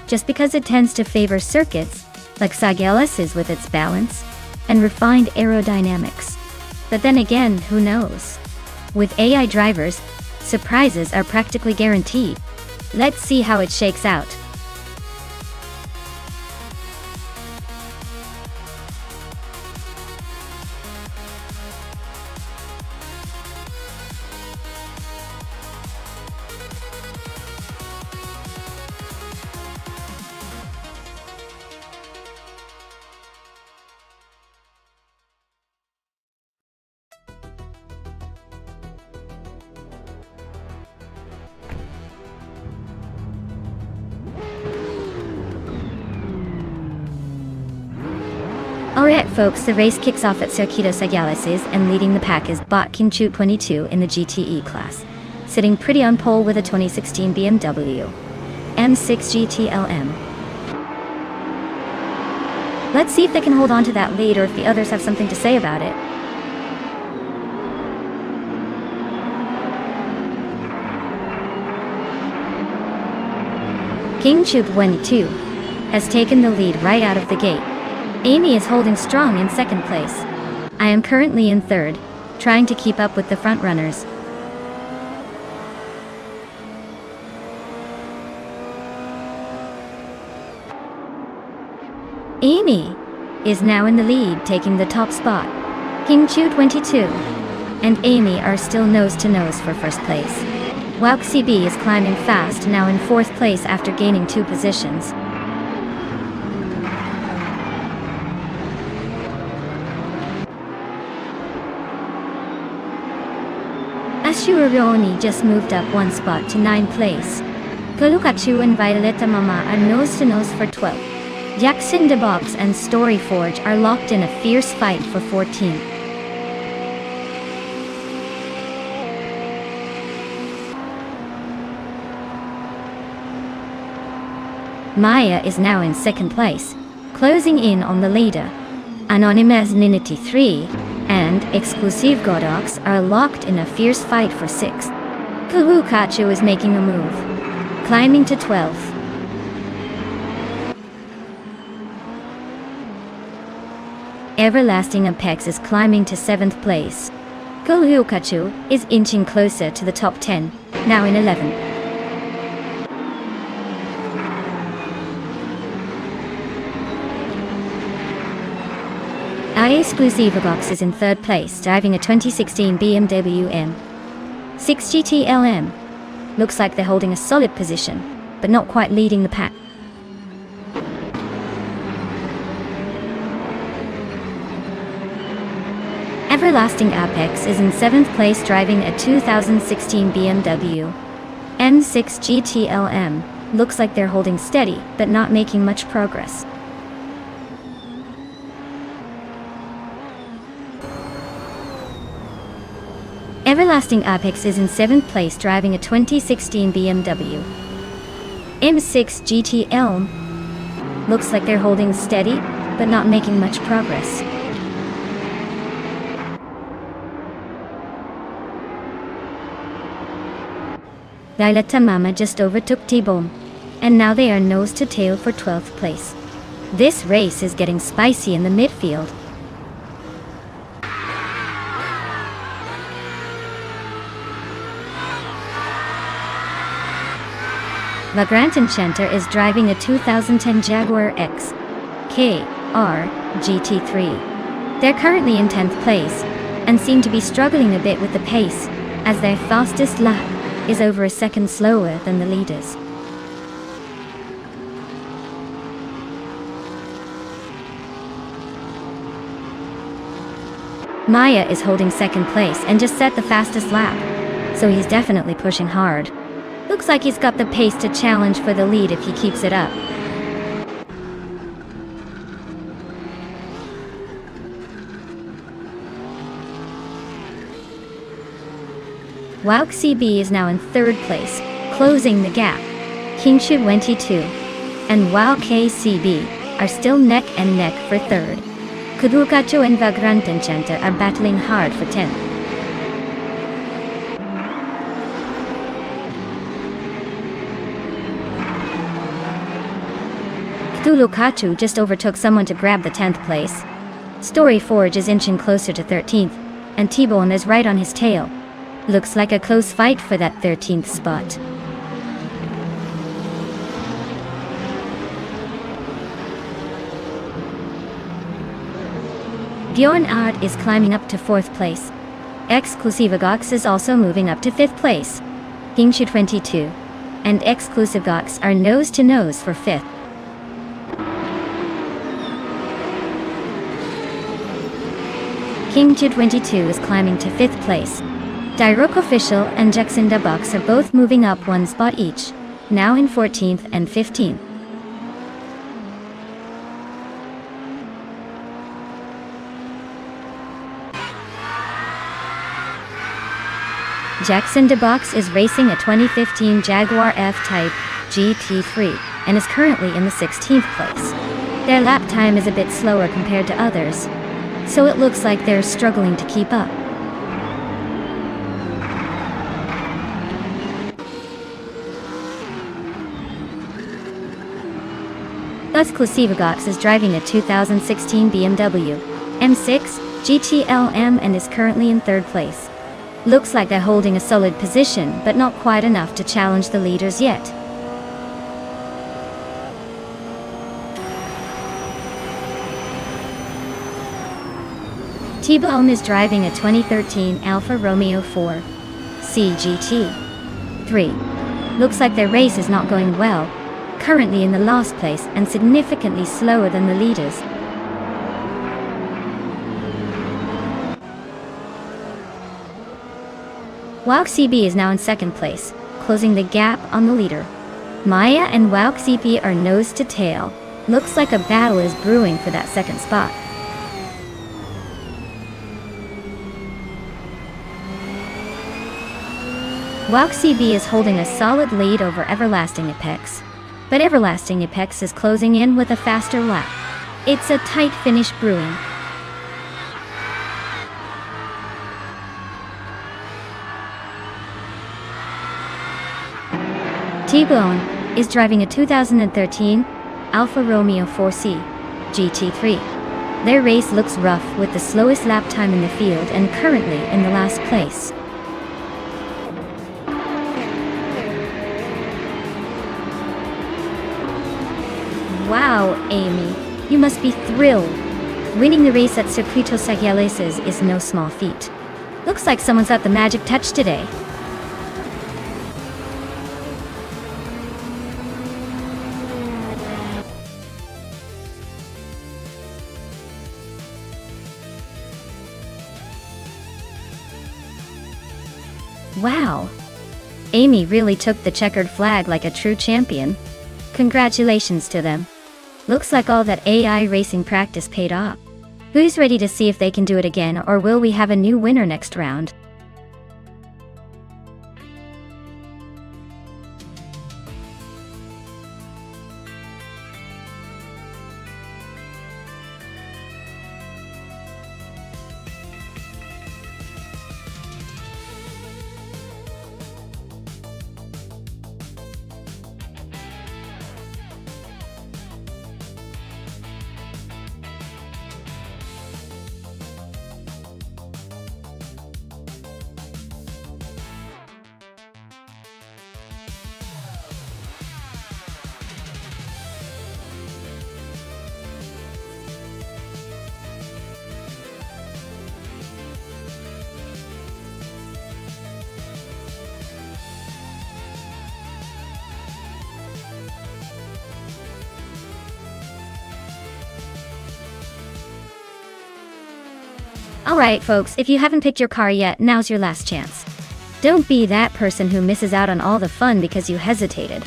just because it tends to favor circuits like Sagales with its balance and refined aerodynamics. But then again, who knows? With AI drivers, surprises are practically guaranteed. Let's see how it shakes out. Alright folks, the race kicks off at Circuito Sagales and leading the pack is Bot Kinchu 22 in the GTE class, sitting pretty on pole with a 2016 BMW M6 GTLM. Let's see if they can hold on to that lead or if the others have something to say about it. Kinchu 22 has taken the lead right out of the gate. Amy is holding strong in second place. I am currently in third, trying to keep up with the front runners. Amy is now in the lead, taking the top spot. Kinchu 22 and Amy are still nose to nose for first place. Wauxi B is climbing fast, now in fourth place after gaining 2 positions. Asciuroni just moved up 1 spot to 9th place. Kulukachu and Violeta Mama are nose to nose for 12. Jackson DeBox and Story Forge are locked in a fierce fight for 14. Maya is now in second place, closing in on the leader. Anonymous Ninity 3 and Exclusive Godox are locked in a fierce fight for 6. Kulukachu is making a move, climbing to 12th. Everlasting Apex is climbing to 7th place. Kulukachu is inching closer to the top 10, now in 11th. Exclusive Box is in 3rd place, driving a 2016 BMW M6 GT LM. Looks like they're holding a solid position, but not quite leading the pack. Everlasting Apex is in 7th place, driving a 2016 BMW M6 GT LM. Looks like they're holding steady, but not making much progress. Everlasting Apex is in 7th place, driving a 2016 BMW M6 GT Elm. Looks like they're holding steady, but not making much progress. Violeta Mama just overtook T-Bone, and now they are nose to tail for 12th place. This race is getting spicy in the midfield. Vagrant Enchanter is driving a 2010 Jaguar X KR GT3. They're currently in 10th place, and seem to be struggling a bit with the pace, as their fastest lap is over a second slower than the leaders. Maya is holding 2nd place and just set the fastest lap, so he's definitely pushing hard. Looks like he's got the pace to challenge for the lead if he keeps it up. Wowk CB is now in 3rd place, closing the gap. Kingshu 22 and Wowk KCB are still neck and neck for 3rd. Kulukachu and Vagrant Enchanter are battling hard for 10th. Kulukachu just overtook someone to grab the 10th place. Story Forge is inching closer to 13th, and T-Bone is right on his tail. Looks like a close fight for that 13th spot. Bjorn Art is climbing up to 4th place. Exclusive Gox is also moving up to 5th place. Kingshu 22 and Exclusive Gox are nose to nose for 5th. Kingshu 22 is climbing to 5th place. Dirok Official and Jackson DeBox are both moving up 1 spot each, now in 14th and 15th. Jackson DeBox is racing a 2015 Jaguar F-Type GT3 and is currently in the 16th place. Their lap time is a bit slower compared to others, so it looks like they're struggling to keep up. Exclusive Gox is driving a 2016 BMW M6 GT LM and is currently in 3rd place. Looks like they're holding a solid position, but not quite enough to challenge the leaders yet. T-Bone is driving a 2013 Alfa Romeo 4 CGT 3. Looks like their race is not going well, currently in the last place and significantly slower than the leaders. Wowk CB is now in 2nd place, closing the gap on the leader. Maya and Wauxipi are nose to tail. Looks like a battle is brewing for that second spot. Wauxipi is holding a solid lead over Everlasting Apex. But Everlasting Apex is closing in with a faster lap. It's a tight finish brewing. T-Bone is driving a 2013 Alfa Romeo 4C GT3. Their race looks rough with the slowest lap time in the field and currently in the last place. Wow, Amy, you must be thrilled. Winning the race at Circuito Sagaleses is no small feat. Looks like someone's got the magic touch today. Wow! Amy really took the checkered flag like a true champion. Congratulations to them. Looks like all that AI racing practice paid off. Who's ready to see if they can do it again, or will we have a new winner next round? Alright folks, if you haven't picked your car yet, now's your last chance. Don't be that person who misses out on all the fun because you hesitated.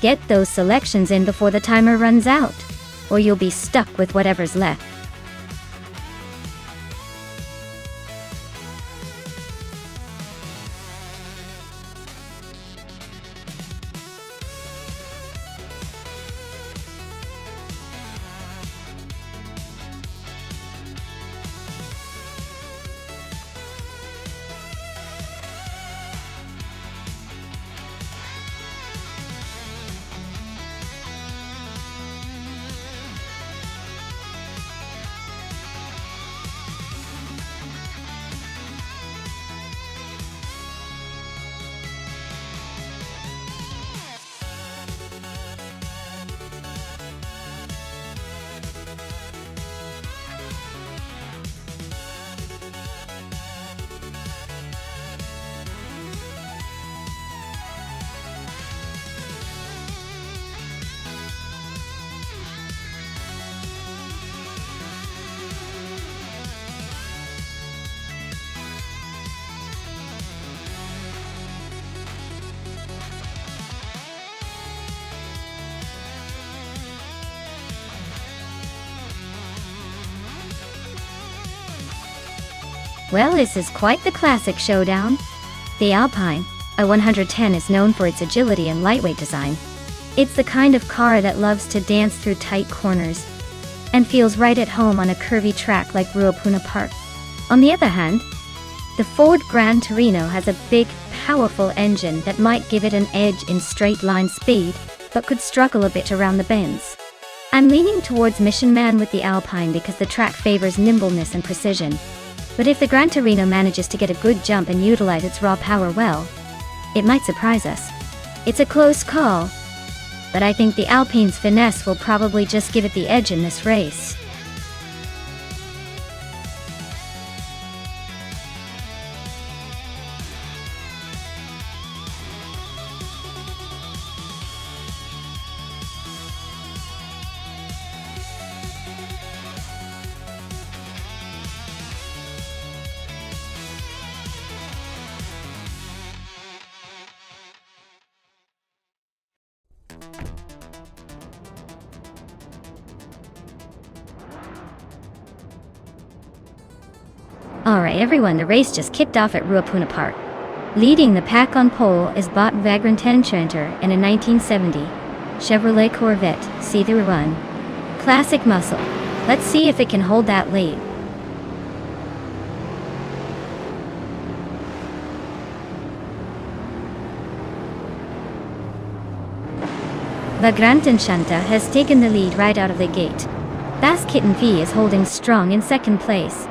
Get those selections in before the timer runs out, or you'll be stuck with whatever's left. Well, this is quite the classic showdown. The Alpine, a 110, is known for its agility and lightweight design. It's the kind of car that loves to dance through tight corners and feels right at home on a curvy track like Ruapuna Park. On the other hand, the Ford Gran Torino has a big, powerful engine that might give it an edge in straight-line speed, but could struggle a bit around the bends. I'm leaning towards Mission Man with the Alpine because the track favors nimbleness and precision. But if the Gran Torino manages to get a good jump and utilize its raw power well, it might surprise us. It's a close call, but I think the Alpine's finesse will probably just give it the edge in this race. Alright everyone, the race just kicked off at Ruapuna Park. Leading the pack on pole is Bot Vagrant Enchanter and a 1970 Chevrolet Corvette C31. Classic muscle. Let's see if it can hold that lead. Vagrant Enchanter has taken the lead right out of the gate. Baskitten V is holding strong in second place.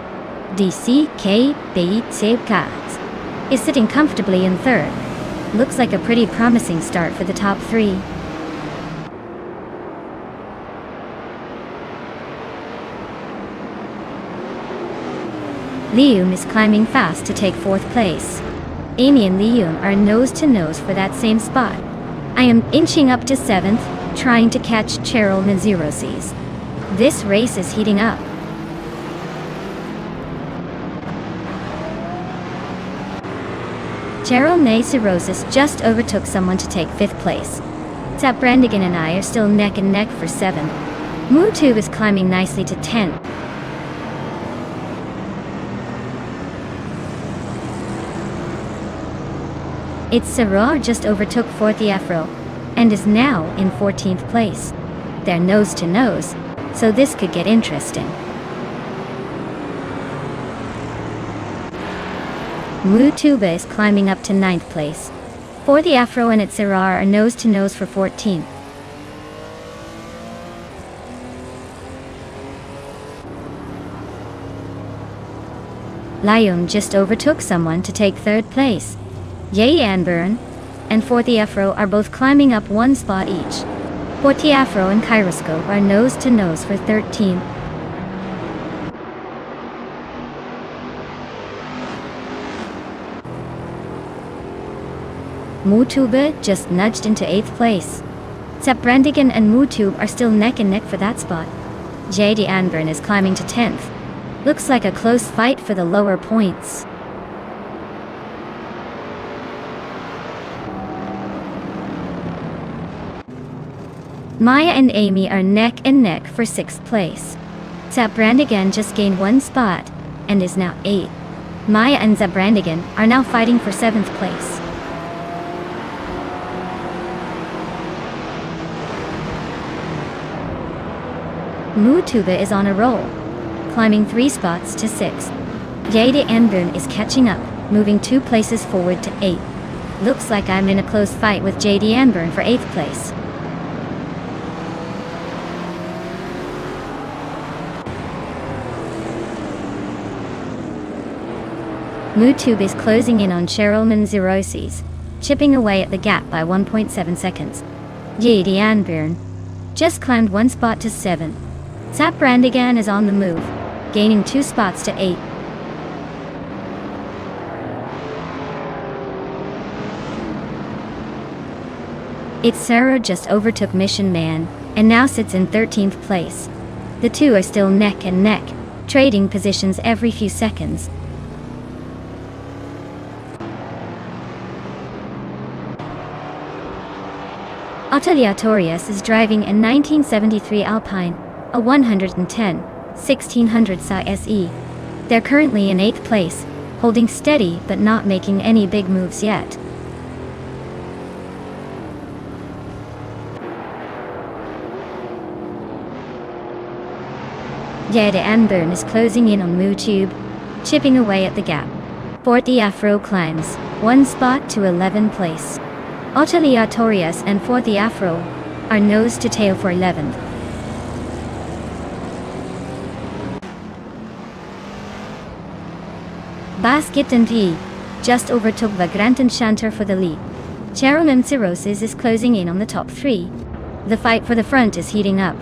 DCK Save Cards is sitting comfortably in third. Looks like a pretty promising start for the top three. Lium is climbing fast to take fourth place. Amy and Lium are nose to nose for that same spot. I am inching up to seventh, trying to catch Cheryl Manzerosi's. This race is heating up. Cheryl Manzerosis just overtook someone to take fifth place. Zap Brandigan and I are still neck and neck for seventh. Mutu is climbing nicely to 10th. It's Sarah just overtook Forty Afro and is now in 14th place. They're nose to nose, so this could get interesting. Mutuba is climbing up to 9th place. Forty Afro and Itzerar are nose to nose for 14th. Lium just overtook someone to take third place. Yay Anburn and Forty Afro are both climbing up one spot each. Forty Afro and Kyroscope are nose to nose for 13th. Mutube just nudged into 8th place. Zap Brandigan and Mutube are still neck and neck for that spot. JD Anburn is climbing to 10th. Looks like a close fight for the lower points. Maya and Amy are neck and neck for 6th place. Zap Brandigan just gained one spot and is now 8th. Maya and Zap Brandigan are now fighting for 7th place. Mutuba is on a roll, climbing 3 spots to 6th. Jade Anburn is catching up, moving 2 places forward to 8th. Looks like I'm in a close fight with JD Anburn for 8th place. Mutube is closing in on Cheryl Manzerosi's, chipping away at the gap by 1.7 seconds. JD Anburn just climbed 1 spot to 7th. Zap Brandigan is on the move, gaining 2 spots to 8th. It's Sarah just overtook Mission Man, and now sits in 13th place. The two are still neck and neck, trading positions every few seconds. Ateliatorius is driving a 1973 Alpine, a 110, 1600 SE. They're currently in 8th place, holding steady but not making any big moves yet. Jade Anburn is closing in on Mutube, chipping away at the gap. Forty Afro climbs 1 spot to 11th place. Ateliatorius and Forty Afro are nose to tail for 11th. Basket and T just overtook Vagrant Enchanter for the lead. Cheryl Manzerosi's is closing in on the top 3. The fight for the front is heating up.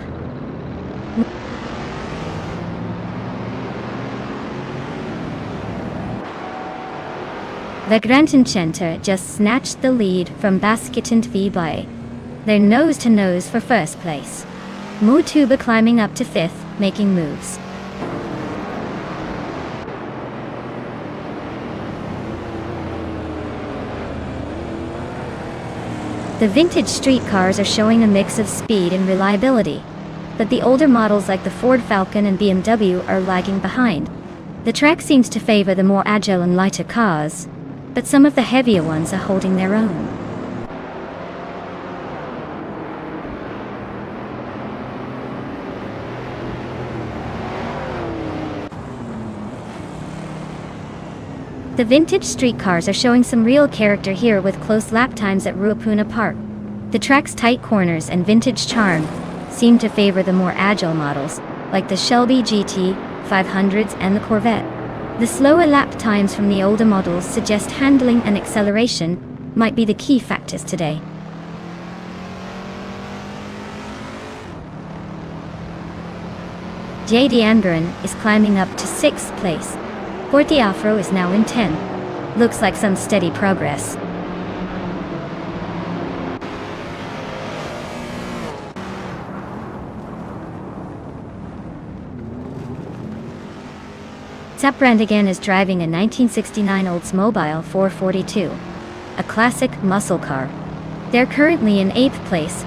Vagrant Enchanter just snatched the lead from Basket and V by. They're nose to nose for 1st place. Mutuba climbing up to 5th, making moves. The vintage street cars are showing a mix of speed and reliability, but the older models like the Ford Falcon and BMW are lagging behind. The track seems to favor the more agile and lighter cars, but some of the heavier ones are holding their own. The vintage street cars are showing some real character here with close lap times at Ruapuna Park. The track's tight corners and vintage charm seem to favor the more agile models, like the Shelby GT 500s and the Corvette. The slower lap times from the older models suggest handling and acceleration might be the key factors today. J.D. Anbaran is climbing up to 6th place. Forte Afro is now in 10. Looks like some steady progress. Brandigan is driving a 1969 Oldsmobile 442, a classic muscle car. They're currently in 8th place,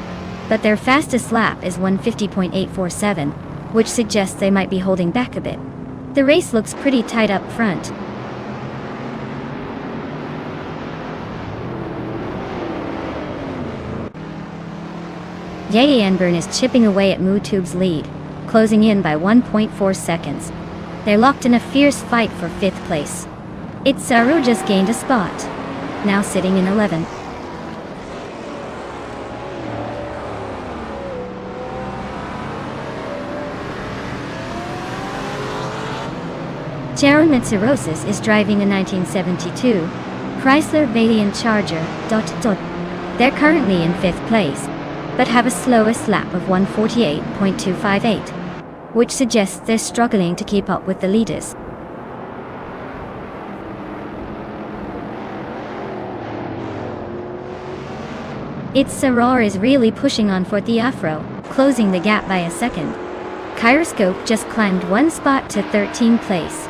but their fastest lap is 150.847, which suggests they might be holding back a bit. The race looks pretty tight up front. J.D. Anbaran is chipping away at Mutube's lead, closing in by 1.4 seconds. They're locked in a fierce fight for 5th place. Itzaru just gained a spot, now sitting in 11th. Jaron Mitsurosis is driving a 1972 Chrysler Valiant Charger. They're currently in 5th place, but have a slowest lap of 148.258, which suggests they're struggling to keep up with the leaders. Itzaru is really pushing on Forte Afro, closing the gap by a second. Kyroscope just climbed one spot to 13th place.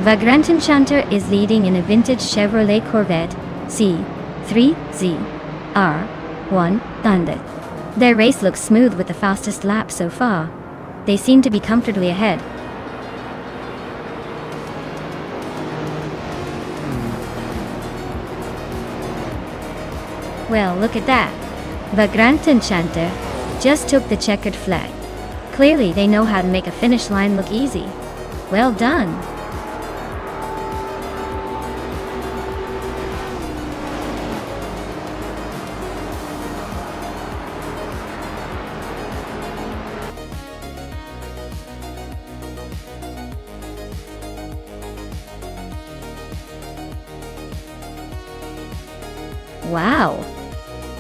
Vagrant Enchanter is leading in a vintage Chevrolet Corvette C3ZR1 Thunder. Their race looks smooth with the fastest lap so far. They seem to be comfortably ahead. Well, look at that. Vagrant Enchanter just took the checkered flag. Clearly they know how to make a finish line look easy. Well done. Wow!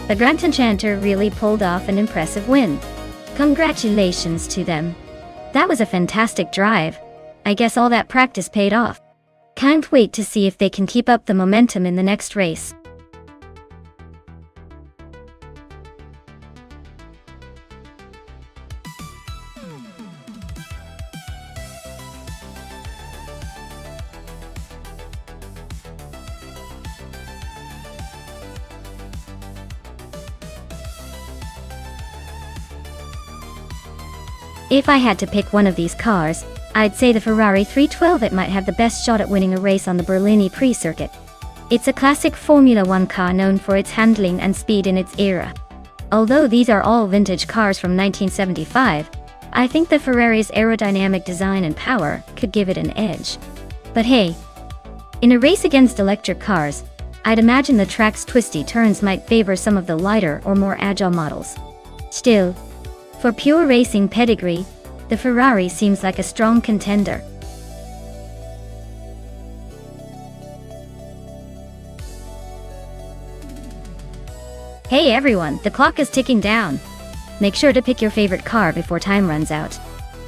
The Vagrant Enchanter really pulled off an impressive win. Congratulations to them. That was a fantastic drive. I guess all that practice paid off. Can't wait to see if they can keep up the momentum in the next race. If I had to pick one of these cars, I'd say the Ferrari 312. It might have the best shot at winning a race on the Berlini pre-circuit. It's a classic Formula One car known for its handling and speed in its era. Although these are all vintage cars from 1975, I think the Ferrari's aerodynamic design and power could give it an edge. But hey, in a race against electric cars, I'd imagine the track's twisty turns might favor some of the lighter or more agile models. Still, for pure racing pedigree, the Ferrari seems like a strong contender. Hey everyone, the clock is ticking down. Make sure to pick your favorite car before time runs out.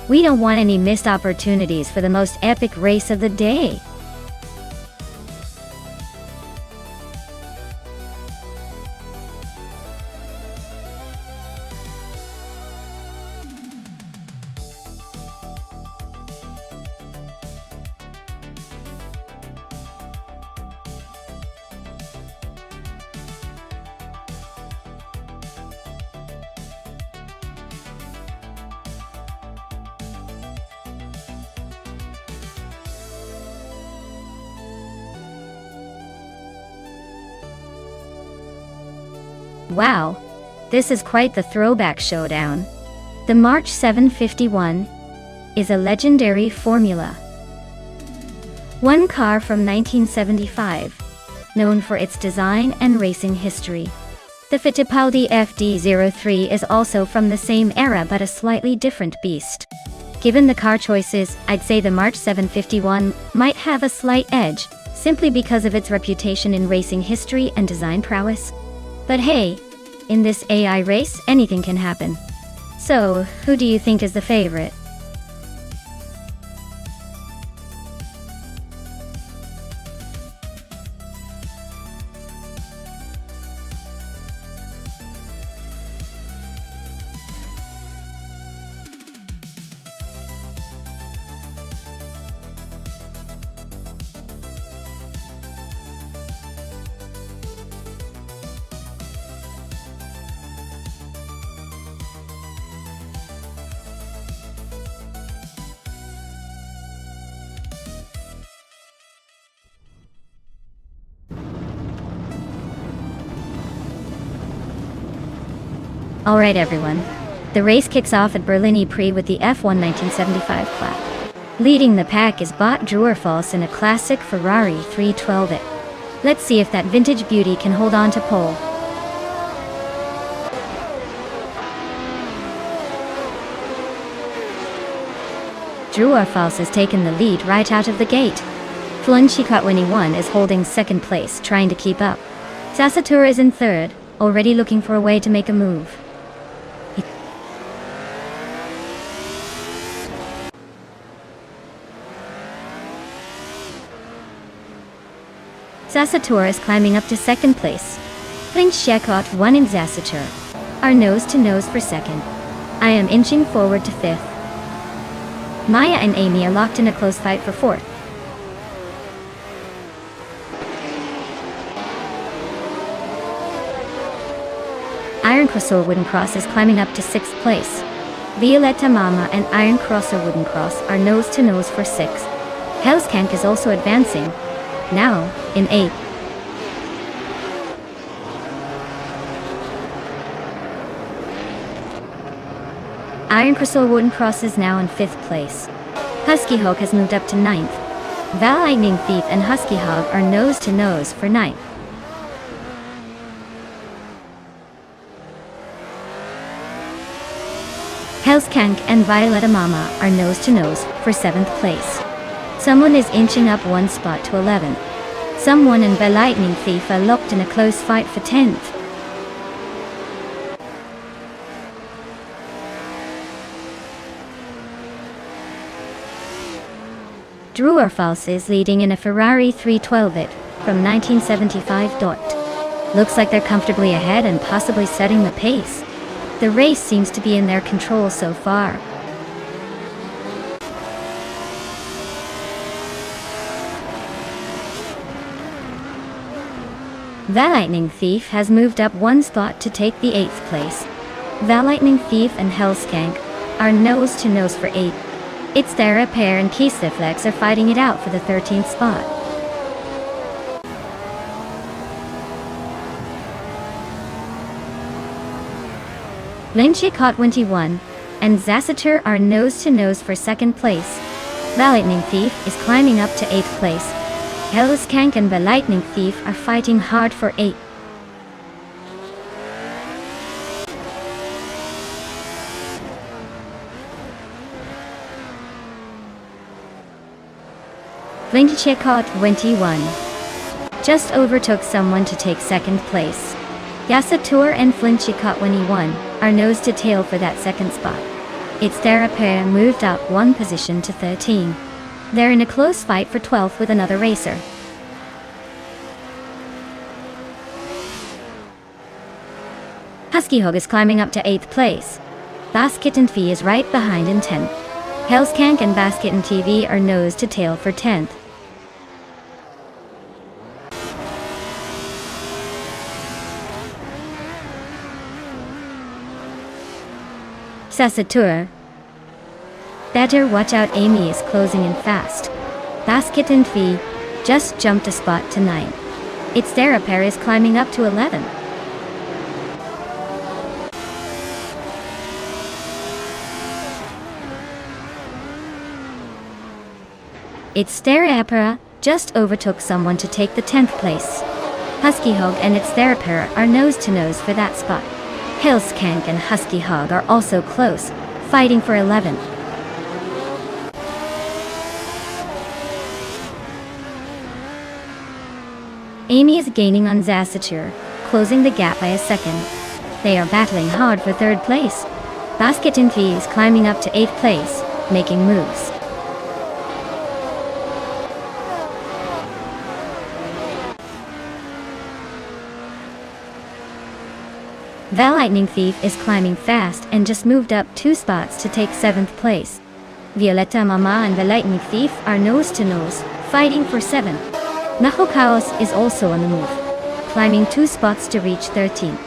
We don't want any missed opportunities for the most epic race of the day. Wow, this is quite the throwback showdown. The March 751 is a legendary Formula One car from 1975, known for its design and racing history. The Fittipaldi FD03 is also from the same era but a slightly different beast. Given the car choices, I'd say the March 751 might have a slight edge, simply because of its reputation in racing history and design prowess. But hey, in this AI race, anything can happen. So, who do you think is the favorite? Alright everyone, the race kicks off at Berlin Prix with the F1 1975 clap. Leading the pack is Bot True-or-False in a classic Ferrari 312. Let's see if that vintage beauty can hold on to pole. True-or-False has taken the lead right out of the gate. Flunchicot21 is holding second place, trying to keep up. Sassatura is in third, already looking for a way to make a move. Sassatura is climbing up to second place. Flunchicot1 and Sassatura are nose-to-nose for second. I am inching forward to fifth. Maya and Amy are locked in a close fight for fourth. Iron Crosser Wooden Cross is climbing up to sixth place. Violetta Mama and Iron Crosser Wooden Cross are nose-to-nose for sixth. Hellskank is also advancing, now in eighth. Iron Crystal Wooden Cross is now in fifth place. Husky Hawk has moved up to ninth. Val Lightning Thief and Husky Hog are nose-to-nose for ninth. Hellskank and Violetta Mama are nose-to-nose for seventh place. Someone is inching up one spot to 11th. Someone and Val Lightning Thief are locked in a close fight for 10th. True-or-False is leading in a Ferrari 312 from 1975. Looks like they're comfortably ahead and possibly setting the pace. The race seems to be in their control so far. Val Lightning Thief has moved up one spot to take the 8th place. Val Lightning Thief and Hellskank are nose-to-nose for 8th. It's Thera Pair and Keysiflex are fighting it out for the 13th spot. Flunchicot21 and Sassatura are nose-to-nose for second place. Val Lightning Thief is climbing up to 8th place. Hellskank and Val Lightning Thief are fighting hard for 8th. Flunchicot21 just overtook someone to take second place. Sassatura and Flunchicot21 are nose to tail for that second spot. It's Thera Pair moved up one position to 13. They're in a close fight for 12th with another racer. Husky Hog is climbing up to 8th place. Basket and Fee is right behind in 10th. Hellskank and Basket and TV are nose to tail for 10th. Sassatura. Better watch out, Amy is closing in fast. Basket and Fee just jumped a spot to 9. It's Thera Pair is climbing up to 11. Its Therapara just overtook someone to take the 10th place. Husky Hog and its Therapara are nose-to-nose for that spot. Hillskank and Husky Hog are also close, fighting for 11th. Amy is gaining on Zasatur, closing the gap by a second. They are battling hard for 3rd place. Basketinfi is climbing up to 8th place, making moves. The Lightning Thief is climbing fast and just moved up 2 spots to take 7th place. Violetta Mama and the Lightning Thief are nose-to-nose, fighting for 7th. Nahokaos is also on the move, climbing 2 spots to reach 13th.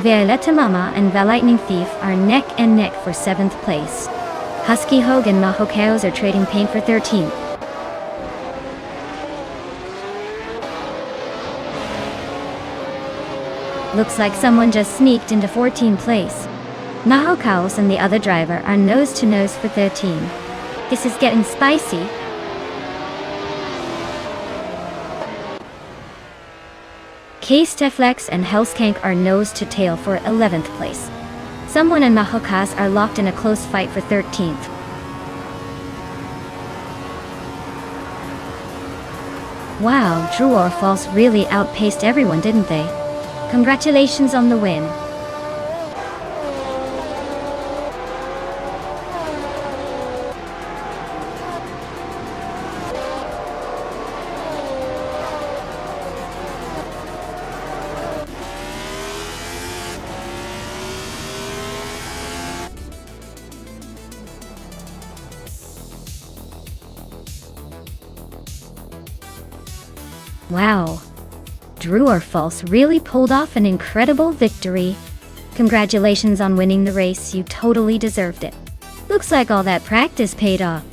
Violetta Mama and the Lightning Thief are neck and neck for 7th place. Husky Hog and Nahokaos are trading paint for 13th. Looks like someone just sneaked into 14th place. Nahokaos and the other driver are nose-to-nose for 13. This is getting spicy. K-Steflex and Hellskank are nose-to-tail for 11th place. Someone and Nahokas are locked in a close fight for 13th. Wow, true or false really outpaced everyone, didn't they? Congratulations on the win. Wow. True or false really pulled off an incredible victory. Congratulations on winning the race, you totally deserved it. Looks like all that practice paid off.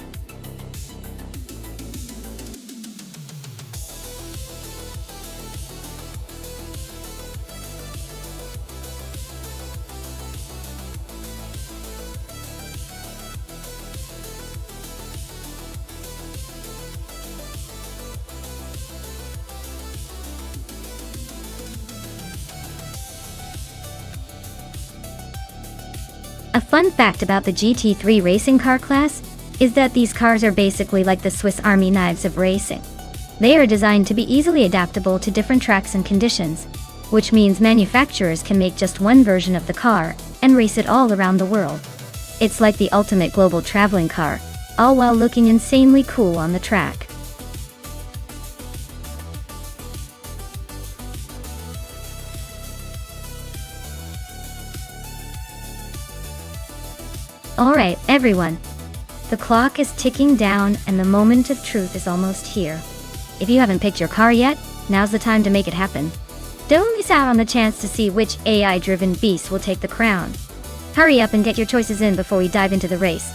A fun fact about the GT3 racing car class is that these cars are basically like the Swiss Army knives of racing. They are designed to be easily adaptable to different tracks and conditions, which means manufacturers can make just one version of the car and race it all around the world. It's like the ultimate global traveling car, all while looking insanely cool on the track. Alright, everyone. The clock is ticking down and the moment of truth is almost here. If you haven't picked your car yet, now's the time to make it happen. Don't miss out on the chance to see which AI-driven beast will take the crown. Hurry up and get your choices in before we dive into the race.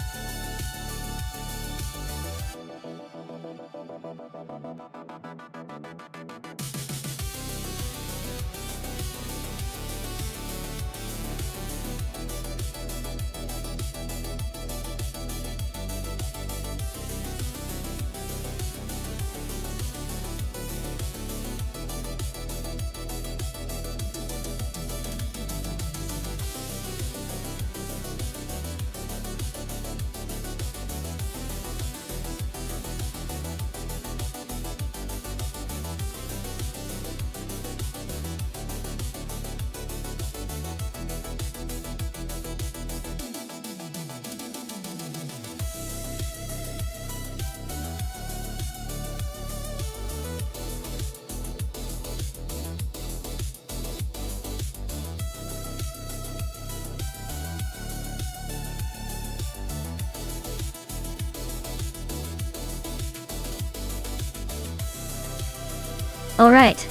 Alright.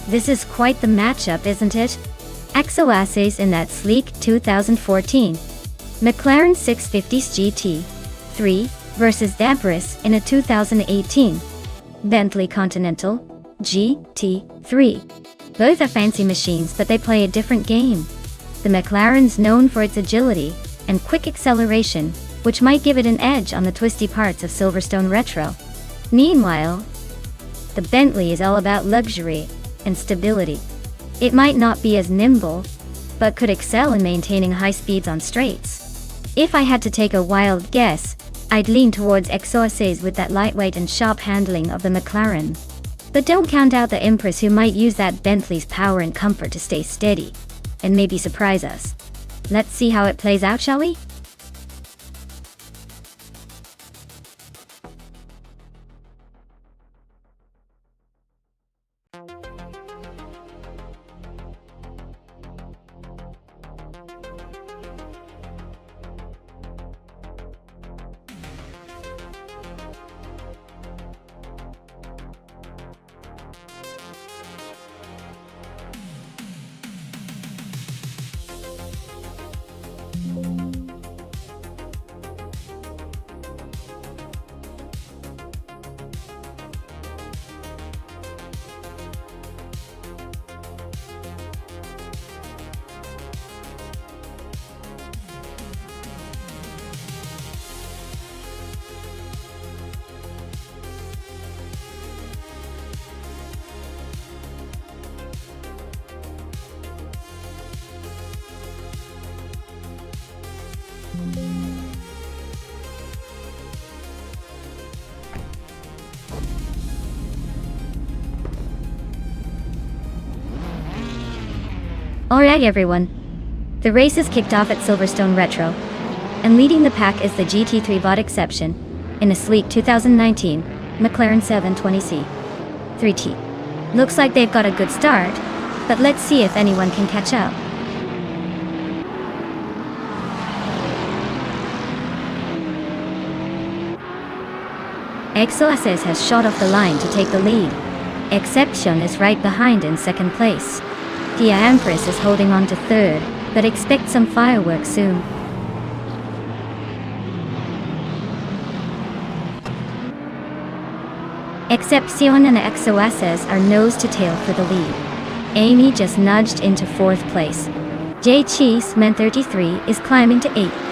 This is quite the matchup, isn't it? Exoases in that sleek 2014 McLaren 650s GT3 versus Dabris in a 2018 Bentley Continental GT3. Both are fancy machines, but they play a different game. The McLaren's known for its agility, and quick acceleration, which might give it an edge on the twisty parts of Silverstone Retro. Meanwhile, the Bentley is all about luxury and stability. It might not be as nimble, but could excel in maintaining high speeds on straights. If I had to take a wild guess, I'd lean towards Exo-Ss with that lightweight and sharp handling of the McLaren. But don't count out the Empress, who might use that Bentley's power and comfort to stay steady, and maybe surprise us. Let's see how it plays out, shall we? Alright everyone, the race is kicked off at Silverstone Retro, and leading the pack is the GT3 Bot Exception in a sleek 2019 McLaren 720C 3T. Looks like they've got a good start, but let's see if anyone can catch up. Exo-Ss has shot off the line to take the lead. Exception is right behind in second place. The Empress is holding on to third, but expect some fireworks soon. Excepcion and Exo-Ss are nose to tail for the lead. Amy just nudged into fourth place. J Cheeseman 33 is climbing to 8th.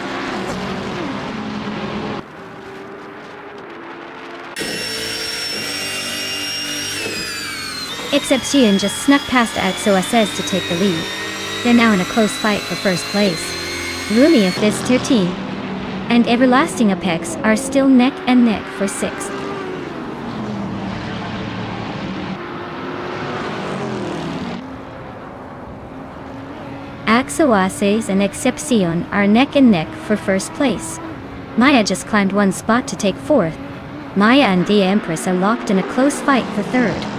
Excepcion just snuck past Exo-Ss to take the lead. They're now in a close fight for first place. Lumia Fizz 13 and Everlasting Apex are still neck and neck for 6th. Exo-Ss and Excepcion are neck and neck for first place. Maya just climbed one spot to take 4th. Maya and the Empress are locked in a close fight for 3rd.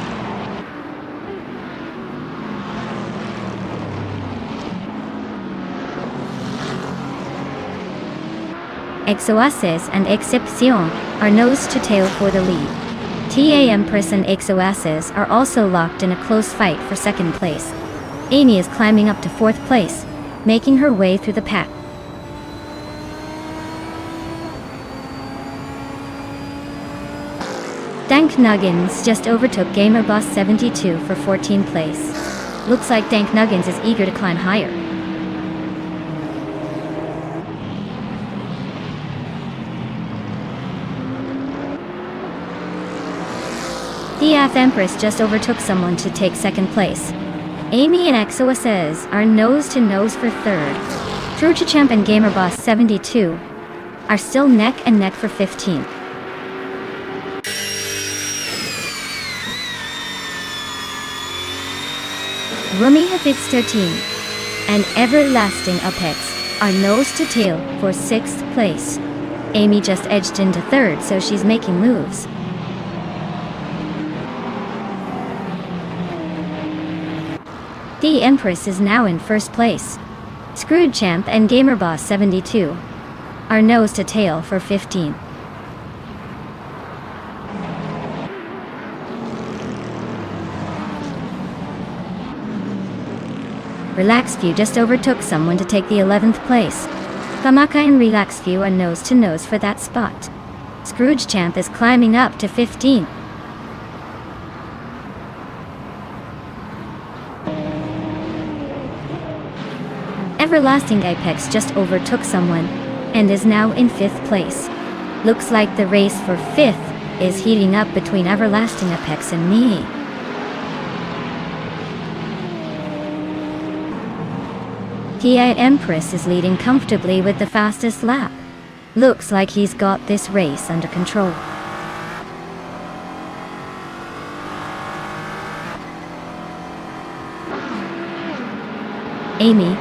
Exo-Ss and Excepcion are nose to tail for the lead. TA Empress and Exo-Ss are also locked in a close fight for second place. Amy is climbing up to 4th place, making her way through the pack. Dank Nuggins just overtook Gamer Boss 72 for 14th place. Looks like Dank Nuggins is eager to climb higher. The Empress just overtook someone to take second place. Amy and Exo-Ss are nose to nose for 3rd. Truchamp and Gamer Boss 72 are still neck and neck for 15th. Rumia Fizz 13 and Everlasting Apex are nose to tail for 6th place. Amy just edged into 3rd, so she's making moves. The Empress is now in 1st place. Scroogechamp and Gamerboss 72 are nose to tail for 15. Relaxview just overtook someone to take the 11th place. Famaka and Relaxview are nose to nose for that spot. Scroogechamp is climbing up to 15. Everlasting Apex just overtook someone, and is now in 5th place. Looks like the race for 5th is heating up between Everlasting Apex and me. TI Empress is leading comfortably with the fastest lap. Looks like he's got this race under control. Amy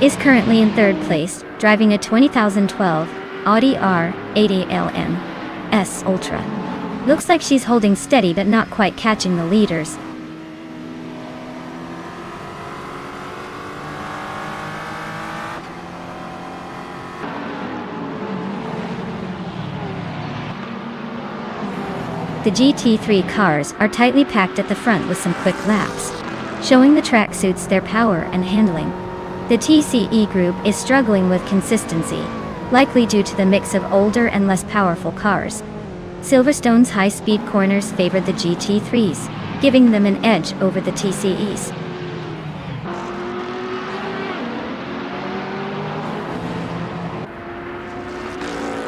is currently in 3rd place, driving a 2012 Audi R80 LM/S Ultra. Looks like she's holding steady but not quite catching the leaders. The GT3 cars are tightly packed at the front with some quick laps, showing the track suits their power and handling. The TCE group is struggling with consistency, likely due to the mix of older and less powerful cars. Silverstone's high-speed corners favored the GT3s, giving them an edge over the TCEs.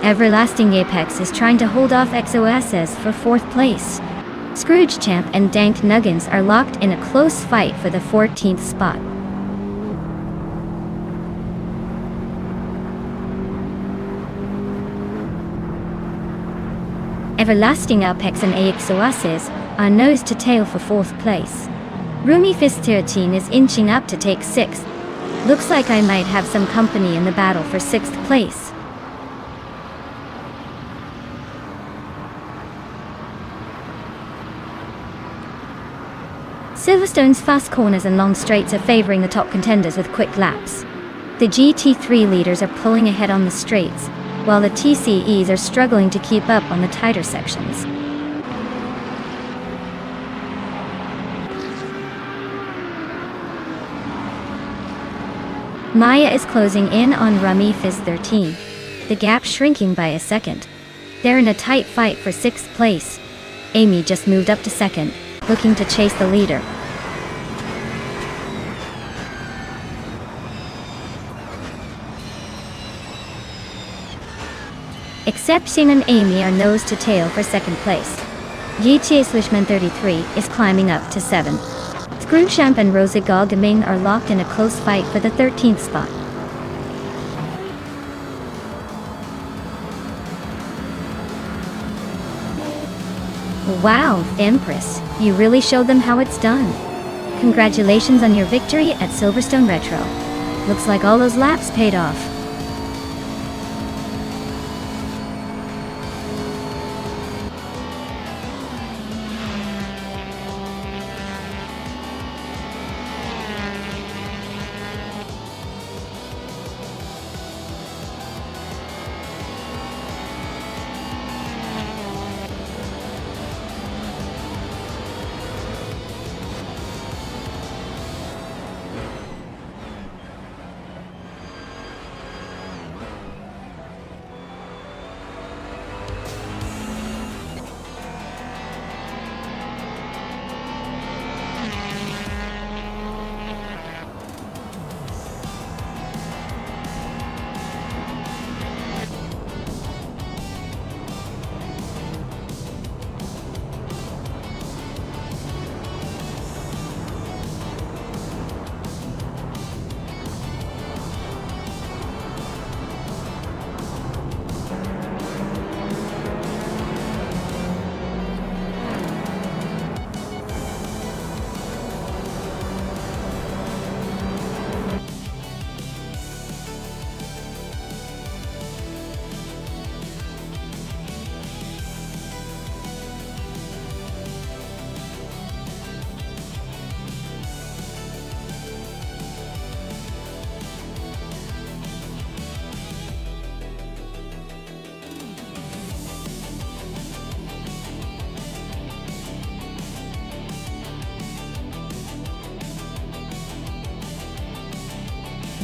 Everlasting Apex is trying to hold off XOSS for 4th place. Scrooge Champ and Dank Nuggins are locked in a close fight for the 14th spot. Everlasting Apex and AXOSS are nose to tail for 4th place. Roomy Fist 13 is inching up to take 6th. Looks like I might have some company in the battle for 6th place. Silverstone's fast corners and long straights are favoring the top contenders with quick laps. The GT3 leaders are pulling ahead on the straights, while the TCEs are struggling to keep up on the tighter sections. Maya is closing in on Rummy Fizz 13, the gap shrinking by a second. They're in a tight fight for 6th place. Amy just moved up to 2nd, looking to chase the leader. Exception and Amy are nose to tail for 2nd place. GTA Slishman 33 is climbing up to 7th. Screwchamp and Rosa Galgaming are locked in a close fight for the 13th spot. Wow, Empress, you really showed them how it's done. Congratulations on your victory at Silverstone Retro. Looks like all those laps paid off.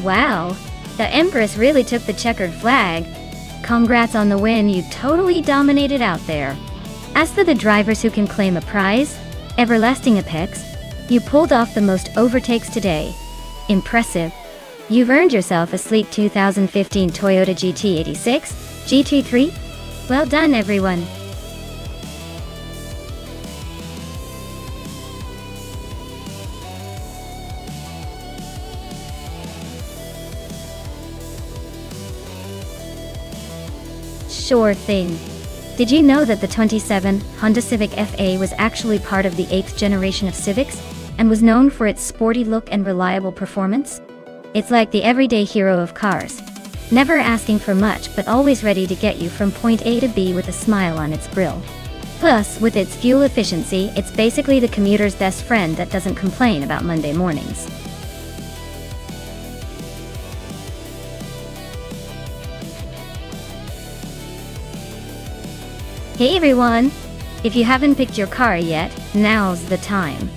Wow, the Empress really took the checkered flag. Congrats on the win, you totally dominated out there. As for the drivers who can claim a prize, Everlasting Apex, you pulled off the most overtakes today. Impressive. You've earned yourself a sleek 2015 Toyota GT86, GT3? Well done, everyone. Sure thing. Did you know that the 27 Honda Civic FA was actually part of the 8th generation of Civics, and was known for its sporty look and reliable performance? It's like the everyday hero of cars. Never asking for much but always ready to get you from point A to B with a smile on its grille. Plus, with its fuel efficiency, it's basically the commuter's best friend that doesn't complain about Monday mornings. Hey everyone! If you haven't picked your car yet, now's the time.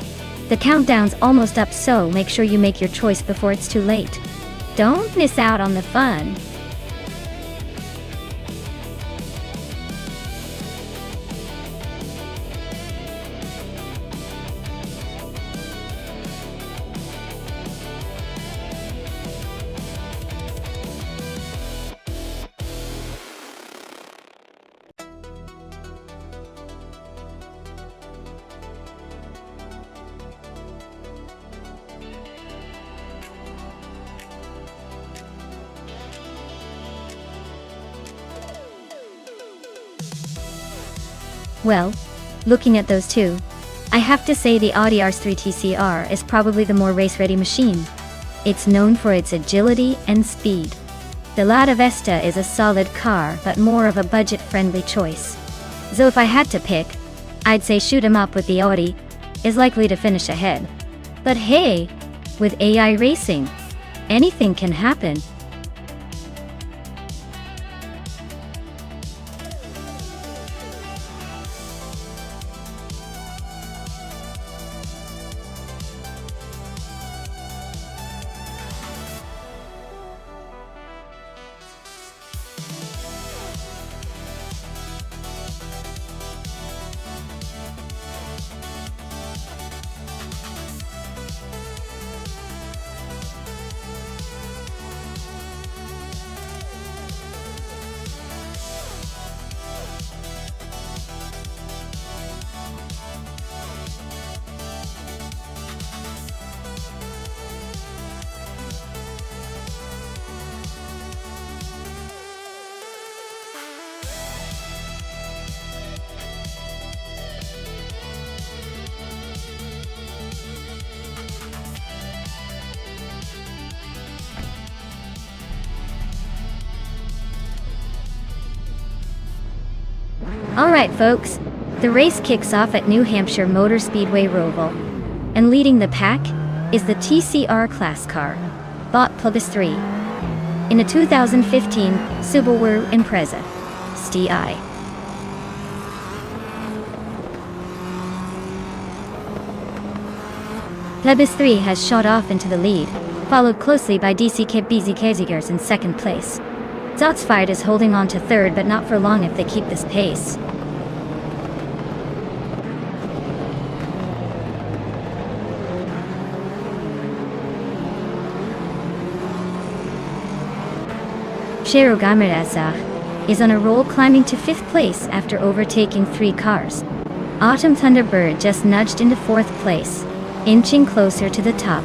The countdown's almost up, so make sure you make your choice before it's too late. Don't miss out on the fun. Well, looking at those two, I have to say the Audi RS3 TCR is probably the more race-ready machine. It's known for its agility and speed. The Lada Vesta is a solid car but more of a budget-friendly choice. So if I had to pick, I'd say shoot 'em up with the Audi, is likely to finish ahead. But hey, with AI racing, anything can happen. Alright folks, the race kicks off at New Hampshire Motor Speedway Roval. And leading the pack is the TCR class car, bought +3, in a 2015 Subaru Impreza STI. +3 has shot off into the lead, followed closely by DCK BZKZGers in second place. Zotsfired is holding on to third, but not for long if they keep this pace. Shero Gamirezach is on a roll, climbing to 5th place after overtaking 3 cars. Autumn Thunderbird just nudged into 4th place, inching closer to the top.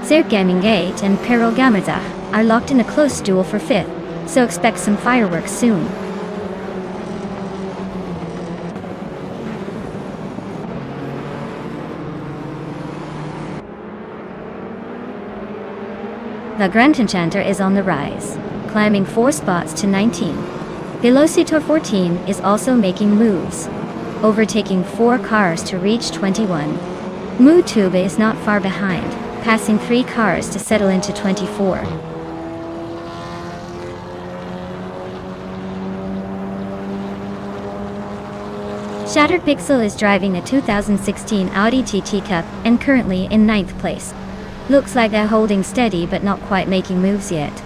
Zergamingate and Peril Gamirezach are locked in a close duel for 5th, so expect some fireworks soon. The Grand Enchanter is on the rise, climbing 4 spots to 19. Velocitor 14 is also making moves, overtaking 4 cars to reach 21. Mutube is not far behind, passing 3 cars to settle into 24. Shattered Pixel is driving a 2016 Audi TT Cup and currently in 9th place. Looks like they're holding steady but not quite making moves yet.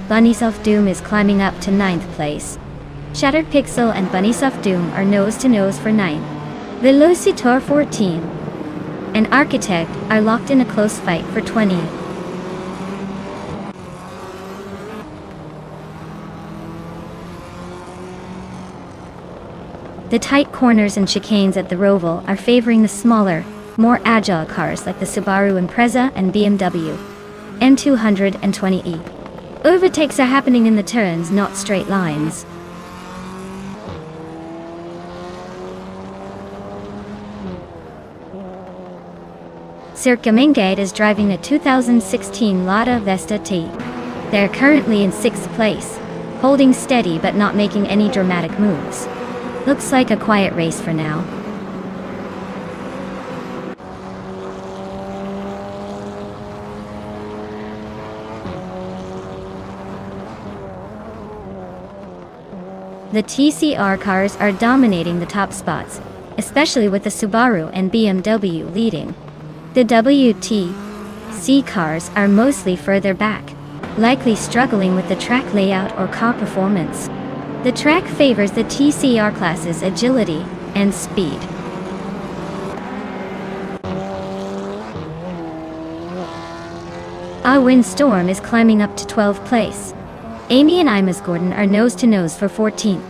Bunny Self Doom is climbing up to 9th place. Shattered Pixel and Bunnysoft Doom are nose-to-nose for 9. Velocitor 14 and Architect are locked in a close fight for 20. The tight corners and chicanes at the Roval are favoring the smaller, more agile cars like the Subaru Impreza and BMW N220e. Overtakes are happening in the turns, not straight lines. Circumingate is driving a 2016 Lada Vesta T. They're currently in 6th place, holding steady but not making any dramatic moves. Looks like a quiet race for now. The TCR cars are dominating the top spots, especially with the Subaru and BMW leading. The WTC cars are mostly further back, likely struggling with the track layout or car performance. The track favors the TCR class's agility and speed. A windstorm is climbing up to 12th place. Amy and Imus Gordon are nose-to-nose for 14th.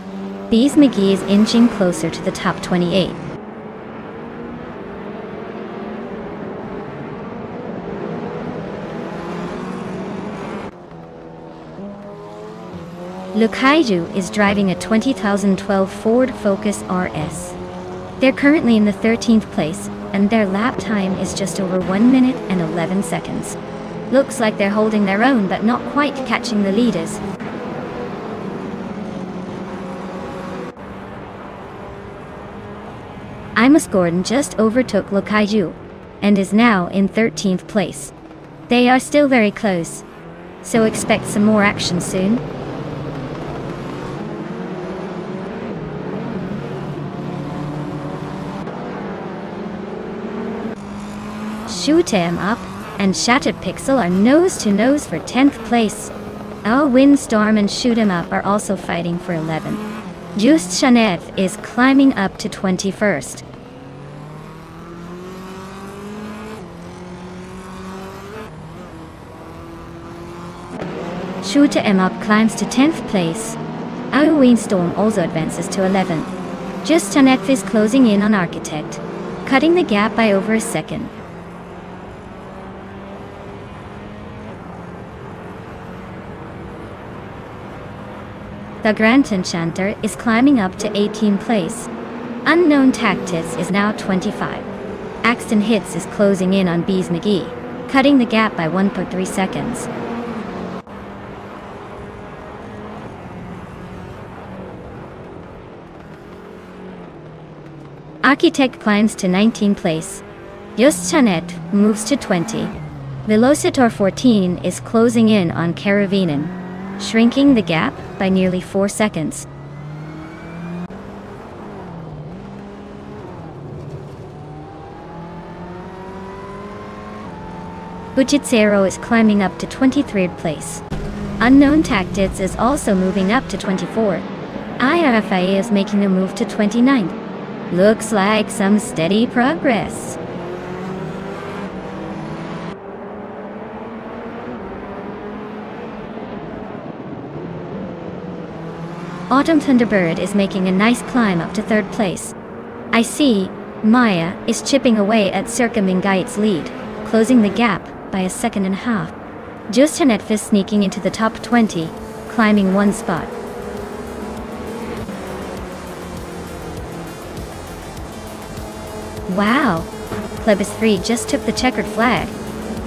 Bees McGee is inching closer to the top 28. Lukaiju is driving a 2012 Ford Focus RS. They're currently in the 13th place, and their lap time is just over 1 minute and 11 seconds. Looks like they're holding their own but not quite catching the leaders. Imus Gordon just overtook Lukaiju and is now in 13th place. They are still very close, so expect some more action soon. Shoot 'em Up and Shattered Pixel are nose-to-nose for 10th place. Our Windstorm and Shoot 'em Up are also fighting for 11th. Just Chaneth is climbing up to 21st. Shoot 'em Up climbs to 10th place. Our Windstorm also advances to 11th. Just Chaneth is closing in on Architect, cutting the gap by over a second. The Grand Enchanter is climbing up to 18th place. Unknown Tactics is now 25. Axton Hits is closing in on Bees McGee, cutting the gap by 1.3 seconds. Architect climbs to 19th place. Just Chanet moves to 20. Velocitor 14 is closing in on Caravinen, shrinking the gap by nearly 4 seconds. Bujitsero is climbing up to 23rd place. Unknown Tactics is also moving up to 24. IRFIA is making a move to 29th. Looks like some steady progress. Autumn Thunderbird is making a nice climb up to 3rd place. I see Maya is chipping away at Circumingite's lead, closing the gap by a second and a half. Just Hanetfis sneaking into the top 20, climbing 1 spot. Wow! Plebis 3 just took the checkered flag.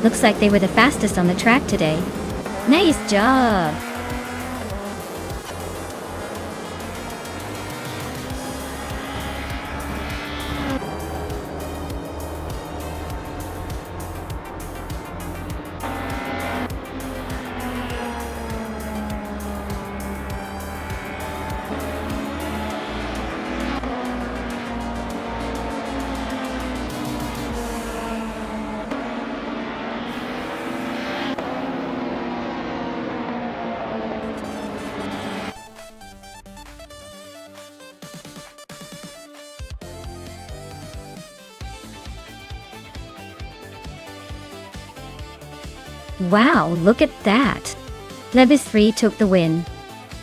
Looks like they were the fastest on the track today. Nice job! Wow, look at that! Lebis 3 took the win.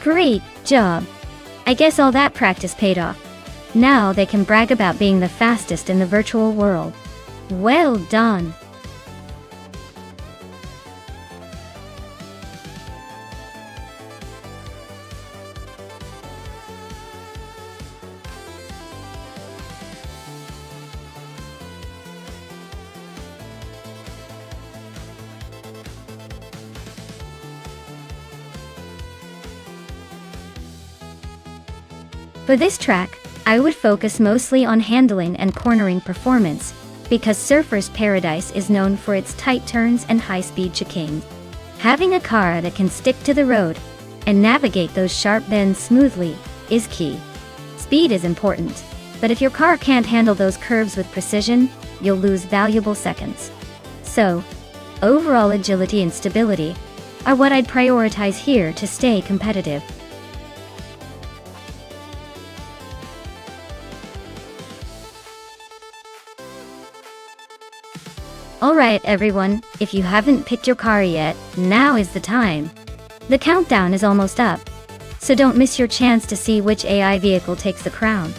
Great job! I guess all that practice paid off. Now they can brag about being the fastest in the virtual world. Well done! For this track, I would focus mostly on handling and cornering performance, because Surfer's Paradise is known for its tight turns and high-speed chicane. Having a car that can stick to the road and navigate those sharp bends smoothly is key. Speed is important, but if your car can't handle those curves with precision, you'll lose valuable seconds. So, overall agility and stability are what I'd prioritize here to stay competitive. Alright everyone, if you haven't picked your car yet, now is the time. The countdown is almost up, so don't miss your chance to see which AI vehicle takes the crown.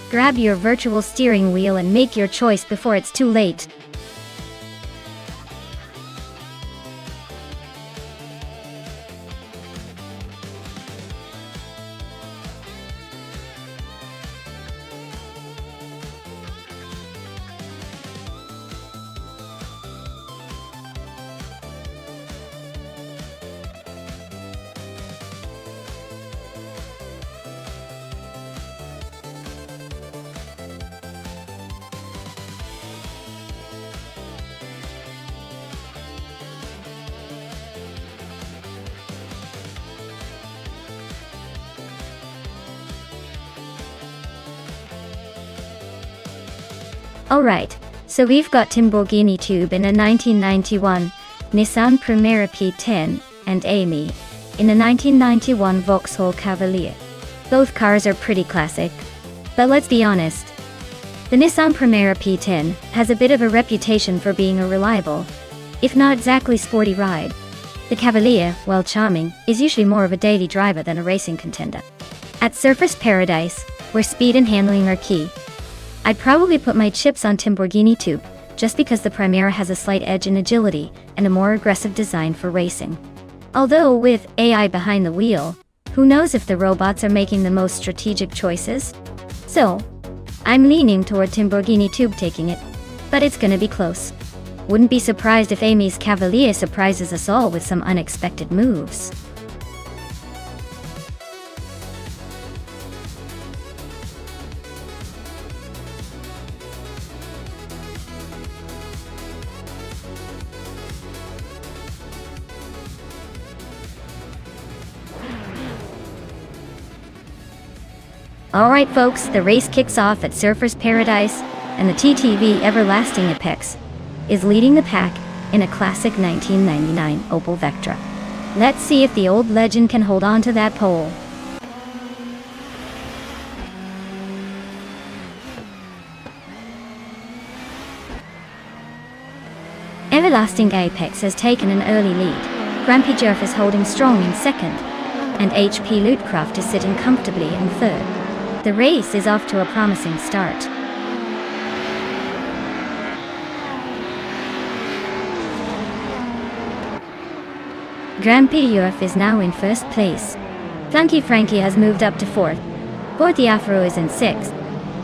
Grab your virtual steering wheel and make your choice before it's too late. Alright, so we've got Timborghini Tube in a 1991 Nissan Primera P10 and Amy in a 1991 Vauxhall Cavalier. Both cars are pretty classic, but let's be honest. The Nissan Primera P10 has a bit of a reputation for being a reliable, if not exactly sporty ride. The Cavalier, while charming, is usually more of a daily driver than a racing contender. At Surfer's Paradise, where speed and handling are key, I'd probably put my chips on Timborghini Tube, just because the Primera has a slight edge in agility and a more aggressive design for racing. Although with AI behind the wheel, who knows if the robots are making the most strategic choices? So, I'm leaning toward Timborghini Tube taking it, but it's gonna be close. Wouldn't be surprised if Amy's Cavalier surprises us all with some unexpected moves. Alright folks, the race kicks off at Surfer's Paradise, and the TTV Everlasting Apex is leading the pack in a classic 1999 Opel Vectra. Let's see if the old legend can hold on to that pole. Everlasting Apex has taken an early lead. Grampy Jerf is holding strong in second, and HP Lootcraft is sitting comfortably in third. The race is off to a promising start. Grampy Jerf is now in first place. Flunky Frankie has moved up to fourth. Borty Afro is in sixth.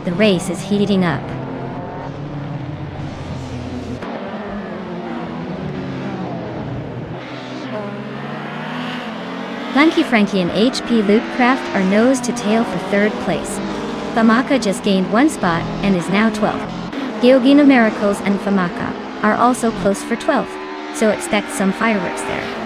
The race is heating up. Lanky Frankie and HP Lootcraft are nose to tail for third place. Famaka just gained one spot and is now 12th. Georgina Miracles and Famaka are also close for 12th, so expect some fireworks there.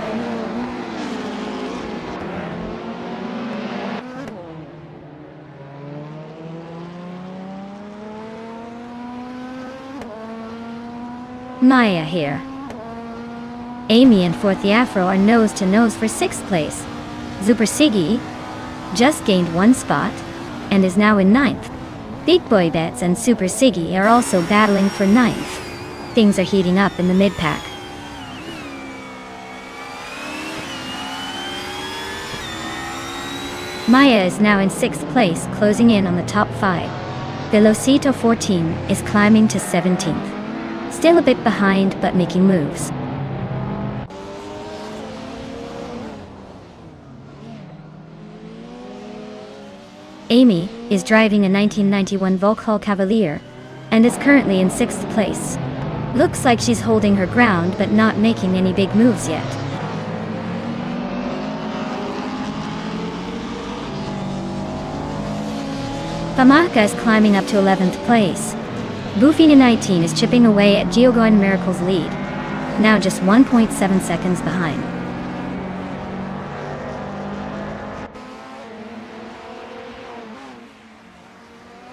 Maya here. Amy and Forthy Afro are nose to nose for 6th place. Super Siggy just gained one spot and is now in 9th. Big Boy Bets and Super Siggy are also battling for 9th. Things are heating up in the mid-pack. Maya is now in 6th place, closing in on the top 5. Velocito 14 is climbing to 17th. Still a bit behind, but making moves. Amy is driving a 1991 Vauxhall Cavalier and is currently in 6th place. Looks like she's holding her ground but not making any big moves yet. Famaka is climbing up to 11th place. Bufina 19 is chipping away at Geoghegan Miracle's lead, now just 1.7 seconds behind.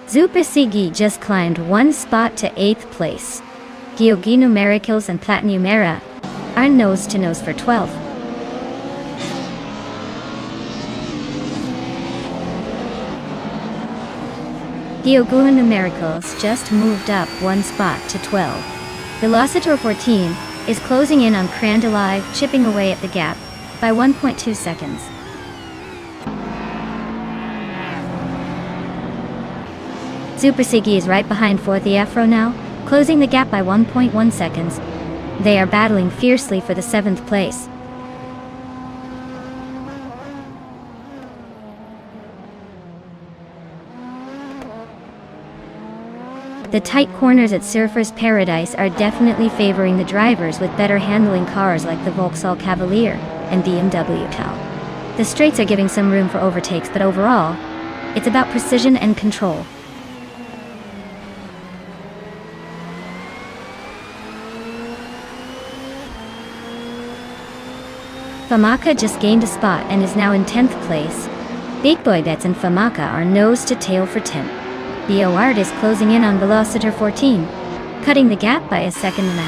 Zupasigi just climbed 1 spot to 8th place. Geoghegan Miracles and Platnumera are nose to nose for 12th. Geoghegan Miracles just moved up 1 spot to 12. Velocitor 14 is closing in on Crandalive, chipping away at the gap by 1.2 seconds. Zupasigi is right behind 4th Afro now, closing the gap by 1.1 seconds. They are battling fiercely for the 7th place. The tight corners at Surfer's Paradise are definitely favoring the drivers with better handling cars like the Vauxhall Cavalier and BMW Cal. The straights are giving some room for overtakes, but overall, it's about precision and control. Famaka just gained a spot and is now in 10th place. Big Boy Bets and Famaka are nose to tail for 10th. Board is closing in on Velocitor 14, cutting the gap by 1.5 seconds.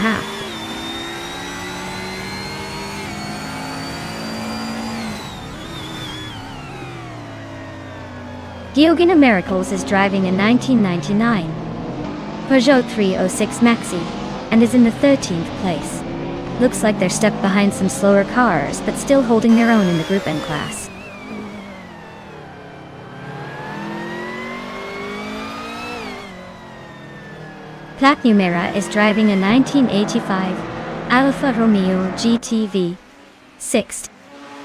Geoghegan Miracles is driving a 1999 Peugeot 306 Maxi and is in the 13th place. Looks like they're stuck behind some slower cars, but still holding their own in the Group N class. Platnumera is driving a 1985 Alfa Romeo GT V6.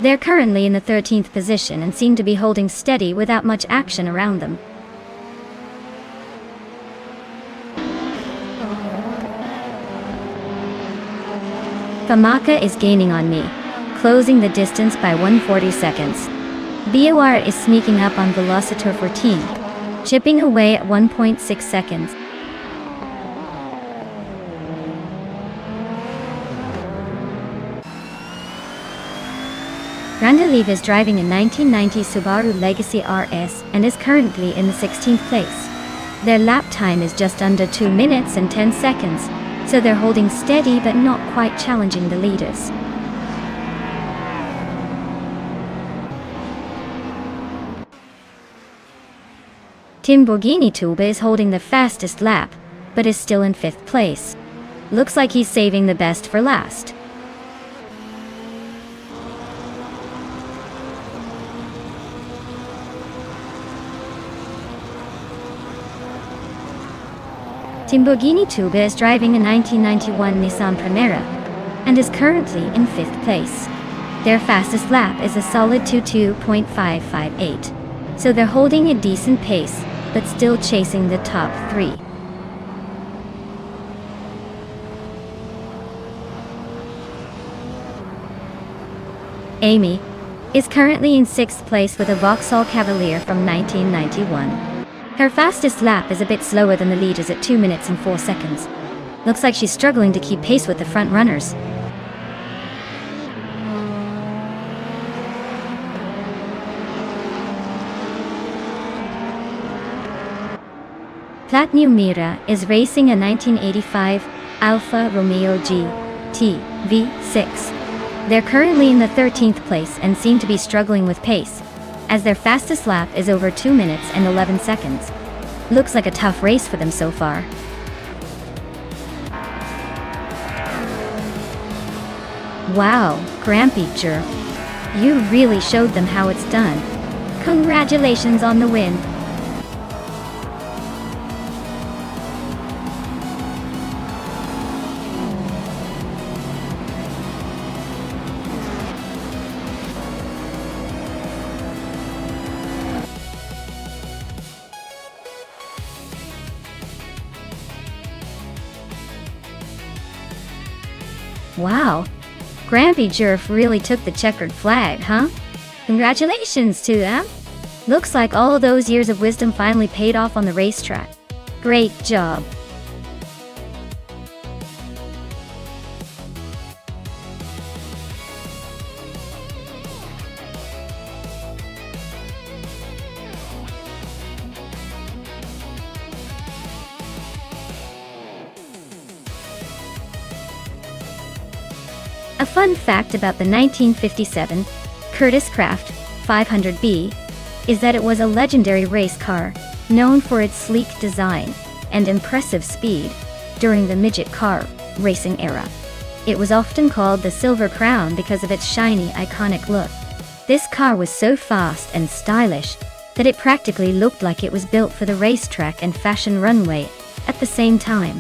They're currently in the 13th position and seem to be holding steady without much action around them. Famaka is gaining on me, closing the distance by 140 seconds. Board is sneaking up on Velocitor 14, chipping away at 1.6 seconds. Crandalive is driving a 1990 Subaru Legacy RS and is currently in the 16th place. Their lap time is just under 2 minutes and 10 seconds, so they're holding steady but not quite challenging the leaders. Timborghini Tuba is holding the fastest lap, but is still in 5th place. Looks like he's saving the best for last. Timborghini Tuba is driving a 1991 Nissan Primera and is currently in 5th place. Their fastest lap is a solid 22.558, so they're holding a decent pace, but still chasing the top 3. Amy is currently in 6th place with a Vauxhall Cavalier from 1991. Her fastest lap is a bit slower than the leaders at 2 minutes and 4 seconds. Looks like she's struggling to keep pace with the front runners. Platnumera is racing a 1985 Alfa Romeo GT V6. They're currently in the 13th place and seem to be struggling with pace, as their fastest lap is over 2 minutes and 11 seconds. Looks like a tough race for them so far. Wow, Grampy Jer. You really showed them how it's done. Congratulations on the win. Wow, Grampy Jerf really took the checkered flag, huh? Congratulations to them. Looks like all of those years of wisdom finally paid off on the racetrack. Great job. A fun fact about the 1957 Curtiss Craft 500B is that it was a legendary race car, known for its sleek design and impressive speed during the midget car racing era. It was often called the Silver Crown because of its shiny, iconic look. This car was so fast and stylish that it practically looked like it was built for the racetrack and fashion runway at the same time.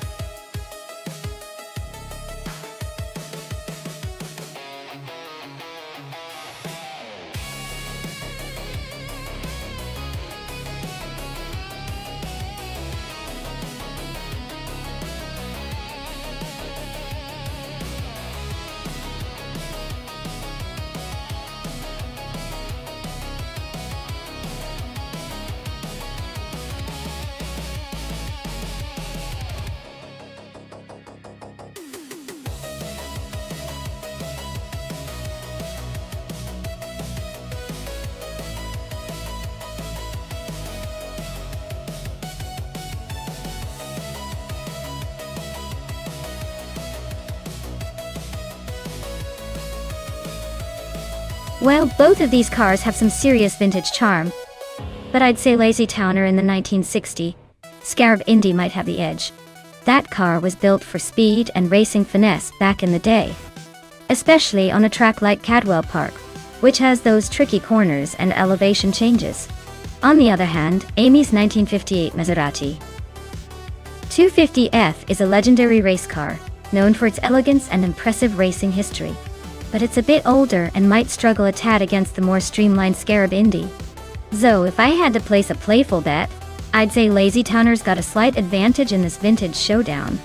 Well, both of these cars have some serious vintage charm, but I'd say Lazy Towner in the 1960 Scarab Indy might have the edge. That car was built for speed and racing finesse back in the day, especially on a track like Cadwell Park, which has those tricky corners and elevation changes. On the other hand, Amy's 1958 Maserati 250F is a legendary race car, known for its elegance and impressive racing history. But it's a bit older and might struggle a tad against the more streamlined Scarab Indy. So if I had to place a playful bet, I'd say Lazy Towner's got a slight advantage in this vintage showdown.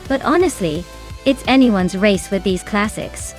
But honestly, it's anyone's race with these classics.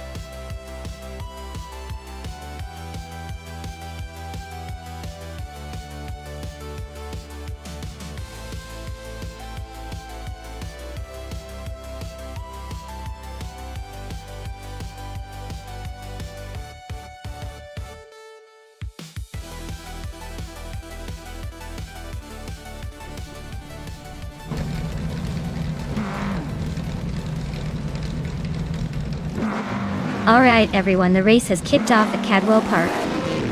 Alright everyone, the race has kicked off at Cadwell Park.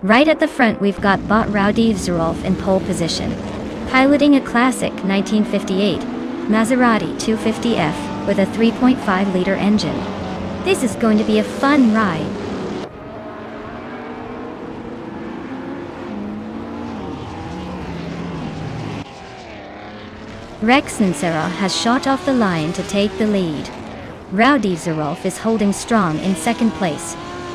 Right at the front we've got bot Rowdy Zerolf in pole position, piloting a classic 1958 Maserati 250F with a 3.5-liter engine. This is going to be a fun ride. Rex Nsera has shot off the line to take the lead. Rowdy Zerolf is holding strong in second place,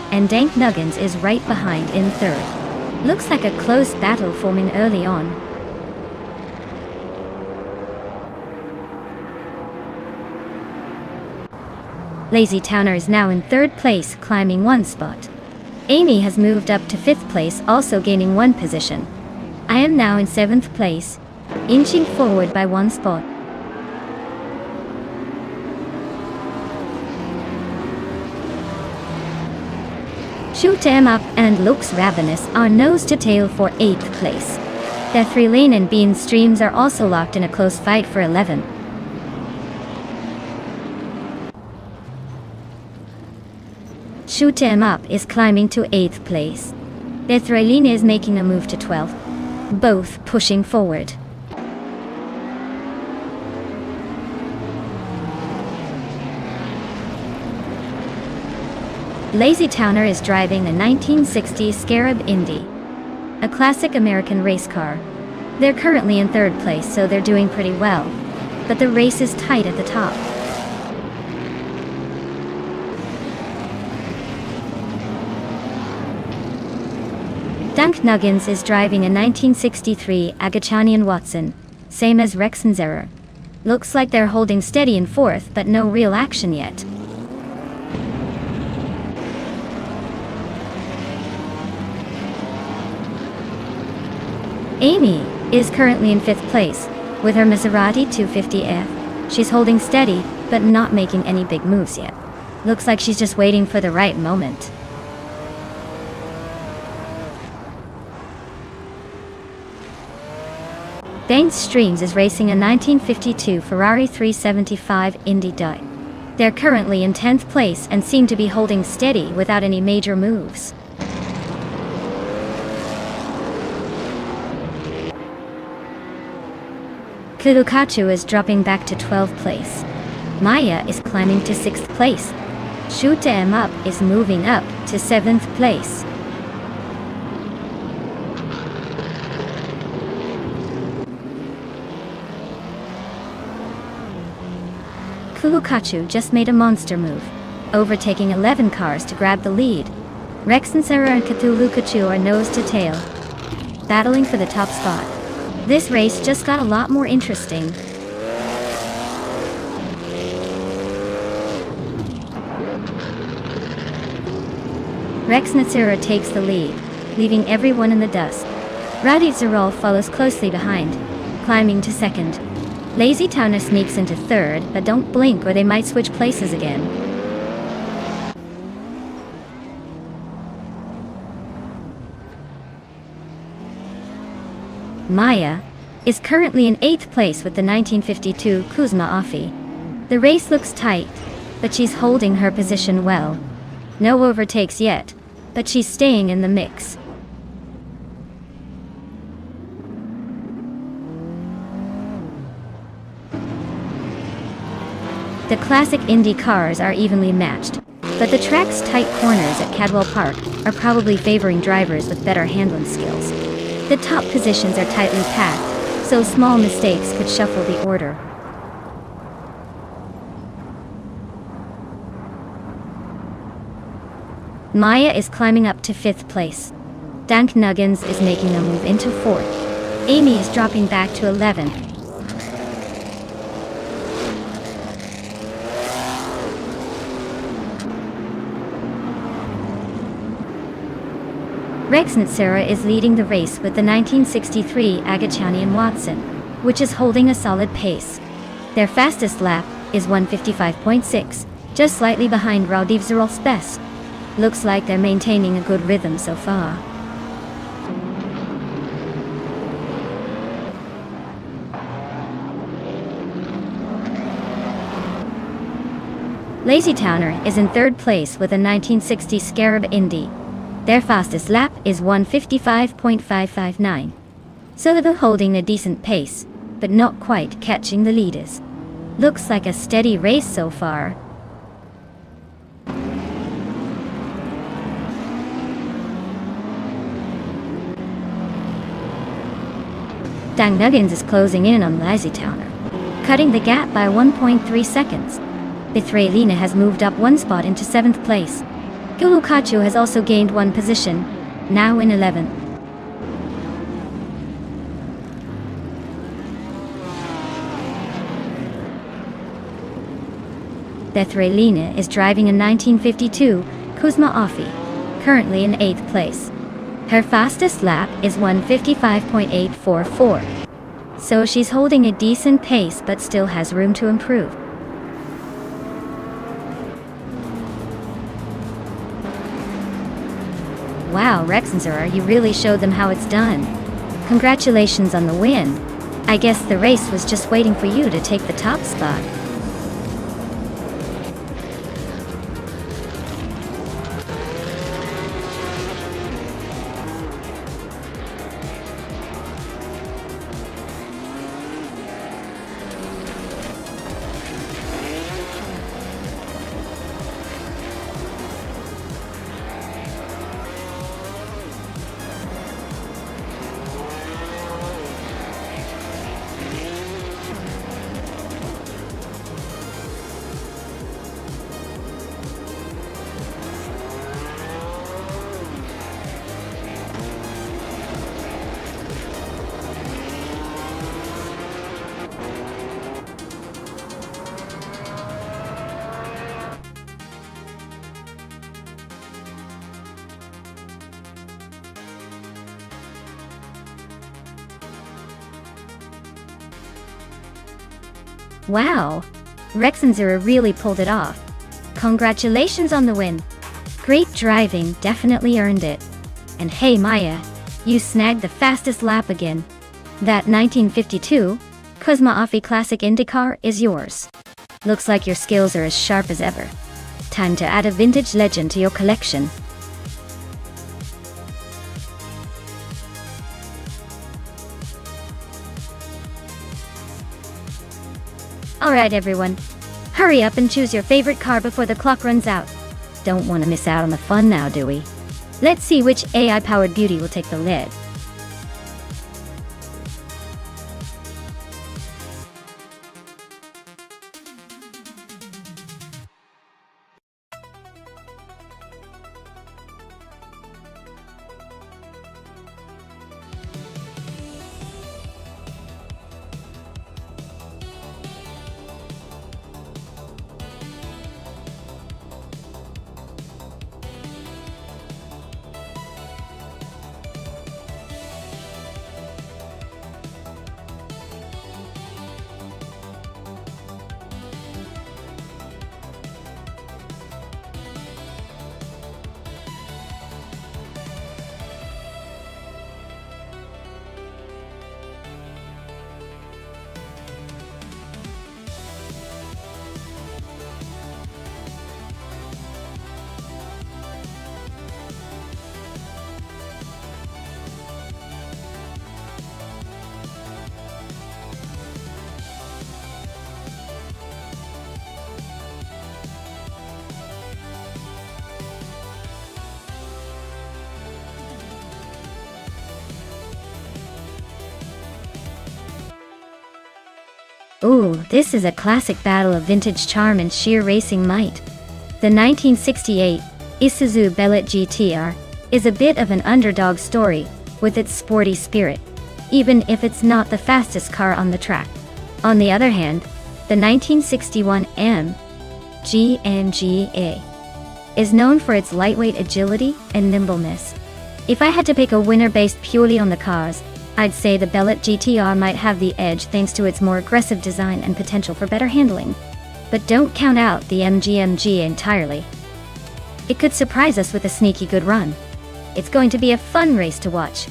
and Dank Nuggins is right behind in third. Looks like a close battle forming early on. Lazy Towner is now in third place, climbing one spot. Amy has moved up to fifth place, also gaining one position. I am now in seventh place, inching forward by one spot. Shoot 'em up and Looks Ravenous are nose to tail for 8th place. Their 3-lane and Bean Streams are also locked in a close fight for 11. Shoot 'em up is climbing to 8th place. Their 3-lane is making a move to 12th, both pushing forward. Lazy Towner is driving the 1960 Scarab Indy. a classic American race car. They're currently in third place, so they're doing pretty well. But the race is tight at the top. Dunk Nuggins is driving a 1963 Agachanian Watson, same as Rexenzerer. Looks like they're holding steady in fourth, but no real action yet. Amy is currently in fifth place, with her Maserati 250F. She's holding steady, but not making any big moves yet. Looks like she's just waiting for the right moment. Baines Streams is racing a 1952 Ferrari 375 Indy Dye. They're currently in 10th place and seem to be holding steady without any major moves. Kulukachu is dropping back to 12th place. Maya is climbing to 6th place. Shoot 'em Up is moving up to 7th place. Kulukachu just made a monster move, overtaking 11 cars to grab the lead. Rexenzerer and Kulukachu are nose to tail, battling for the top spot. This race just got a lot more interesting. Rexenzerer takes the lead, leaving everyone in the dust. Radizerol follows closely behind, climbing to second. Lazy Towner sneaks into third, but don't blink or they might switch places again. Maya is currently in 8th place with the 1952 Kuzma Offie. The race looks tight, but she's holding her position well. No overtakes yet, but she's staying in the mix. The classic Indy cars are evenly matched, but the track's tight corners at Cadwell Park are probably favoring drivers with better handling skills. The top positions are tightly packed, so small mistakes could shuffle the order. Maya is climbing up to 5th place. Dank Nuggins is making a move into 4th. Amy is dropping back to 11th. Rexenzerer is leading the race with the 1963 Agachanian Watson, which is holding a solid pace. Their fastest lap is 1:55.6, just slightly behind Radizerol's best. Looks like they're maintaining a good rhythm so far. Lazy Towner is in 3rd place with a 1960 Scarab Indy. Their fastest lap is 1:55.559. So they're holding a decent pace, but not quite catching the leaders. Looks like a steady race so far. Dang Nuggins is closing in on Lazy Towner, cutting the gap by 1.3 seconds. Bithralina has moved up one spot into 7th place. Kulukachu has also gained one position, now in 11th. Bithralina is driving a 1952 Kuzma Offie, currently in 8th place. Her fastest lap is 1:55.844. So she's holding a decent pace but still has room to improve. Wow, Rexenzerer, you really showed them how it's done. Congratulations on the win. I guess the race was just waiting for you to take the top spot. Wow! Rex and Zero really pulled it off. Congratulations on the win. Great driving, definitely earned it. And hey Maya, you snagged the fastest lap again. That 1952 Cosma Offie Classic IndyCar is yours. Looks like your skills are as sharp as ever. Time to add a vintage legend to your collection. Alright everyone, hurry up and choose your favorite car before the clock runs out. Don't want to miss out on the fun now, do we? Let's see which AI-powered beauty will take the lead. Ooh, this is a classic battle of vintage charm and sheer racing might. The 1968 Isuzu Bellet GTR is a bit of an underdog story with its sporty spirit, even if it's not the fastest car on the track. On the other hand, the 1961 GMGA is known for its lightweight agility and nimbleness. If I had to pick a winner based purely on the cars, I'd say the Bellet GTR might have the edge thanks to its more aggressive design and potential for better handling. But don't count out the MGMG entirely. It could surprise us with a sneaky good run. It's going to be a fun race to watch.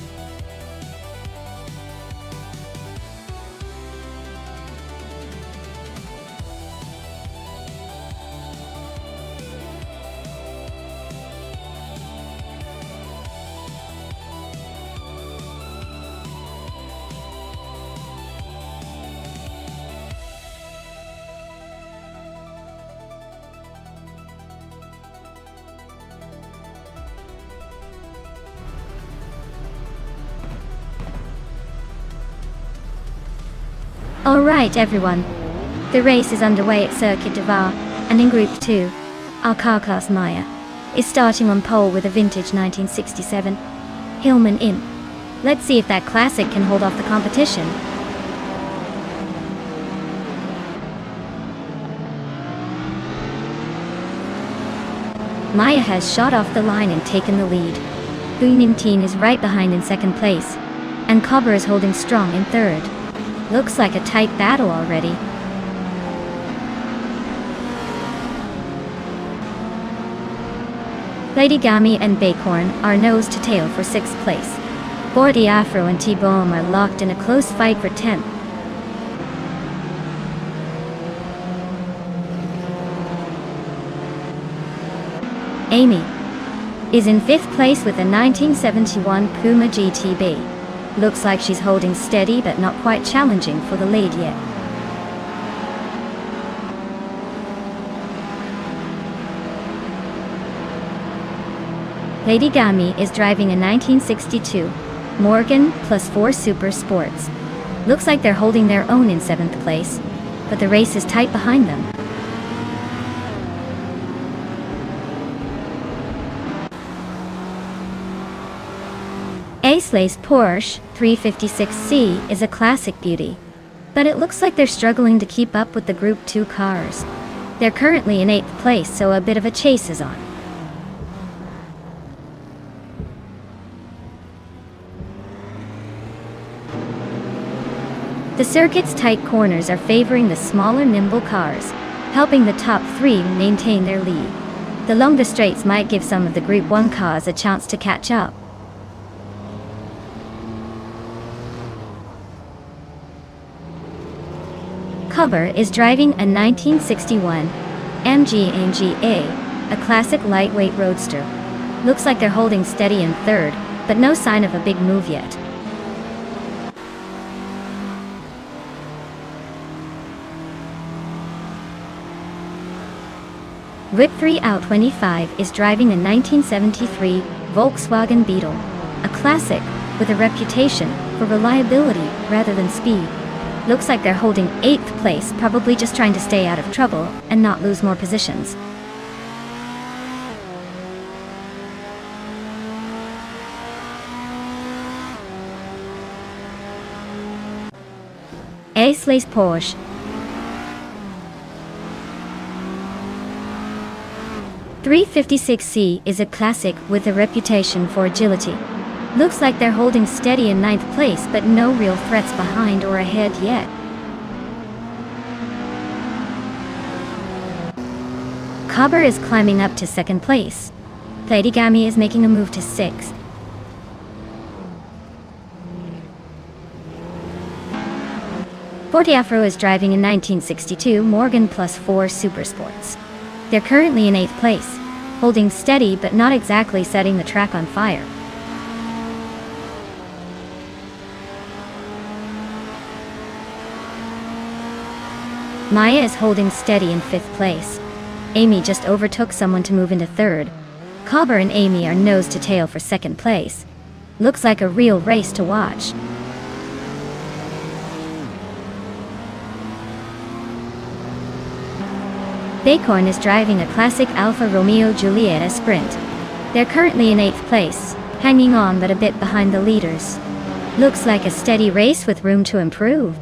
Alright everyone, the race is underway at Circuit de Var, and in Group 2, our car class Maya is starting on pole with a vintage 1967 Hillman in. Let's see if that classic can hold off the competition. Maya has shot off the line and taken the lead. Teen is right behind in second place, and Cobber is holding strong in third. Looks like a tight battle already. Lady Gami and Bacorn are nose to tail for 6th place. Bordy Afro and T-Bone are locked in a close fight for 10th. Amy is in 5th place with a 1971 Puma GTB. Looks like she's holding steady but not quite challenging for the lead yet. Lady Gami is driving a 1962 Morgan Plus 4 Super Sports. Looks like they're holding their own in 7th place, but the race is tight behind them. Aisley's Porsche 356C is a classic beauty, but it looks like they're struggling to keep up with the Group 2 cars. They're currently in 8th place, so a bit of a chase is on. The circuit's tight corners are favoring the smaller, nimble cars, helping the top three maintain their lead. The longer straights might give some of the Group 1 cars a chance to catch up. Cobber is driving a 1961 MG-A, a classic lightweight roadster. Looks like they're holding steady in third, but no sign of a big move yet. Whip 3 out 25 is driving a 1973 Volkswagen Beetle, a classic with a reputation for reliability rather than speed. Looks like they're holding 8th place, probably just trying to stay out of trouble and not lose more positions. Ace-Lace Porsche. .356C is a classic with a reputation for agility. Looks like they're holding steady in 9th place, but no real threats behind or ahead yet. Cobber is climbing up to 2nd place. Platigami is making a move to 6th. Forty Afro is driving a 1962 Morgan Plus 4 Supersports. They're currently in 8th place, holding steady but not exactly setting the track on fire. Maya is holding steady in 5th place. Amy just overtook someone to move into 3rd. Cobber and Amy are nose to tail for 2nd place. Looks like a real race to watch. Bacorn is driving a classic Alfa Romeo Giulietta Sprint. They're currently in 8th place, hanging on but a bit behind the leaders. Looks like a steady race with room to improve.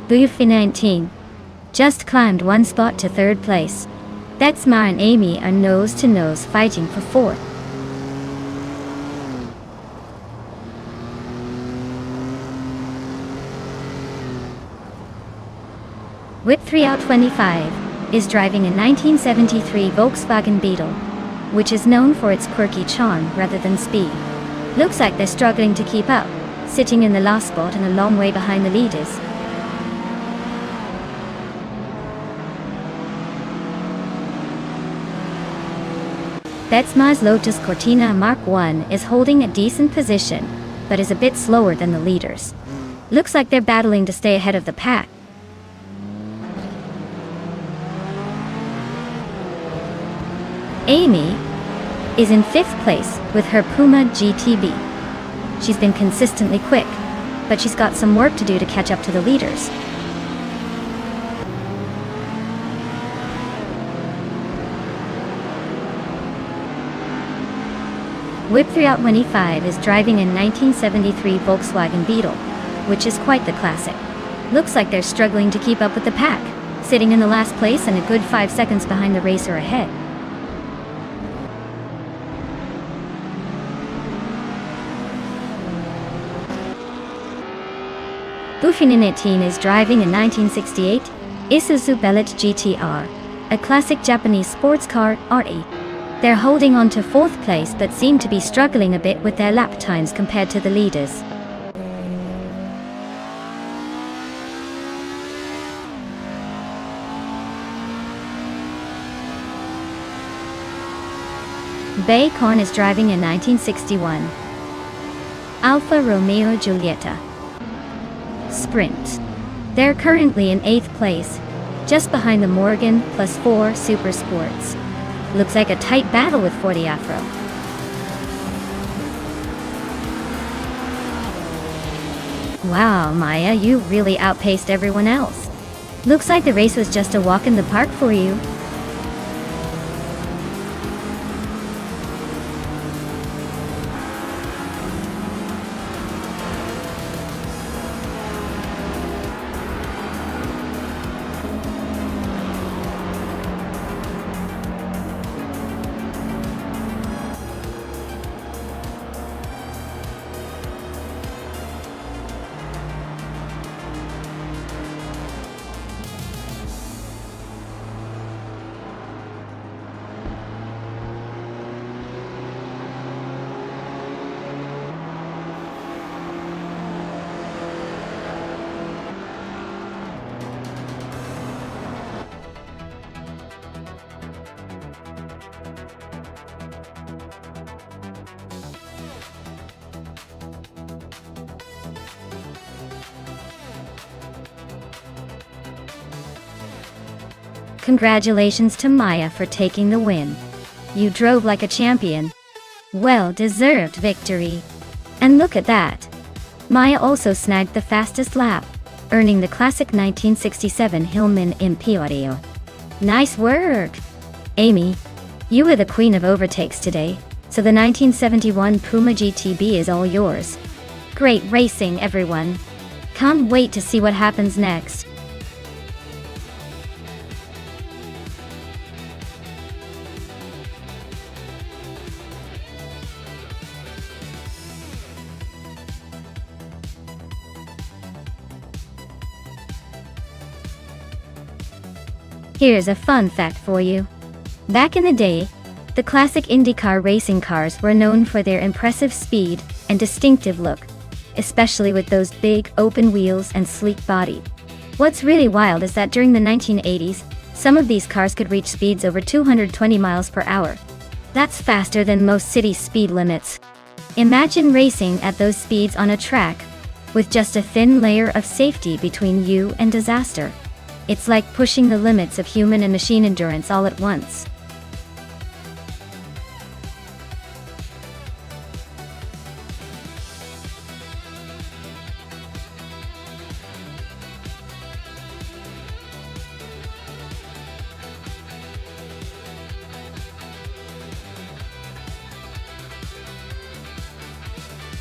Buffy 19 just climbed 1 spot to 3rd place. Dexmar and Amy are nose to nose fighting for 4th. Whip 3 out 25 is driving a 1973 Volkswagen Beetle, which is known for its quirky charm rather than speed. Looks like they're struggling to keep up, sitting in the last spot and a long way behind the leaders. Betsma's Lotus Cortina Mark I is holding a decent position, but is a bit slower than the leaders. Looks like they're battling to stay ahead of the pack. Amy is in 5th place with her Puma GTB. She's been consistently quick, but she's got some work to do to catch up to the leaders. Whip 3 out 25 is driving a 1973 Volkswagen Beetle, which is quite the classic. Looks like they're struggling to keep up with the pack, sitting in the last place and a good 5 seconds behind the racer ahead. Buffy is driving a 1968 Isuzu Bellet GTR, a classic Japanese sports car, RE. They're holding on to 4th place but seem to be struggling a bit with their lap times compared to the leaders. Bacorn is driving a 1961 Alfa Romeo Giulietta Sprint. They're currently in 8th place, just behind the Morgan Plus 4 Supersports. Looks like a tight battle with 40 Afro. Wow, Maya, you really outpaced everyone else. Looks like the race was just a walk in the park for you. Congratulations to Maya for taking the win. You drove like a champion. Well-deserved victory. And look at that. Maya also snagged the fastest lap, earning the classic 1967 Hillman Emporio. Nice work! Amy, you were the queen of overtakes today, so the 1971 Puma GTB is all yours. Great racing, everyone. Can't wait to see what happens next. Here's a fun fact for you. Back in the day, the classic IndyCar racing cars were known for their impressive speed and distinctive look, especially with those big, open wheels and sleek body. What's really wild is that during the 1980s, some of these cars could reach speeds over 220 miles per hour. That's faster than most city speed limits. Imagine racing at those speeds on a track, with just a thin layer of safety between you and disaster. It's like pushing the limits of human and machine endurance all at once.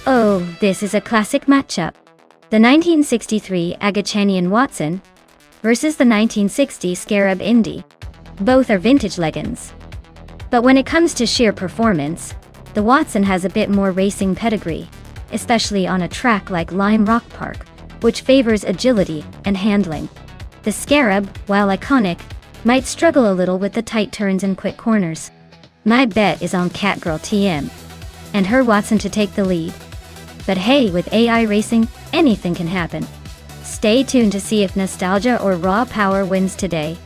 Oh, this is a classic matchup. The 1963 Agachanian-Watson versus the 1960 Scarab Indy. Both are vintage legends. But when it comes to sheer performance, the Watson has a bit more racing pedigree, especially on a track like Lime Rock Park, which favors agility and handling. The Scarab, while iconic, might struggle a little with the tight turns and quick corners. My bet is on Catgirl TM and her Watson to take the lead. But hey, with AI racing, anything can happen. Stay tuned to see if nostalgia or raw power wins today.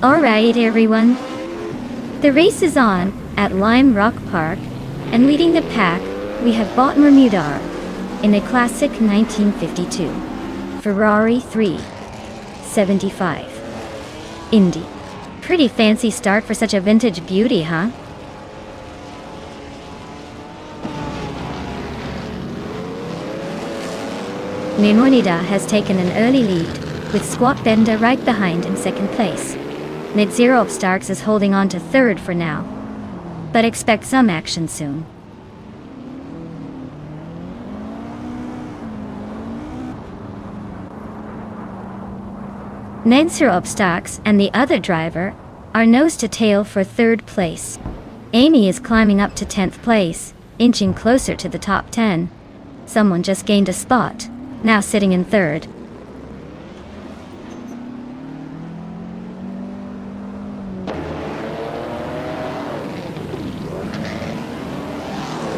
Alright everyone, the race is on at Lime Rock Park, and leading the pack we have Bot Bermudar in a classic 1952 Ferrari 375 Indy. Pretty fancy start for such a vintage beauty, huh? Maimonida has taken an early lead, with Squat Bender right behind in second place. Mid-Zero Starks is holding on to third for now, but expect some action soon. Mid-Zero Starks and the other driver are nose to tail for third place. Amy is climbing up to 10th place, inching closer to the top 10. Someone just gained a spot, now sitting in third.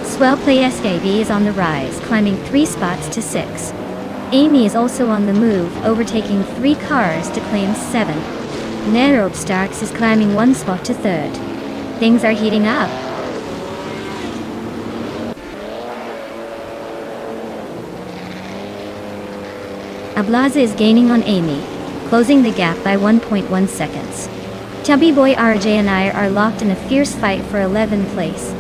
Swell Play SKB is on the rise, climbing 3 spots to 6. Amy is also on the move, overtaking 3 cars to claim 7th. Nerob Starks is climbing 1 spot to 3rd. Things are heating up. Ablaza is gaining on Amy, closing the gap by 1.1 seconds. Chubby Boy RJ and I are locked in a fierce fight for 11th place.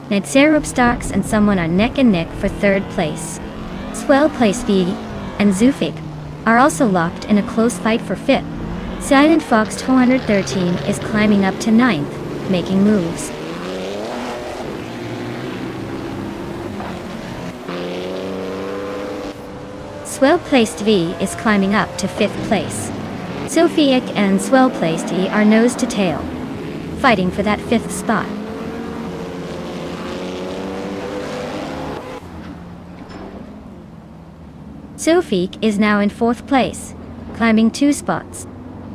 Nedserup Starks and someone are neck and neck for 3rd place. Swell Place V and Zufik are also locked in a close fight for 5th. Silent Fox 213 is climbing up to 9th, making moves. Swell Placed V is climbing up to 5th place. Sofiek and well-placed E are nose to tail, fighting for that 5th spot. Sofiek is now in 4th place, climbing 2 spots.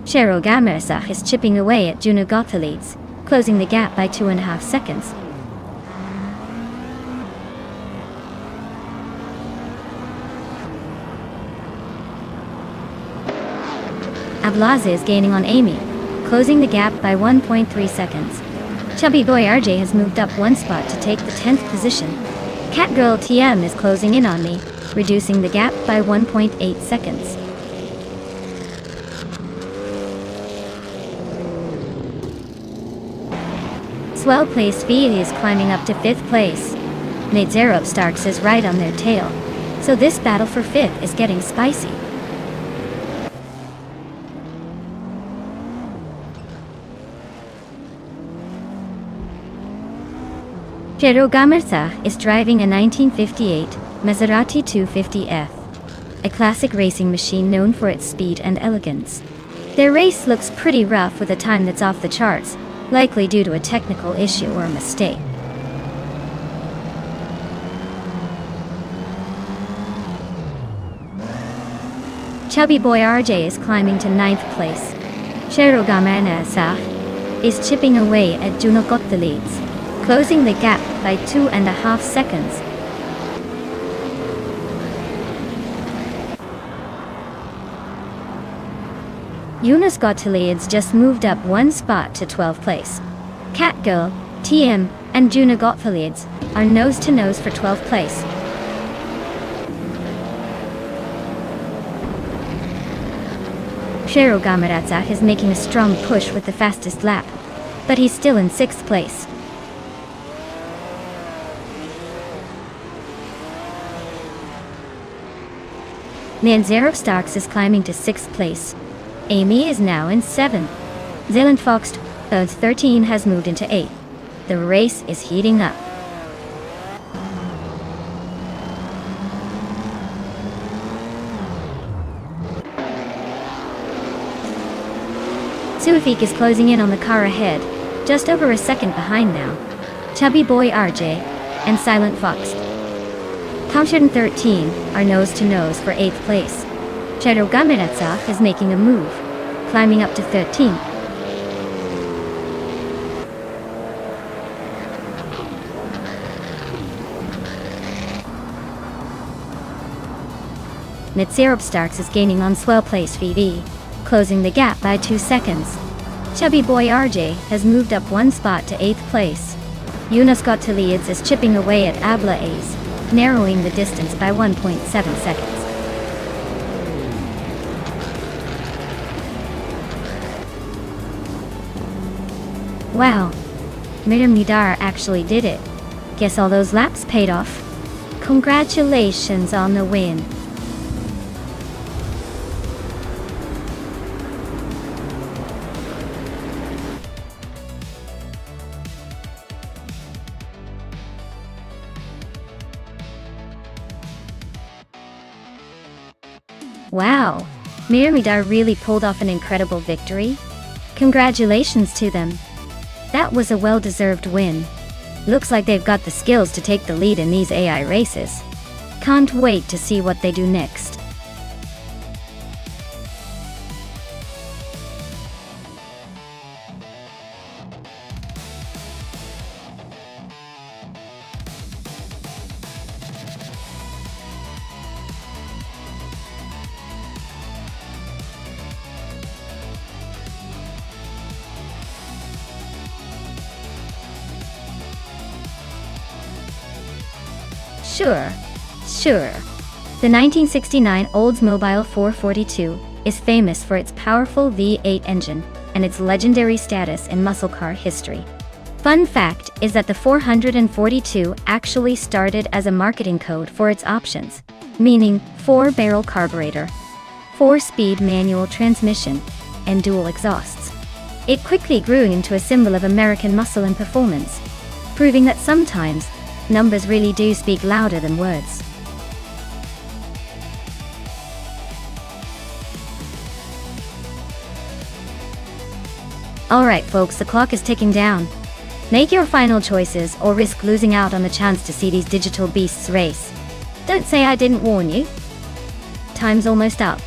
Cheryl Gamersach is chipping away at Juno Gottliebs, closing the gap by 2.5 seconds. Ablaze is gaining on Amy, closing the gap by 1.3 seconds. Chubby Boy RJ has moved up 1 spot to take the 10th position. Catgirl TM is closing in on me, reducing the gap by 1.8 seconds. Well-placed V is climbing up to 5th place. Nate Starks is right on their tail, so this battle for 5th is getting spicy. Piero Gamerza is driving a 1958 Maserati 250F, a classic racing machine known for its speed and elegance. Their race looks pretty rough with a time that's off the charts, likely due to a technical issue or a mistake. Chubby Boy RJ is climbing to 9th place. Cheryl Gamerza is chipping away at Juno Gottliebs, closing the gap by 2.5 seconds. Jonas Gottliebs just moved up 1 spot to 12th place. Catgirl, TM, and Juno Gottliebs are nose-to-nose for 12th place. Cheryl Gamerazza is making a strong push with the fastest lap, but he's still in 6th place. Nanzero Starks is climbing to 6th place. Amy is now in 7th. Zealand Fox 13 has moved into 8th. The race is heating up. Suafik is closing in on the car ahead, just over a second behind now. Chubby Boy RJ and Silent Fox 13 are nose-to-nose for 8th place. Cheryl Gamerazza is making a move, climbing up to 13th. Nitzerup Starks is gaining on swell place VV, closing the gap by 2 seconds. Chubby Boy RJ has moved up 1 spot to 8th place. Jonas Gottliebs is chipping away at Abla Ace, narrowing the distance by 1.7 seconds. Wow, Miriam Nidar actually did it. Guess all those laps paid off. Congratulations on the win. Wow, Miramidar really pulled off an incredible victory. Congratulations to them. That was a well-deserved win. Looks like they've got the skills to take the lead in these AI races. Can't wait to see what they do next. Sure. The 1969 Oldsmobile 442 is famous for its powerful V8 engine and its legendary status in muscle car history. Fun fact is that the 442 actually started as a marketing code for its options, meaning 4-barrel carburetor, 4-speed manual transmission, and dual exhausts. It quickly grew into a symbol of American muscle and performance, proving that sometimes numbers really do speak louder than words. Alright folks, the clock is ticking down. Make your final choices or risk losing out on the chance to see these digital beasts race. Don't say I didn't warn you. Time's almost up.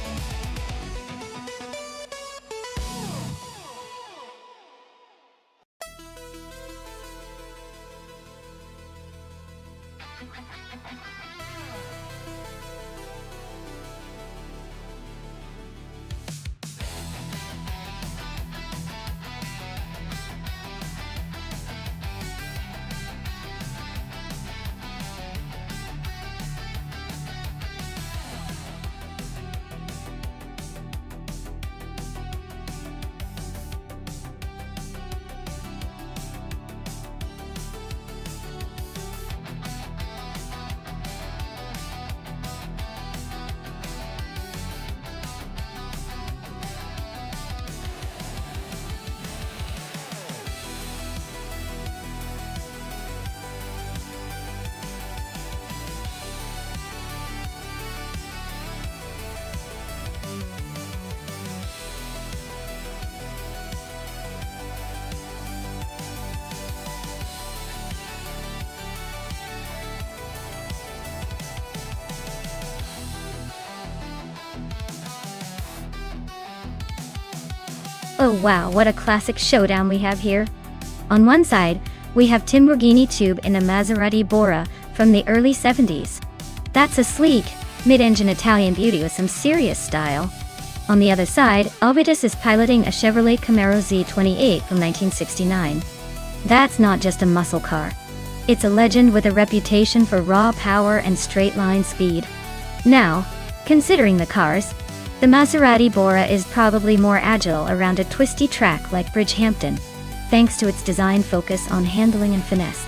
Oh wow, what a classic showdown we have here. On one side, we have Timborghini Tube in a Maserati Bora from the early 70s. That's a sleek, mid-engine Italian beauty with some serious style. On the other side, Ovidus is piloting a Chevrolet Camaro Z28 from 1969. That's not just a muscle car. It's a legend with a reputation for raw power and straight-line speed. Now, considering the cars, the Maserati Bora is probably more agile around a twisty track like Bridgehampton, thanks to its design focus on handling and finesse.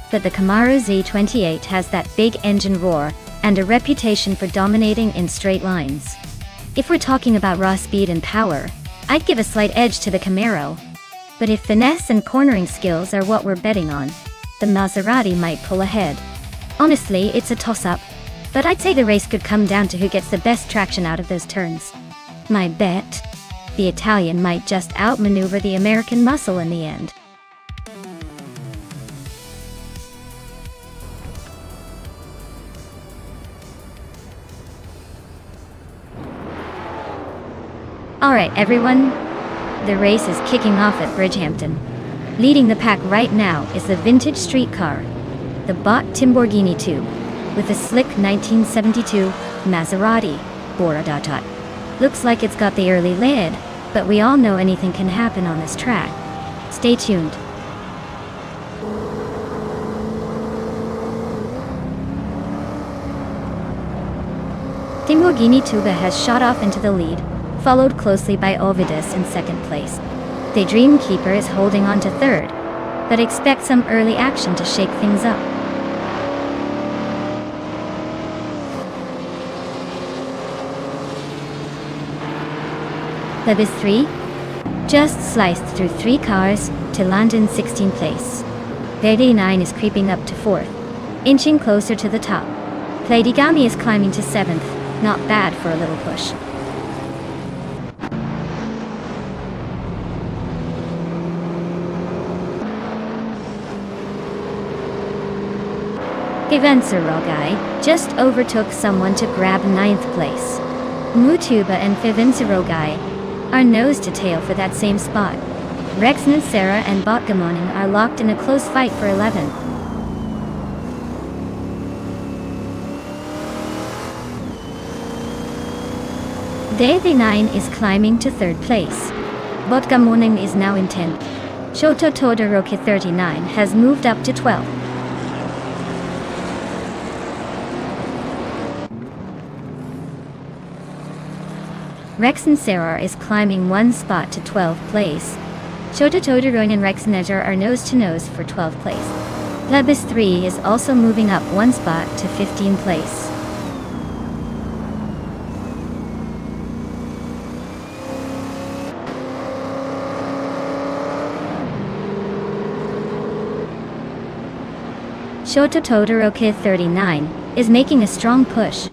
But the Camaro Z28 has that big engine roar and a reputation for dominating in straight lines. If we're talking about raw speed and power, I'd give a slight edge to the Camaro. But if finesse and cornering skills are what we're betting on, the Maserati might pull ahead. Honestly, it's a toss-up, but I'd say the race could come down to who gets the best traction out of those turns. My bet? The Italian might just outmaneuver the American muscle in the end. Alright everyone, the race is kicking off at Bridgehampton. Leading the pack right now is the vintage street car, the bought Timborghini Tube, with a slick 1972 Maserati Bora. Looks like it's got the early lead, but we all know anything can happen on this track. Stay tuned. Timborghini Tube has shot off into the lead, followed closely by Ovidus in second place. The Dreamkeeper is holding on to third, but expect some early action to shake things up. Lebis 3 just sliced through 3 cars to land in 16th place. Verde 9 is creeping up to 4th, inching closer to the top. Pladigami is climbing to 7th, not bad for a little push. Fivenserogai just overtook someone to grab 9th place. Mutuba and Fivenserogai are nose to tail for that same spot. Rexon, Sarah and Botgamoning are locked in a close fight for 11th. Dede 9 is climbing to 3rd place. Botgamoning is now in 10th. Shoto Todoroki 39 has moved up to 12th. Rexon Sarah is climbing 1 spot to 12th place. Shota Todoroin and Rexonezer are nose-to-nose for 12th place. Lebis 3 is also moving up 1 spot to 15th place. Shota Todoroki 39 is making a strong push,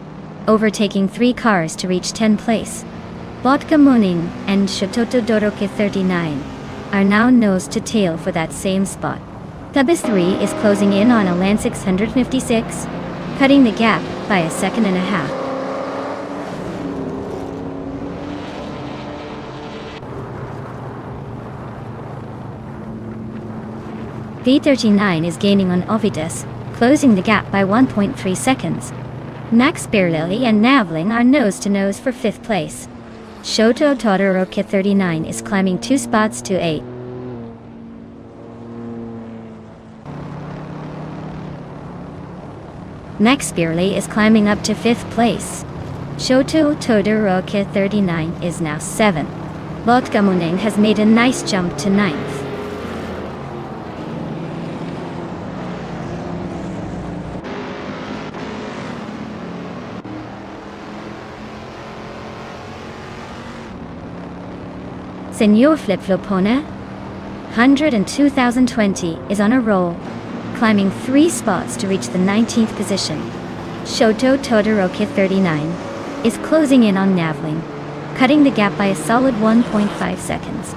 overtaking 3 cars to reach 10th place. Botgamoning and Shototodoroke 39 are now nose to tail for that same spot. Cubis 3 is closing in on Alan 656, cutting the gap by a second and a half. V39 is gaining on Ovidus, closing the gap by 1.3 seconds. Max Birlili and Navling are nose-to-nose for 5th place. Shoto Todoroki 39 is climbing 2 spots to 8. Max Birlili is climbing up to 5th place. Shoto Todoroki 39 is now 7th. Botgamuning has made a nice jump to 9th. Senor Flip-Flopona 102,020 is on a roll, climbing 3 spots to reach the 19th position. Shoto Todoroki 39 is closing in on Navling, cutting the gap by a solid 1.5 seconds.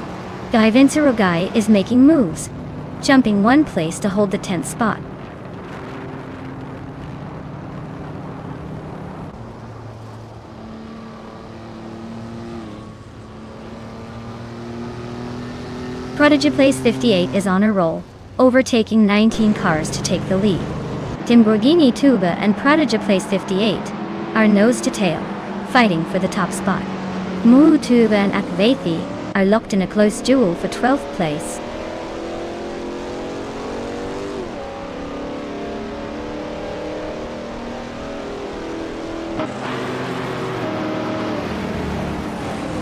Guy Vincerogai is making moves, jumping 1 place to hold the 10th spot. Prodigy Place 58 is on a roll, overtaking 19 cars to take the lead. Timborghini Tuba and Prodigy Place 58 are nose to tail, fighting for the top spot. Mu Tuba and Akvethi are locked in a close duel for 12th place.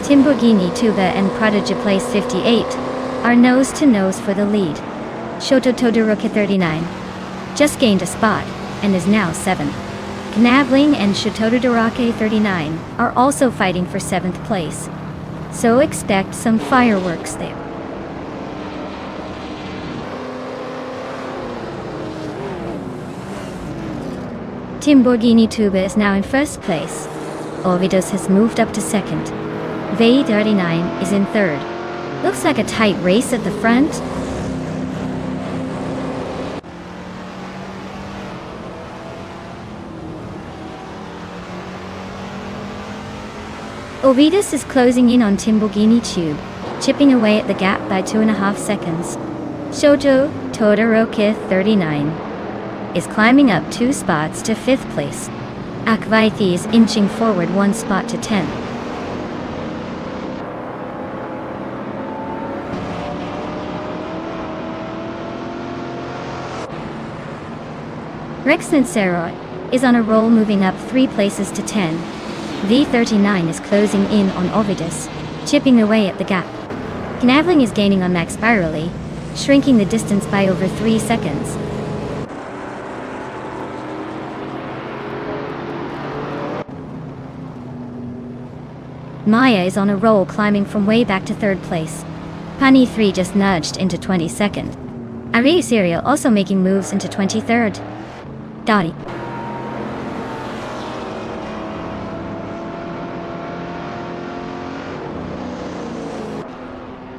Timborghini Tuba and Prodigy Place 58 are nose-to-nose for the lead. Shoto Todoroki 39 just gained a spot and is now 7th. Knavling and Shoto Todoroki 39 are also fighting for 7th place, so expect some fireworks there. Timborghini Tuba is now in 1st place. Ovidus has moved up to 2nd. V39 is in 3rd. Looks like a tight race at the front. Ovidus is closing in on Timborghini Tube, chipping away at the gap by 2.5 seconds. Shoto Todoroki 39 is climbing up 2 spots to 5th place. Akvaithi is inching forward 1 spot to 10th. Rex Nanceroy is on a roll, moving up 3 places to 10. V39 is closing in on Ovidus, chipping away at the gap. Knavling is gaining on Max Birlili, shrinking the distance by over 3 seconds. Maya is on a roll, climbing from way back to 3rd place. Pani 3 just nudged into 22nd. Ari Serial also making moves into 23rd. Dottie.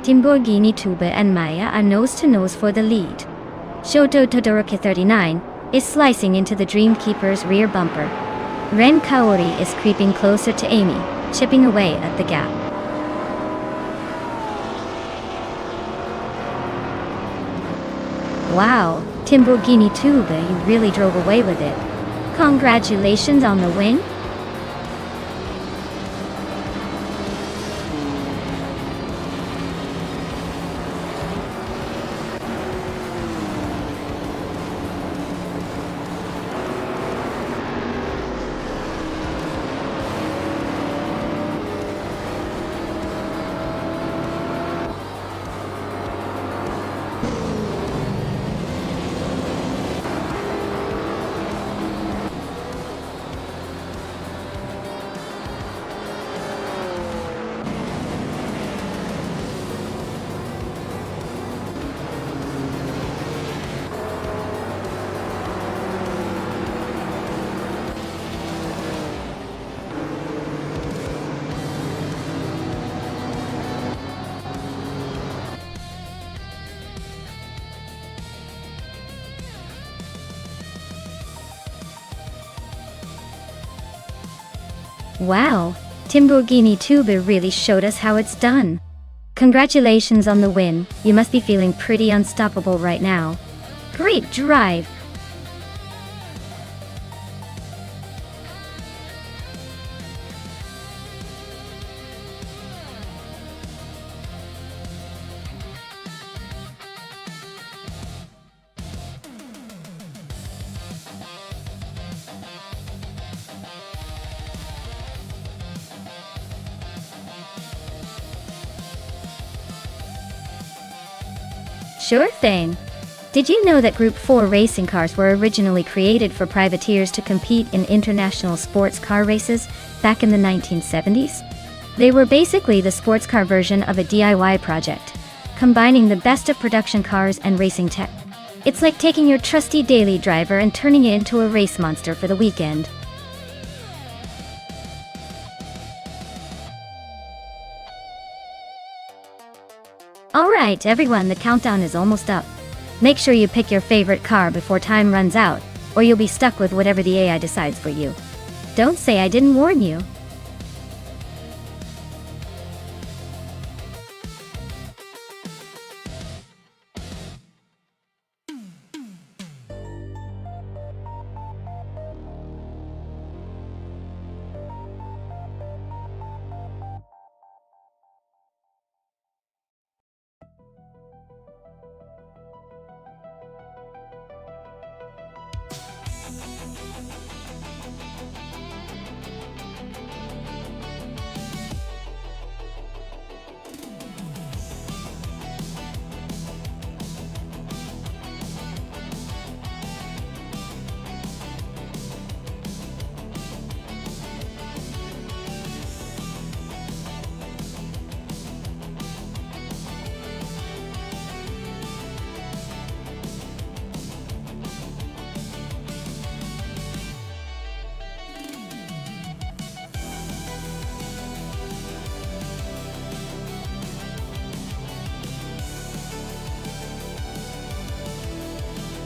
Timborghini Tuba and Maya are nose-to-nose for the lead. Shoto Todoroki 39 is slicing into the Dreamkeeper's rear bumper. Ren Kaori is creeping closer to Amy, chipping away at the gap. Wow, Timborghini Tuba, you really drove away with it. Congratulations on the win. Wow, Timburgini Tuber really showed us how it's done. Congratulations on the win, you must be feeling pretty unstoppable right now. Great drive! Sure thing. Did you know that Group 4 racing cars were originally created for privateers to compete in international sports car races back in the 1970s? They were basically the sports car version of a DIY project, combining the best of production cars and racing tech. It's like taking your trusty daily driver and turning it into a race monster for the weekend. Alright everyone, the countdown is almost up. Make sure you pick your favorite car before time runs out, or you'll be stuck with whatever the AI decides for you. Don't say I didn't warn you.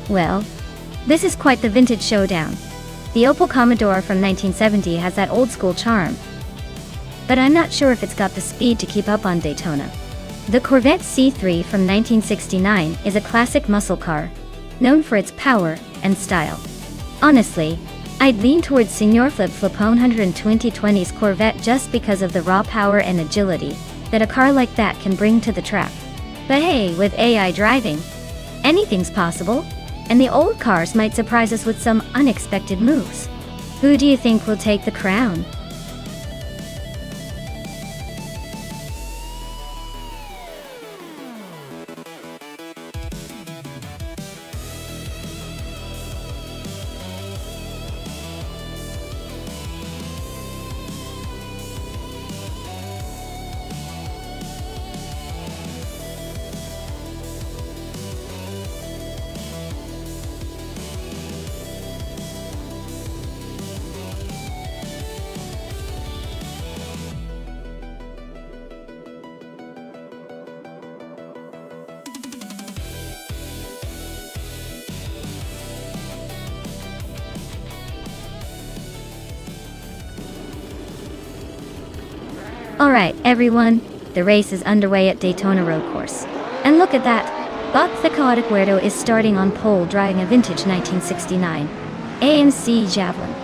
Well, this is quite the vintage showdown. The Opel Commodore from 1970 has that old-school charm, but I'm not sure if it's got the speed to keep up on Daytona. The Corvette C3 from 1969 is a classic muscle car, known for its power and style. Honestly, I'd lean towards Senior Flip Flipone 12020's Corvette just because of the raw power and agility that a car like that can bring to the track. But hey, with AI driving, anything's possible. And the old cars might surprise us with some unexpected moves. Who do you think will take the crown? Alright everyone, the race is underway at Daytona Road Course. And look at that, Bob the Chaotic Weirdo is starting on pole driving a vintage 1969 AMC Javelin.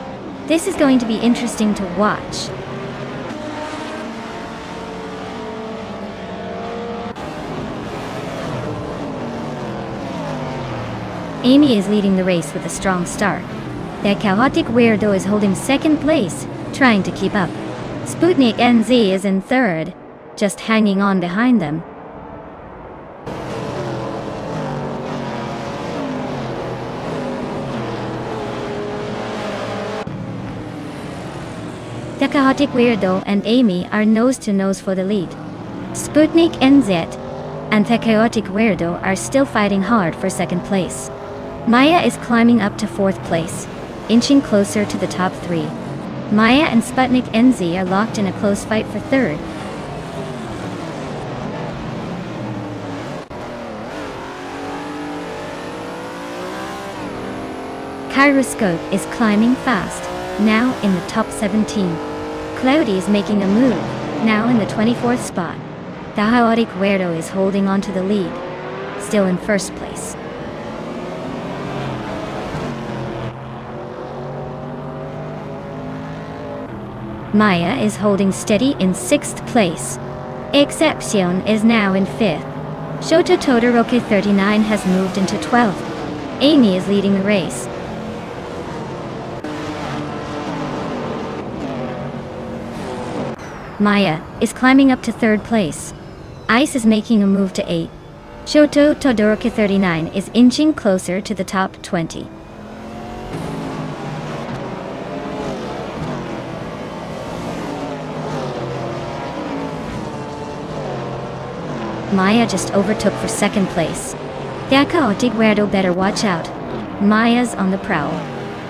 This is going to be interesting to watch. Amy is leading the race with a strong start. The Chaotic Weirdo is holding second place, trying to keep up. Sputnik NZ is in third, just hanging on behind them. The Chaotic Weirdo and Amy are nose to nose for the lead. Sputnik NZ and the Chaotic Weirdo are still fighting hard for second place. Maya is climbing up to fourth place, inching closer to the top three. Maya and Sputnik NZ are locked in a close fight for third. Kyroscope is climbing fast, now in the top 17. Cloudy is making a move, now in the 24th spot. The chaotic weirdo is holding on to the lead, still in first place. Maya is holding steady in 6th place. Excepcion is now in 5th. Shota Todoroki 39 has moved into 12th. Amy is leading the race. Maya is climbing up to 3rd place. Ice is making a move to 8. Shoto Todoroki 39 is inching closer to the top 20. Maya just overtook for 2nd place. That chaotic weirdo better watch out. Maya's on the prowl.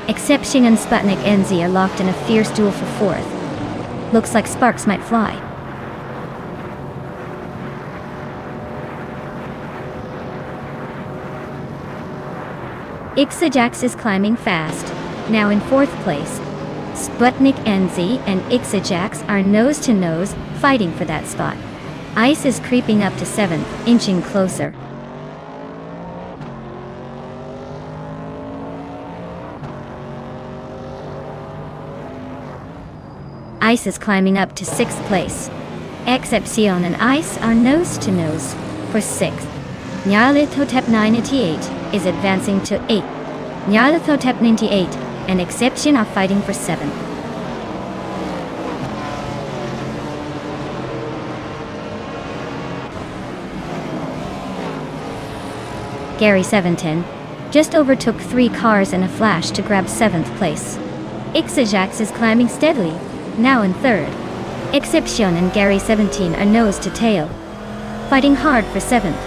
Exception and Sputnik NZ are locked in a fierce duel for 4th. Looks like sparks might fly. Ixajax is climbing fast, now in 4th place. Sputnik NZ and Ixajax are nose to nose, fighting for that spot. Ice is creeping up to 7th, inching closer. Ice is climbing up to 6th place. Excepcion and Ice are nose to nose for 6th. Nyarlathotep 98 is advancing to 8th. Nyarlathotep 98 and Exception are fighting for 7th. Gary 710 just overtook 3 cars in a flash to grab 7th place. Ixajax is climbing steadily, now in 3rd. Exception and Gary 17 are nose to tail, fighting hard for 7th.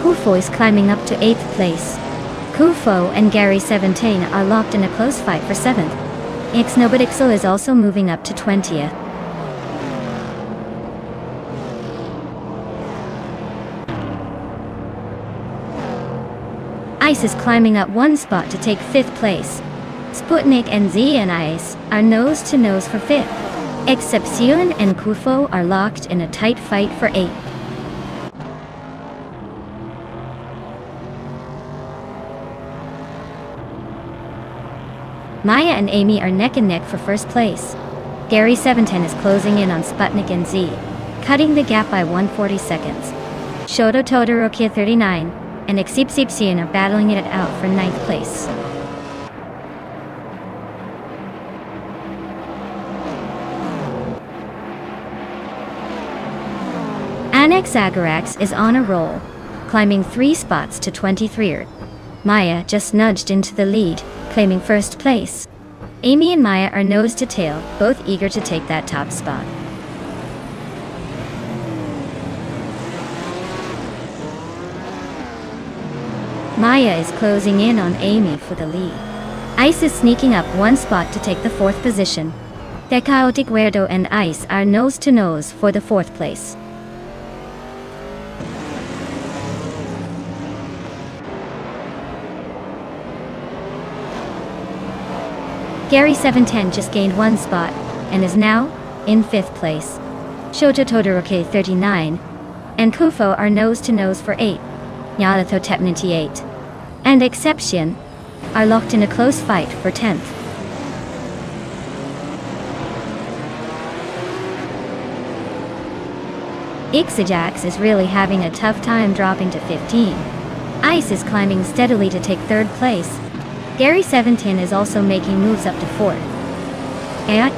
Kufo is climbing up to 8th place. Kufo and Gary 17 are locked in a close fight for 7th. Ixnobadixel is also moving up to 20th. Ice is climbing up 1 spot to take 5th place. Sputnik NZ and Ice are nose to nose for 5th. Excepcion and Kufo are locked in a tight fight for 8th. Maya and Amy are neck and neck for 1st place. Gary 710 is closing in on Sputnik NZ, cutting the gap by 140 seconds. Shoto Todoroki 39 and Excepcion are battling it out for 9th place. Anexagarax is on a roll, climbing 3 spots to 23rd. Maya just nudged into the lead, claiming 1st place. Amy and Maya are nose to tail, both eager to take that top spot. Maya is closing in on Amy for the lead. Ice is sneaking up 1 spot to take the 4th position. The chaotic weirdo and Ice are nose to nose for the 4th place. Gary 710 just gained 1 spot and is now in 5th place. Shota Todoroki 39 and Kufo are nose to nose for 8th. Nyarlathotep 98 and Exception are locked in a close fight for 10th. Ixajax is really having a tough time dropping to 15. Ice is climbing steadily to take 3rd place. Gary 17 is also making moves up to 4th. And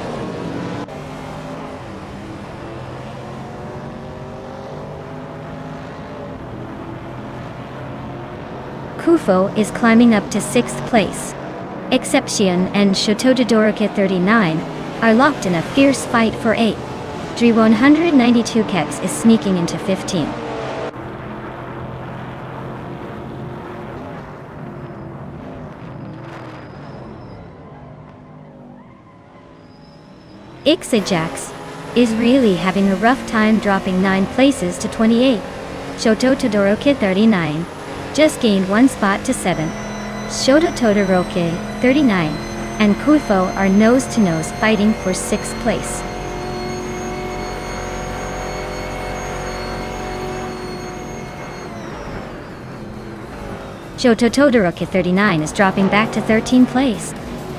Kufo is climbing up to 6th place. Exception and Shoto Todoroki 39 are locked in a fierce fight for 8th. Dri 192 Kex is sneaking into 15th. Ixajax is really having a rough time dropping 9 places to 28. Shoto Todoroki 39 just gained one spot to 7th. Shota Todoroki, 39, and Kuifo are nose-to-nose fighting for 6th place. Shota Todoroki, 39, is dropping back to 13th place.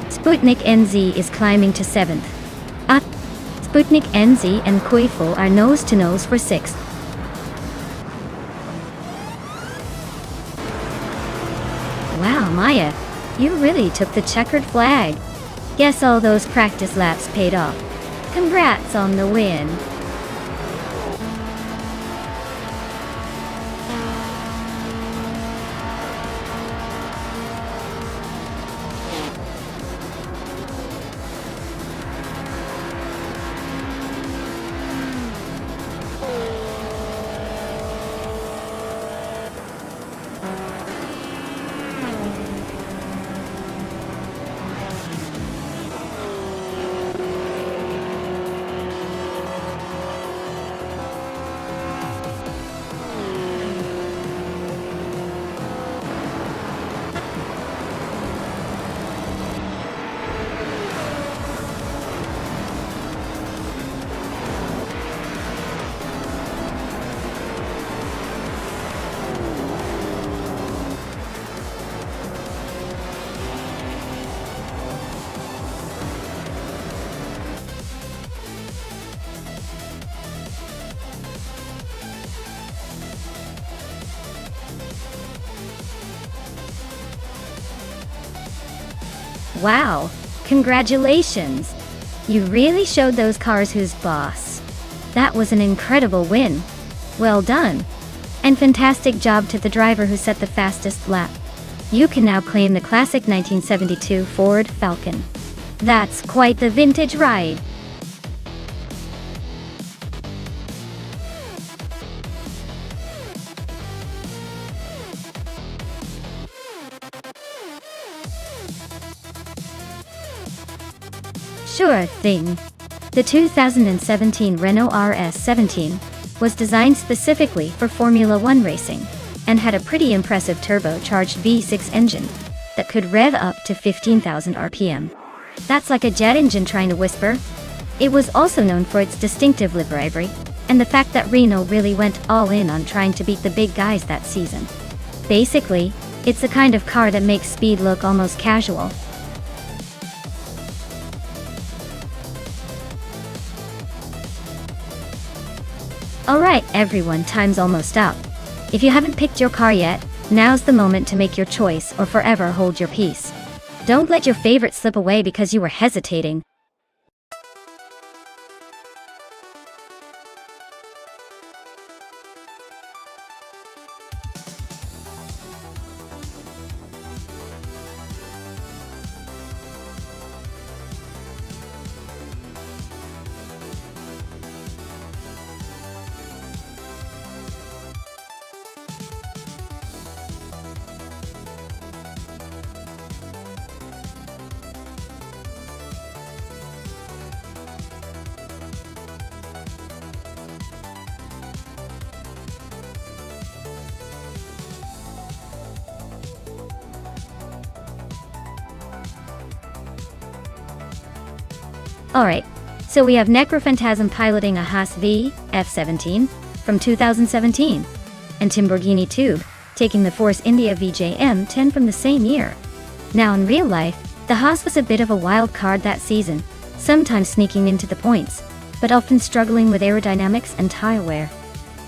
Sputnik NZ is climbing to 7th. Sputnik NZ and Kuifo are nose-to-nose for 6th. Wow, Maya, you really took the checkered flag. Guess all those practice laps paid off. Congrats on the win. Wow, congratulations! You really showed those cars who's boss. That was an incredible win. Well done. And fantastic job to the driver who set the fastest lap. You can now claim the classic 1972 Ford Falcon. That's quite the vintage ride. Sure thing. The 2017 Renault RS17 was designed specifically for Formula One racing and had a pretty impressive turbocharged V6 engine that could rev up to 15,000 RPM. That's like a jet engine trying to whisper. It was also known for its distinctive livery and the fact that Renault really went all in on trying to beat the big guys that season. Basically, it's the kind of car that makes speed look almost casual. Alright everyone, time's almost up. If you haven't picked your car yet, now's the moment to make your choice or forever hold your peace. Don't let your favorite slip away because you were hesitating. Alright, so we have Necrophantasm piloting a Haas V F17 from 2017, and Timborghini 2 taking the Force India VJ-M10 from the same year. Now in real life, the Haas was a bit of a wild card that season, sometimes sneaking into the points, but often struggling with aerodynamics and tire wear.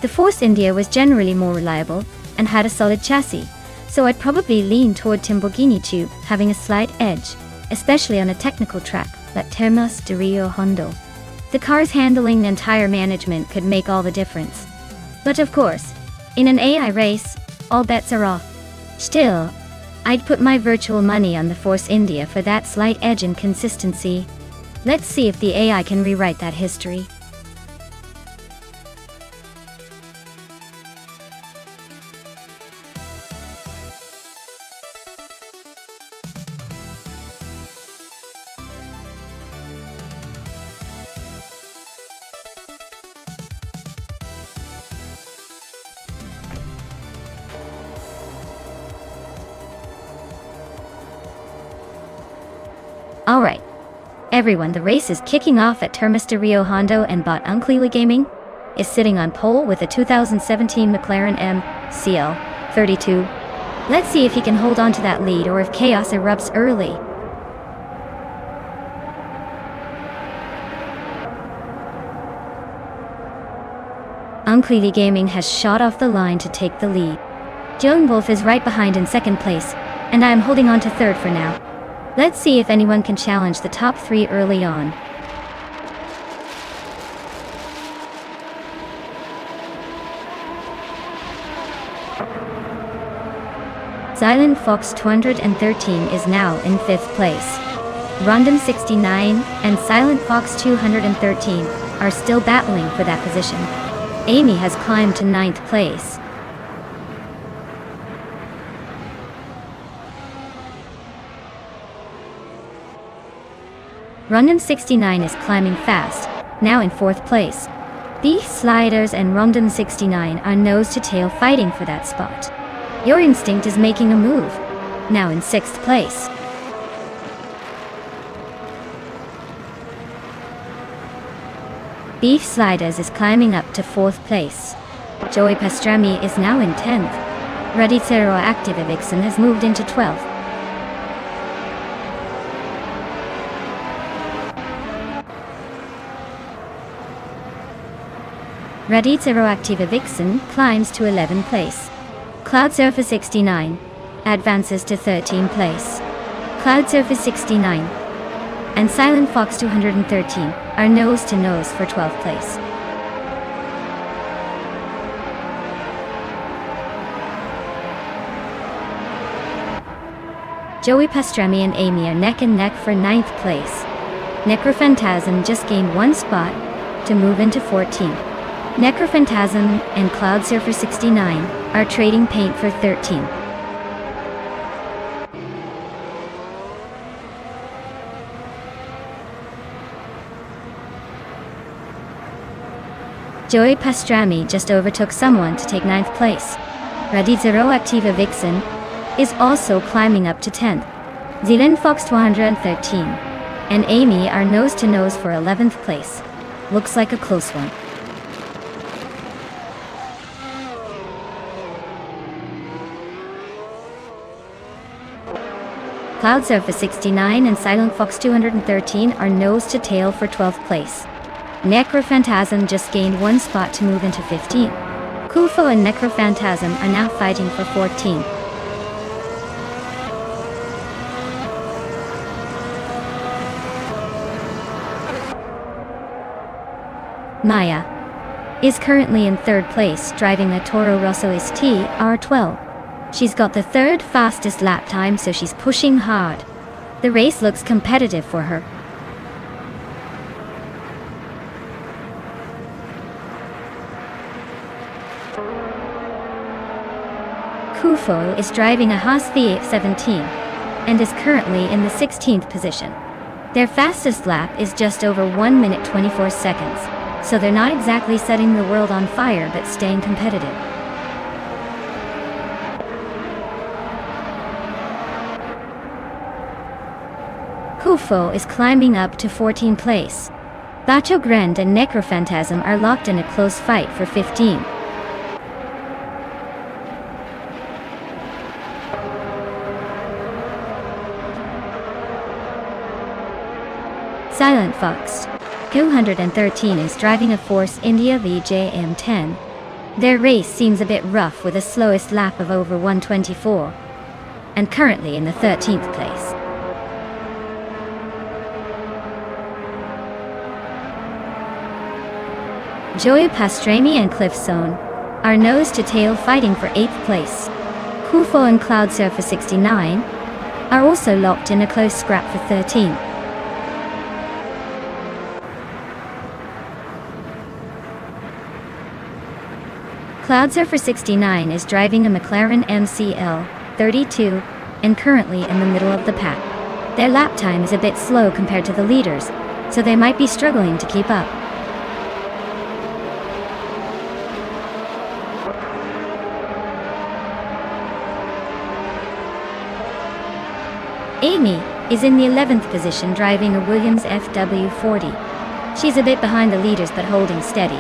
The Force India was generally more reliable and had a solid chassis, so I'd probably lean toward Timborghini 2 having a slight edge, especially on a technical track like Termas de Rio Hondo. The car's handling and tire management could make all the difference. But of course, in an AI race, all bets are off. Still, I'd put my virtual money on the Force India for that slight edge and consistency. Let's see if the AI can rewrite that history. Alright, everyone, the race is kicking off at Termas de Rio Hondo, and bot Uncleely Gaming is sitting on pole with a 2017 McLaren M CL32. Let's see if he can hold on to that lead or if chaos erupts early. Uncleely Gaming has shot off the line to take the lead. Dylan Wolf is right behind in second place, and I am holding on to third for now. Let's see if anyone can challenge the top three early on. Silent Fox 213 is now in 5th place. Random 69 and Silent Fox 213 are still battling for that position. Amy has climbed to 9th place. Random 69 is climbing fast, now in 4th place. Beef Sliders and Random 69 are nose to tail fighting for that spot. Your Instinct is making a move, now in 6th place. Beef Sliders is climbing up to 4th place. Joey Pastrami is now in 10th. Radicero Activa Vixen has moved into 12th. Radicero Activa Vixen climbs to 11th place. Cloud Surfer 69 advances to 13th place. Cloud Surfer 69 and Silent Fox 213 are nose to nose for 12th place. Joey Pastrami and Amy are neck and neck for 9th place. Necrophantasm just gained 1 spot to move into 14th. Necrophantasm and Cloud Surfer 69 are trading paint for 13th. Joey Pastrami just overtook someone to take 9th place. Radicero Activa Vixen is also climbing up to 10th. Zealand Fox 213 and Amy are nose to nose for 11th place. Looks like a close one. Cloud Surfer 69 and Silent Fox 213 are nose to tail for 12th place. Necrophantasm just gained 1 spot to move into 15th. Kufo and Necrophantasm are now fighting for 14th. Maya is currently in 3rd place, driving a Toro Rosso ST R12. She's got the 3rd fastest lap time, so she's pushing hard. The race looks competitive for her. Kufo is driving a Haas V817 and is currently in the 16th position. Their fastest lap is just over 1 minute 24 seconds, so they're not exactly setting the world on fire but staying competitive. Kufo is climbing up to 14th place. Bacho Grande and Necrophantasm are locked in a close fight for 15th. Silent Fox 213 is driving a Force India VJM10. Their race seems a bit rough with a slowest lap of over 124, and currently in the 13th place. Joey Pastrami and Cliffzone are nose to tail fighting for 8th place. Kufo and Cloud Surfer 69 are also locked in a close scrap for 13th. Cloud Surfer 69 is driving a McLaren MCL32 and currently in the middle of the pack. Their lap time is a bit slow compared to the leaders, so they might be struggling to keep up. Amy is in the 11th position driving a Williams FW40. She's a bit behind the leaders but holding steady.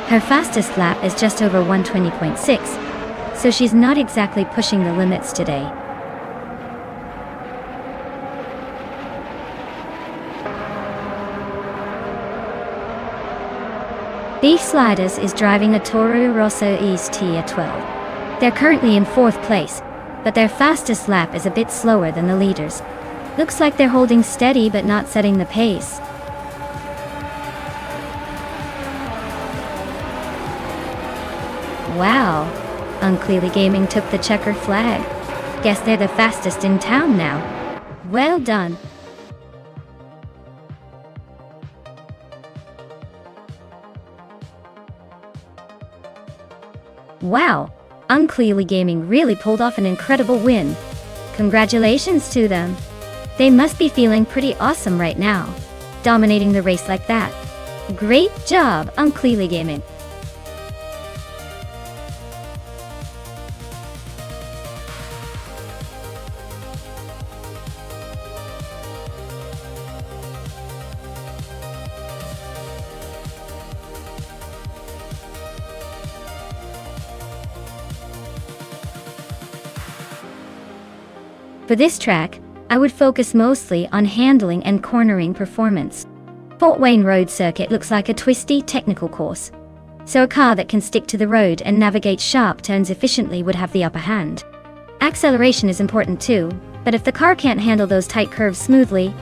Her fastest lap is just over 120.6, so she's not exactly pushing the limits today. B Sliders is driving a Toro Rosso East TR12. They're currently in 4th place, but their fastest lap is a bit slower than the leaders. Looks like they're holding steady but not setting the pace. Wow, Unclearly Gaming took the checkered flag. Guess they're the fastest in town now. Well done. Wow, Unclearly Gaming really pulled off an incredible win. Congratulations to them. They must be feeling pretty awesome right now, dominating the race like that. Great job, Unclearly Gaming. For this track, I would focus mostly on handling and cornering performance. Fort Wayne Road Circuit looks like a twisty, technical course, so a car that can stick to the road and navigate sharp turns efficiently would have the upper hand. Acceleration is important too, but if the car can't handle those tight curves smoothly,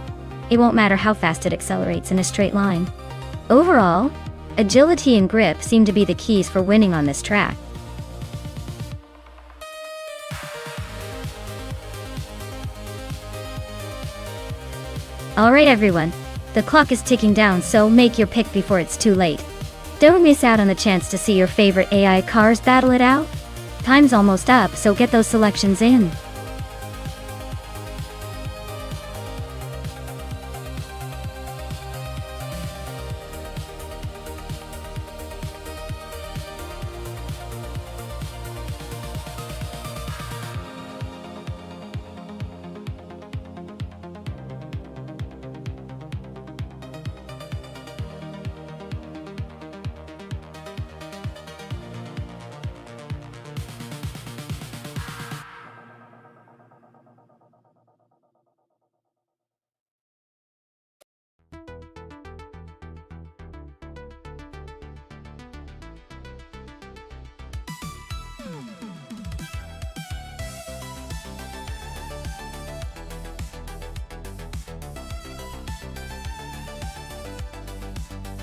it won't matter how fast it accelerates in a straight line. Overall, agility and grip seem to be the keys for winning on this track. Alright everyone, the clock is ticking down, so make your pick before it's too late. Don't miss out on the chance to see your favorite AI cars battle it out. Time's almost up, so get those selections in.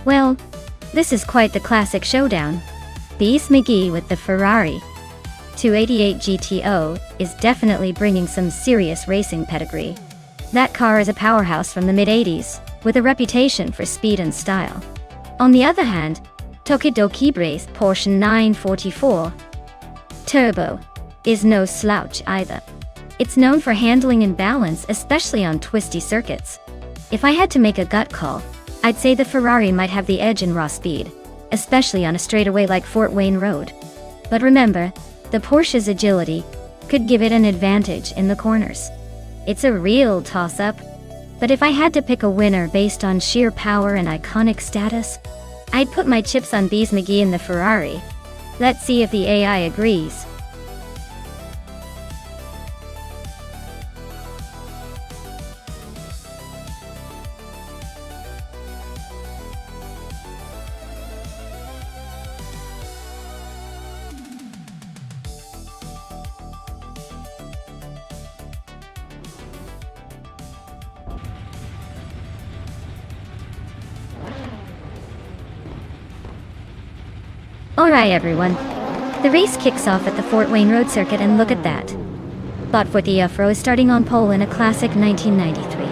Well, this is quite the classic showdown. Beast McGee with the Ferrari 288 GTO is definitely bringing some serious racing pedigree. That car is a powerhouse from the mid-80s, with a reputation for speed and style. On the other hand, Tokidoki Brace Porsche 944 Turbo is no slouch either. It's known for handling and balance, especially on twisty circuits. If I had to make a gut call, I'd say the Ferrari might have the edge in raw speed, especially on a straightaway like Fort Wayne Road. But remember, the Porsche's agility could give it an advantage in the corners. It's a real toss-up, but if I had to pick a winner based on sheer power and iconic status, I'd put my chips on Beast McGee and the Ferrari. Let's see if the AI agrees. Alright everyone, the race kicks off at the Fort Wayne Road Circuit, and look at that. Botfoot the Afro is starting on pole in a classic 1993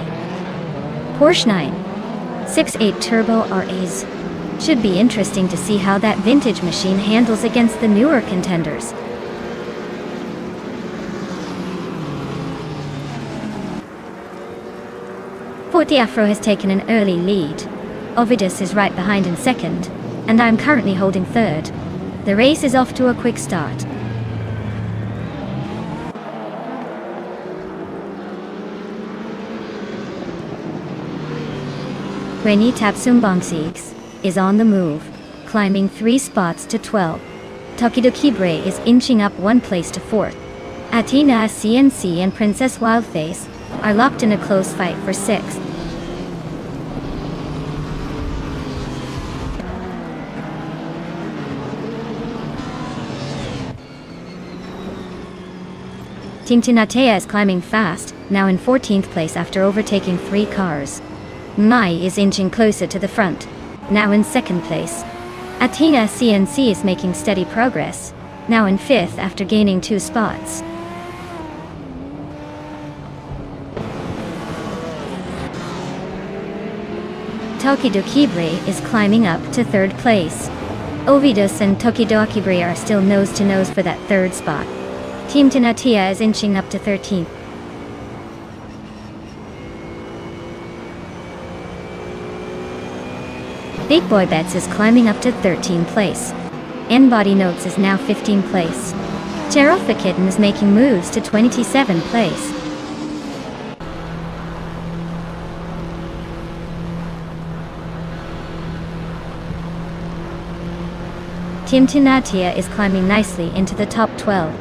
Porsche 968 Turbo RAs. Should be interesting to see how that vintage machine handles against the newer contenders. Fort the Afro has taken an early lead. Ovidus is right behind in second, and I'm currently holding third. The race is off to a quick start. 20 Tapsumbangsigs is on the move, climbing 3 spots to 12. Tokidokibre is inching up 1 place to 4th. Athena, CNC and Princess Wildface are locked in a close fight for 6th. Team Tinatea is climbing fast, now in 14th place after overtaking 3 cars. Mai is inching closer to the front, now in 2nd place. Athena CNC is making steady progress, now in 5th after gaining 2 spots. Tokidokibre is climbing up to 3rd place. Ovidus and Tokidokibre are still nose to nose for that 3rd spot. Team Tinatea is inching up to 13th. Big Boy Bets is climbing up to 13th place. N-Body Notes is now 15th place. Cheryl the Kitten is making moves to 27th place. Team Tinatea is climbing nicely into the top 12.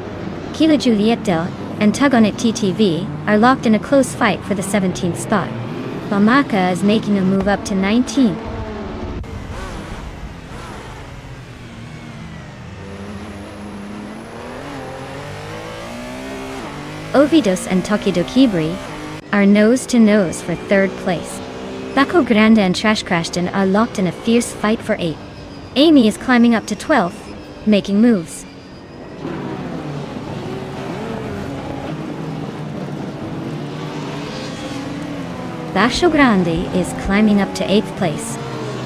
Kila Juliet Del and Tug on It TTV are locked in a close fight for the 17th spot. Bamaka is making a move up to 19th. Ovidus and Tokidokibre are nose to nose for 3rd place. Bako Grande and Trash Crashton are locked in a fierce fight for 8th. Amy is climbing up to 12th, making moves. Basho Grande is climbing up to 8th place.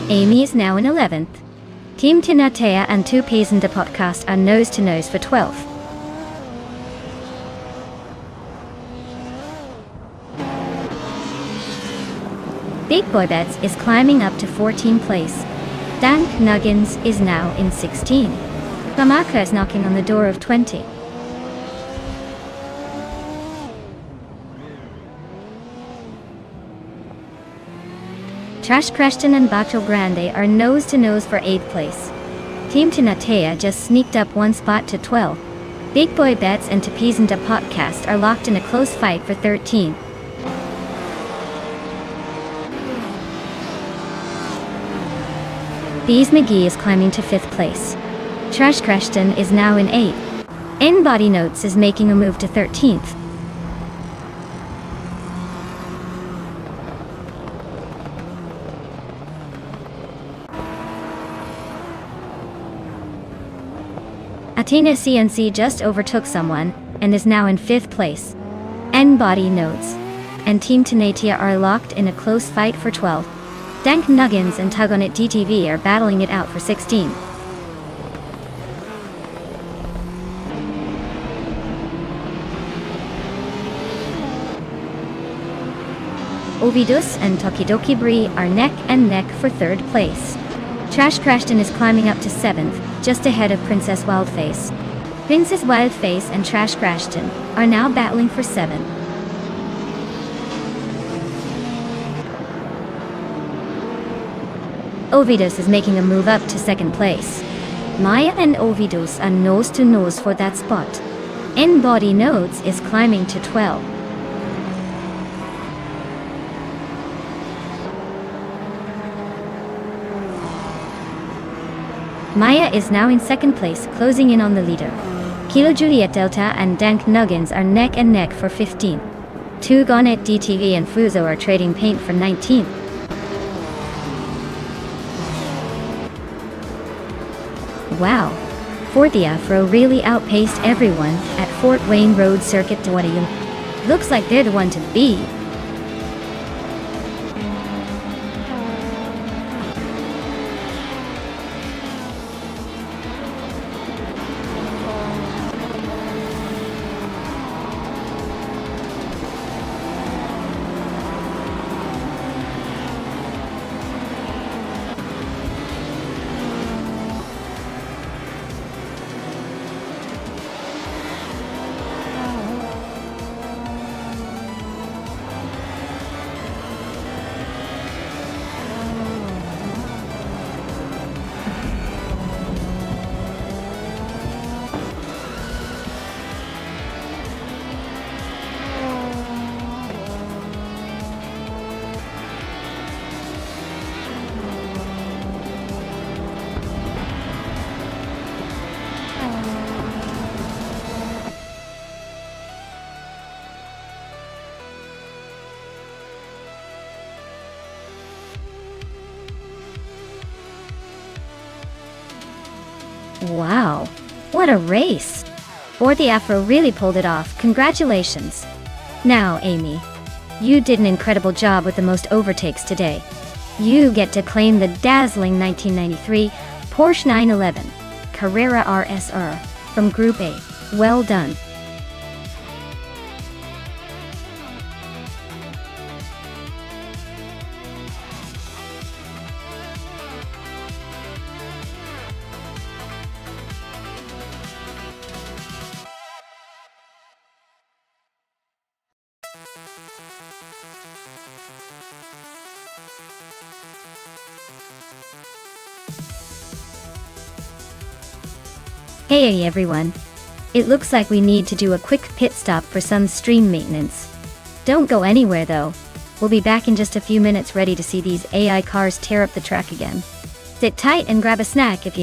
Amy is now in 11th. Team Tinatea and 2 Peas in the podcast are nose to nose for 12th. Big Boy Bets is climbing up to 14th place. Dank Nuggins is now in 16th. Bamaka is knocking on the door of 20. Trash Creston and Bacho Grande are nose to nose for 8th place. Team Tinatea just sneaked up 1 spot to 12. Big Boy Bets and Tepees and Podcast are locked in a close fight for 13th. Bees McGee is climbing to 5th place. Trash Creston is now in 8th. N-Body Notes is making a move to 13th. Athena CNC just overtook someone and is now in 5th place. N-Body Notes and Team Tinatea are locked in a close fight for 12th. Dank Nuggins and Tug on It DTV are battling it out for 16. Ovidus and Tokidokibre are neck and neck for 3rd place. Trash Crashton is climbing up to 7th, just ahead of Princess Wildface. Princess Wildface and Trash Crashton are now battling for 7th. Ovidus is making a move up to 2nd place. Maya and Ovidus are nose to nose for that spot. N-Body Nodes is climbing to 12. Maya is now in 2nd place, closing in on the leader. Kilo Juliet Delta and Dank Nuggins are neck and neck for 15th. 2 Gonet DTV and Fuzo are trading paint for 19th. Wow, Forty Afro really outpaced everyone at Fort Wayne Road Circuit Duadium. Looks like they're the one to beat. Wow, what a race! Ford the Afro really pulled it off, congratulations! Now, Amy, you did an incredible job with the most overtakes today. You get to claim the dazzling 1993 Porsche 911 Carrera RSR from Group A. Well done! Hey everyone! It looks like we need to do a quick pit stop for some stream maintenance. Don't go anywhere though. We'll be back in just a few minutes ready to see these AI cars tear up the track again. Sit tight and grab a snack if you